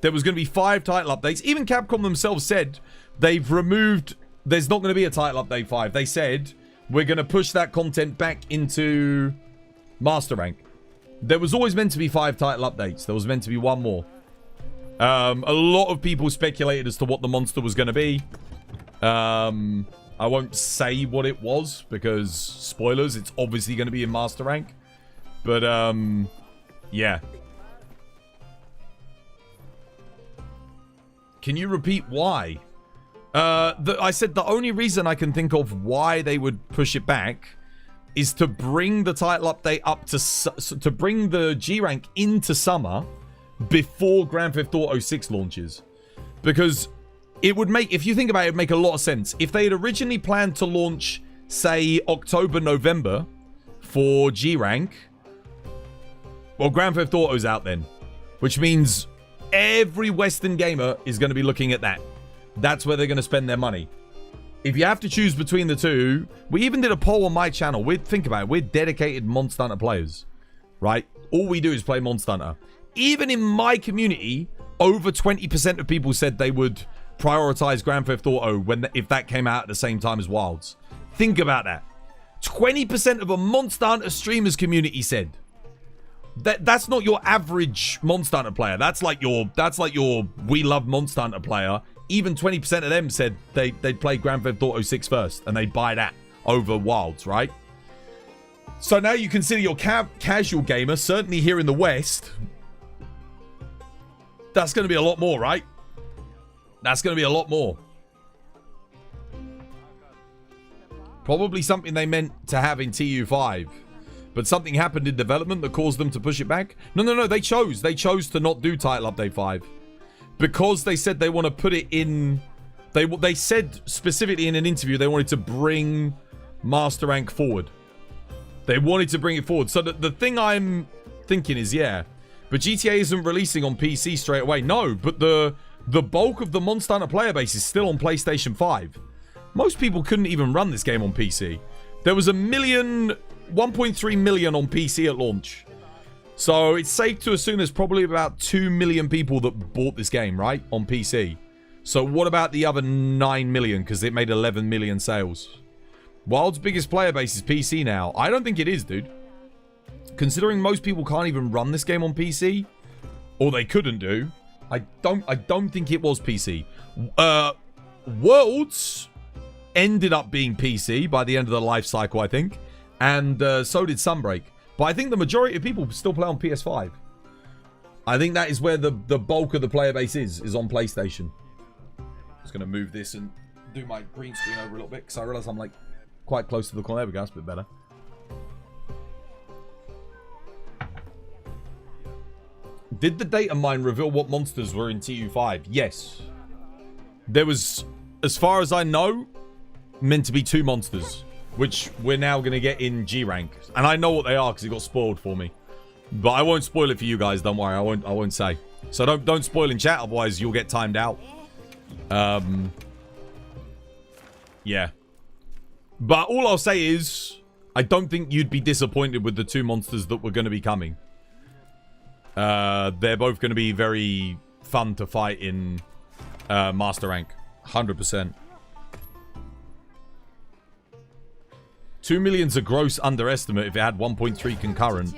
there was going to be 5 title updates. Even Capcom themselves said they've removed... There's not going to be a title update 5. They said we're going to push that content back into Master Rank. There was always meant to be 5 title updates. There was meant to be 1 more. A lot of people speculated as to what the monster was going to be. I won't say what it was because spoilers, it's obviously going to be in Master Rank. But, yeah. Can you repeat why? I said the only reason I can think of why they would push it back is to bring the title update up to bring the G rank into summer before Grand Theft Auto 6 launches. Because it would make, if you think about it, it would make a lot of sense. If they had originally planned to launch, say, October, November for G rank, well, Grand Theft Auto's out then. Which means every Western gamer is going to be looking at that. That's where they're going to spend their money. If you have to choose between the two, we even did a poll on my channel. Think about it. We're dedicated Monster Hunter players, right? All we do is play Monster Hunter. Even in my community, over 20% of people said they would prioritize Grand Theft Auto if that came out at the same time as Wilds. Think about that. 20% of a Monster Hunter streamers community said. That's not your average Monster Hunter player. That's like your we love Monster Hunter player. Even 20% of them said they'd play Grand Theft Auto 6 first, and they'd buy that over Wilds, right? So now you consider your casual gamer, certainly here in the West, that's going to be a lot more, right? That's going to be a lot more. Probably something they meant to have in TU5. But something happened in development that caused them to push it back? No. They chose to not do Title Update 5. Because they said they want to put it in... They said specifically in an interview they wanted to bring Master Rank forward. They wanted to bring it forward. So the thing I'm thinking is, yeah, but GTA isn't releasing on PC straight away. No, but the bulk of the Monster Hunter player base is still on PlayStation 5. Most people couldn't even run this game on PC. There was 1.3 million on PC at launch. So it's safe to assume there's probably about 2 million people that bought this game, right? On PC. So what about the other 9 million? Because it made 11 million sales. Wild's biggest player base is PC now. I don't think it is, dude. Considering most people can't even run this game on PC. Or they couldn't do. I don't think it was PC. Worlds ended up being PC by the end of the life cycle, I think. And so did Sunbreak. But I think the majority of people still play on PS5. I think that is where the bulk of the player base is on PlayStation. Just going to move this and do my green screen over a little bit. Because I realize I'm like quite close to the corner. There we go. That's a bit better. Did the data mine reveal what monsters were in TU5? Yes. There was, as far as I know, meant to be 2 monsters, which we're now going to get in G rank. And I know what they are because it got spoiled for me. But I won't spoil it for you guys, don't worry. I won't say. So don't spoil in chat, otherwise you'll get timed out. Yeah. But all I'll say is, I don't think you'd be disappointed with the 2 monsters that were going to be coming. They're both going to be very fun to fight in Master Rank. 100%. 2 million's a gross underestimate if it had 1.3 concurrent.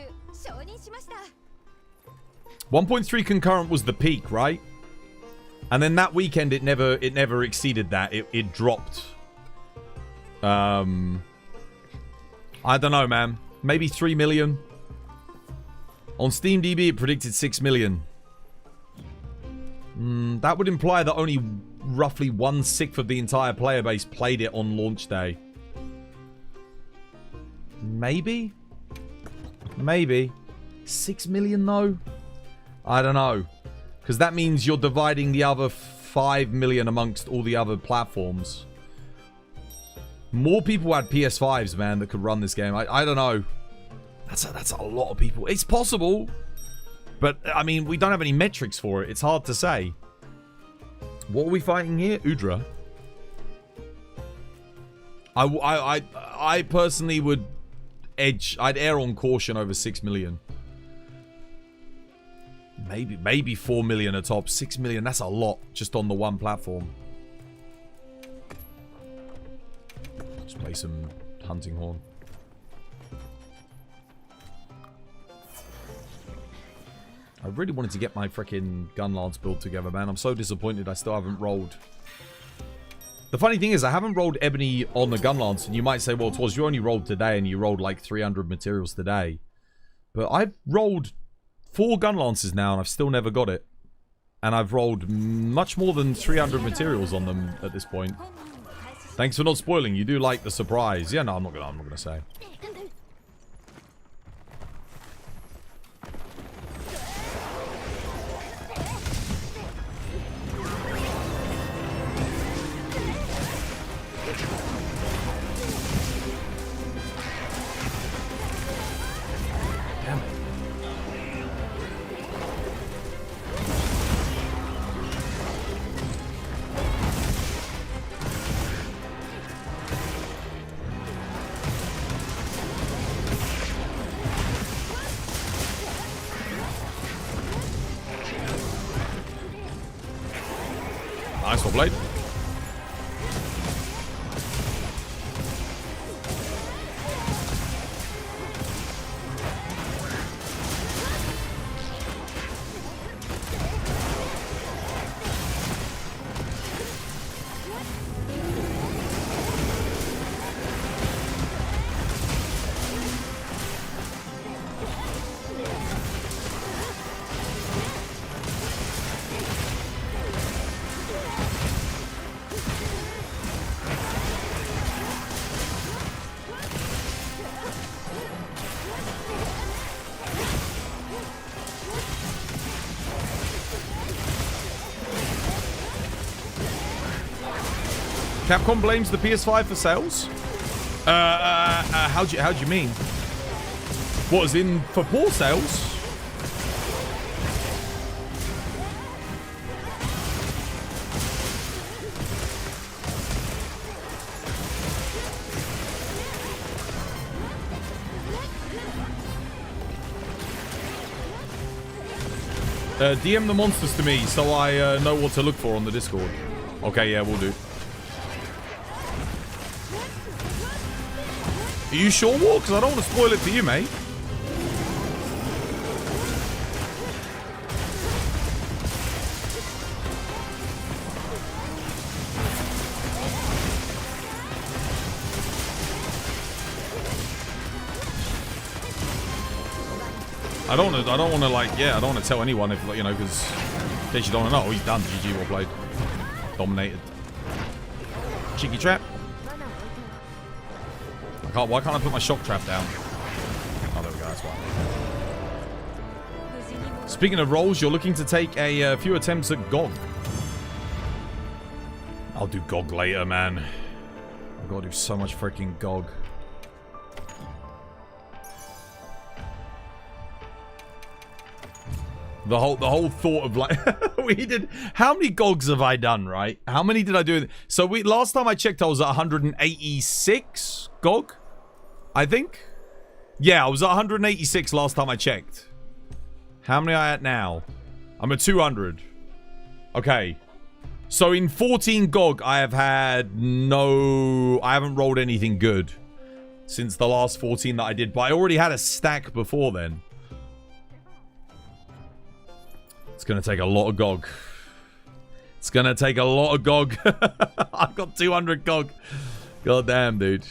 1.3 concurrent was the peak, right? And then that weekend it never exceeded that. It dropped. I don't know, man. Maybe 3 million. On SteamDB it predicted 6 million. That would imply that only roughly 1/6 of the entire player base played it on launch day. Maybe? Maybe. 6 million though? I don't know. Because that means you're dividing the other 5 million amongst all the other platforms. More people had PS5s, man, that could run this game. I don't know. That's a lot of people. It's possible. But, I mean, we don't have any metrics for it. It's hard to say. What are we fighting here? Udra. I personally would I'd err on caution over 6 million. Maybe 4 million at top. 6 million, that's a lot just on the one platform. Let's play some Hunting Horn. I really wanted to get my freaking Gunlance build together, man. I'm so disappointed I still haven't rolled. The funny thing is, I haven't rolled Ebony on the Gunlance, and you might say, well, Twas, you only rolled today, and you rolled like 300 materials today. But I've rolled 4 Gunlances now, and I've still never got it. And I've rolled much more than 300 materials on them at this point. Thanks for not spoiling. You do like the surprise. Yeah, no, I'm not gonna say. Nice one, Blade. Capcom blames the PS5 for sales? How do you mean? What, as in for poor sales? DM the monsters to me so I know what to look for on the Discord. Okay, yeah, we'll do. Are you sure, War? Because I don't want to spoil it for you, mate. I don't want to like, yeah, I don't want to tell anyone if, you know, because in case you don't know, he's done. GG, well played. Dominated. Cheeky trap. Why can't I put my shock trap down? Oh, there we go, that's why. Speaking of rolls, you're looking to take a few attempts at Gog. I'll do Gog later, man. I've got to do so much freaking Gog. The whole thought of like how many Gogs have I done, right? How many did I do? So last time I checked I was at 186 Gog, I think. Yeah, I was at 186 last time I checked. How many am I at now? I'm at 200. Okay. So in 14 Gog I have had I haven't rolled anything good since the last 14 that I did, but I already had a stack before then. It's going to take a lot of Gog. It's going to take a lot of Gog. I've got 200 Gog. God damn, dude.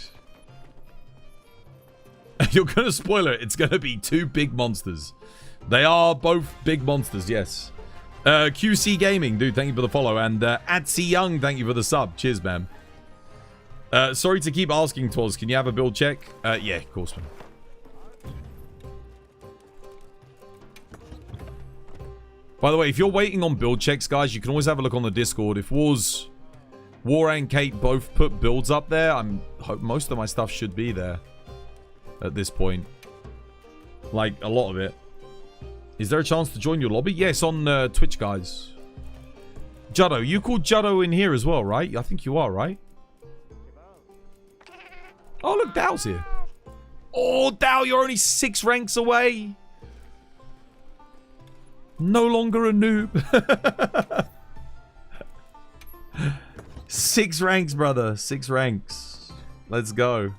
You're going to spoil it. It's going to be 2 big monsters. They are both big monsters, yes. QC Gaming, dude, thank you for the follow. And Atsi Young, thank you for the sub. Cheers, man. Sorry to keep asking, Twas. Can you have a build check? Yeah, of course, man. By the way, if you're waiting on build checks, guys, you can always have a look on the Discord. If War and Kate both put builds up there, most of my stuff should be there at this point. Like, a lot of it. Is there a chance to join your lobby? Yes, on Twitch, guys. Juddo, you called Juddo in here as well, right? I think you are, right? Oh, look, Dow's here. Oh, Dow, you're only 6 ranks away. No longer a noob. 6 ranks, brother. 6 ranks. Let's go.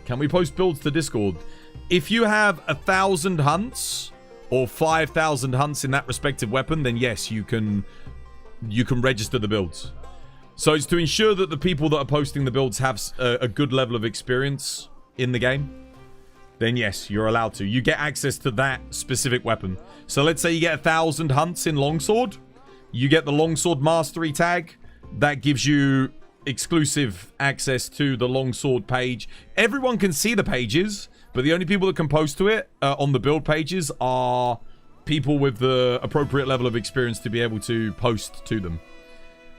Can we post builds to Discord? If you have 1,000 hunts or 5,000 hunts in that respective weapon, then yes, you can register the builds. So it's to ensure that the people that are posting the builds have a good level of experience in the game. Then yes, you're allowed to. You get access to that specific weapon. So let's say you get 1,000 hunts in Longsword. You get the Longsword Mastery tag. That gives you exclusive access to the Longsword page. Everyone can see the pages, but the only people that can post to it on the build pages are people with the appropriate level of experience to be able to post to them.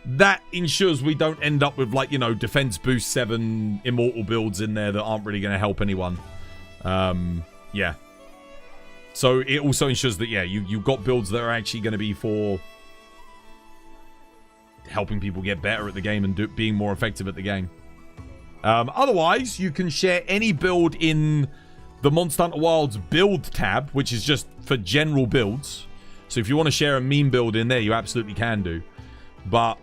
That ensures we don't end up with, like, you know, Defense Boost 7 Immortal builds in there that aren't really going to help anyone. Yeah. So it also ensures that, yeah, you've got builds that are actually going to be for helping people get better at the game and being more effective at the game. Otherwise, you can share any build in the Monster Hunter Wilds build tab, which is just for general builds. So if you want to share a meme build in there, you absolutely can do. But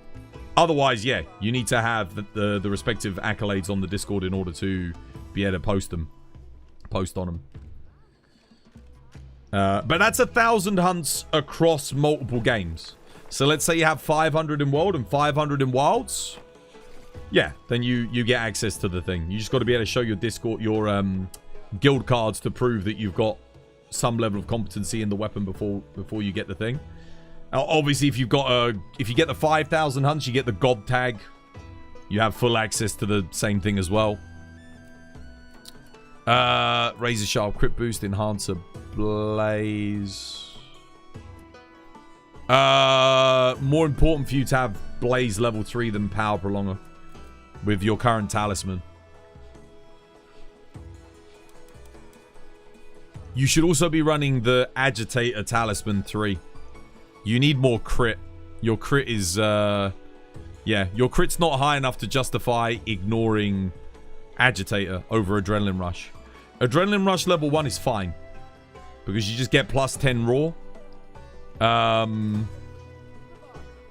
otherwise, yeah, you need to have the respective accolades on the Discord in order to be able to post on them. But that's 1,000 hunts across multiple games. So let's say you have 500 in World and 500 in Wilds. Yeah, then you get access to the thing. You just got to be able to show your Discord, your guild cards to prove that you've got some level of competency in the weapon before you get the thing. Obviously, if you get the 5,000 hunts, you get the God tag. You have full access to the same thing as well. Razor Sharp, Crit Boost, Enhancer, Blaze. More important for you to have Blaze level 3 than Power Prolonger with your current Talisman. You should also be running the Agitator Talisman 3. You need more crit. Your crit is, yeah, your crit's not high enough to justify ignoring Agitator over Adrenaline Rush. Adrenaline Rush level 1 is fine because you just get plus 10 raw.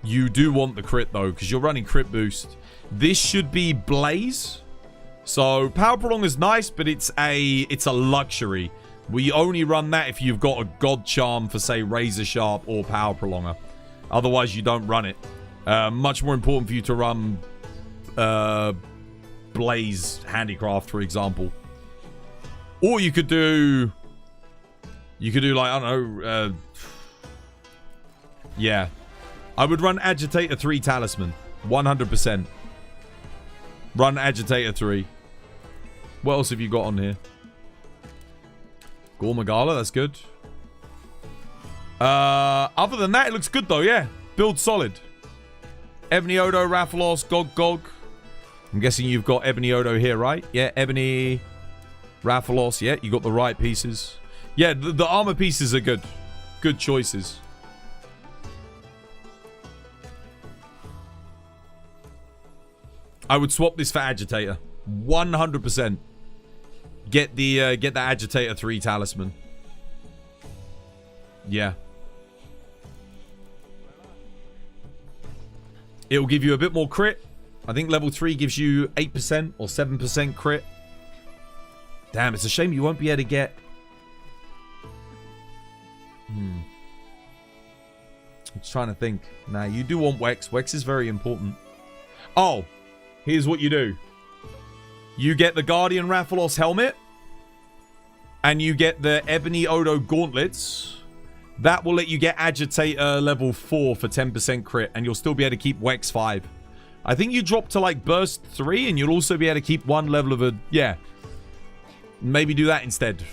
You do want the crit though because you're running crit boost. This should be Blaze. So Power Prolong is nice, but it's a luxury. We only run that if you've got a God Charm for, say, Razor Sharp or Power Prolonger. Otherwise, you don't run it. Much more important for you to run Blaze Handicraft, for example. Or you could do... like, I don't know... yeah. I would run Agitator 3 Talisman. 100%. Run Agitator 3. What else have you got on here? Gore Magala, that's good. Other than that, it looks good though, yeah. Build solid. Ebony Odo, Rathalos, Gog. I'm guessing you've got Ebony Odo here, right? Yeah, Ebony, Rathalos. Yeah, you got the right pieces. Yeah, the armor pieces are good. Good choices. I would swap this for Agitator. 100%. Get the Agitator 3 Talisman. Yeah. It'll give you a bit more crit. I think level 3 gives you 8% or 7% crit. Damn, it's a shame you won't be able to get... I'm just trying to think. Nah, you do want Wex. Wex is very important. Oh, here's what you do. You get the Guardian Rathalos helmet. And you get the Ebony Odo gauntlets. That will let you get Agitator level 4 for 10% crit. And you'll still be able to keep Wex 5. I think you drop to like Burst 3. And you'll also be able to keep 1 level of a... Yeah. Maybe do that instead.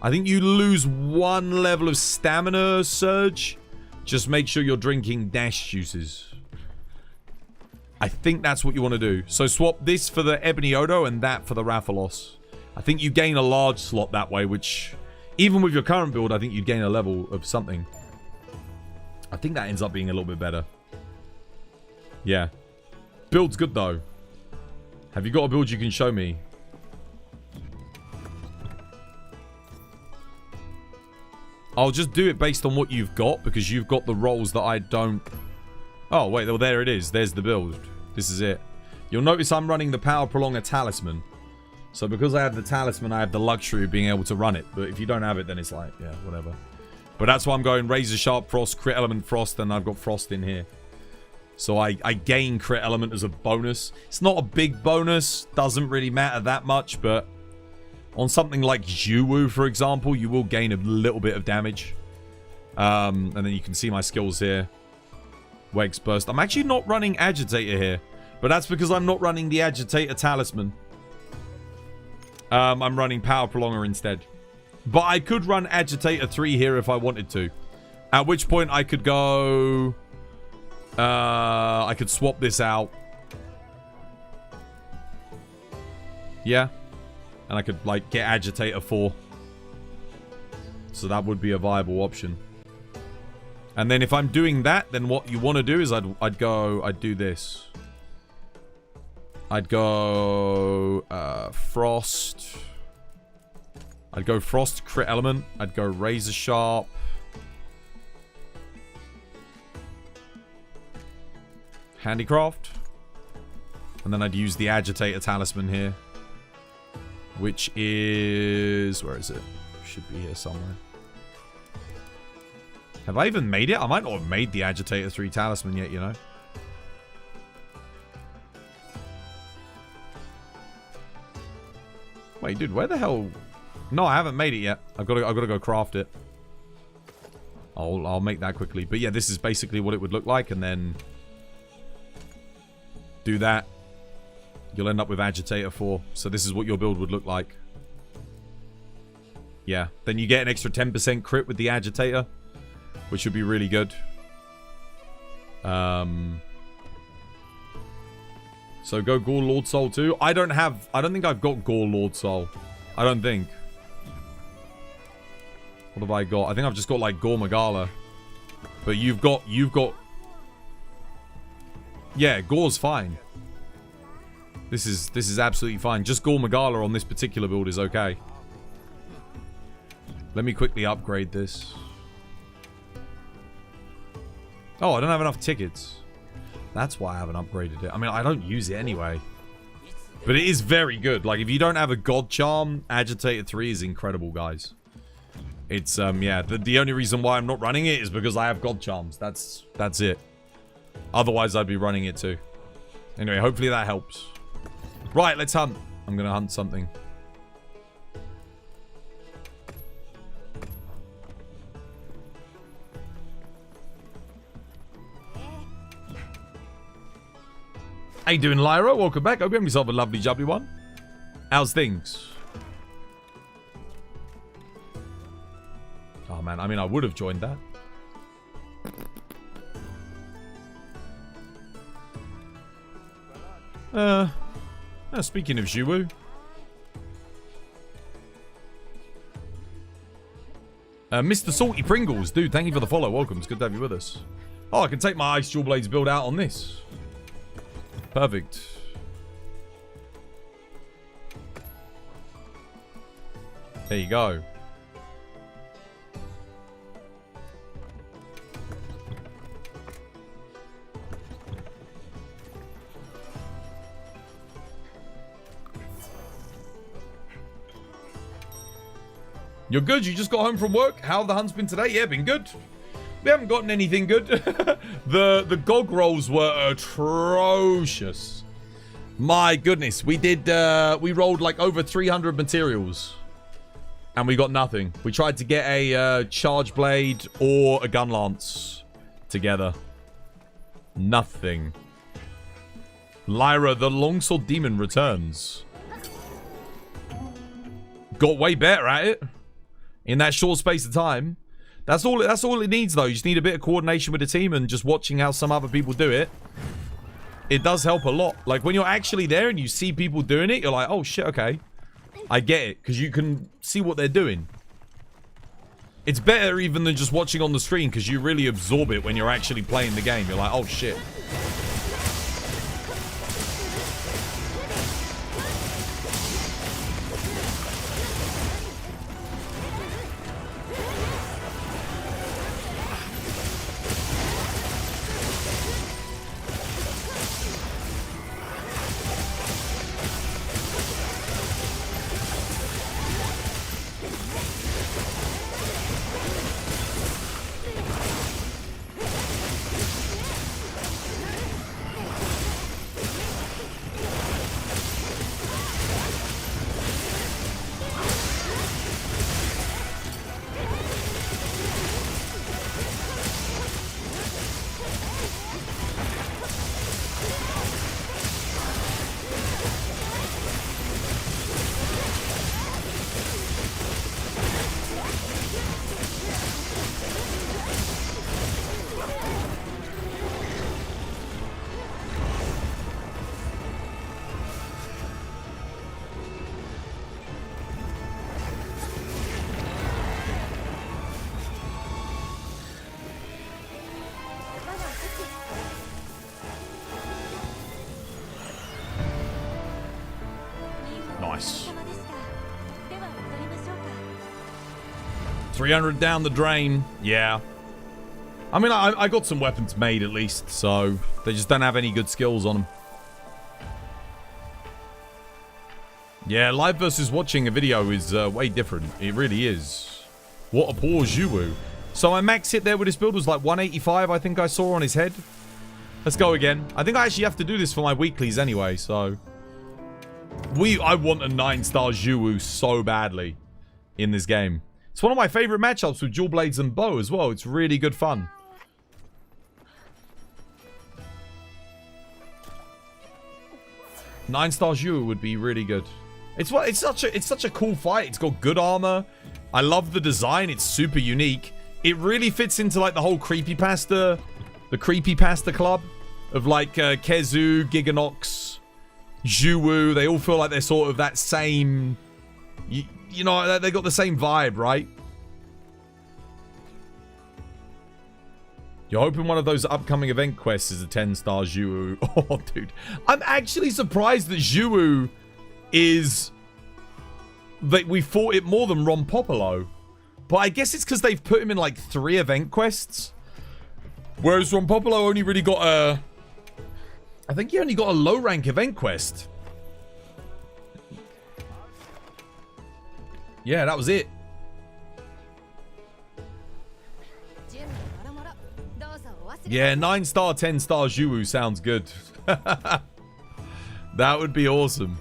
I think you lose 1 level of Stamina Surge. Just make sure you're drinking dash juices. I think that's what you want to do. So swap this for the Ebony Odo and that for the Rathalos. I think you gain a large slot that way, which... Even with your current build, I think you'd gain a level of something. I think that ends up being a little bit better. Yeah. Build's good, though. Have you got a build you can show me? I'll just do it based on what you've got, because you've got the rolls that I don't... Oh, wait, well, there it is. There's the build. This is it. You'll notice I'm running the Power Prolonger Talisman. So because I have the Talisman, I have the luxury of being able to run it. But if you don't have it, then it's like, yeah, whatever. But that's why I'm going Razor Sharp Frost, Crit Element Frost, and I've got Frost in here. So I gain Crit Element as a bonus. It's not a big bonus. Doesn't really matter that much, but... On something like Juwu, for example, you will gain a little bit of damage. And then you can see my skills here. Wex Burst. I'm actually not running Agitator here. But that's because I'm not running the Agitator Talisman. I'm running Power Prolonger instead. But I could run Agitator 3 here if I wanted to. At which point I could go... I could swap this out. Yeah. And I could, like, get Agitator 4. So that would be a viable option. And then if I'm doing that, then what you want to do is I'd do this. I'd go Frost. I'd go Frost Crit Element. I'd go Razor Sharp. Handicraft. And then I'd use the Agitator Talisman here. Which is... Where is it? Should be here somewhere. Have I even made it? I might not have made the Agitator 3 Talisman yet, you know. Wait, dude, where the hell... No, I haven't made it yet. I've got to go craft it. I'll make that quickly. But yeah, this is basically what it would look like. And then... Do that. You'll end up with Agitator 4. So this is what your build would look like. Yeah. Then you get an extra 10% crit with the Agitator. Which would be really good. So go Gore Lord Soul too. I don't think I've got Gore Lord Soul. I don't think. What have I got? I think I've just got like Gore Magala. But you've got... Yeah, Gore's fine. This is absolutely fine. Just Gore Magala on this particular build is okay. Let me quickly upgrade this. Oh, I don't have enough tickets. That's why I haven't upgraded it. I mean, I don't use it anyway. But it is very good. Like, if you don't have a God Charm, Agitator 3 is incredible, guys. It's, yeah. The only reason why I'm not running it is because I have God Charms. That's it. Otherwise, I'd be running it too. Anyway, hopefully that helps. Right, let's hunt. I'm going to hunt something. How you doing, Lyra? Welcome back. Hope you have yourself a lovely, jubbly one. How's things? Oh, man. I mean, I would have joined that. Speaking of Zhiwu. Mr. Salty Pringles. Dude, thank you for the follow. Welcome. It's good to have you with us. Oh, I can take my Ice Dual Blades build out on this. Perfect. There you go. You're good? You just got home from work? How have the hunts been today? Yeah, been good. We haven't gotten anything good. The Gog rolls were atrocious. My goodness. We rolled like over 300 materials. And we got nothing. We tried to get a charge blade or a Gunlance together. Nothing. Lyra, the longsword demon returns. Got way better at it. In that short space of time. That's all it needs, though. You just need a bit of coordination with the team and just watching how some other people do it. It does help a lot. Like, when you're actually there and you see people doing it, you're like, oh, shit, okay. I get it. Because you can see what they're doing. It's better even than just watching on the screen because you really absorb it when you're actually playing the game. You're like, oh, shit. Nice. 300 down the drain. Yeah. I mean, I got some weapons made at least, so they just don't have any good skills on them. Yeah, live versus watching a video is way different. It really is. What a poor Zhiwu. So my max hit there with this build was like 185, I think I saw on his head. Let's go again. I think I actually have to do this for my weeklies anyway, so... I want a 9-star Zhiwu so badly in this game. It's one of my favorite matchups with dual blades and bow as well. It's really good fun. Nine-star Zhiwu would be really good. It's such a cool fight. It's got good armor. I love the design. It's super unique. It really fits into like the whole creepypasta, club of like Kezu, Giganox, Zhiwu. They all feel like they're sort of that same, you know, they got the same vibe, right? You're hoping one of those upcoming event quests is a 10-star Zhiwu. Oh, dude. I'm actually surprised that Zhiwu is... that we fought it more than Ron Popolo. But I guess it's because they've put him in like 3 event quests. Whereas Ron Popolo only really got a... I think he only got a low-rank event quest. Yeah, that was it. Yeah, 9-star, 10-star Zhiwu sounds good. That would be awesome.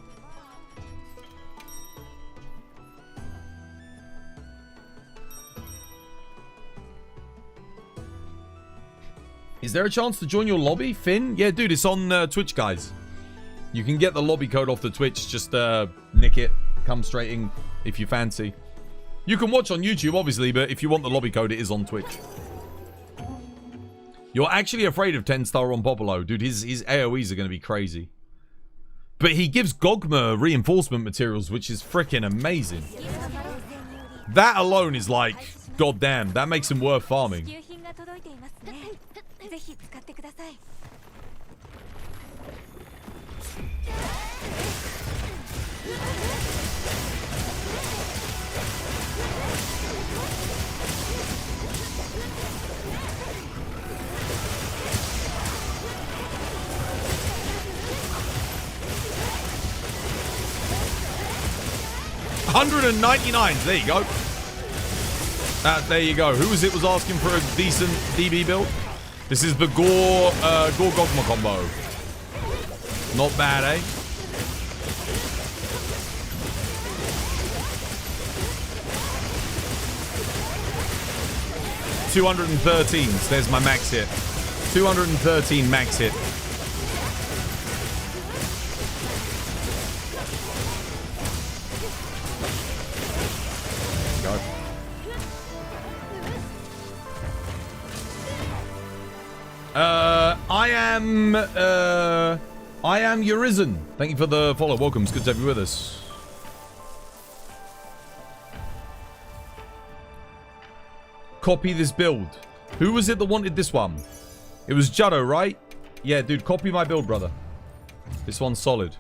Is there a chance to join your lobby, Finn? Yeah, dude, it's on Twitch, guys. You can get the lobby code off the Twitch. Just nick it. Come straight in if you fancy. You can watch on YouTube, obviously, but if you want the lobby code, it is on Twitch. You're actually afraid of 10-star on Popolo. Dude, his AoEs are going to be crazy. But he gives Gogma reinforcement materials, which is freaking amazing. That alone is like, goddamn, that makes him worth farming. 199. There you go. There you go. Who was asking for a decent DB build? This is the Gore Gogma combo. Not bad, eh? $213. So there's my max hit. 213 max hit. Go. I am Eurisen. Thank you for the follow. Welcome. It's good to have you with us. Copy this build. Who was it that wanted this one? It was Juddo, right? Yeah, dude, copy my build, brother. This one's solid.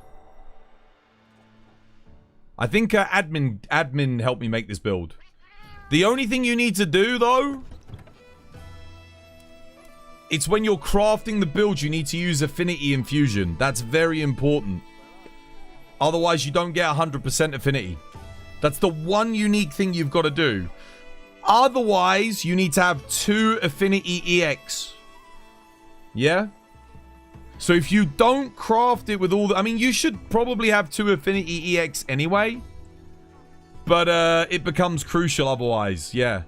I think admin helped me make this build. The only thing you need to do, though, it's when you're crafting the build, you need to use Affinity Infusion. That's very important. Otherwise, you don't get 100% Affinity. That's the one unique thing you've got to do. Otherwise, you need to have 2 Affinity EX. Yeah? So if you don't craft it with all the... I mean, you should probably have 2 Affinity EX anyway. But it becomes crucial otherwise. Yeah.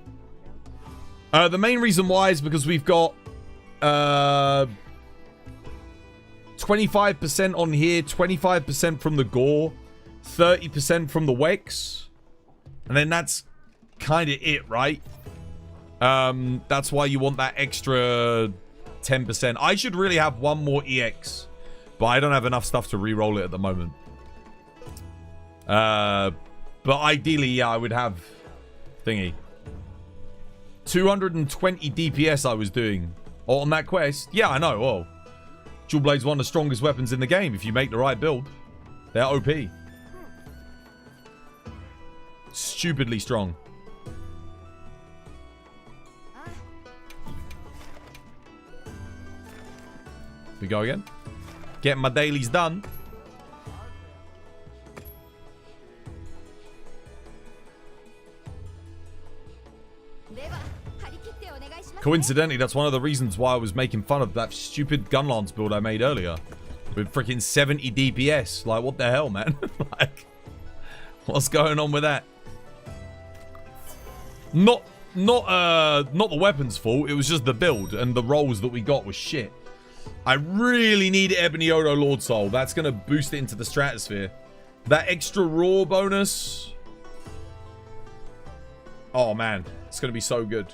The main reason why is because we've got 25% on here, 25% from the Gore, 30% from the Wex. And then that's kind of it, right? That's why you want that extra 10%. I should really have one more EX, but I don't have enough stuff to re-roll it at the moment. But ideally, yeah, I would have thingy. 220 DPS I was doing on that quest. Yeah, I know. Well, Dual Blade's one of the strongest weapons in the game if you make the right build. They're OP. Stupidly strong. We go again. Getting my dailies done. Coincidentally, that's one of the reasons why I was making fun of that stupid Gunlance build I made earlier. With freaking 70 DPS. Like, what the hell, man? Like, what's going on with that? Not the weapon's fault. It was just the build, and the rolls that we got was shit. I really need Ebony Odo Lord Soul. That's going to boost it into the stratosphere. That extra raw bonus. Oh, man. It's going to be so good.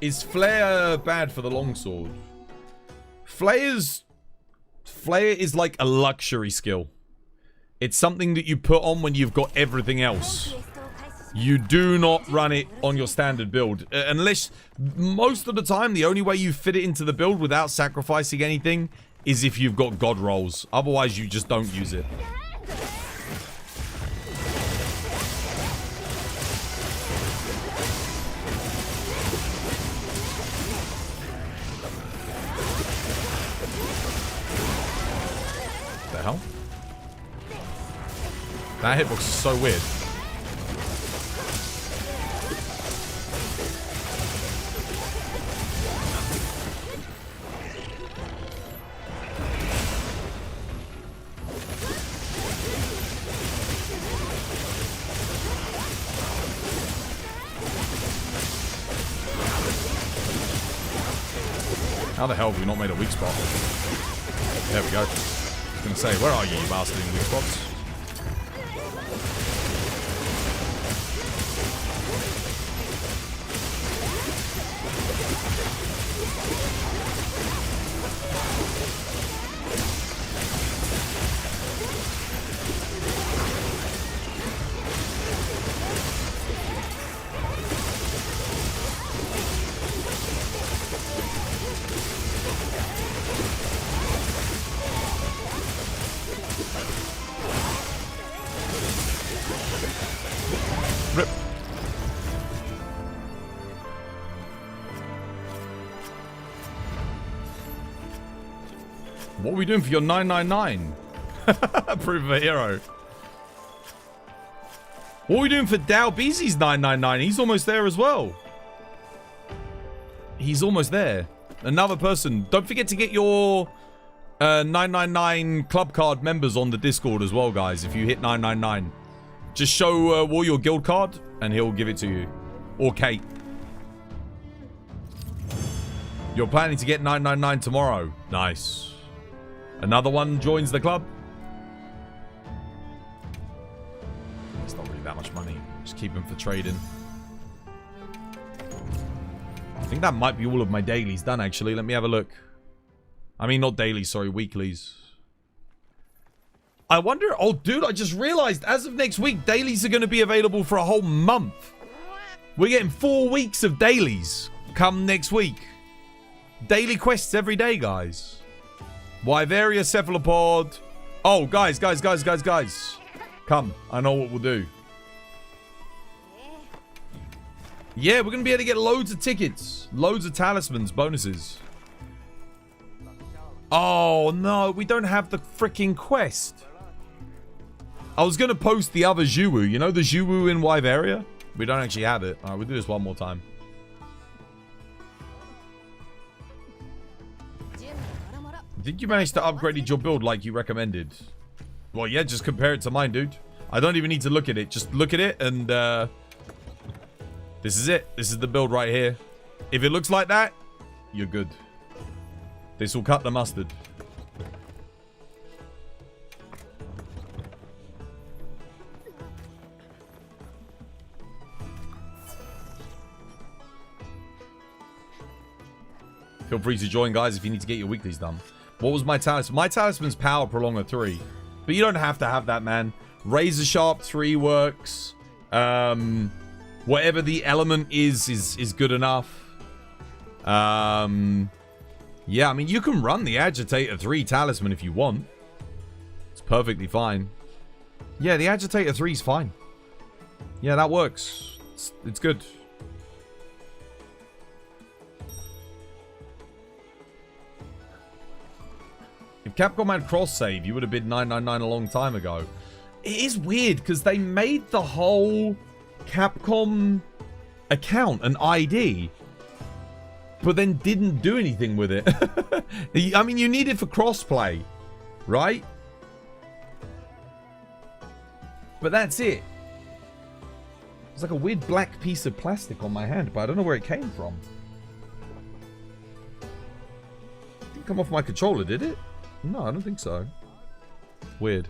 Is Flare bad for the longsword? Flare is like a luxury skill. It's something that you put on when you've got everything else. You do not run it on your standard build. Unless, most of the time, the only way you fit it into the build without sacrificing anything is if you've got God rolls. Otherwise, you just don't use it. The hell? That hitbox is so weird. How the hell have we not made a weak spot? There we go. I was going to say, where are you bastard in weak spots? What are we doing for your 999? Proof of a hero. What are we doing for Dow Beezy's 999? He's almost there as well. He's almost there. Another person. Don't forget to get your 999 club card members on the Discord as well, guys. If you hit 999. Just show War your guild card and he'll give it to you. Or Kate. You're planning to get 999 tomorrow. Nice. Another one joins the club. It's not really that much money. Just keep them for trading. I think that might be all of my dailies done, actually. Let me have a look. I mean, not dailies, sorry, weeklies. I wonder... Oh, dude, I just realized as of next week, dailies are going to be available for a whole month. We're getting 4 weeks of dailies come next week. Daily quests every day, guys. Wyveria, Cephalopod. Oh, guys. Come. I know what we'll do. Yeah, we're going to be able to get loads of tickets. Loads of talismans, bonuses. Oh, no. We don't have the freaking quest. I was going to post the other Zhuwu. You know the Zhuwu in Wyveria? We don't actually have it. All right, we'll do this one more time. Did you manage to upgrade your build like you recommended? Well, yeah, just compare it to mine, dude. I don't even need to look at it. Just look at it and, this is it. This is the build right here. If it looks like that, you're good. This will cut the mustard. Feel free to join, guys, if you need to get your weeklies done. What was my talisman? My talisman's power prolonger 3. But you don't have to have that, man. Razor Sharp 3 works. Whatever the element is good enough. Yeah, I mean, you can run the Agitator 3 talisman if you want. It's perfectly fine. Yeah, the Agitator 3 is fine. Yeah, that works. It's good. If Capcom had cross-save, you would have bid 999 a long time ago. It is weird, because they made the whole Capcom account an ID, but then didn't do anything with it. I mean, you need it for crossplay, right? But that's it. It's like a weird black piece of plastic on my hand, but I don't know where it came from. It didn't come off my controller, did it? No, I don't think so. Weird.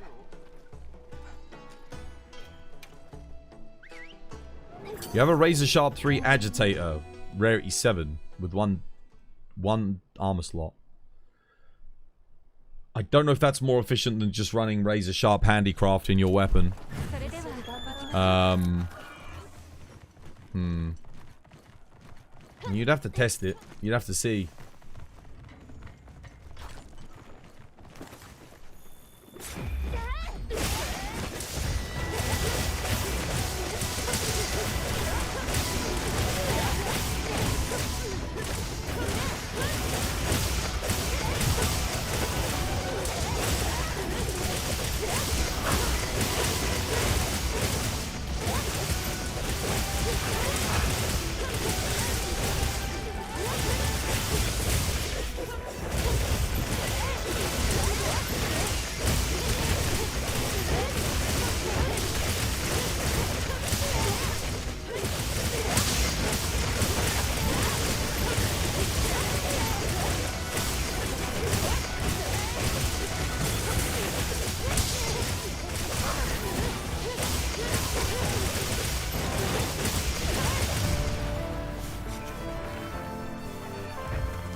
You have a Razor Sharp 3 Agitator, rarity 7, with one armor slot. I don't know if that's more efficient than just running Razor Sharp Handicraft in your weapon. You'd have to test it. You'd have to see.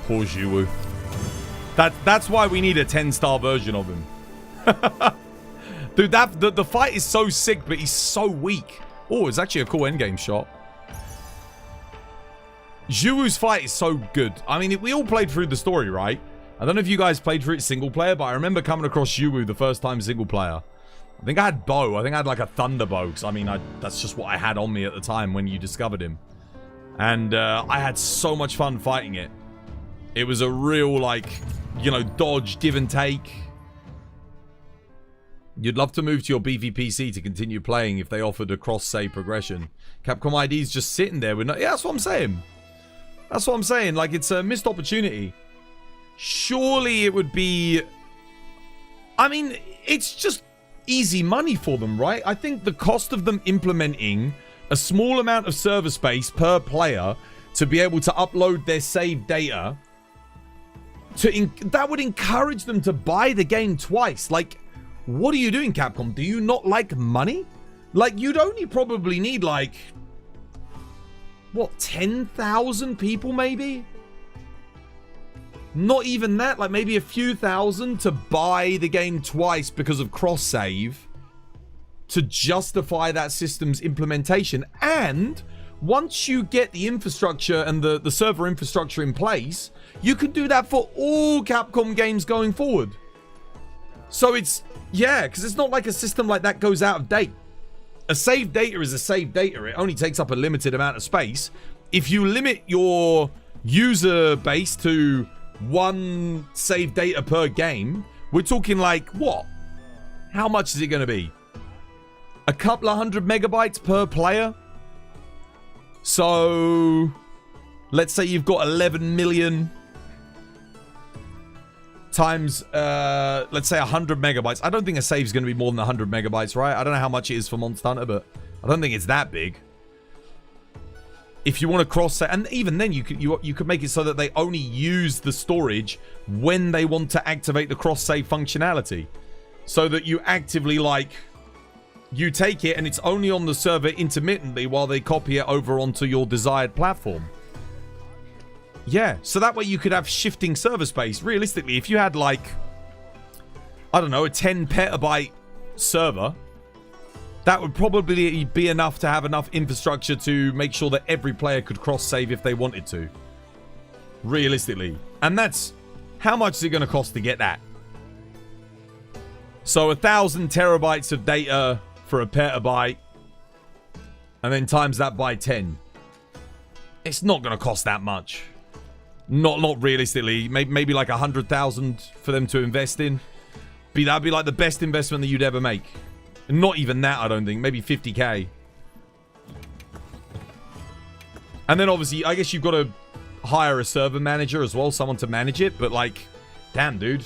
Poor Zhiwu. That's why we need a 10-star version of him. Dude, the fight is so sick, but he's so weak. Oh, it's actually a cool endgame shot. Zhiwu's fight is so good. I mean, we all played through the story, right? I don't know if you guys played through it single player, but I remember coming across Zhiwu the first time single player. I think I had bow. I think I had like a thunder bow. Because, I mean, that's just what I had on me at the time when you discovered him. And I had so much fun fighting it. It was a real, like, you know, dodge, give and take. You'd love to move to your beefy PC to continue playing if they offered a cross-save progression. Capcom ID's just sitting there with no... Yeah, that's what I'm saying. That's what I'm saying. Like, it's a missed opportunity. Surely it would be... I mean, it's just easy money for them, right? I think the cost of them implementing a small amount of server space per player to be able to upload their saved data, that would encourage them to buy the game twice. Like, what are you doing, Capcom? Do you not like money? Like, you'd only probably need, like, what, 10,000 people maybe? Not even that, like maybe a few thousand to buy the game twice because of cross-save to justify that system's implementation. And once you get the infrastructure and the server infrastructure in place, you can do that for all Capcom games going forward. So it's, yeah, because it's not like a system like that goes out of date. A saved data is a saved data. It only takes up a limited amount of space. If you limit your user base to one save data per game, we're talking like what? How much is it going to be? A couple of 100 megabytes per player? So let's say you've got 11 million times let's say 100 megabytes. I don't think a save is going to be more than 100 megabytes, right? I don't know how much it is for Monster Hunter, but I don't think it's that big. If you want to cross-save, and even then you could make it so that they only use the storage when they want to activate the cross-save functionality. So that you actively, like, you take it and it's only on the server intermittently while they copy it over onto your desired platform. Yeah, so that way you could have shifting server space. Realistically, if you had, like, I don't know, a 10 petabyte server, that would probably be enough to have enough infrastructure to make sure that every player could cross-save if they wanted to. Realistically. And that's... How much is it going to cost to get that? So 1,000 terabytes of data for a petabyte. And then times that by 10. It's not going to cost that much. Not realistically. Maybe like 100,000 for them to invest in. That'd be like the best investment that you'd ever make. Not even that, I don't think. Maybe 50k. And then obviously, I guess you've got to hire a server manager as well. Someone to manage it. But like, damn, dude.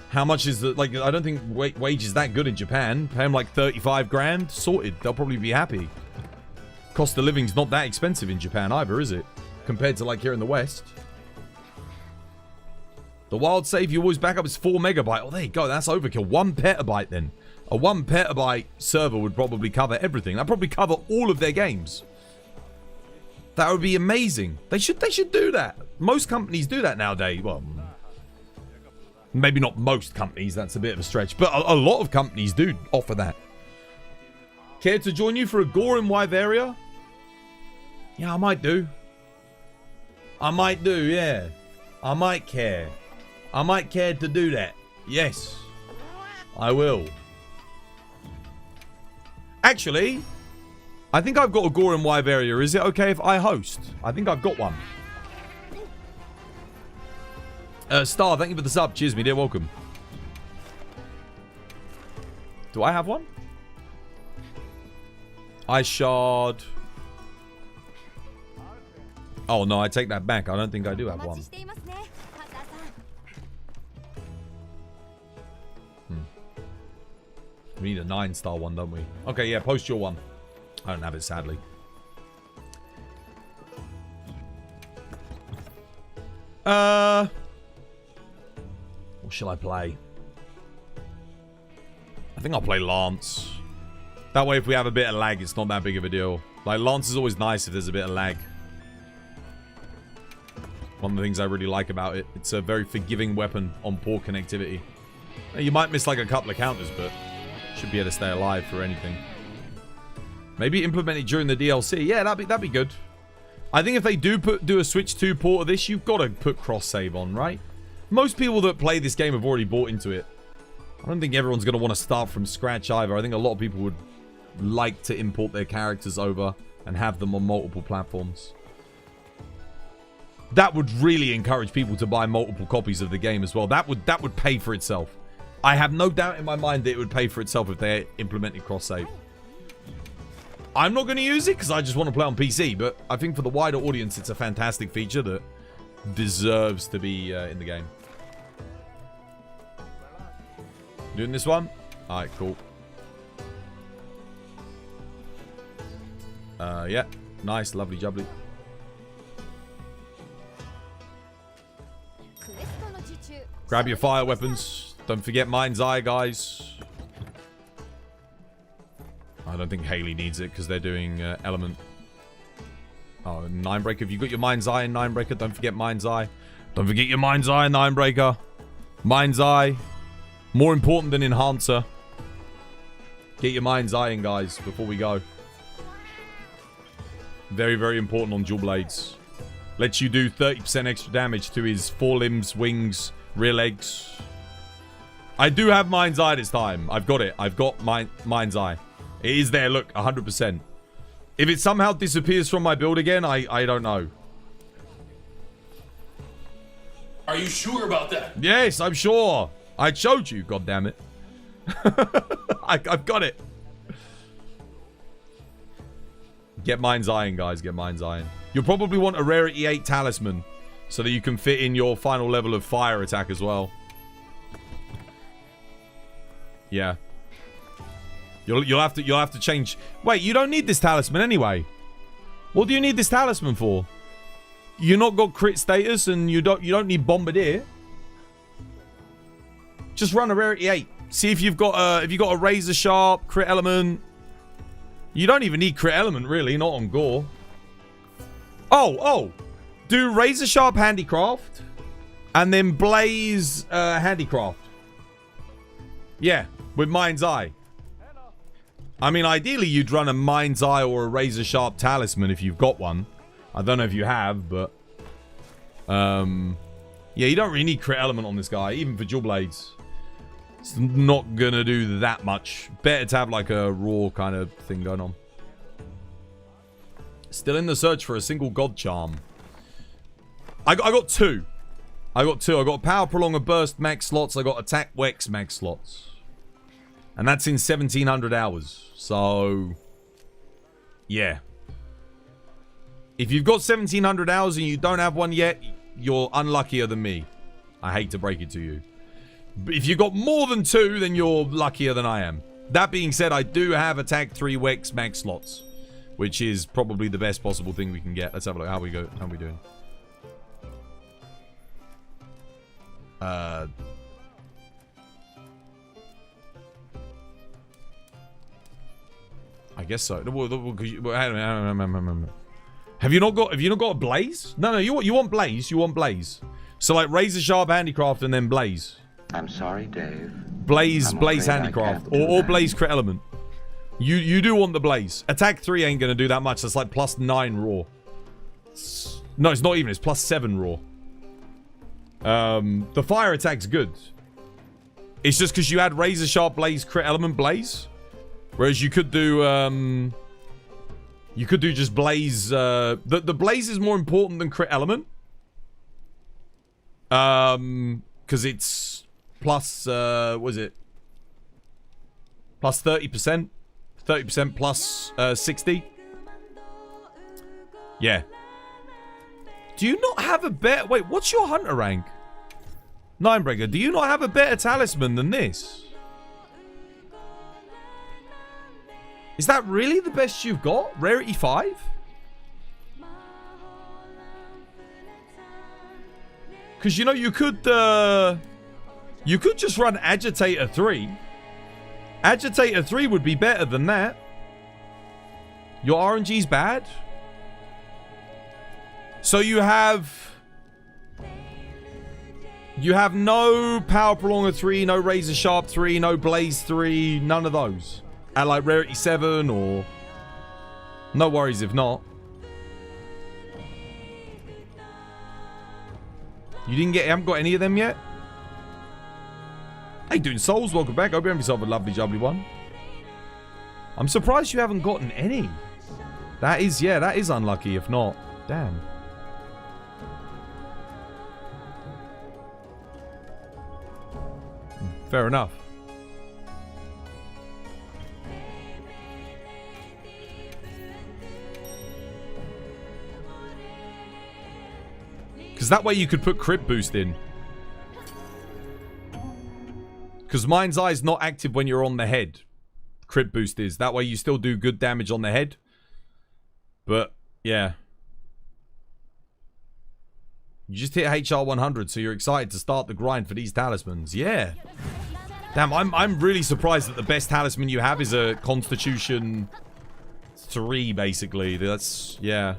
How much is the... Like, I don't think wage is that good in Japan. Pay them like 35 grand. Sorted. They'll probably be happy. Cost of living's not that expensive in Japan either, is it? Compared to like here in the West. The wild save you always back up is 4 megabyte. Oh, there you go. That's overkill. 1 petabyte then. A 1 petabyte server would probably cover everything. That'd probably cover all of their games. That would be amazing. They should do that. Most companies do that nowadays. Well, maybe not most companies. That's a bit of a stretch. But a lot of companies do offer that. Care to join you for a Gore in Wyveria? Yeah, I might do. I might do, yeah. I might care. I might care to do that. Yes. I will. Actually, I think I've got a Gore in Wyveria. Is it okay if I host? I think I've got one. Star, thank you for the sub. Cheers, me dear. Welcome. Do I have one? Ice Shard. Oh, no, I take that back. I don't think I do have one. We need a 9-star one, don't we? Okay, yeah, post your one. I don't have it, sadly. What shall I play? I think I'll play Lance. That way, if we have a bit of lag, it's not that big of a deal. Like, Lance is always nice if there's a bit of lag. One of the things I really like about it. It's a very forgiving weapon on poor connectivity. You might miss like a couple of counters, but should be able to stay alive for anything. Maybe implement it during the DLC. Yeah, that'd be good. I think if they do a Switch 2 port of this, you've got to put cross-save on, right? Most people that play this game have already bought into it. I don't think everyone's going to want to start from scratch either. I think a lot of people would like to import their characters over and have them on multiple platforms. That would really encourage people to buy multiple copies of the game as well. That would pay for itself. I have no doubt in my mind that it would pay for itself if they implemented cross-save. I'm not going to use it because I just want to play on PC, but I think for the wider audience, it's a fantastic feature that deserves to be in the game. Doing this one? Alright, cool. Yeah. Nice, lovely jubbly. Grab your fire weapons. Don't forget Mind's Eye, guys. I don't think Haley needs it because they're doing Element. Oh, Ninebreaker. If you got your Mind's Eye in Ninebreaker, don't forget Mind's Eye. Don't forget your Mind's Eye in Ninebreaker. Mind's Eye. More important than Enhancer. Get your Mind's Eye in, guys, before we go. Very, very important on dual blades. Lets you do 30% extra damage to his forelimbs, wings, rear legs. I do have Mind's Eye this time. I've got it. I've got Mind's Eye. It is there, look, 100%. If it somehow disappears from my build again, I don't know. Are you sure about that? Yes, I'm sure. I showed you, goddammit. I've got it. Get Mind's Eye in, guys. Get Mind's Eye in. You'll probably want a Rarity 8 Talisman so that you can fit in your final level of fire attack as well. Yeah. You'll have to change. Wait, you don't need this talisman anyway. What do you need this talisman for? You not got crit status and you don't need bombardier. Just run a Rarity 8. See if you've got a razor sharp crit element. You don't even need crit element really, not on Gore. Oh. Do razor sharp handicraft and then blaze handicraft. Yeah, with Mind's Eye. I mean, ideally, you'd run a Mind's Eye or a Razor Sharp Talisman if you've got one. I don't know if you have, but... yeah, you don't really need crit element on this guy, even for dual blades. It's not gonna do that much. Better to have, like, a raw kind of thing going on. Still in the search for a single God Charm. I got two. I got Power Prolonger Burst max slots. I got Attack Wex max slots. And that's in 1700 hours. So, yeah. If you've got 1700 hours and you don't have one yet, you're unluckier than me. I hate to break it to you. But if you've got more than 2, then you're luckier than I am. That being said, I do have Attack 3 Wex max slots, which is probably the best possible thing we can get. Let's have a look. How we doing? I guess so. Have you not got a blaze? No, you want blaze. You want blaze. So like razor sharp handicraft and then blaze. I'm sorry, Dave. Blaze handicraft or blaze crit element. You do want the blaze. Attack 3 ain't gonna do that much. That's like +9 raw. No, it's not even. It's +7 raw. The fire attack's good. It's just because you add razor sharp blaze crit element blaze. Whereas you could do just blaze. The blaze is more important than crit element. Because it's plus what is it? Plus 30%. 30% plus 60. Yeah. Do you not have a better... Wait, what's your hunter rank? Ninebreaker, do you not have a better talisman than this? Is that really the best you've got? Rarity 5? Because, you know, you could just run Agitator 3. Agitator 3 would be better than that. Your RNG's bad? So you have You have no Power Prolonger 3, no Razor Sharp 3, no Blaze 3, none of those. At like Rarity 7 or... No worries if not. You haven't got any of them yet? How you doing, Souls? Welcome back. Hope you have yourself a lovely jubbly one. I'm surprised you haven't gotten any. That is unlucky if not. Damn. Fair enough. Because that way you could put crit boost in. Because Mind's Eye is not active when you're on the head. Crit boost is. That way you still do good damage on the head. But, yeah. You just hit HR 100, so you're excited to start the grind for these talismans. Yeah. Damn, I'm really surprised that the best talisman you have is a Constitution 3, basically. That's, yeah.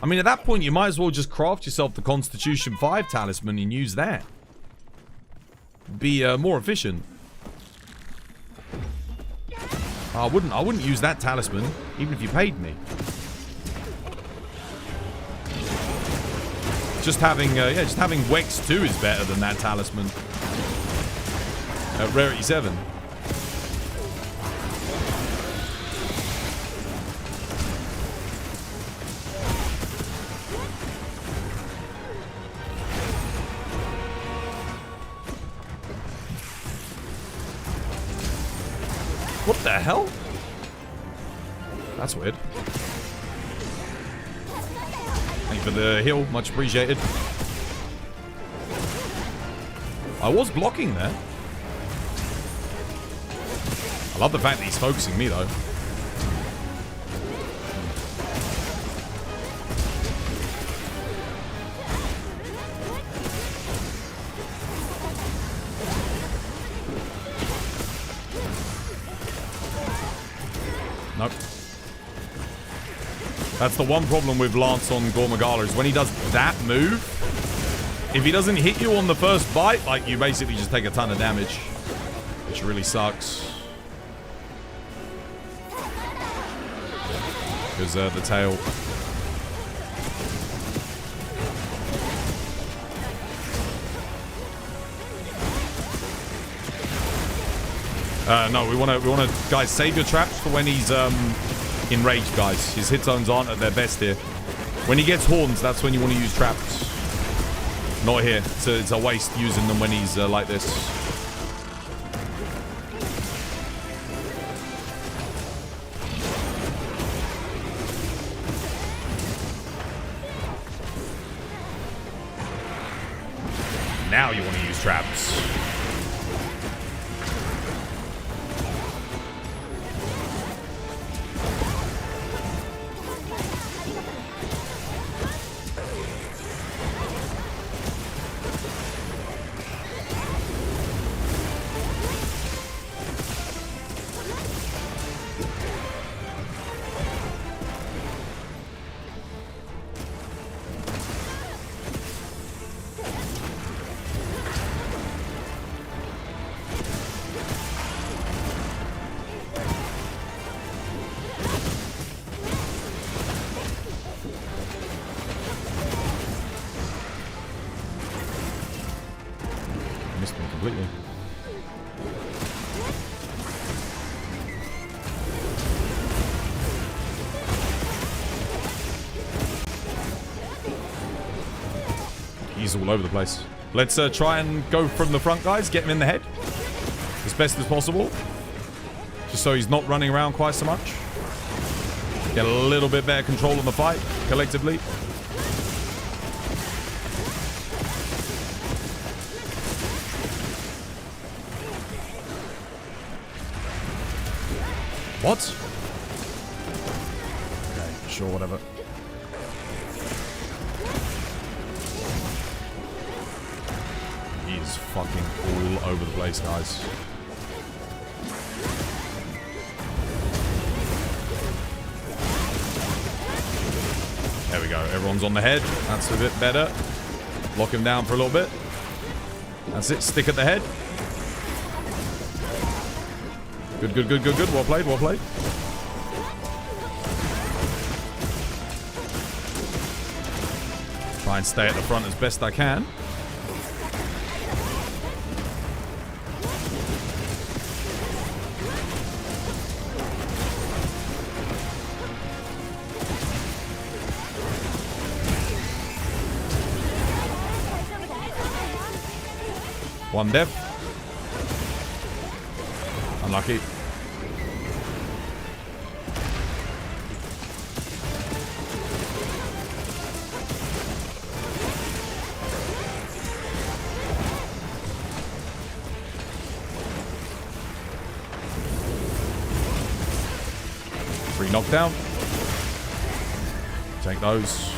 I mean, at that point, you might as well just craft yourself the Constitution 5 talisman and use that. Be more efficient. I wouldn't use that talisman, even if you paid me. Just having Wex 2 is better than that talisman. At Rarity 7. What the hell? That's weird. Thank you for the heal. Much appreciated. I was blocking there. I love the fact that he's focusing me, though. Nope. That's the one problem with Lance on Gormagala is when he does that move, if he doesn't hit you on the first bite, like, you basically just take a ton of damage. Which really sucks. Because the tail. No, we want to, guys, save your traps for when he's enraged, guys. His hit zones aren't at their best here. When he gets horns, that's when you want to use traps. Not here. It's a waste using them when he's like this. Now you want to use traps. All over the place. Let's try and go from the front, guys. Get him in the head as best as possible. Just so he's not running around quite so much. Get a little bit better control on the fight, collectively. What? Okay, sure, whatever. Fucking all over the place, guys. There we go. Everyone's on the head. That's a bit better. Lock him down for a little bit. That's it. Stick at the head. Good, good, good, good, good. Well played, well played. Try and stay at the front as best I can. One death. Unlucky. Free knockdown. Take those.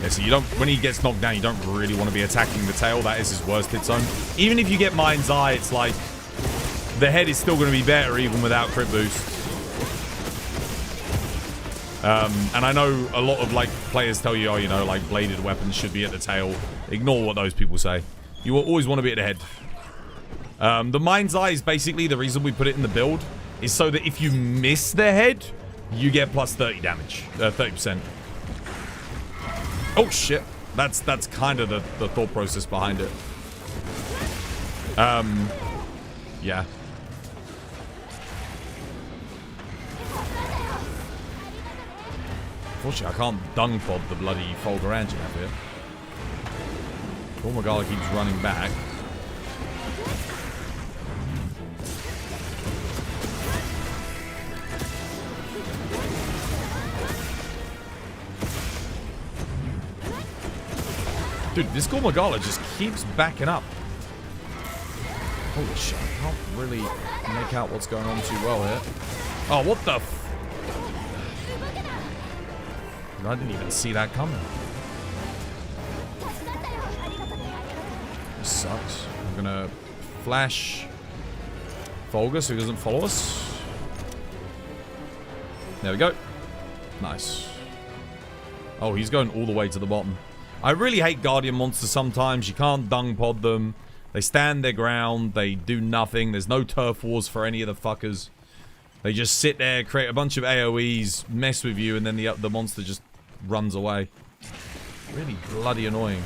Yeah, so you don't, when he gets knocked down, you don't really want to be attacking the tail. That is his worst hit zone. Even if you get Mind's Eye, it's like the head is still going to be better even without crit boost. And I know a lot of like players tell you, oh, you know, like bladed weapons should be at the tail. Ignore what those people say. You will always want to be at the head. The Mind's Eye is basically the reason we put it in the build is so that if you miss the head, you get plus 30 damage, 30%. Oh shit, that's kind of the thought process behind it. Yeah. Unfortunately, I can't dung pod the bloody Fulgurangian up here. Gogmagala keeps running back. Dude, this Gogmagala just keeps backing up. Holy shit, I can't really make out what's going on too well here. Oh, what the f... I didn't even see that coming. This sucks. I'm gonna flash Fulgur so he doesn't follow us. There we go. Nice. Oh, he's going all the way to the bottom. I really hate Guardian monsters sometimes. You can't dung pod them. They stand their ground. They do nothing. There's no turf wars for any of the fuckers. They just sit there, create a bunch of AoEs, mess with you, and then the monster just runs away. Really bloody annoying.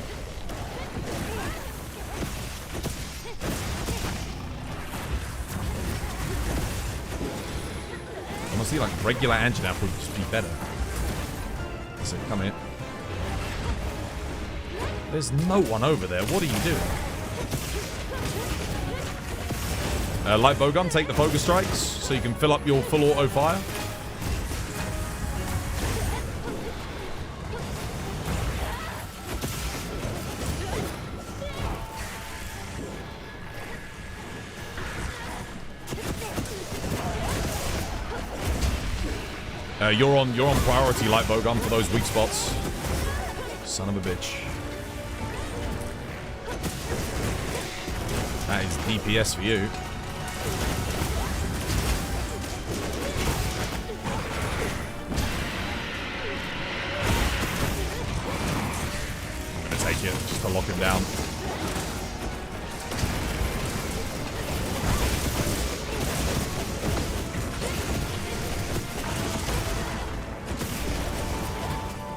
Honestly, like regular Anjanath would just be better. That's it, come here. There's no one over there. What are you doing? Light bowgun, take the focus strikes so you can fill up your full auto fire. You're on priority light bowgun for those weak spots. Son of a bitch. That is DPS for you. I'm gonna take it just to lock him down.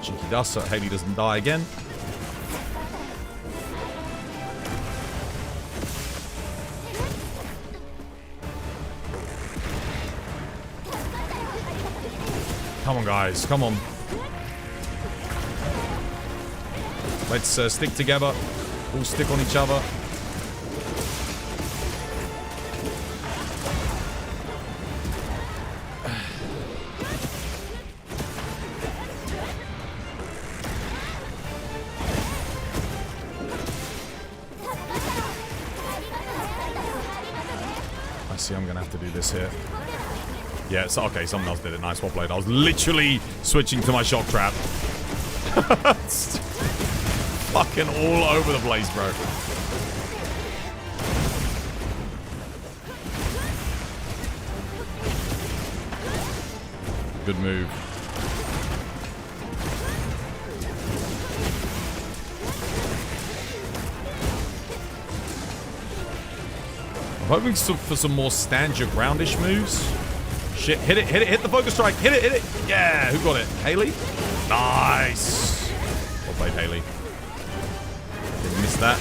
Cheeky dust so Haley doesn't die again. Come on, guys. Come on. Let's stick together. All stick on each other. I see I'm going to have to do this here. Yeah, it's okay, someone else did it. Nice, well played. I was literally switching to my shock trap. Fucking all over the place, bro. Good move. I'm hoping for some more stand your groundish moves. Shit, hit it, hit the focus strike, hit it. Yeah, who got it? Haley? Nice. Well played, Haley. Didn't miss that.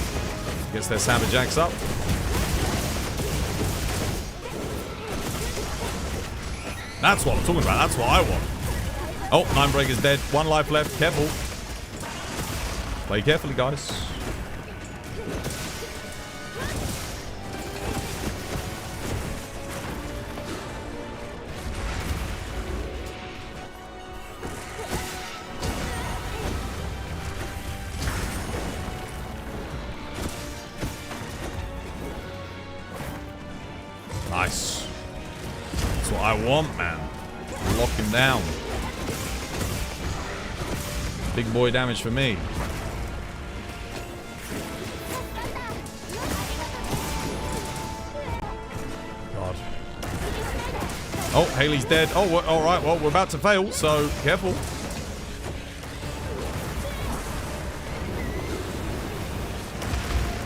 Gets their Saberjacks up. That's what I'm talking about. That's what I want. Oh, Ninebreaker's dead. 1 life left. Careful. Play carefully, guys. Nice. That's what I want, man. Lock him down. Big boy damage for me. God. Oh, Haley's dead. Oh, all right. Well, we're about to fail, so careful.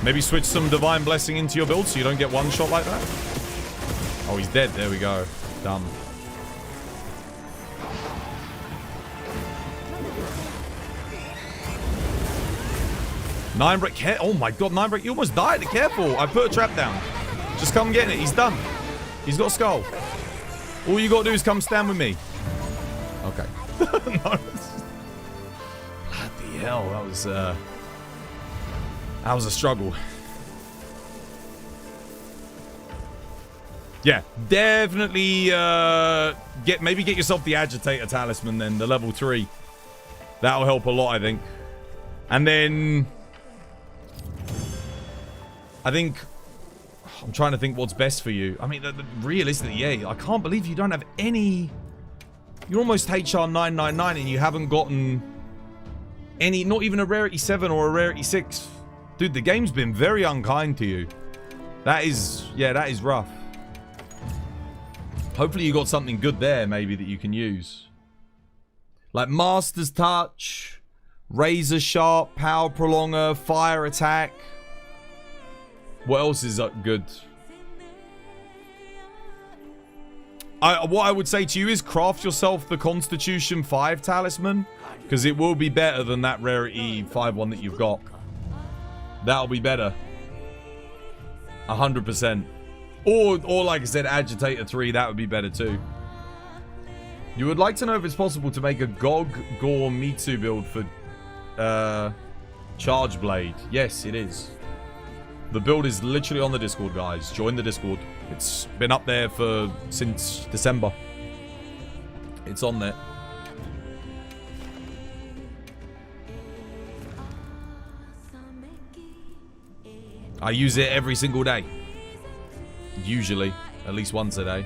Maybe switch some Divine Blessing into your build so you don't get one shot like that. Oh, he's dead. There we go. Dumb. Ninebreak. Oh my god, Ninebreak, you almost died. Careful. I put a trap down. Just come get it. He's done. He's got a skull. All you gotta do is come stand with me. Okay. No. Bloody hell, that was a struggle. Yeah, definitely maybe get yourself the Agitator Talisman then, the level 3. That'll help a lot, I think. And then I think I'm trying to think what's best for you. I mean, realistically, yeah, I can't believe you don't have any. You're almost HR 999 and you haven't gotten any, not even a rarity 7 or a rarity 6. Dude, the game's been very unkind to you. That is, yeah, that is rough. Hopefully you got something good there, maybe, that you can use. Like Master's Touch, Razor Sharp, Power Prolonger, Fire Attack. What else is good? What I would say to you is craft yourself the Constitution 5 Talisman, because it will be better than that Rarity 5 one that you've got. That'll be better. 100%. Or like I said, Agitator 3, that would be better too. You would like to know if it's possible to make a Gog, Gore, Mitsu build for Charge Blade. Yes, it is. The build is literally on the Discord, guys. Join the Discord. It's been up there since December. It's on there. I use it every single day. Usually. At least once a day.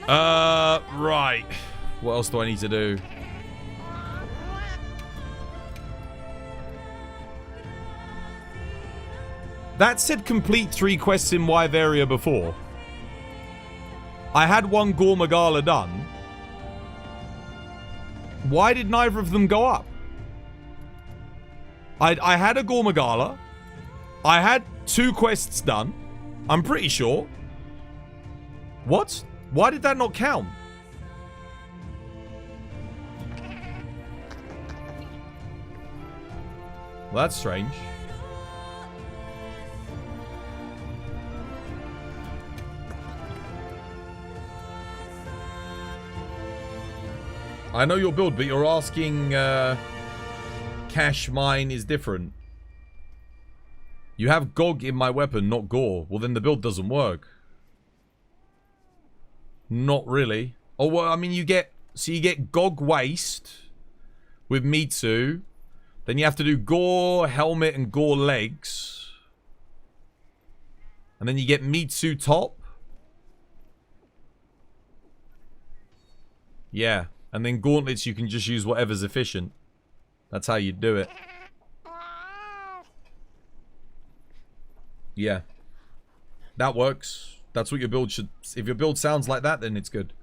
Right. What else do I need to do? That said complete 3 quests in Wyveria before. I had one Gore Magala done. Why did neither of them go up? I had a Gore Magala. I had 2 quests done. I'm pretty sure. What? Why did that not count? Well, that's strange. I know your build, but you're asking Cash Mine is different. You have Gog in my weapon, not Gore. Well, then the build doesn't work. Not really. Oh, well, I mean, you get Gog Waist with Mitsu. Then you have to do Gore Helmet and Gore Legs. And then you get Mitsu Top. Yeah. And then Gauntlets, you can just use whatever's efficient. That's how you do it. Yeah. That works. That's what your build should... If your build sounds like that, then it's good.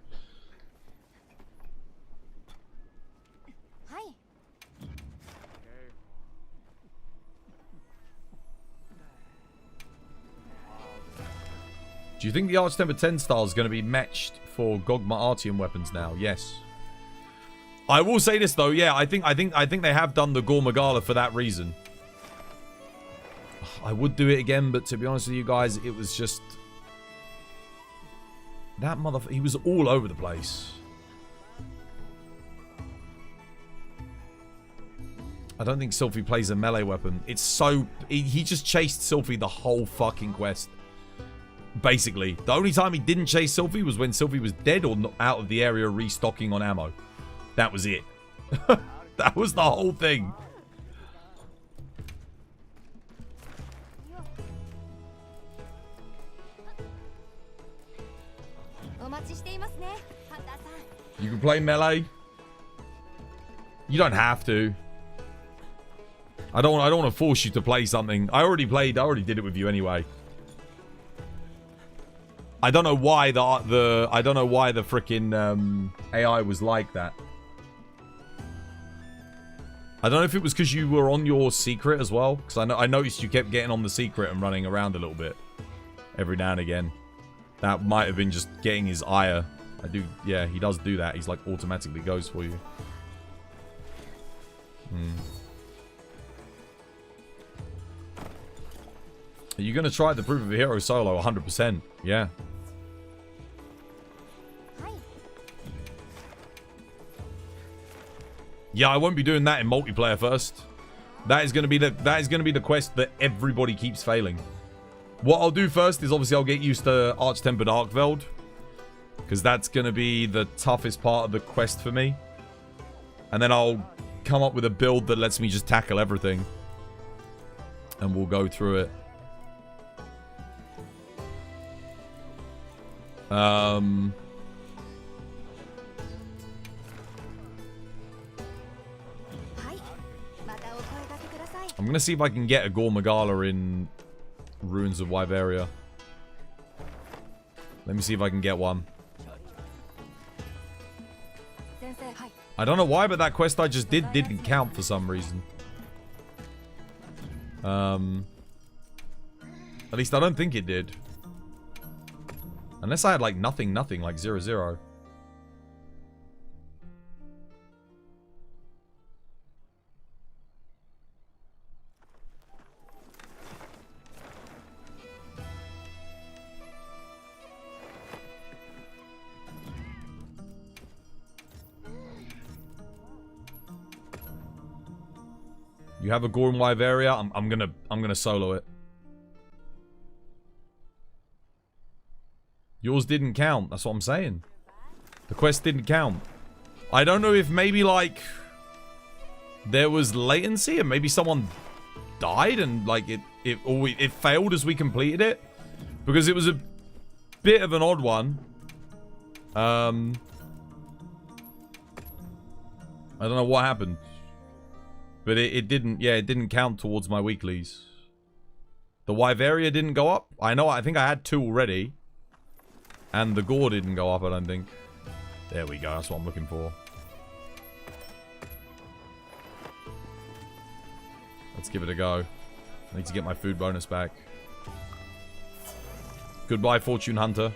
Hi. Do you think the Archtemper 10 style is going to be matched for Gogmazios weapons now? Yes. I will say this though, yeah, I think they have done the Gore Magala for that reason. I would do it again, but to be honest with you guys, it was just that motherfucker. He was all over the place. I don't think Sylphie plays a melee weapon. It's so he just chased Sylphie the whole fucking quest. Basically, the only time he didn't chase Sylphie was when Sylphie was dead or out of the area restocking on ammo. That was it. That was the whole thing. You can play melee. You don't have to. I don't want to force you to play something. I already did it with you anyway. I don't know why the freaking AI was like that. I don't know if it was because you were on your secret as well, because I noticed you kept getting on the secret and running around a little bit every now and again. That might have been just getting his ire. Yeah, he does do that. He's like automatically goes for you. Are you going to try the Proof of a Hero solo? 100%. Yeah. Yeah, I won't be doing that in multiplayer first. That is going to be the quest that everybody keeps failing. What I'll do first is obviously I'll get used to Arch-Tempered Arkveld, because that's going to be the toughest part of the quest for me. And then I'll come up with a build that lets me just tackle everything. And we'll go through it. I'm going to see if I can get a Gore Magala in Ruins of Wyveria. Let me see if I can get one. I don't know why, but that quest I just didn't count for some reason. At least I don't think it did. Unless I had like nothing, like 0-0. You have a Gore in Wyveria? I'm gonna solo it. Yours didn't count. That's what I'm saying. The quest didn't count. I don't know if maybe like there was latency and maybe someone died and like it failed as we completed it, because it was a bit of an odd one. I don't know what happened. But it didn't count towards my weeklies. The Wyveria didn't go up. I think I had 2 already. And the Gore didn't go up, I don't think. There we go, that's what I'm looking for. Let's give it a go. I need to get my food bonus back. Goodbye, Fortune Hunter.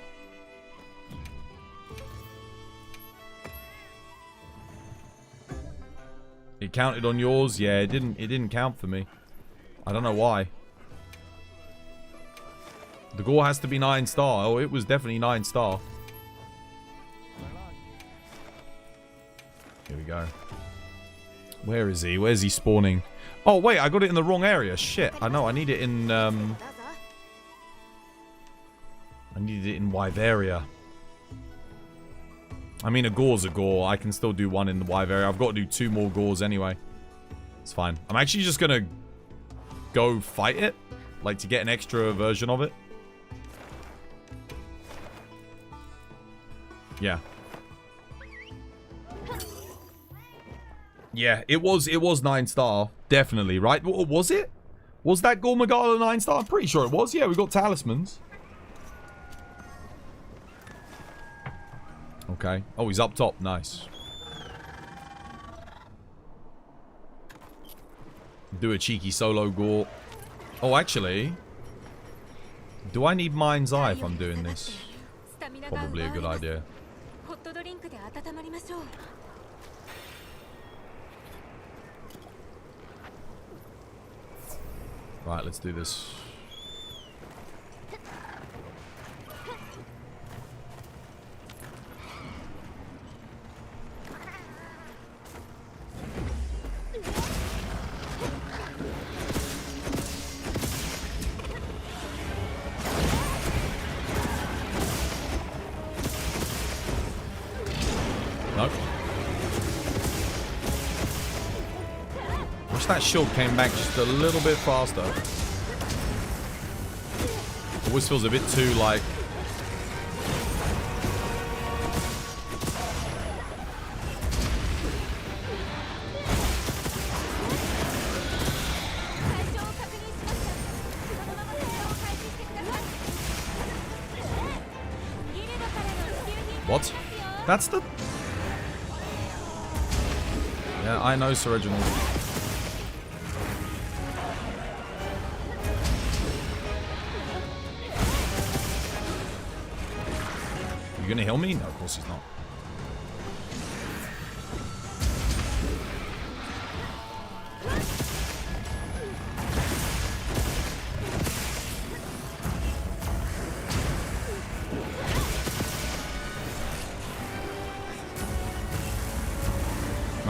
It counted on yours? Yeah, it didn't count for me. I don't know why. The Gore has to be 9-star. Oh, it was definitely 9-star. Here we go. Where is he? Where's he spawning? Oh, wait, I got it in the wrong area. Shit. I know, I need it in, I needed it in Wyveria. I mean, a Gore's a Gore. I can still do one in the Wyveria. I've got to do 2 more Gores anyway. It's fine. I'm actually just going to go fight it. Like, to get an extra version of it. Yeah. Yeah, it was 9-star. Definitely, right? Was it? Was that Gore Magala 9-star? I'm pretty sure it was. Yeah, we got talismans. Okay. Oh, he's up top. Nice. Do a cheeky solo Gore. Oh, actually. Do I need Mind's Eye if I'm doing this? Probably a good idea. Right, let's do this. Nope. Wish that shield came back just a little bit faster. Always feels a bit too like... What? That's the... Yeah, I know, Sir Reginald. You gonna heal me? No, of course he's not.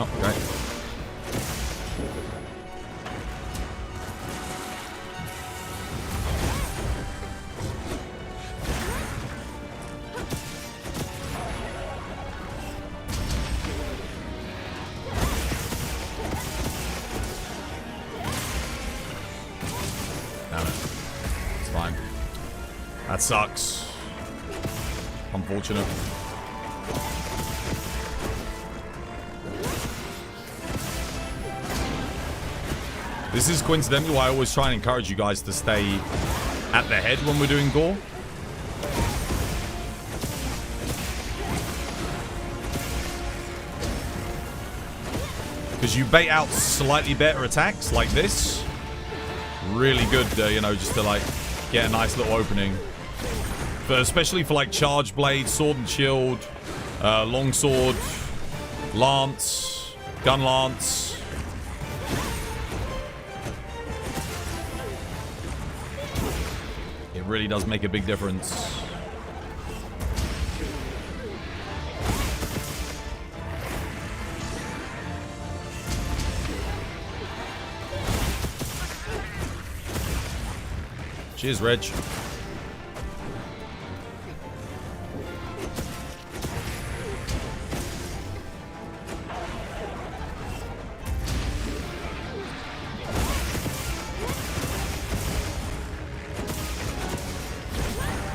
Oh, okay. Damn it. It's fine. That sucks. Unfortunate. This is coincidentally why I always try and encourage you guys to stay at the head when we're doing Gore. Because you bait out slightly better attacks like this. Really good, you know, just to like get a nice little opening. But especially for like charge blade, sword and shield, long sword, lance, gun lance. It really does make a big difference. Cheers, Reg.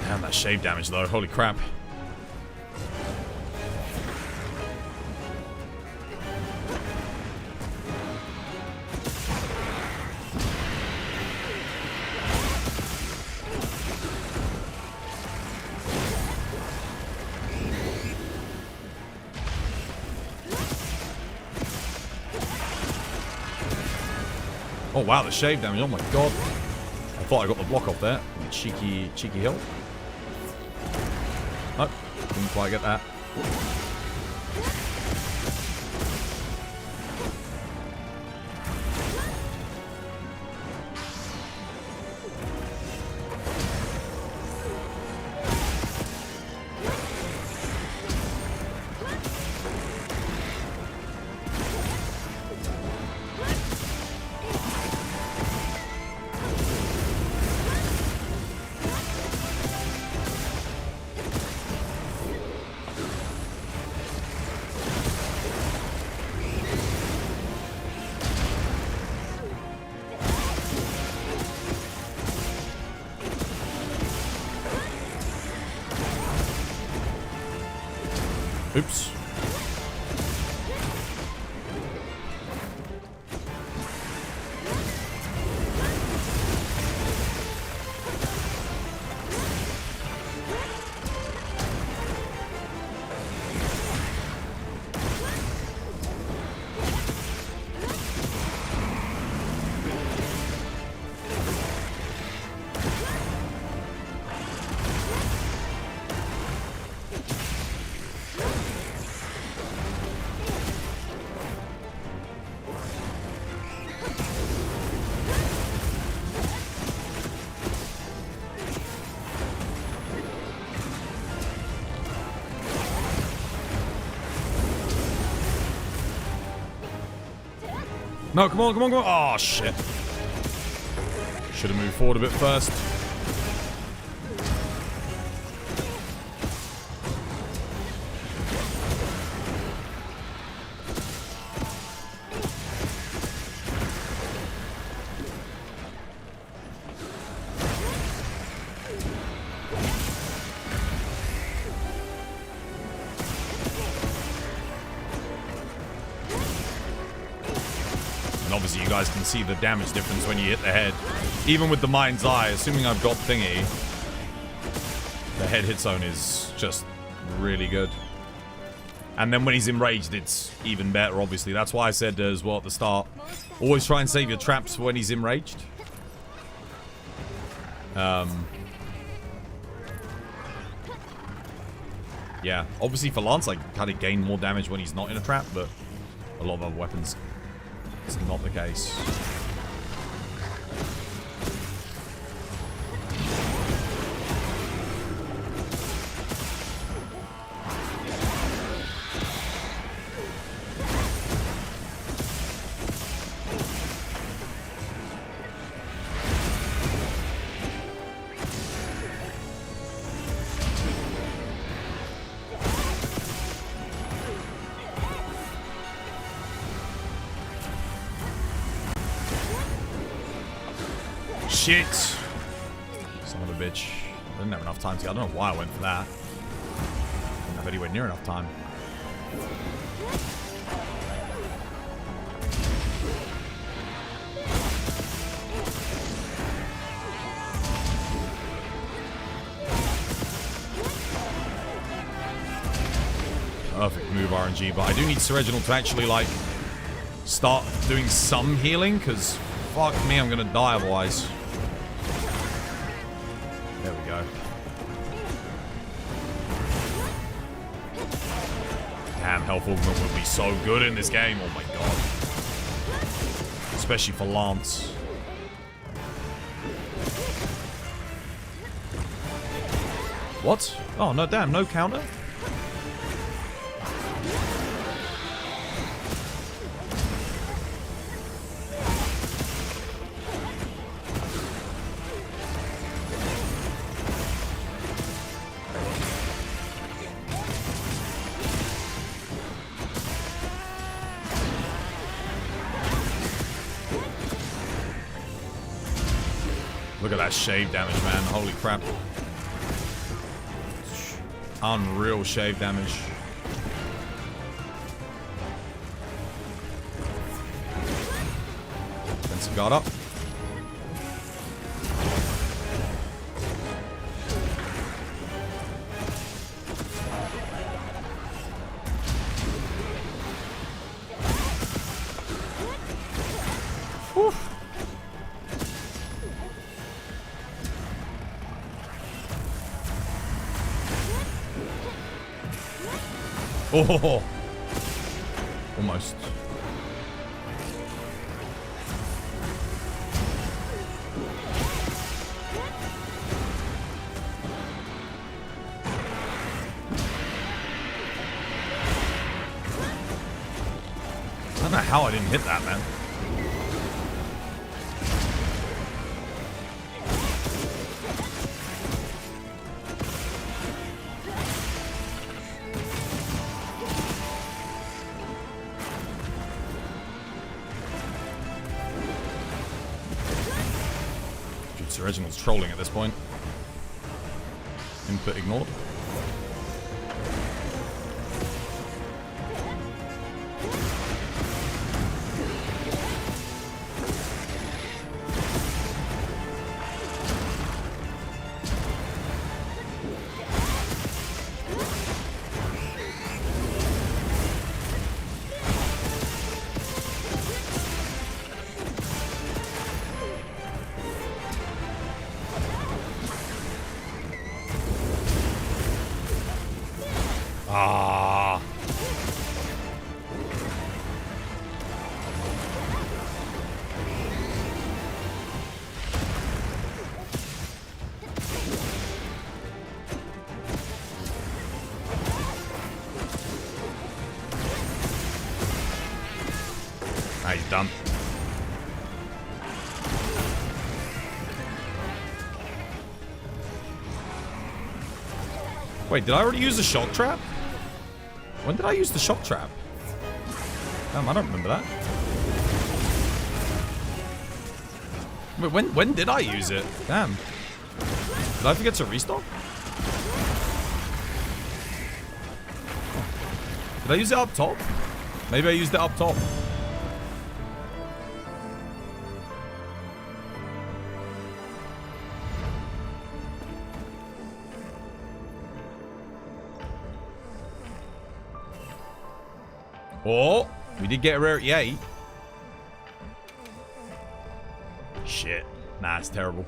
Damn, that shave damage though. Holy crap. Oh wow, the shave damage, oh my god. I thought I got the block off there. Cheeky hill. Nope, didn't quite get that. Oops. No, come on, come on, come on. Oh, shit. Should have moved forward a bit first. Obviously, you guys can see the damage difference when you hit the head. Even with the mind's eye, assuming I've got thingy, the head hit zone is just really good. And then when he's enraged, it's even better, obviously. That's why I said as well at the start, always try and save your traps for when he's enraged. Yeah, obviously for Lance, I kind of gain more damage when he's not in a trap, but a lot of other weapons, it's not the case. Shit! Son of a bitch. I didn't have enough time to... I don't know why I went for that. Didn't have anywhere near enough time. Perfect move, RNG, but I do need Sir Reginald to actually, like, start doing some healing, because fuck me, I'm gonna die otherwise. There we go. Damn, health augment would be so good in this game. Oh my god. Especially for Lance. What? Oh, no, damn, no counter? Look at that shave damage, man. Holy crap. Unreal shave damage. Defensive guard up. Whew. Oh, almost. I don't know how I didn't hit that, man. Reginald's trolling at this point. Input ignored. Ah. Ah, he's done. Wait, did I already use the shock trap? When did I use the shock trap? Damn, I don't remember that. Wait, when did I use it? Damn. Did I forget to restock? Did I use it up top? Maybe I used it up top. Oh, we did get a rarity 8. Shit. Nah, it's terrible.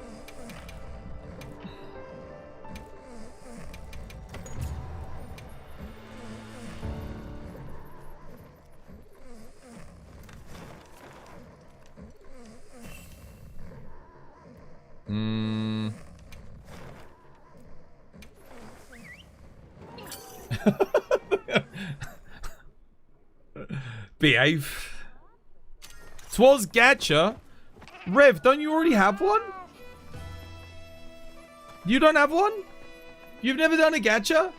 Behave. 'Twas Gatcher. Rev, don't you already have one? You don't have one? You've never done a Gatcher?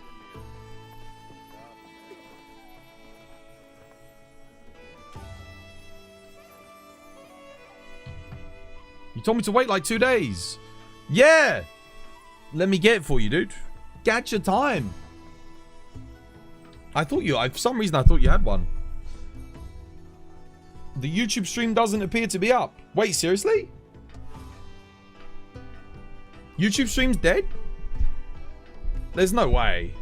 You told me to wait like 2 days. Yeah. Let me get it for you, dude. Gatcher time. I thought you... for some reason, I thought you had one. The YouTube stream doesn't appear to be up. Wait, seriously? YouTube stream's dead? There's no way.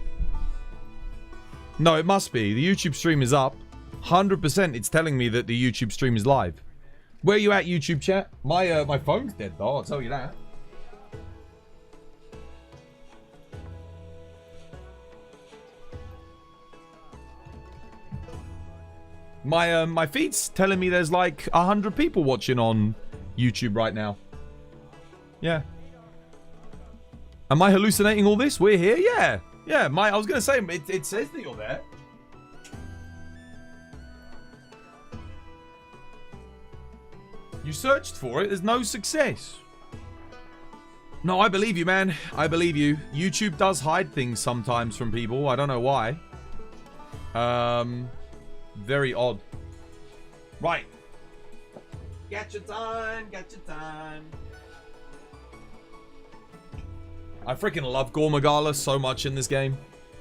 No, it must be. The YouTube stream is up. 100% it's telling me that the YouTube stream is live. Where are you at, YouTube chat? My phone's dead, though. I'll tell you that. My feed's telling me there's like 100 people watching on YouTube right now. Yeah. Am I hallucinating all this? We're here? Yeah. Yeah, I was going to say, it says that you're there. You searched for it. There's no success. No, I believe you, man. I believe you. YouTube does hide things sometimes from people. I don't know why. Very odd. Right. Gatcher time. Gatcher time. I freaking love Gogmazios so much in this game.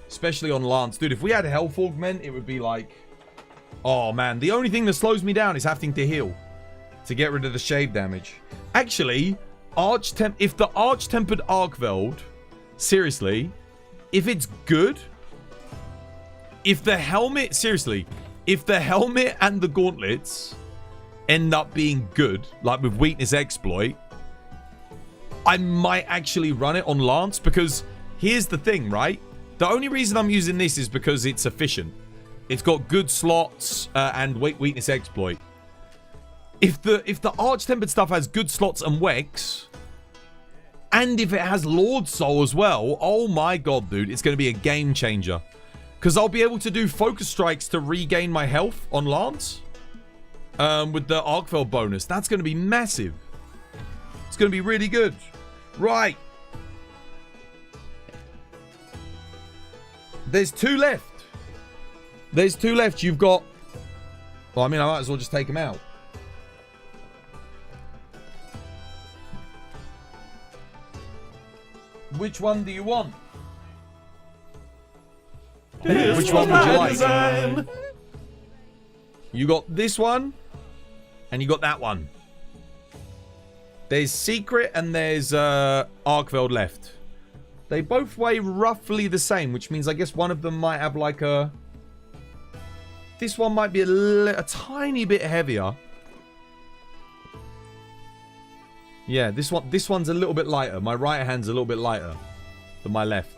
Especially on Lance. Dude, if we had health augment, it would be like... Oh, man. The only thing that slows me down is having to heal. To get rid of the shade damage. Actually, if the Arch-Tempered Arkveld... Seriously. If it's good... If the helmet... Seriously. If the helmet and the gauntlets end up being good, like with weakness exploit, I might actually run it on Lance, because here's the thing, right? The only reason I'm using this is because it's efficient. It's got good slots and weakness exploit. If the Arch-Tempered stuff has good slots and Wex, and if it has Lord Soul as well, oh my god, dude, it's going to be a game changer. Because I'll be able to do focus strikes to regain my health on Lance. With the Arkfeld bonus. That's going to be massive. It's going to be really good. Right. There's 2 left. There's 2 left. You've got... Well, I mean, I might as well just take them out. Which one do you want? Which one would you like? You got this one, and you got that one. There's Secret and there's Arkfeld left. They both weigh roughly the same, which means I guess one of them might have like a... This one might be a tiny bit heavier. Yeah, this one's a little bit lighter. My right hand's a little bit lighter than my left.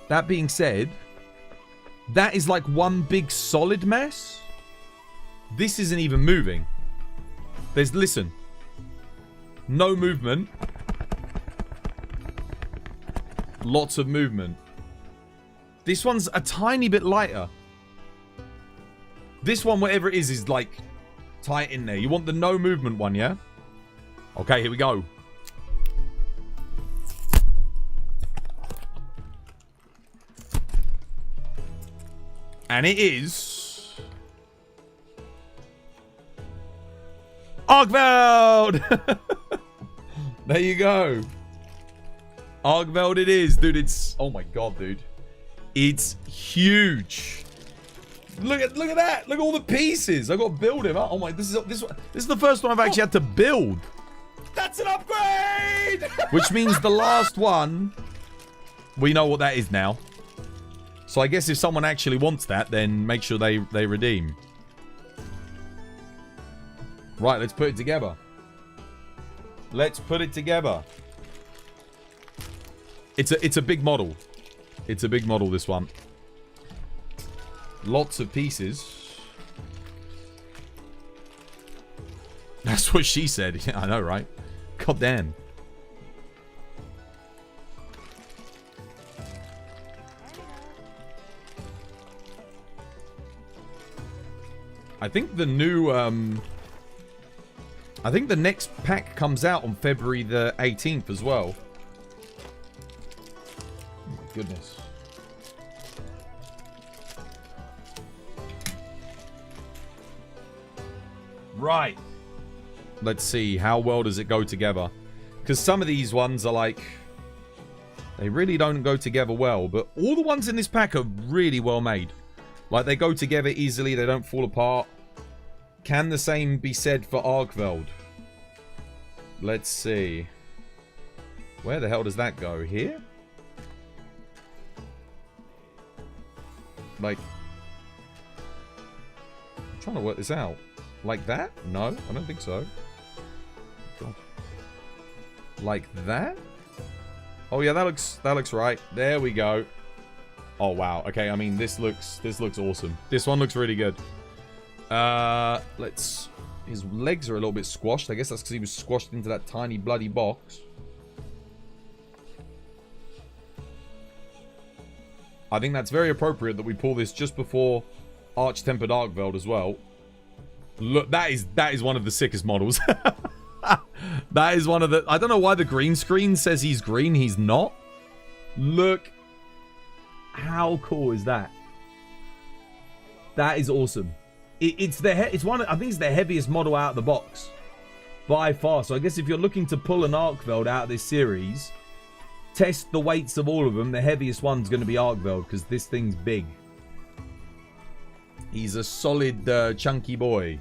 That being said... That is like one big solid mess. This isn't even moving. Listen. No movement. Lots of movement. This one's a tiny bit lighter. This one, whatever it is like tight in there. You want the no movement one, yeah? Okay, here we go. And it is... Arkveld! There you go. Arkveld it is. Dude, it's... Oh my god, dude. It's huge. Look at that. Look at all the pieces. I got to build him. Oh my... This is the first one I've actually had to build. That's an upgrade! Which means the last one... We know what that is now. So I guess if someone actually wants that, then make sure they redeem. Right, let's put it together. Let's put it together. It's a big model. It's a big model, this one. Lots of pieces. That's what she said. Yeah, I know, right? God damn. I think the new, I think the next pack comes out on February the 18th as well. Oh my goodness. Right. Let's see. How well does it go together? Because some of these ones are like... They really don't go together well. But all the ones in this pack are really well made. Like, they go together easily. They don't fall apart. Can the same be said for Arkveld? Let's see. Where the hell does that go? Here? Like... I'm trying to work this out. Like that? No, I don't think so. God. Like that? Oh yeah, that looks right. There we go. Oh wow. Okay, I mean this looks awesome. This one looks really good. Let's... His legs are a little bit squashed. I guess that's because he was squashed into that tiny bloody box. I think that's very appropriate that we pull this just before Arch-Tempered Arkveld as well. Look, that is one of the sickest models. That is one of the... I don't know why the green screen says he's green. He's not. Look. How cool is that? That is awesome. It's one. I think it's the heaviest model out of the box by far. So I guess if you're looking to pull an Arkveld out of this series, test the weights of all of them. The heaviest one's going to be Arkveld because this thing's big. He's a solid, chunky boy.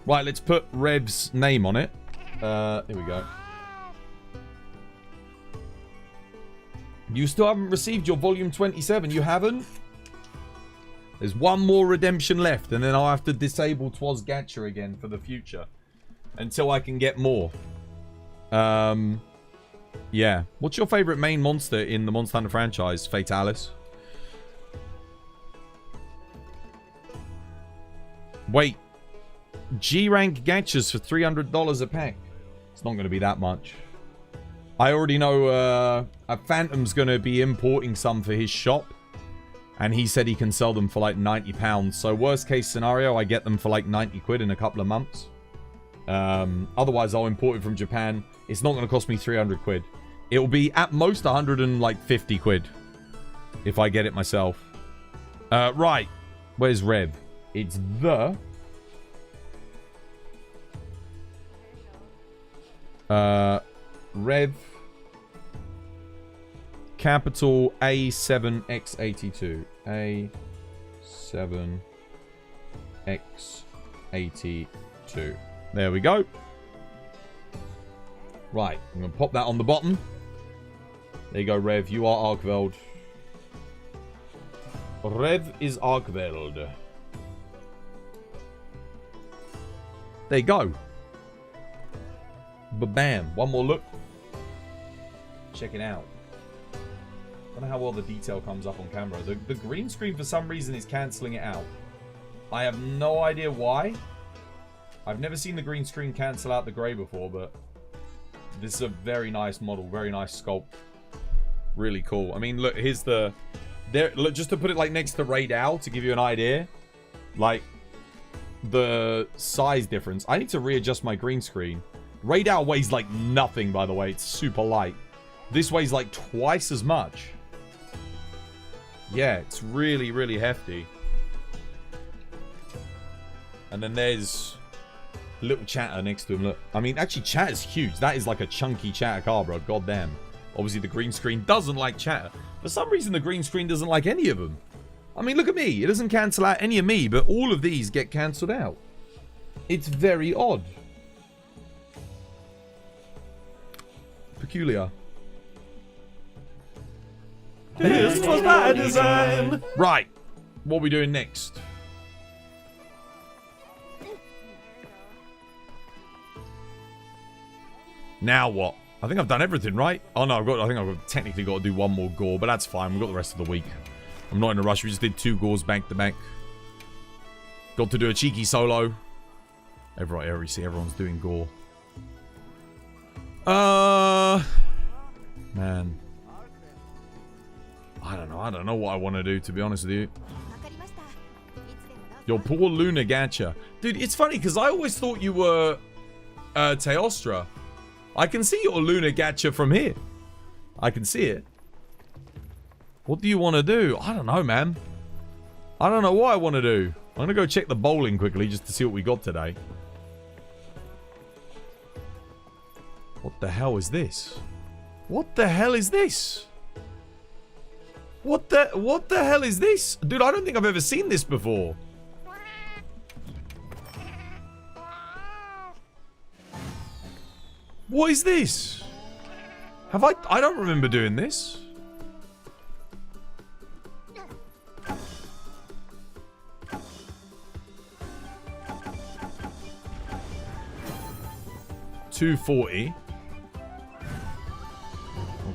Right, let's put Rev's name on it. Here we go. You still haven't received your volume 27. You haven't? There's one more redemption left, and then I'll have to disable Twas Gatcher again for the future. Until I can get more. Yeah. What's your favorite main monster in the Monster Hunter franchise, Fatalis? Wait. G-rank Gatchers for $300 a pack. It's not going to be that much. I already know a Phantom's going to be importing some for his shop. And he said he can sell them for like £90. So worst case scenario, I get them for like 90 quid in a couple of months. Otherwise, I'll import it from Japan. It's not going to cost me 300 quid. It'll be at most 150 quid. If I get it myself. Right. Where's Rev? It's the... Rev... Capital A7X82. A7X82. There we go. Right. I'm going to pop that on the bottom. There you go, Rev. You are Arkveld. Rev is Arkveld. There you go. Ba-bam. One more look. Check it out. I don't know how well the detail comes up on camera. The green screen, for some reason, is cancelling it out. I have no idea why. I've never seen the green screen cancel out the grey before, but this is a very nice model. Very nice sculpt. Really cool. I mean, look, here's the... Look, just to put it like next to Raid Owl to give you an idea. Like, the size difference. I need to readjust my green screen. Raid Owl weighs like nothing, by the way. It's super light. This weighs like twice as much. Yeah, it's really, really hefty. And then there's little chatter next to him. Look, I mean, actually, chatter's huge. That is like a chunky chatter car, bro. God damn. Obviously, the green screen doesn't like chatter. For some reason, the green screen doesn't like any of them. I mean, look at me. It doesn't cancel out any of me, but all of these get cancelled out. It's very odd. Peculiar. This was my design. Right. What are we doing next? Now what? I think I've done everything, right? Oh no, I think I've technically got to do one more gore, but that's fine. We've got the rest of the week. I'm not in a rush. We just did 2 gores back to back. Got to do a cheeky solo. Everyone's doing gore. Man. I don't know what I want to do, to be honest with you. Your poor Luna Gatcher. Dude, it's funny, because I always thought you were Teostra. I can see your Luna Gatcher from here. I can see it. What do you want to do? I don't know, man. I don't know what I want to do. I'm going to go check the bowling quickly just to see what we got today. What the hell is this? What the hell is this? What the hell is this? Dude, I don't think I've ever seen this before. What is this? I don't remember doing this. $240.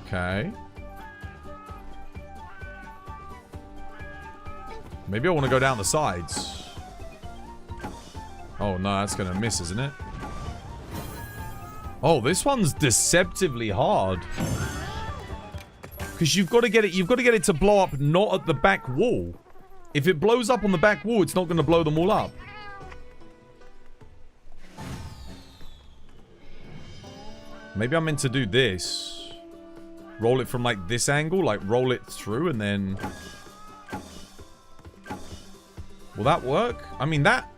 Okay. Maybe I want to go down the sides. Oh no, that's gonna miss, isn't it? Oh, this one's deceptively hard. Because you've got to get it to blow up not at the back wall. If it blows up on the back wall, it's not going to blow them all up. Maybe I'm meant to do this. Roll it from like this angle, like roll it through and then... Will that work? I mean, that...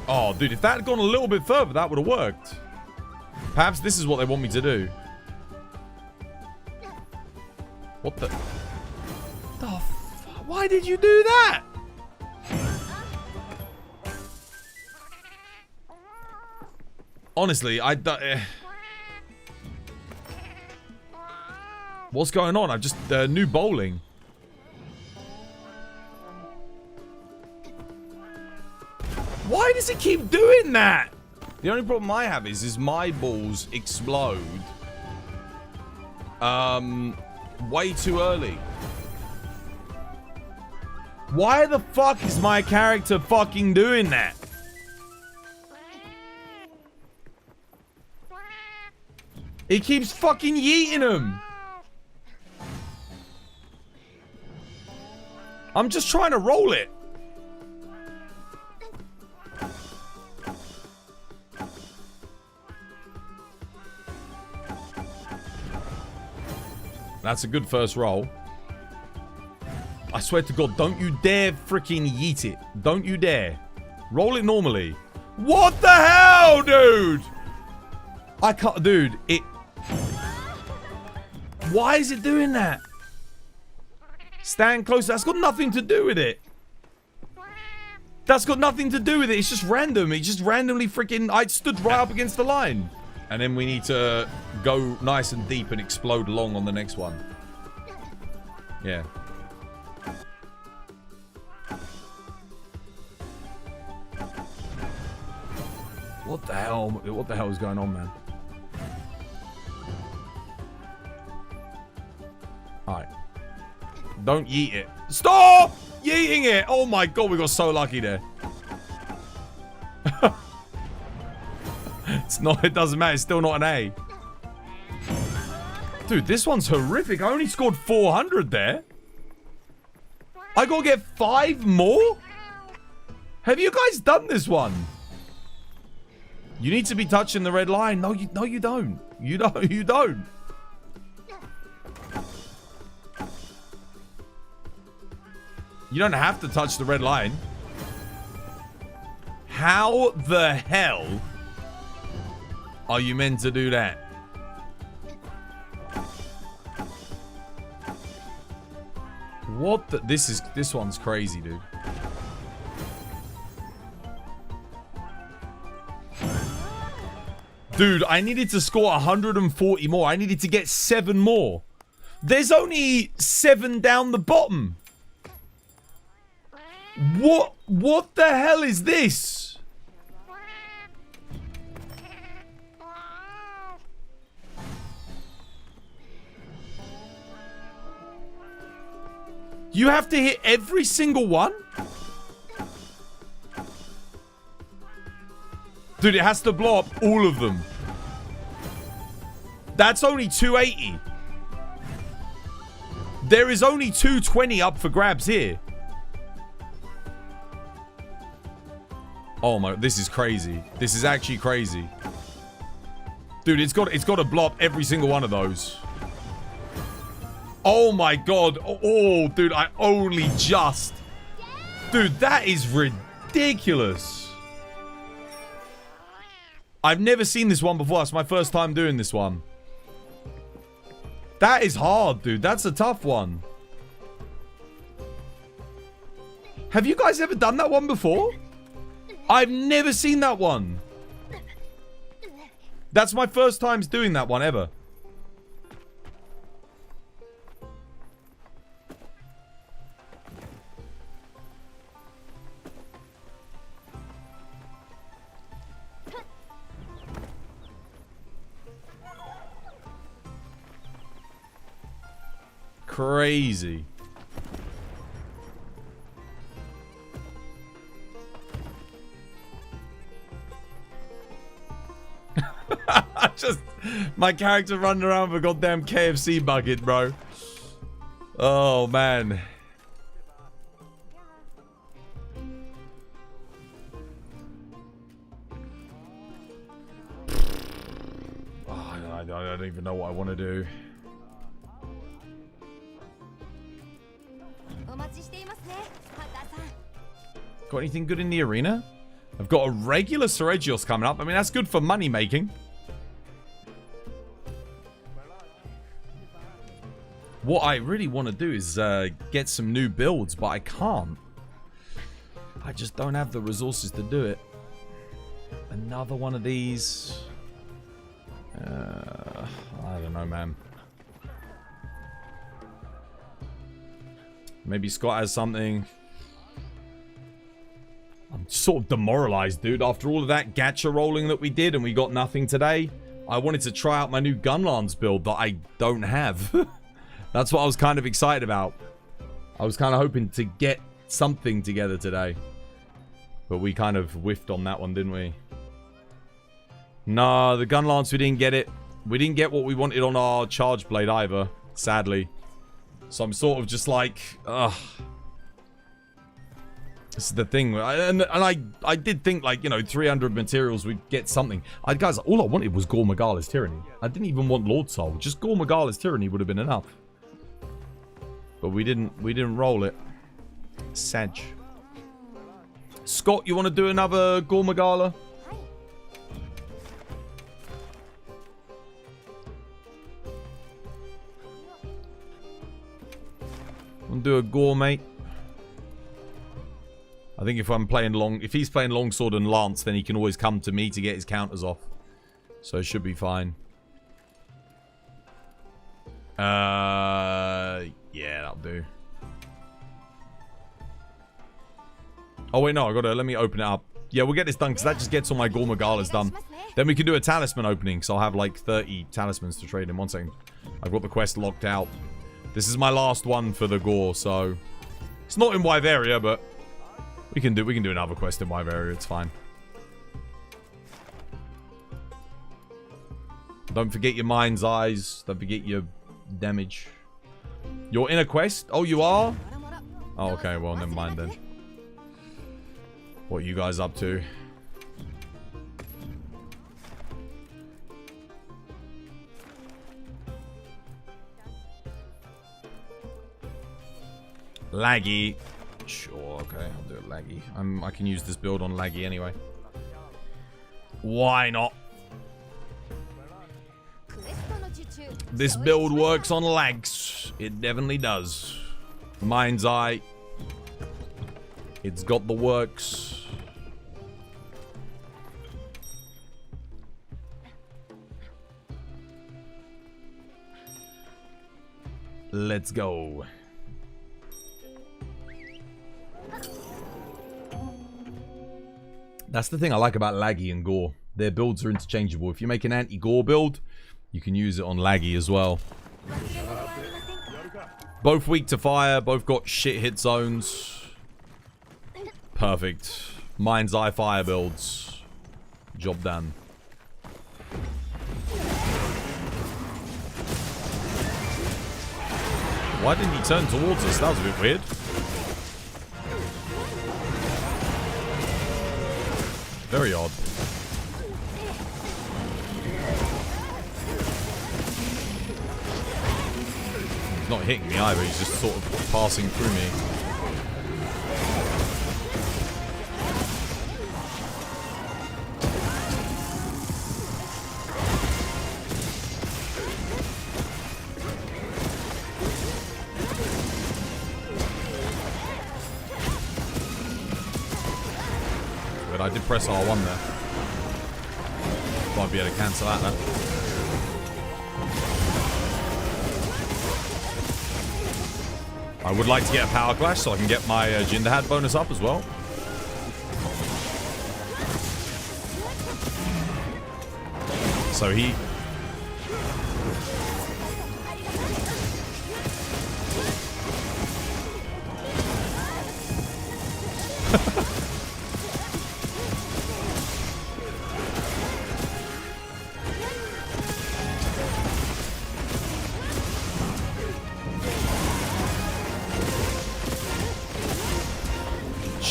Oh, dude, if that had gone a little bit further, that would have worked. Perhaps this is what they want me to do. What the... Why did you do that? Honestly, what's going on? I've just... new bowling. Why does it keep doing that? The only problem I have is my balls explode way too early. Why the fuck is my character fucking doing that? It keeps fucking yeeting them. I'm just trying to roll it. That's a good first roll. I swear to God, don't you dare freaking yeet it. Don't you dare. Roll it normally. What the hell, dude? I can't, dude, it... Why is it doing that? Stand closer. That's got nothing to do with it. That's got nothing to do with it. It's just random. It just randomly freaking... I stood right up against the line. And then we need to go nice and deep and explode long on the next one. Yeah. What the hell? What the hell is going on, man? Alright. Don't yeet it. Stop yeeting it! Oh my God, we got so lucky there. It's not, it doesn't matter, it's still not an A. Dude, this one's horrific. I only scored 400 there. I gotta get 5 more? Have you guys done this one? You need to be touching the red line. No, you don't. You don't. You don't have to touch the red line. How the hell are you meant to do that? What the? This one's crazy, dude. Dude, I needed to score 140 more. I needed to get 7 more. There's only 7 down the bottom. What the hell is this? You have to hit every single one? Dude, it has to blow up all of them. That's only 280. There is only 220 up for grabs here. Oh my, this is crazy. This is actually crazy. Dude, it's got to blow up every single one of those. Oh my god. Oh, dude, I only just... Dude, that is ridiculous. I've never seen this one before. It's my first time doing this one. That is hard, dude. That's a tough one. Have you guys ever done that one before? I've never seen that one. That's my first time doing that one ever. Crazy. Just my character running around with a goddamn KFC bucket, bro. Oh man. Oh, I don't even know what I want to do. Got anything good in the arena? I've got a regular Seregios coming up. I mean, that's good for money making. What I really want to do is get some new builds, but I can't. I just don't have the resources to do it. Another one of these. I don't know, man. Maybe Scott has something. I'm sort of demoralized, dude. After all of that Gatcher rolling that we did and we got nothing today, I wanted to try out my new Gunlance build that I don't have. That's what I was kind of excited about. I was kind of hoping to get something together today. But we kind of whiffed on that one, didn't we? No, the Gunlance, we didn't get it. We didn't get what we wanted on our Charge Blade either, sadly. So I'm sort of just like, ugh. This is the thing. And I did think, like, you know, 300 materials, we'd get something. Guys, all I wanted was Gogmazios Tyranny. I didn't even want Lord Soul. Just Gogmazios Tyranny would have been enough. But we didn't roll it. Sag. Scott, you want to do another Gogmazios? Want to do a Gore, mate? I think if he's playing Longsword and Lance, then he can always come to me to get his counters off. So it should be fine. Yeah, that'll do. Oh wait, no, let me open it up. Yeah, we'll get this done because that just gets all my Gogmazios done. Then we can do a Talisman opening, so I'll have like 30 Talismans to trade in. 1 second. I've got the quest locked out. This is my last one for the Gore, so it's not in Wyveria, but we can do another quest in Wyveria. It's fine. Don't forget your mind's eyes. Don't forget your damage. You're in a quest? Oh, you are? Oh, okay. Well, never mind then. What are you guys up to? Laggy. Sure. Oh, okay, I'll do it laggy. I can use this build on laggy anyway. Why not? This build works on lags. It definitely does. Mind's eye. It's got the works. Let's go. That's the thing I like about Laggy and Gore. Their builds are interchangeable. If you make an anti-Gore build, you can use it on Laggy as well. Both weak to fire, both got shit hit zones. Perfect. Mind's Eye fire builds. Job done. Why didn't he turn towards us? That was a bit weird. Very odd. He's not hitting me either, he's just sort of passing through me. I did press R1 there. Might be able to cancel that now. I would like to get a power clash so I can get my Jindahat bonus up as well. So he...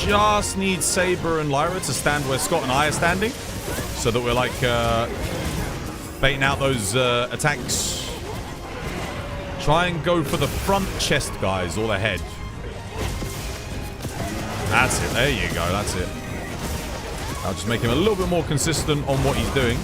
just need Saber and Lyra to stand where Scott and I are standing, so that we're like baiting out those attacks. Try and go for the front chest guys or the head. That's it. There you go. That's it. I'll just make him a little bit more consistent on what he's doing.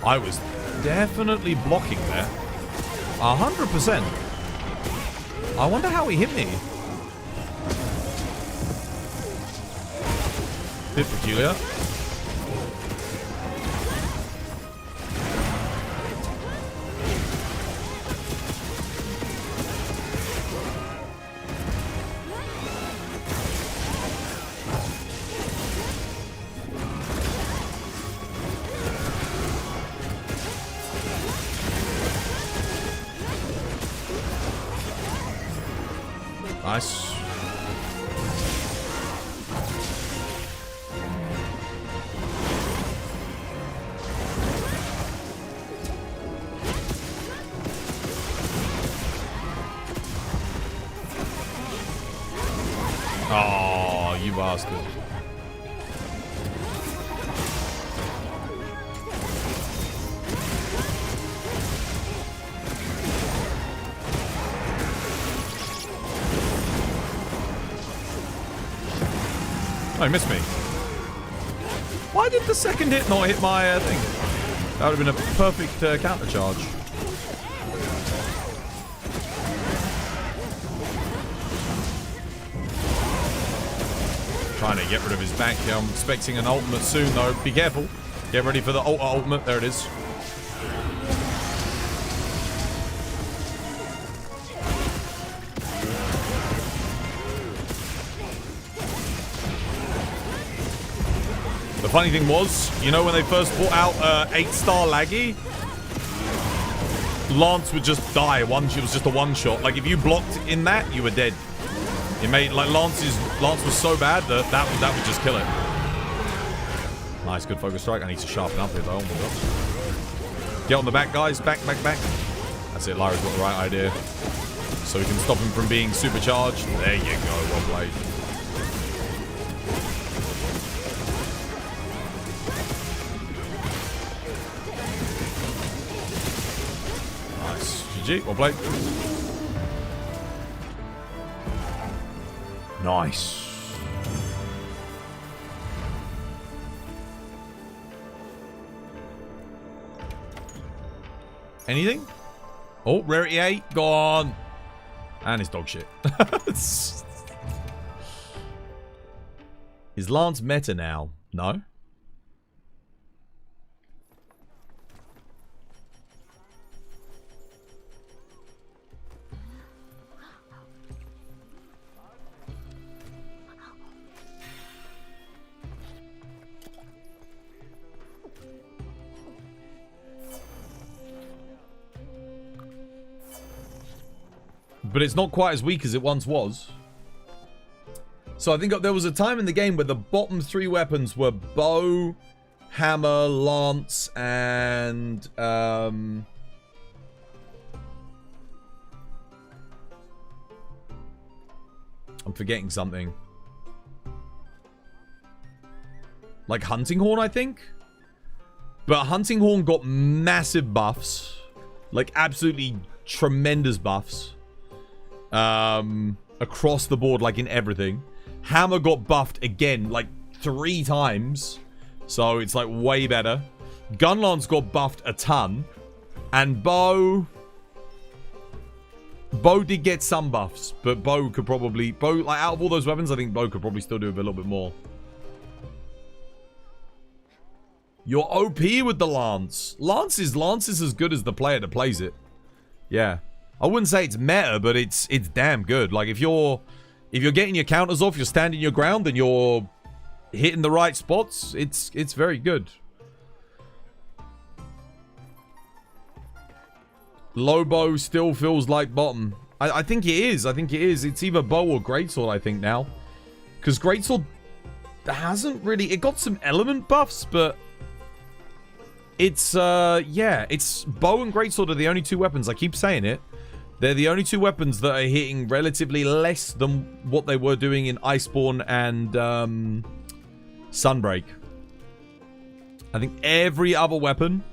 I was definitely blocking there. 100%. I wonder how he hit me. Bit peculiar. Nice. Oh, you bastard. Oh, he missed me. Why did the second hit not hit my thing? That would have been a perfect counter charge. Trying to get rid of his back here. I'm expecting an ultimate soon, though. Be careful. Get ready for the ultimate. There it is. funny thing was, you know, when they first brought out 8-star Laggy, Lance would just die. It was just a one-shot. Like, if you blocked in that, you were dead. It made, like, Lance was so bad that would just kill it. Nice, good focus strike. I need to sharpen up here, though. Oh my god. Get on the back, guys. Back. That's it. Lyra's got the right idea. So we can stop him from being supercharged. There you go. Well played. Nice. GG. Well played. Nice. Anything? Oh, rarity 8. Gone. And it's dog shit. Is Lance meta now? No. But it's not quite as weak as it once was. So I think there was a time in the game where the bottom 3 weapons were bow, hammer, lance, and I'm forgetting something. Like hunting horn, I think. But hunting horn got massive buffs, like absolutely tremendous buffs. Across the board, like in everything. Hammer got buffed again, like 3 times. So it's like way better. Gunlance got buffed a ton. And bow did get some buffs, but bow could probably... like out of all those weapons, I think bow could probably still do a little bit more. You're OP with the lance. Lance is as good as the player that plays it. Yeah. I wouldn't say it's meta, but it's damn good. Like if you're getting your counters off, you're standing your ground, and you're hitting the right spots, it's very good. Low bow still feels like bottom. I think it is. It's either bow or greatsword, I think, now. Because greatsword hasn't really... It got some element buffs, but... It's, yeah. It's bow and greatsword are the only 2 weapons. I keep saying it. They're the only 2 weapons that are hitting relatively less than what they were doing in Iceborne and Sunbreak. I think every other weapon...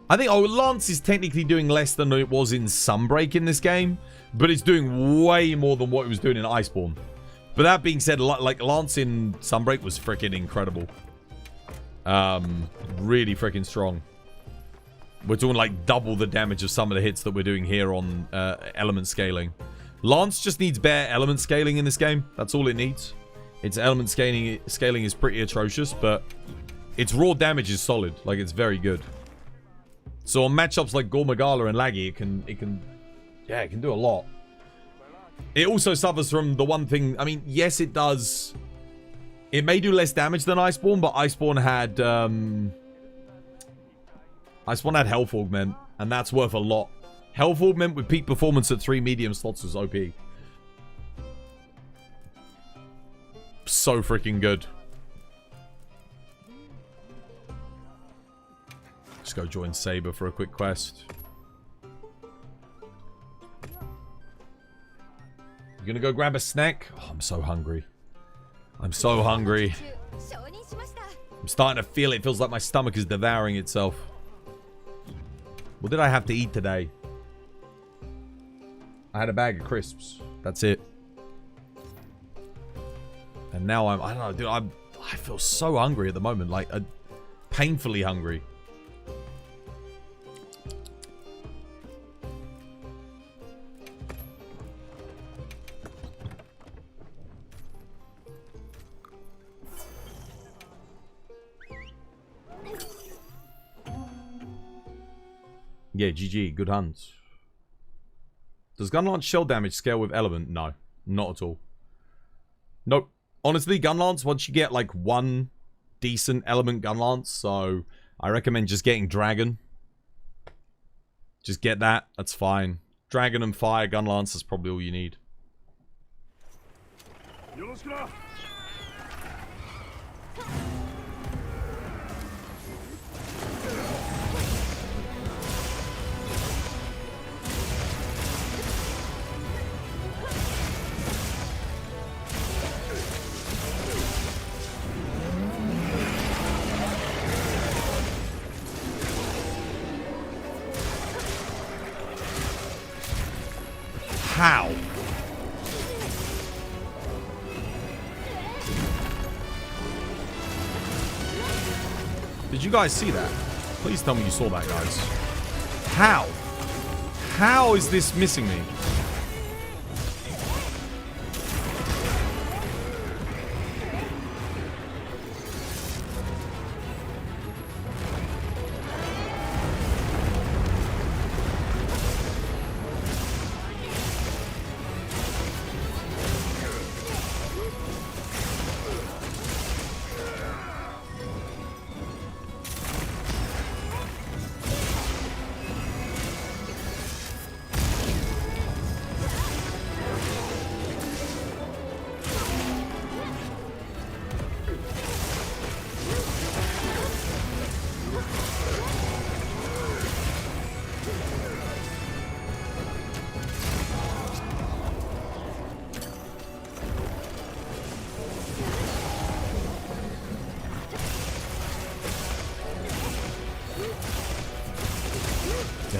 I think, Lance is technically doing less than it was in Sunbreak in this game, but it's doing way more than what it was doing in Iceborne. But that being said, like, Lance in Sunbreak was freaking incredible. Really freaking strong. We're doing like double the damage of some of the hits that we're doing here on element scaling. Lance just needs bare element scaling in this game. That's all it needs. Its element scaling is pretty atrocious, but its raw damage is solid. Like, it's very good. So on matchups like Gore, Magala, and Laggy, it can do a lot. It also suffers from the one thing. I mean, yes, it does. It may do less damage than Iceborne, but Iceborne had health augment, and that's worth a lot. Health augment with peak performance at 3 medium slots was OP. So freaking good. Let's go join Saber for a quick quest. You gonna go grab a snack? Oh, I'm so hungry. I'm so hungry. I'm starting to feel it. It feels like my stomach is devouring itself. What did I have to eat today? I had a bag of crisps. That's it. And now I don't know, dude. I feel so hungry at the moment. Like, painfully hungry. Yeah, GG. Good hunts. Does Gunlance shell damage scale with element? No. Not at all. Nope. Honestly, Gunlance, once you get like 1 decent element Gunlance, so I recommend just getting Dragon. Just get that, that's fine. Dragon and Fire Gunlance is probably all you need. How? Did you guys see that? Please tell me you saw that, guys. How? How is this missing me?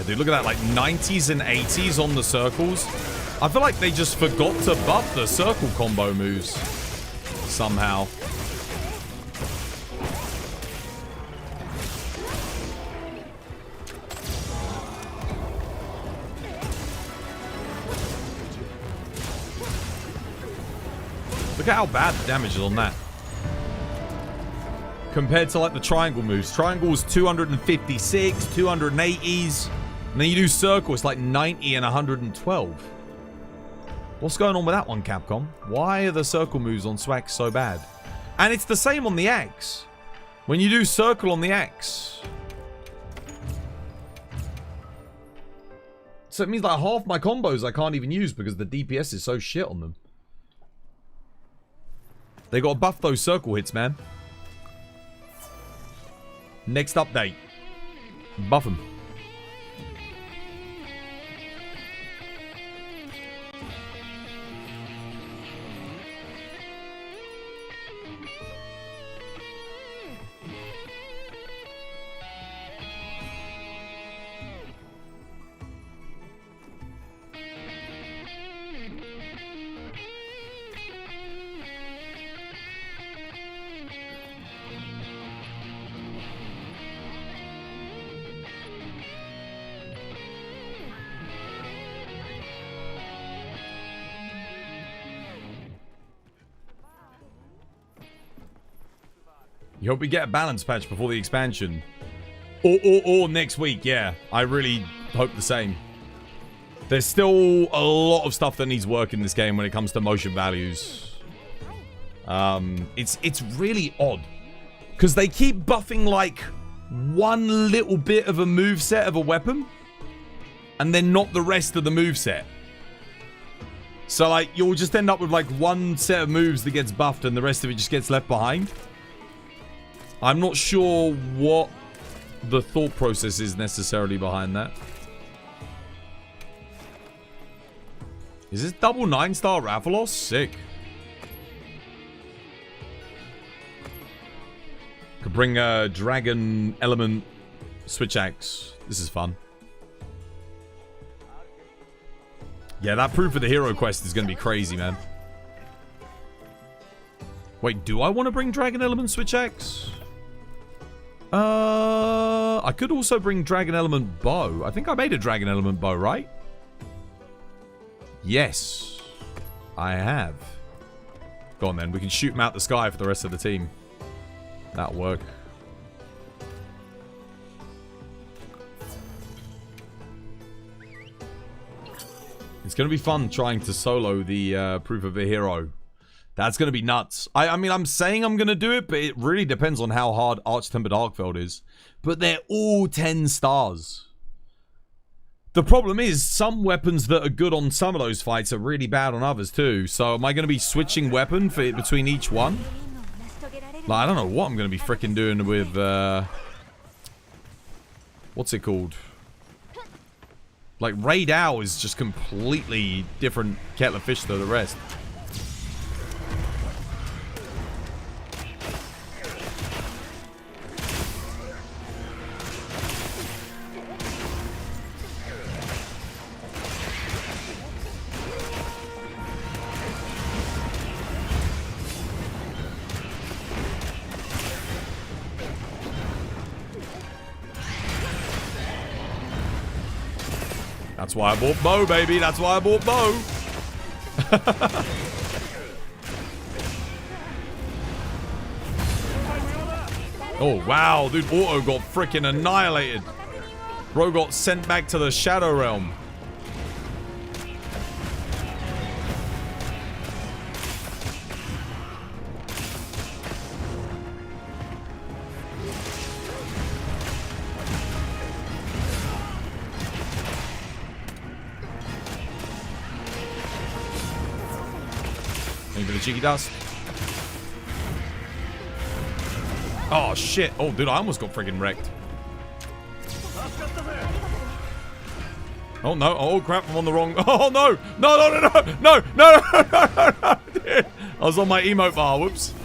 Dude, look at that, like 90s and 80s on the circles. I feel like they just forgot to buff the circle combo moves somehow. Look at how bad the damage is on that. Compared to like the triangle moves. Triangle is 256, 280s. And then you do circle, it's like 90 and 112. What's going on with that one, Capcom? Why are the circle moves on Swag so bad? And it's the same on the axe. When you do circle on the axe. So it means like half my combos I can't even use because the DPS is so shit on them. They gotta buff those circle hits, man. Next update. Buff them. You hope we get a balance patch before the expansion. Or next week, yeah. I really hope the same. There's still a lot of stuff that needs work in this game when it comes to motion values. It's really odd. Because they keep buffing like one little bit of a moveset of a weapon. And then not the rest of the moveset. So like, you'll just end up with like one set of moves that gets buffed and the rest of it just gets left behind. I'm not sure what the thought process is necessarily behind that. Is this double 9-star Rathalos? Sick. Could bring a dragon element switch axe. This is fun. Yeah, that proof of the hero quest is going to be crazy, man. Wait, do I want to bring dragon element switch axe? I could also bring Dragon Element Bow. I think I made a Dragon Element Bow, right? Yes. I have. Go on then. We can shoot him out the sky for the rest of the team. That'll work. It's going to be fun trying to solo the Proof of a Hero That's going to be nuts. I mean, I'm saying I'm going to do it, but it really depends on how hard Arch-Tempered Arkfeld is. But they're all 10 stars. The problem is, some weapons that are good on some of those fights are really bad on others too. So am I going to be switching weapon between each one? Like, I don't know what I'm going to be freaking doing with... what's it called? Like, Raid Owl is just completely different kettle of fish to the rest. That's why I bought bow, baby. That's why I bought bow. Oh, wow. Dude, Auto got freaking annihilated. Bro got sent back to the Shadow Realm. The cheeky dust. Oh shit. Oh dude, I almost got friggin' wrecked. Oh no. Oh crap, I'm on the wrong. Oh no. No, no, no, no. No, no, no, no, no, dude. I was on my emote bar. Whoops.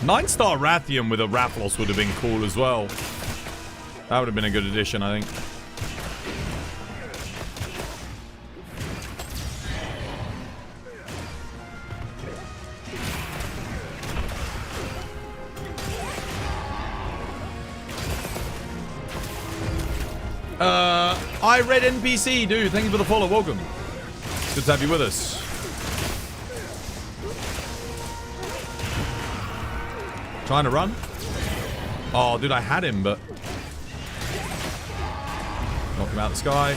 Nine-star Rathium with a Rathalos would have been cool as well. That would have been a good addition, I think. I read NPC, dude. Thank you for the follow. Welcome. Good to have you with us. Trying to run. Oh, dude, I had him, but... knock him out of the sky.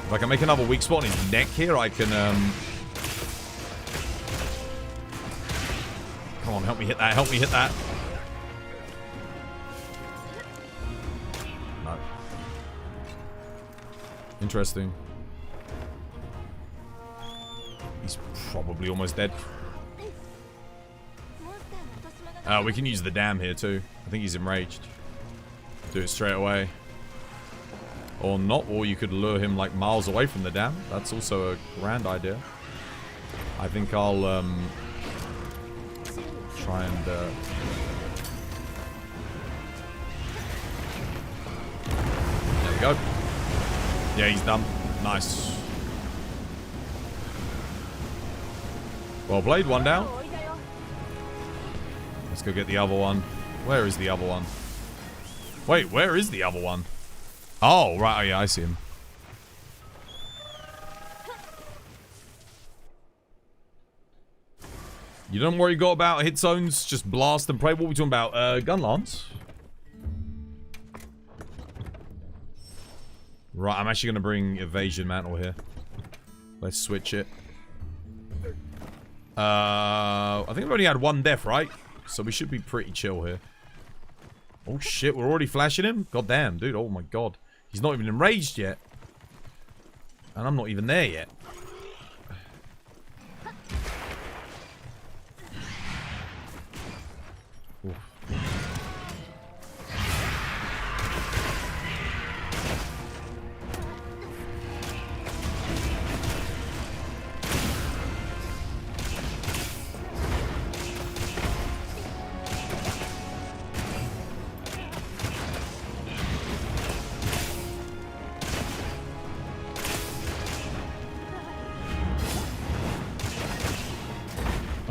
If I can make another weak spot in his neck here, I can, come on, help me hit that. Help me hit that. No. Interesting. He's probably almost dead. We can use the dam here too. I think he's enraged. Do it straight away. Or not, or you could lure him like miles away from the dam. That's also a grand idea. I think I'll try and there we go. Yeah, he's done. Nice. Well played, one down. Let's go get the other one. Where is the other one? Wait, where is the other one? Oh, right. Oh, yeah, I see him. You don't worry got about hit zones. Just blast and pray. What are we talking about? Gunlance? Right, I'm actually going to bring Evasion Mantle here. Let's switch it. I think we've only had one death, right? So we should be pretty chill here. Oh shit, we're already flashing him? God damn, dude. Oh my god. He's not even enraged yet. And I'm not even there yet. Oof.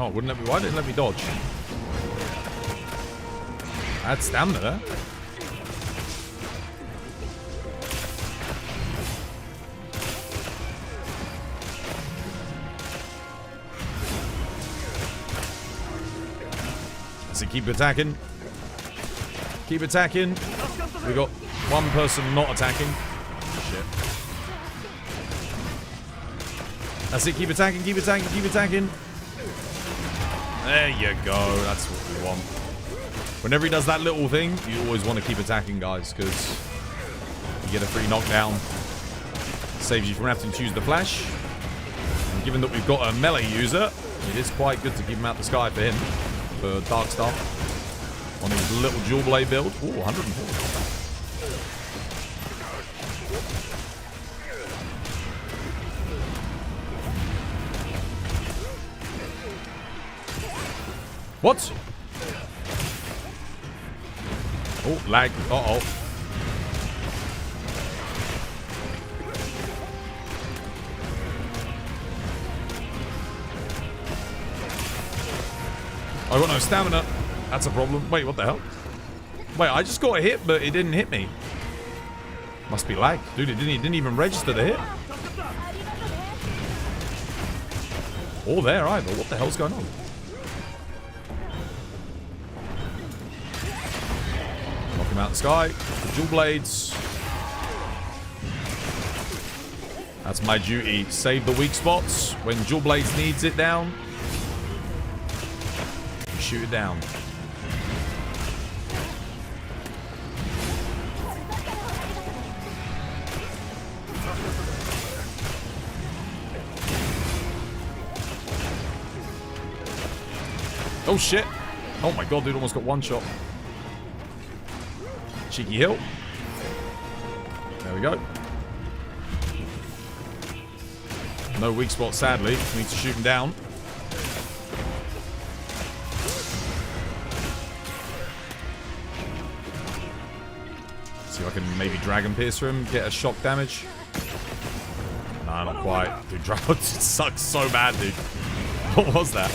Oh, wouldn't let me. Why didn't it let me dodge? I had stamina there. So keep attacking. Keep attacking. We got one person not attacking. Shit. That's it. Keep attacking. Keep attacking. Keep attacking. There you go. That's what we want. Whenever he does that little thing, you always want to keep attacking, guys, because you get a free knockdown. Saves you from having to use the flash. And given that we've got a melee user, it is quite good to keep him out the sky for him. For Dark Star. On his little dual blade build. Ooh, 140. What? Oh, lag. Uh-oh. I got no stamina. That's a problem. Wait, what the hell? Wait, I just got a hit, but it didn't hit me. Must be lag. Dude, it didn't even register the hit. Or there either. What the hell's going on? Knock him out the sky. The dual blades. That's my duty. Save the weak spots. When dual blades needs it down, shoot it down. Oh shit. Oh my god, dude, almost got one shot. Cheeky hill. There we go. No weak spot, sadly. Need to shoot him down. See if I can maybe Dragon Piercer him, get a shock damage. Nah, not quite. Dude, Dragon sucks so bad, dude. What was that?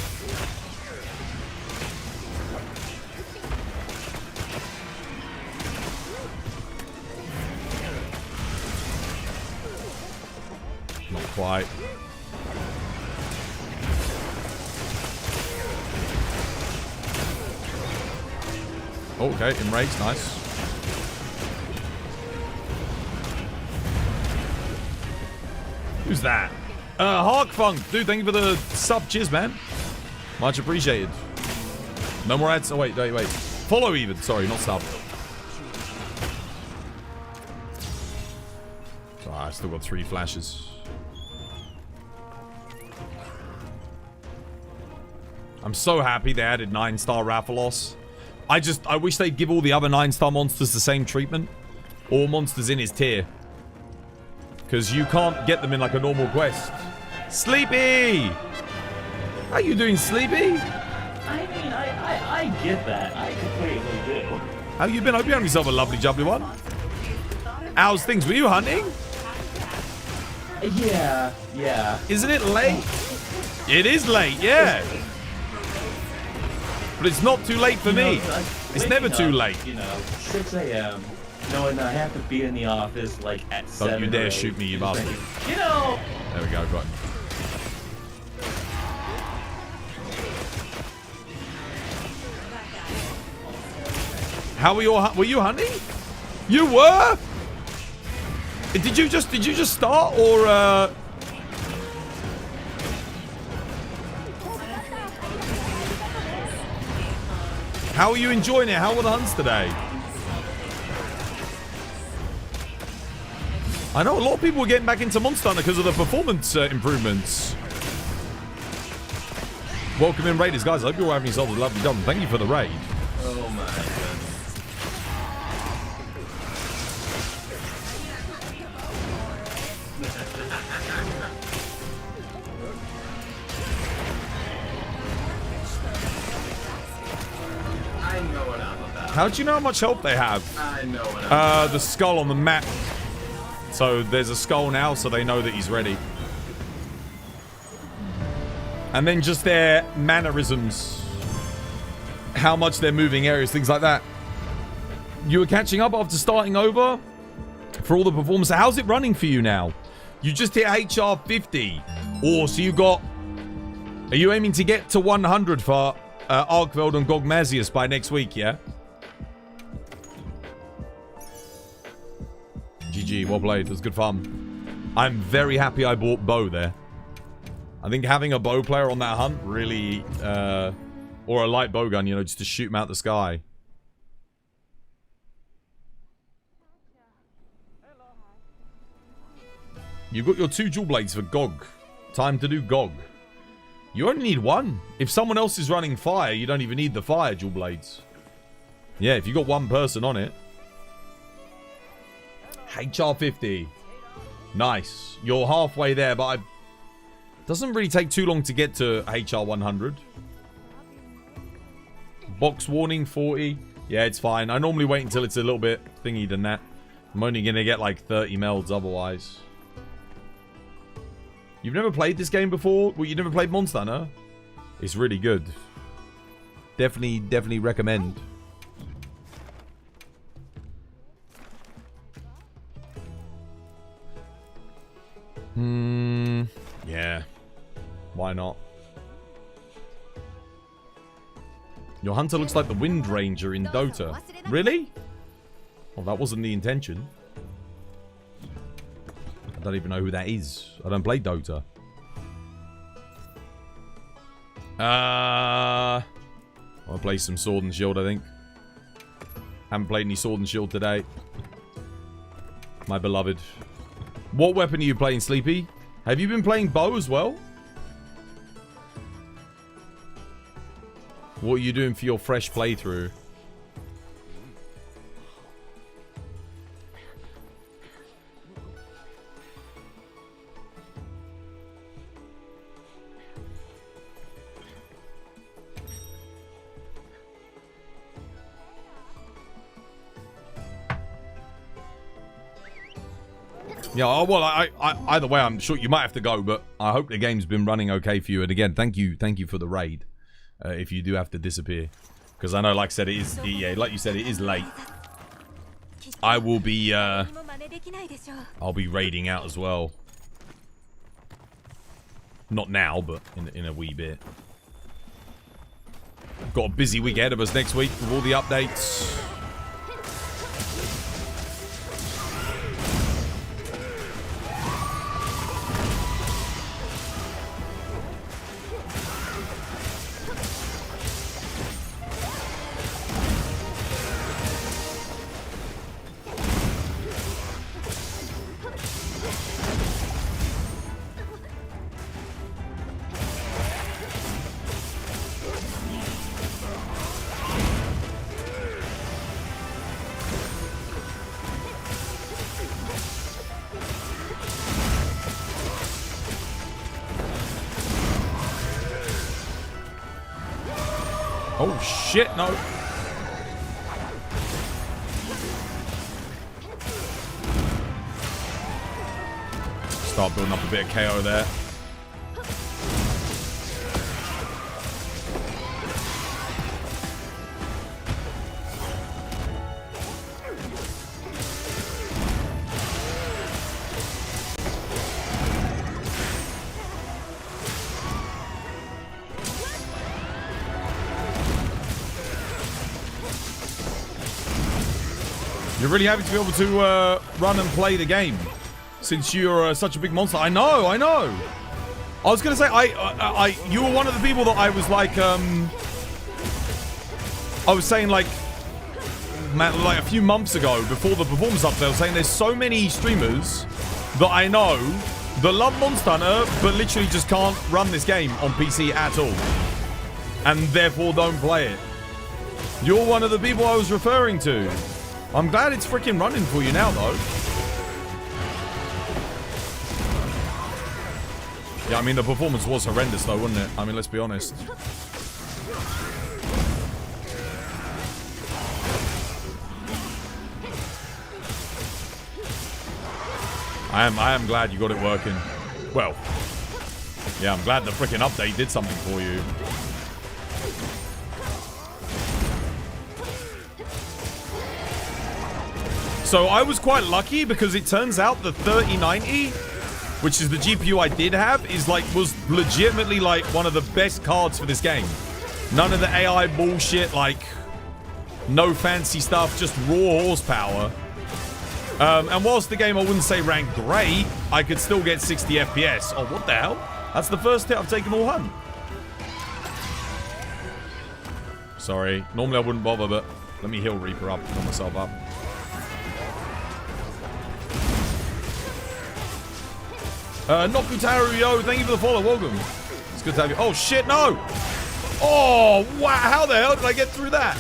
Not quite. Okay, enraged, nice. Who's that? Arkfeld, dude, thank you for the sub. Cheers, man. Much appreciated. No more ads. Oh, wait. Follow even. Sorry, not sub. Oh, I still got 3 flashes. I'm so happy they added 9-star Rathalos. I wish they'd give all the other 9-star monsters the same treatment. All monsters in his tier. Because you can't get them in like a normal quest. Sleepy! How you doing, Sleepy? I mean, I get that. I completely do. How you been? I hope you had yourself a lovely jubbly one. How's things? Were you hunting? Yeah. Isn't it late? It is late, yeah. But it's not too late for me. It's never too late. 6 a.m. knowing I have to be in the office like at 7. Don't you dare shoot me, you bastard. There we go, got him. How were you hunting? You were? Did you just start or How are you enjoying it? How were the hunts today? I know a lot of people were getting back into Monster Hunter because of the performance improvements. Welcome in, Raiders, guys. I hope you're having yourselves a lovely time. Thank you for the raid. Oh my goodness. I know what I'm about. How do you know how much help they have? I know what I'm about. The skull on the map. So there's a skull now, so they know that he's ready. And then just their mannerisms. How much they're moving areas, things like that. You were catching up after starting over for all the performance. How's it running for you now? You just hit HR 50. Oh, so you got... Are you aiming to get to 100 for Arkveld and Gogmazios by next week, yeah? GG, well played. It was good fun. I'm very happy I bought bow there. I think having a bow player on that hunt really... or a light bow gun, you know, just to shoot him out the sky. You got your 2 jewel blades for Gog. Time to do Gog. You only need 1. If someone else is running fire, you don't even need the fire jewel blades. Yeah, if you got 1 person on it. HR 50. Nice. You're halfway there, but doesn't really take too long to get to HR 100. Box warning 40. Yeah, it's fine. I normally wait until it's a little bit thingy than that. I'm only going to get like 30 melds otherwise. You've never played this game before? Well, you never played Monster Hunter? It's really good. Definitely recommend. Yeah. Why not? Your hunter looks like the Wind Ranger in Dota. Really? Well, that wasn't the intention. I don't even know who that is. I don't play Dota. I'll play some Sword and Shield, I think. Haven't played any Sword and Shield today. My beloved. What weapon are you playing, Sleepy? Have you been playing bow as well? What are you doing for your fresh playthrough? Yeah, well, either way, I'm sure you might have to go, but I hope the game's been running okay for you. And again, thank you for the raid. If you do have to disappear, because I know, like I said, it is, yeah, like you said, it is late. I will be, I'll be raiding out as well. Not now, but in a wee bit. Got a busy week ahead of us next week with all the updates. Oh shit, no. Start building up a bit of KO there. You're really happy to be able to run and play the game since you're such a big monster. I know. I was gonna say, you were one of the people that I was like, I was saying like a few months ago before the performance update, I was saying there's so many streamers that I know that love Monster Hunter but literally just can't run this game on PC at all, and therefore don't play it. You're one of the people I was referring to. I'm glad it's freaking running for you now, though. Yeah, I mean, the performance was horrendous, though, wasn't it? I mean, let's be honest. I am glad you got it working. Well, Yeah, I'm glad the freaking update did something for you. So I was quite lucky because it turns out the 3090, which is the GPU I did have, was legitimately like one of the best cards for this game. None of the AI bullshit, like no fancy stuff, just raw horsepower. And whilst the game I wouldn't say ranked great, I could still get 60 FPS. Oh, what the hell? That's the first hit I've taken all hunt. Sorry. Normally I wouldn't bother, but let me heal Reaper up, fill myself up. Nokutaru, yo, thank you for the follow. Welcome. It's good to have you. Oh, shit, no! Oh, wow. How the hell did I get through that?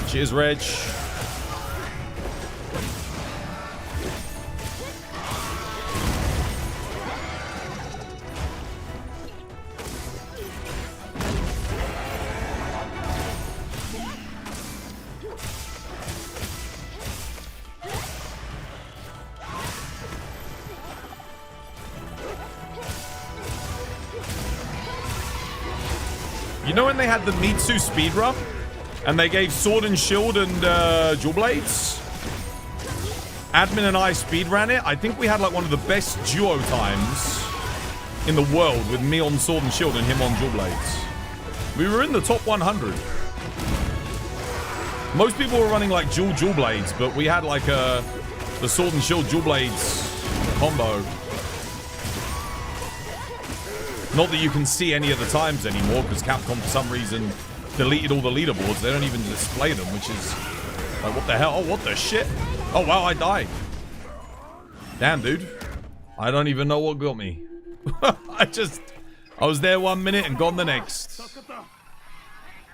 Cheers, Reg. You know when they had the Mitsu speedrun? And they gave Sword and Shield and Dual Blades? Admin and I speedran it. I think we had like one of the best duo times in the world with me on Sword and Shield and him on Dual Blades. We were in the top 100. Most people were running like dual Blades, but we had like the Sword and Shield Dual Blades combo. Not that you can see any of the times anymore, because Capcom, for some reason, deleted all the leaderboards. They don't even display them, which is... like, what the hell? Oh, what the shit? Oh, wow, I died. Damn, dude. I don't even know what got me. I was there 1 minute and gone the next.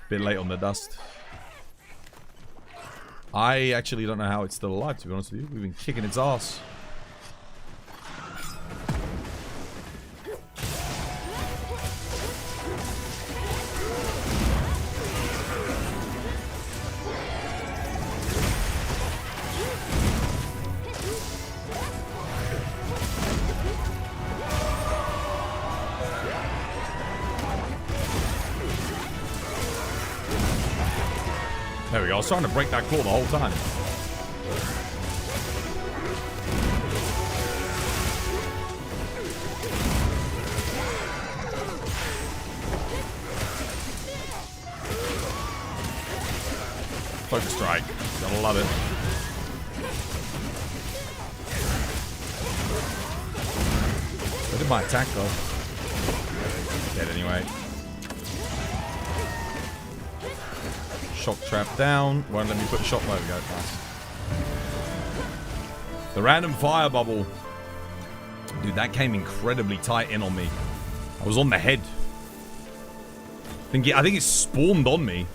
Bit late on the dust. I actually don't know how it's still alive, to be honest with you. We've been kicking its ass. There we go. I was trying to break that claw the whole time. Focus strike. Gotta love it. Where did my attack go? Dead anyway. Shock trap down. Won't let me put shock. There we go. Nice. The random fire bubble. Dude, that came incredibly tight in on me. I was on the head. I think it spawned on me.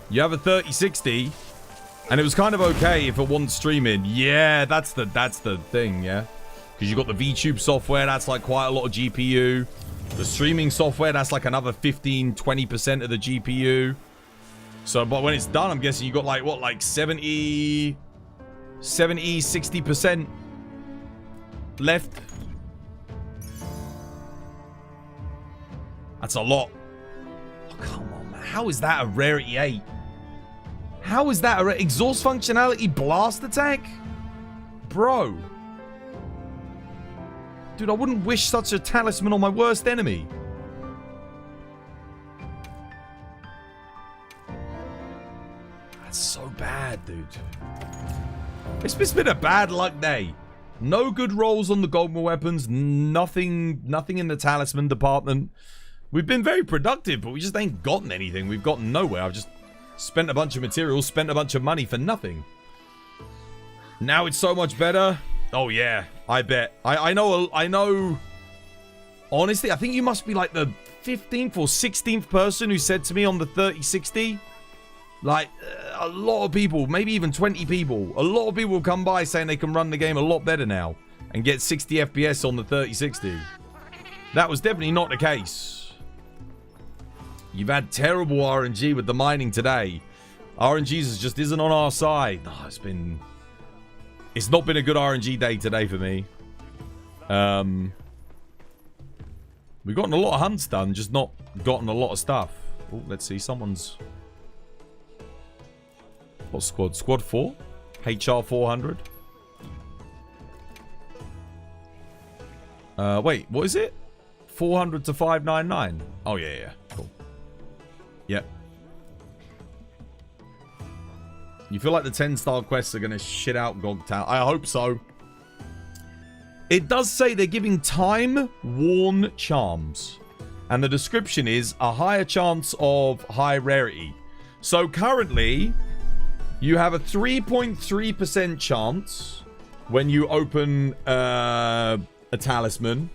You have a 3060, and it was kind of okay if it wasn't streaming. Yeah, that's the thing, yeah. Because you got the VTube software, that's like quite a lot of GPU. The streaming software, that's like another 15-20% of the GPU. So, but when it's done, I'm guessing you got like, what, like 60% left. That's a lot. Oh, come on, man. How is that a rarity 8? How is that a exhaust functionality blast attack? Bro. Dude, I wouldn't wish such a talisman on my worst enemy. So bad, dude. It's just been a bad luck day. No good rolls on the Gogma weapons. Nothing in the talisman department. We've been very productive, but we just ain't gotten anything. We've gotten nowhere. I've just spent a bunch of materials, spent a bunch of money for nothing. Now it's so much better. Oh yeah, I bet. I know. Honestly, I think you must be like the 15th or 16th person who said to me on the 3060. Like, a lot of people, maybe even 20 people, a lot of people come by saying they can run the game a lot better now and get 60 FPS on the 3060. That was definitely not the case. You've had terrible RNG with the mining today. RNGs just isn't on our side. Oh, it's not been a good RNG day today for me. We've gotten a lot of hunts done, just not gotten a lot of stuff. Oh, let's see. Someone's... What squad? Squad 4? HR 400? Wait, what is it? 400 to 599? Oh, yeah. Cool. Yep. You feel like the 10-star quests are going to shit out Gogtown? I hope so. It does say they're giving time-worn charms. And the description is a higher chance of high rarity. So currently, you have a 3.3% chance when you open a talisman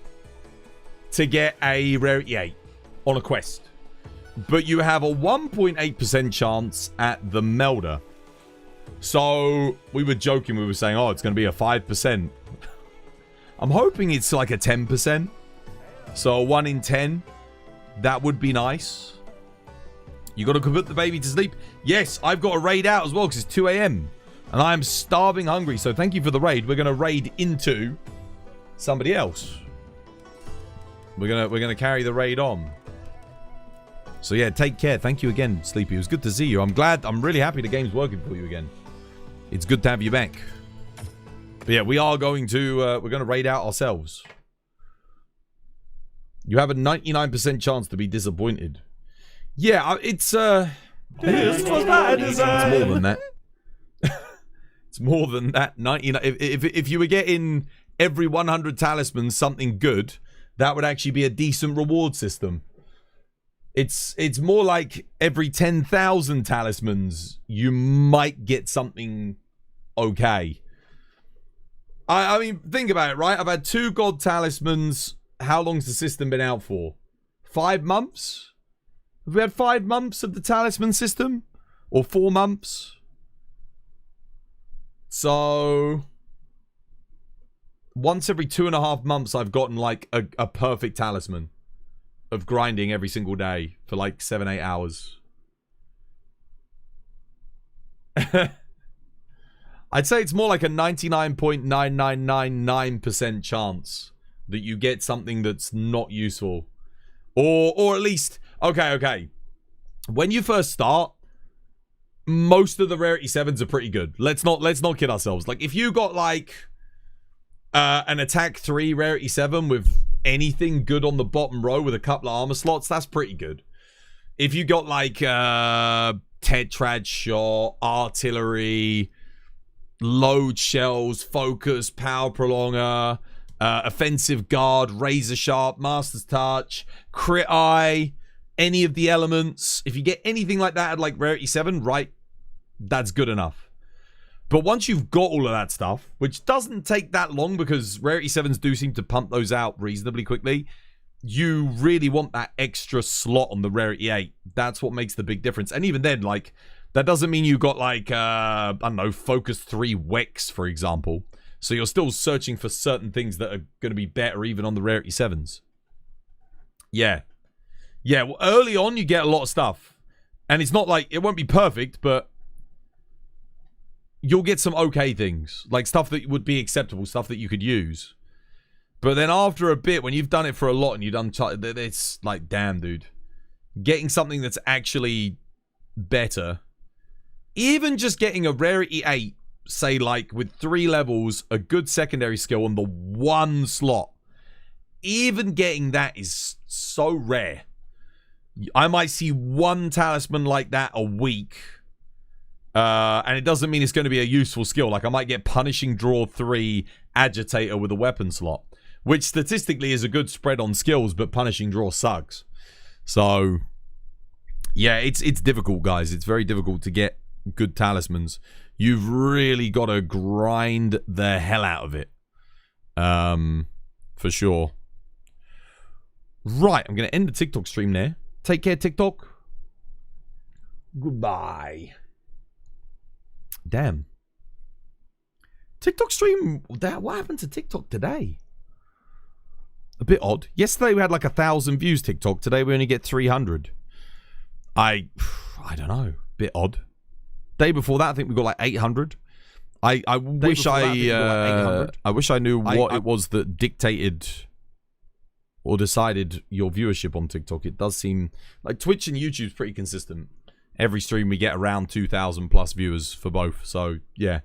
to get a rarity 8 on a quest. But you have a 1.8% chance at the melder. So we were joking, we were saying, oh, it's going to be a 5%. I'm hoping it's like a 10%. So 1 in 10. That would be nice. You got to put the baby to sleep. Yes, I've got a raid out as well because it's 2 a.m. And I'm starving hungry. So thank you for the raid. We're going to raid into somebody else. We're gonna carry the raid on. So yeah, take care. Thank you again, Sleepy. It was good to see you. I'm really happy the game's working for you again. It's good to have you back. But yeah, we are going to we're gonna raid out ourselves. You have a 99% chance to be disappointed. Yeah, it's This was my design. it's more than that. It's more than that. 99. If you were getting every 100 talismans something good, that would actually be a decent reward system. It's more like every 10,000 talismans, you might get something okay. I mean, think about it, right? I've had 2 god talismans. How long's the system been out for? 5 months? Have we had 5 months of the talisman system? Or 4 months? So... once every 2.5 months, I've gotten like a perfect talisman of grinding every single day for like 7-8 hours. I'd say it's more like a 99.9999% chance that you get something that's not useful, or at least okay. When you first start, most of the rarity 7s are pretty good. Let's not kid ourselves. Like if you got like an attack 3 rarity 7 with anything good on the bottom row with a couple of armor slots, that's pretty good. If you got like tetrad shot, artillery, load shells, focus, power prolonger, offensive guard, razor sharp, master's touch, crit eye, any of the elements, if you get anything like that at like rarity 7, right, that's good enough. But once you've got all of that stuff, which doesn't take that long because rarity 7s do seem to pump those out reasonably quickly, you really want that extra slot on the rarity 8. That's what makes the big difference. And even then, like, that doesn't mean you got like, I don't know, Focus 3 Wex, for example. So you're still searching for certain things that are going to be better even on the rarity 7s. Yeah. Yeah, well, early on you get a lot of stuff. And it's not like, it won't be perfect, but you'll get some okay things. Like stuff that would be acceptable, stuff that you could use. But then after a bit, when you've done it for a lot and you've done... it's like, damn, dude. Getting something that's actually better. Even just getting a rarity 8, say like with 3 levels, a good secondary skill on the 1 slot. Even getting that is so rare. I might see 1 talisman like that a week. And it doesn't mean it's going to be a useful skill. Like I might get Punishing Draw 3 Agitator with a weapon slot. Which statistically is a good spread on skills, but Punishing Draw sucks. So, yeah, it's difficult, guys. It's very difficult to get good talismans. You've really got to grind the hell out of it. For sure. Right, I'm going to end the TikTok stream there. Take care, TikTok. Goodbye. Damn. TikTok stream, what happened to TikTok today? A bit odd. Yesterday we had like 1,000 views TikTok. Today we only get 300. I don't know. Bit odd. Day before that I think we got like 800. I wish I wish I knew what it was that dictated or decided your viewership on TikTok. It does seem like Twitch and YouTube's pretty consistent. Every stream we get around 2,000 plus viewers for both. So yeah,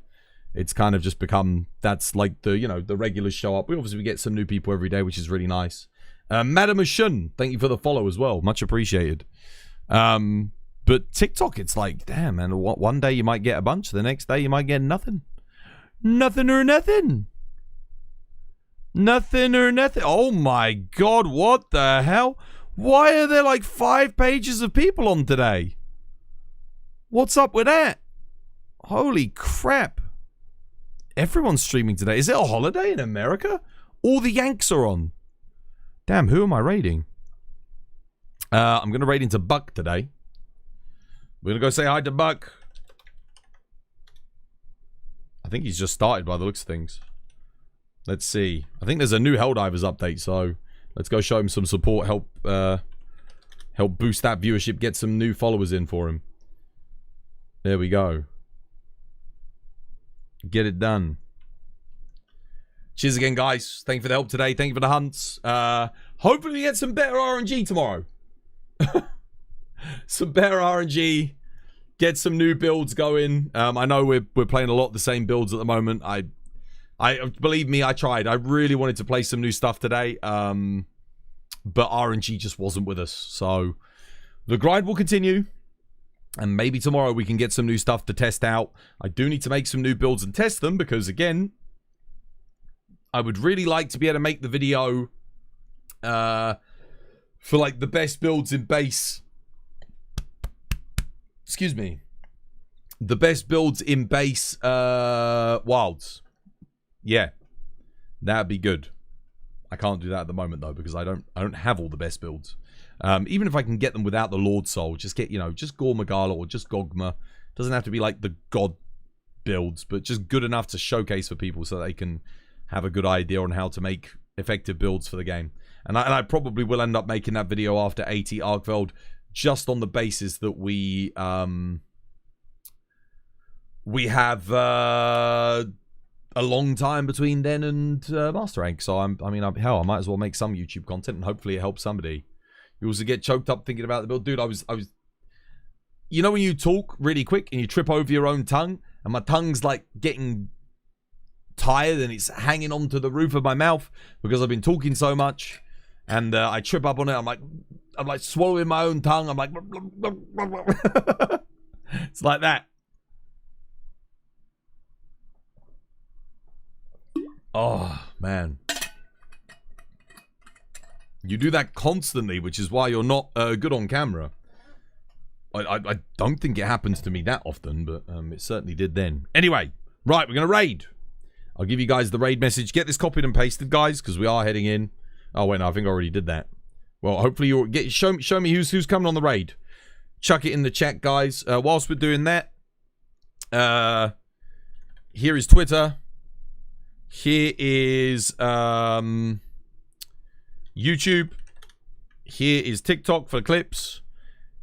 it's kind of just become, that's like the, you know, the regulars show up. We obviously get some new people every day, which is really nice. Madam Shun, thank you for the follow as well. Much appreciated. But TikTok, it's like, damn, man, one day you might get a bunch. The next day you might get nothing. Nothing or nothing. Nothing or nothing. Oh my God, what the hell? Why are there like 5 pages of people on today? What's up with that? Holy crap. Everyone's streaming today. Is it a holiday in America? All the Yanks are on. Damn, who am I raiding? I'm going to raid into Buck today. We're going to go say hi to Buck. I think he's just started by the looks of things. Let's see. I think there's a new Helldivers update, so let's go show him some support. Help boost that viewership. Get some new followers in for him. There we go. Get it done. Cheers again, guys. Thank you for the help today. Thank you for the hunts. Hopefully we get some better RNG tomorrow. Some better RNG. Get some new builds going. I know we're playing a lot of the same builds at the moment. I believe me, I tried. I really wanted to play some new stuff today. But RNG just wasn't with us. So the grind will continue. And maybe tomorrow we can get some new stuff to test out. I do need to make some new builds and test them because, again, I would really like to be able to make the video for, like, the best builds in base. Excuse me. The best builds in base wilds. Yeah. That'd be good. I can't do that at the moment, though, because I don't have all the best builds. Even if I can get them without the Lord Soul, just get, you know, just Gore Magala or just Gogma. Doesn't have to be like the God builds, but just good enough to showcase for people so they can have a good idea on how to make effective builds for the game. And I probably will end up making that video after AT Arkveld, just on the basis that we have a long time between then and Master Rank. So I might as well make some YouTube content and hopefully it helps somebody. You also get choked up thinking about the build. Dude, I was... You know when you talk really quick and you trip over your own tongue? And my tongue's like getting tired and it's hanging onto the roof of my mouth because I've been talking so much. And I trip up on it. I'm like swallowing my own tongue. I'm like... It's like that. Oh, man. You do that constantly, which is why you're not good on camera. I don't think it happens to me that often, but it certainly did then. Anyway, right, we're going to raid. I'll give you guys the raid message. Get this copied and pasted, guys, because we are heading in. Oh, wait, no, I think I already did that. Well, hopefully you'll get... Show me who's coming on the raid. Chuck it in the chat, guys. Whilst we're doing that, here is Twitter. Here is... YouTube. Here is TikTok for clips.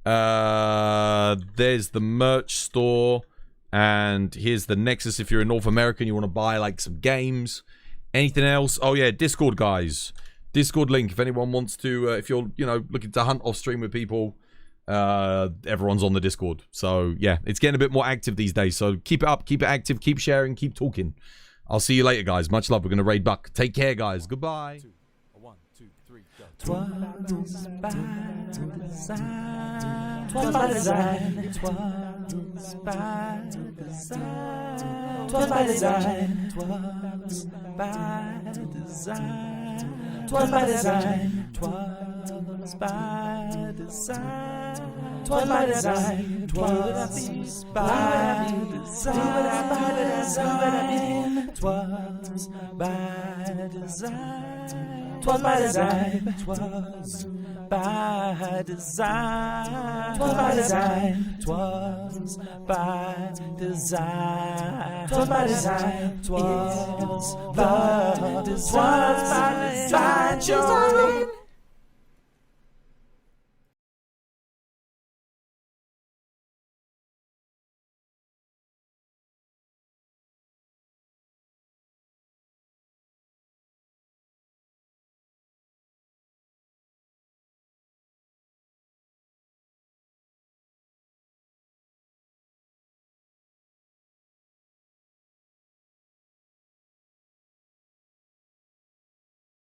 There's the merch store. And here's the Nexus if you're in North America and you want to buy like some games. Anything else? Oh yeah, Discord, guys. Discord link if anyone wants to, if you're, you know, looking to hunt off stream with people. Everyone's on the Discord. So yeah, it's getting a bit more active these days. So keep it up, keep it active, keep sharing, keep talking. I'll see you later, guys. Much love. We're going to raid Buck. Take care, guys. Goodbye. 1, 2, 3, go. 'Twas by design. 'Twas by design. 'Twas by design. 'Twas by design. 'Twas by design. 'Twas by design. 'Twas by design. 'Twas by design. 'Twas by design. 'Twas by design. 'Twas by design. 'Twas by design. 'Twas by design. 'Twas by design. 'Twas by design. 'Twas by design. 'Twas by design.